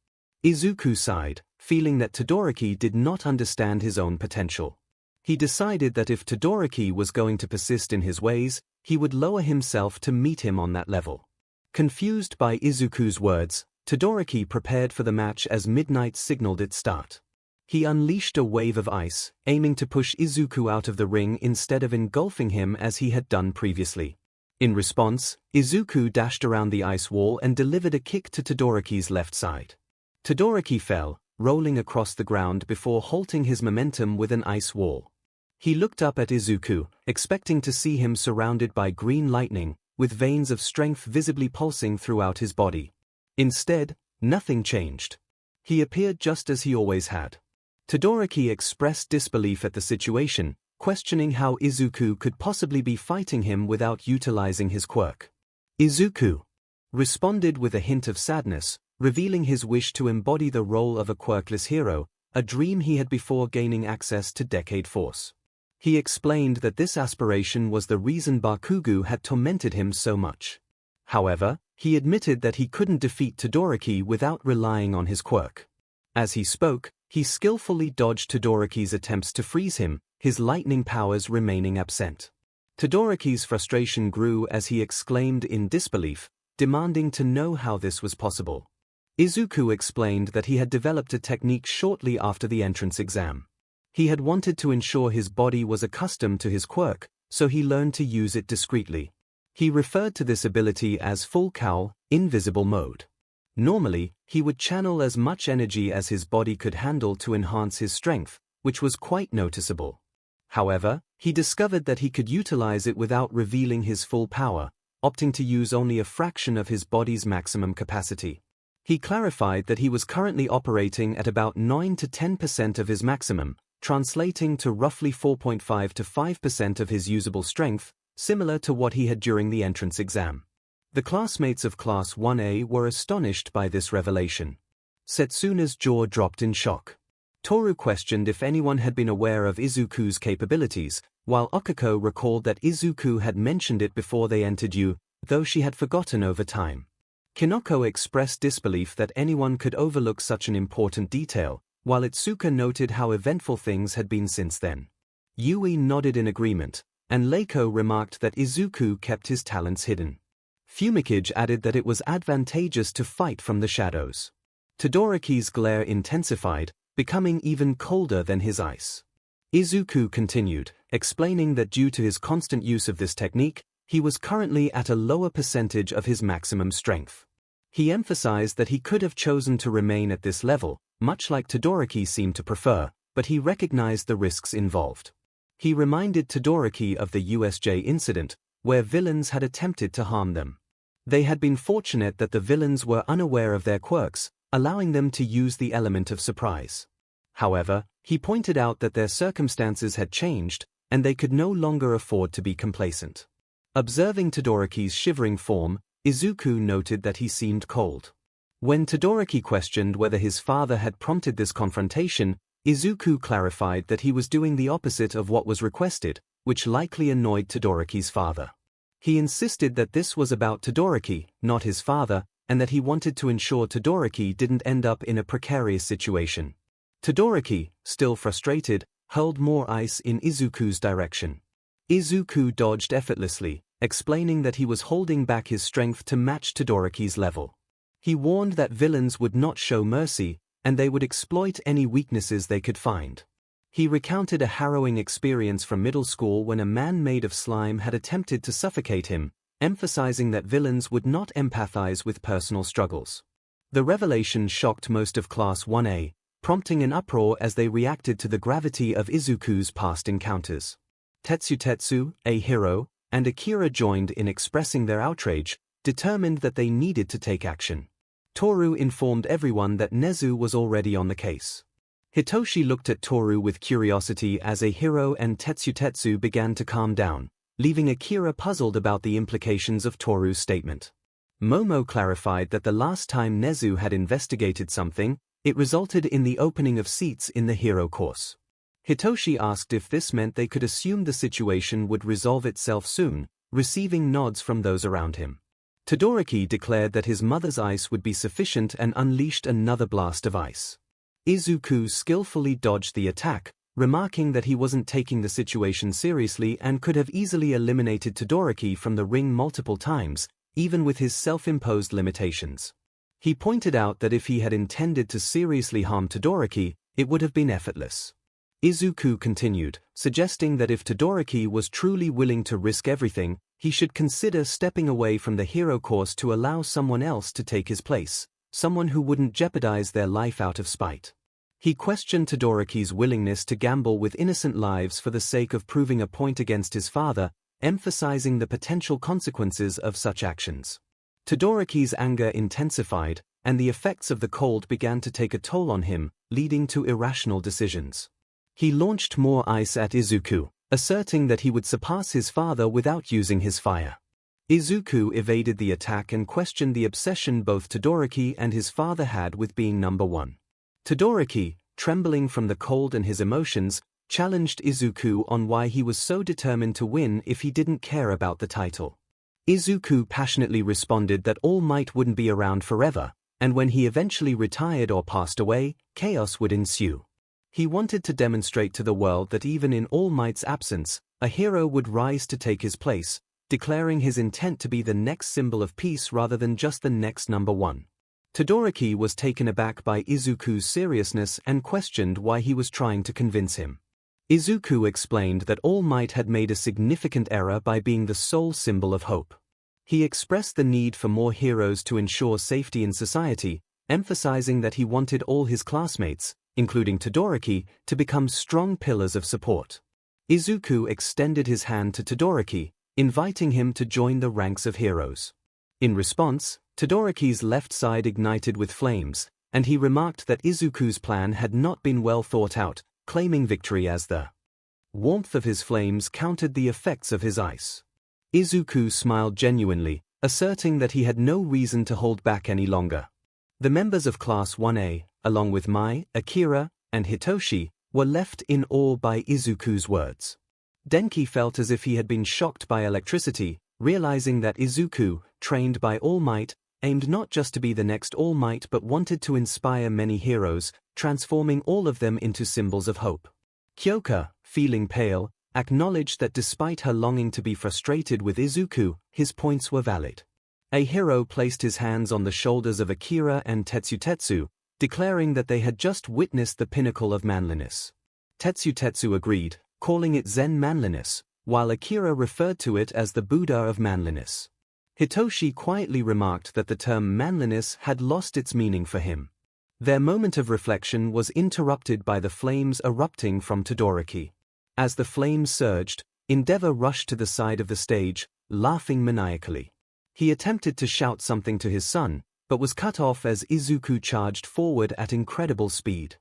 Izuku sighed, feeling that Todoroki did not understand his own potential. He decided that if Todoroki was going to persist in his ways, he would lower himself to meet him on that level. Confused by Izuku's words, Todoroki prepared for the match as midnight signaled its start. He unleashed a wave of ice, aiming to push Izuku out of the ring instead of engulfing him as he had done previously. In response, Izuku dashed around the ice wall and delivered a kick to Todoroki's left side. Todoroki fell, rolling across the ground before halting his momentum with an ice wall. He looked up at Izuku, expecting to see him surrounded by green lightning, with veins of strength visibly pulsing throughout his body. Instead, nothing changed. He appeared just as he always had. Todoroki expressed disbelief at the situation, questioning how Izuku could possibly be fighting him without utilizing his quirk. Izuku responded with a hint of sadness, revealing his wish to embody the role of a quirkless hero, a dream he had before gaining access to Decade Force. He explained that this aspiration was the reason Bakugo had tormented him so much. However, he admitted that he couldn't defeat Todoroki without relying on his quirk. As he spoke, he skillfully dodged Todoroki's attempts to freeze him, his lightning powers remaining absent. Todoroki's frustration grew as he exclaimed in disbelief, demanding to know how this was possible. Izuku explained that he had developed a technique shortly after the entrance exam. He had wanted to ensure his body was accustomed to his quirk, so he learned to use it discreetly. He referred to this ability as full cowl, invisible mode. Normally, he would channel as much energy as his body could handle to enhance his strength, which was quite noticeable. However, he discovered that he could utilize it without revealing his full power, opting to use only a fraction of his body's maximum capacity. He clarified that he was currently operating at about 9 to 10% of his maximum, translating to roughly 4.5 to 5% of his usable strength, similar to what he had during the entrance exam. The classmates of Class 1A were astonished by this revelation. Setsuna's jaw dropped in shock. Toru questioned if anyone had been aware of Izuku's capabilities, while Okiko recalled that Izuku had mentioned it before they entered U, though she had forgotten over time. Kinoko expressed disbelief that anyone could overlook such an important detail, while Itsuka noted how eventful things had been since then. Yui nodded in agreement, and Leiko remarked that Izuku kept his talents hidden. Fumikage added that it was advantageous to fight from the shadows. Todoroki's glare intensified, becoming even colder than his ice. Izuku continued, explaining that due to his constant use of this technique, he was currently at a lower percentage of his maximum strength. He emphasized that he could have chosen to remain at this level, much like Todoroki seemed to prefer, but he recognized the risks involved. He reminded Todoroki of the USJ incident, where villains had attempted to harm them. They had been fortunate that the villains were unaware of their quirks, allowing them to use the element of surprise. However, he pointed out that their circumstances had changed, and they could no longer afford to be complacent. Observing Todoroki's shivering form, Izuku noted that he seemed cold. When Todoroki questioned whether his father had prompted this confrontation, Izuku clarified that he was doing the opposite of what was requested, which likely annoyed Todoroki's father. He insisted that this was about Todoroki, not his father, and that he wanted to ensure Todoroki didn't end up in a precarious situation. Todoroki, still frustrated, hurled more ice in Izuku's direction. Izuku dodged effortlessly, explaining that he was holding back his strength to match Todoroki's level. He warned that villains would not show mercy, and they would exploit any weaknesses they could find. He recounted a harrowing experience from middle school when a man made of slime had attempted to suffocate him, emphasizing that villains would not empathize with personal struggles. The revelation shocked most of Class 1A, prompting an uproar as they reacted to the gravity of Izuku's past encounters. Tetsu, a hero, and Akira joined in expressing their outrage, determined that they needed to take action. Toru informed everyone that Nezu was already on the case. Hitoshi looked at Toru with curiosity as a hero and Tetsu began to calm down, leaving Akira puzzled about the implications of Toru's statement. Momo clarified that the last time Nezu had investigated something, it resulted in the opening of seats in the hero course. Hitoshi asked if this meant they could assume the situation would resolve itself soon, receiving nods from those around him. Todoroki declared that his mother's ice would be sufficient and unleashed another blast of ice. Izuku skillfully dodged the attack, remarking that he wasn't taking the situation seriously and could have easily eliminated Todoroki from the ring multiple times, even with his self-imposed limitations. He pointed out that if he had intended to seriously harm Todoroki, it would have been effortless. Izuku continued, suggesting that if Todoroki was truly willing to risk everything, he should consider stepping away from the hero course to allow someone else to take his place, someone who wouldn't jeopardize their life out of spite. He questioned Todoroki's willingness to gamble with innocent lives for the sake of proving a point against his father, emphasizing the potential consequences of such actions. Todoroki's anger intensified, and the effects of the cold began to take a toll on him, leading to irrational decisions. He launched more ice at Izuku, asserting that he would surpass his father without using his fire. Izuku evaded the attack and questioned the obsession both Todoroki and his father had with being number one. Todoroki, trembling from the cold and his emotions, challenged Izuku on why he was so determined to win if he didn't care about the title. Izuku passionately responded that All Might wouldn't be around forever, and when he eventually retired or passed away, chaos would ensue. He wanted to demonstrate to the world that even in All Might's absence, a hero would rise to take his place, declaring his intent to be the next symbol of peace rather than just the next number one. Todoroki was taken aback by Izuku's seriousness and questioned why he was trying to convince him. Izuku explained that All Might had made a significant error by being the sole symbol of hope. He expressed the need for more heroes to ensure safety in society, emphasizing that he wanted all his classmates, including Todoroki, to become strong pillars of support. Izuku extended his hand to Todoroki, inviting him to join the ranks of heroes. In response, Todoroki's left side ignited with flames, and he remarked that Izuku's plan had not been well thought out, claiming victory as the warmth of his flames countered the effects of his ice. Izuku smiled genuinely, asserting that he had no reason to hold back any longer. The members of Class 1A, along with Mai, Akira, and Hitoshi, were left in awe by Izuku's words. Denki felt as if he had been shocked by electricity, realizing that Izuku, trained by All Might, aimed not just to be the next All Might but wanted to inspire many heroes, transforming all of them into symbols of hope. Kyoka, feeling pale, acknowledged that despite her longing to be frustrated with Izuku, his points were valid. A hero placed his hands on the shoulders of Akira and Tetsu, declaring that they had just witnessed the pinnacle of manliness. Tetsu agreed, calling it Zen manliness, while Akira referred to it as the Buddha of manliness. Hitoshi quietly remarked that the term manliness had lost its meaning for him. Their moment of reflection was interrupted by the flames erupting from Todoroki. As the flames surged, Endeavor rushed to the side of the stage, laughing maniacally. He attempted to shout something to his son, but was cut off as Izuku charged forward at incredible speed.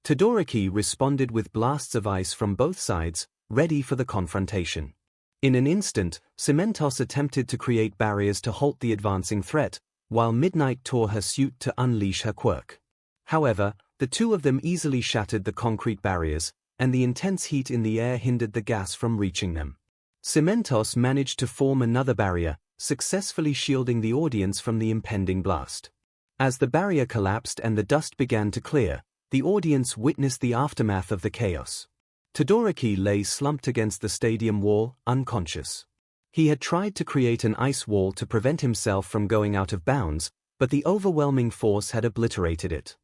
Todoroki responded with blasts of ice from both sides, ready for the confrontation. In an instant, 𝐒𝐿mentos attempted to create barriers to halt the advancing threat, while Midnight tore her suit to unleash her quirk. However, the two of them easily shattered the concrete barriers, and the intense heat in the air hindered the gas from reaching them. 𝐒𝐿mentos managed to form another barrier, successfully shielding the audience from the impending blast. As the barrier collapsed and the dust began to clear, the audience witnessed the aftermath of the chaos. Todoroki lay slumped against the stadium wall, unconscious. He had tried to create an ice wall to prevent himself from going out of bounds, but the overwhelming force had obliterated it.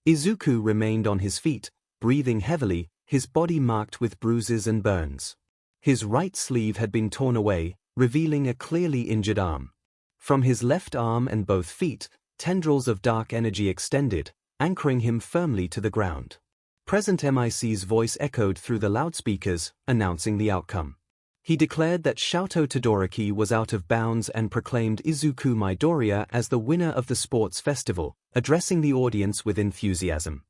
Izuku remained on his feet, breathing heavily, his body marked with bruises and burns. His right sleeve had been torn away, revealing a clearly injured arm. From his left arm and both feet, tendrils of dark energy extended, anchoring him firmly to the ground. Present MIC's voice echoed through the loudspeakers, announcing the outcome. He declared that Shoto Todoroki was out of bounds and proclaimed Izuku Midoriya as the winner of the sports festival, addressing the audience with enthusiasm.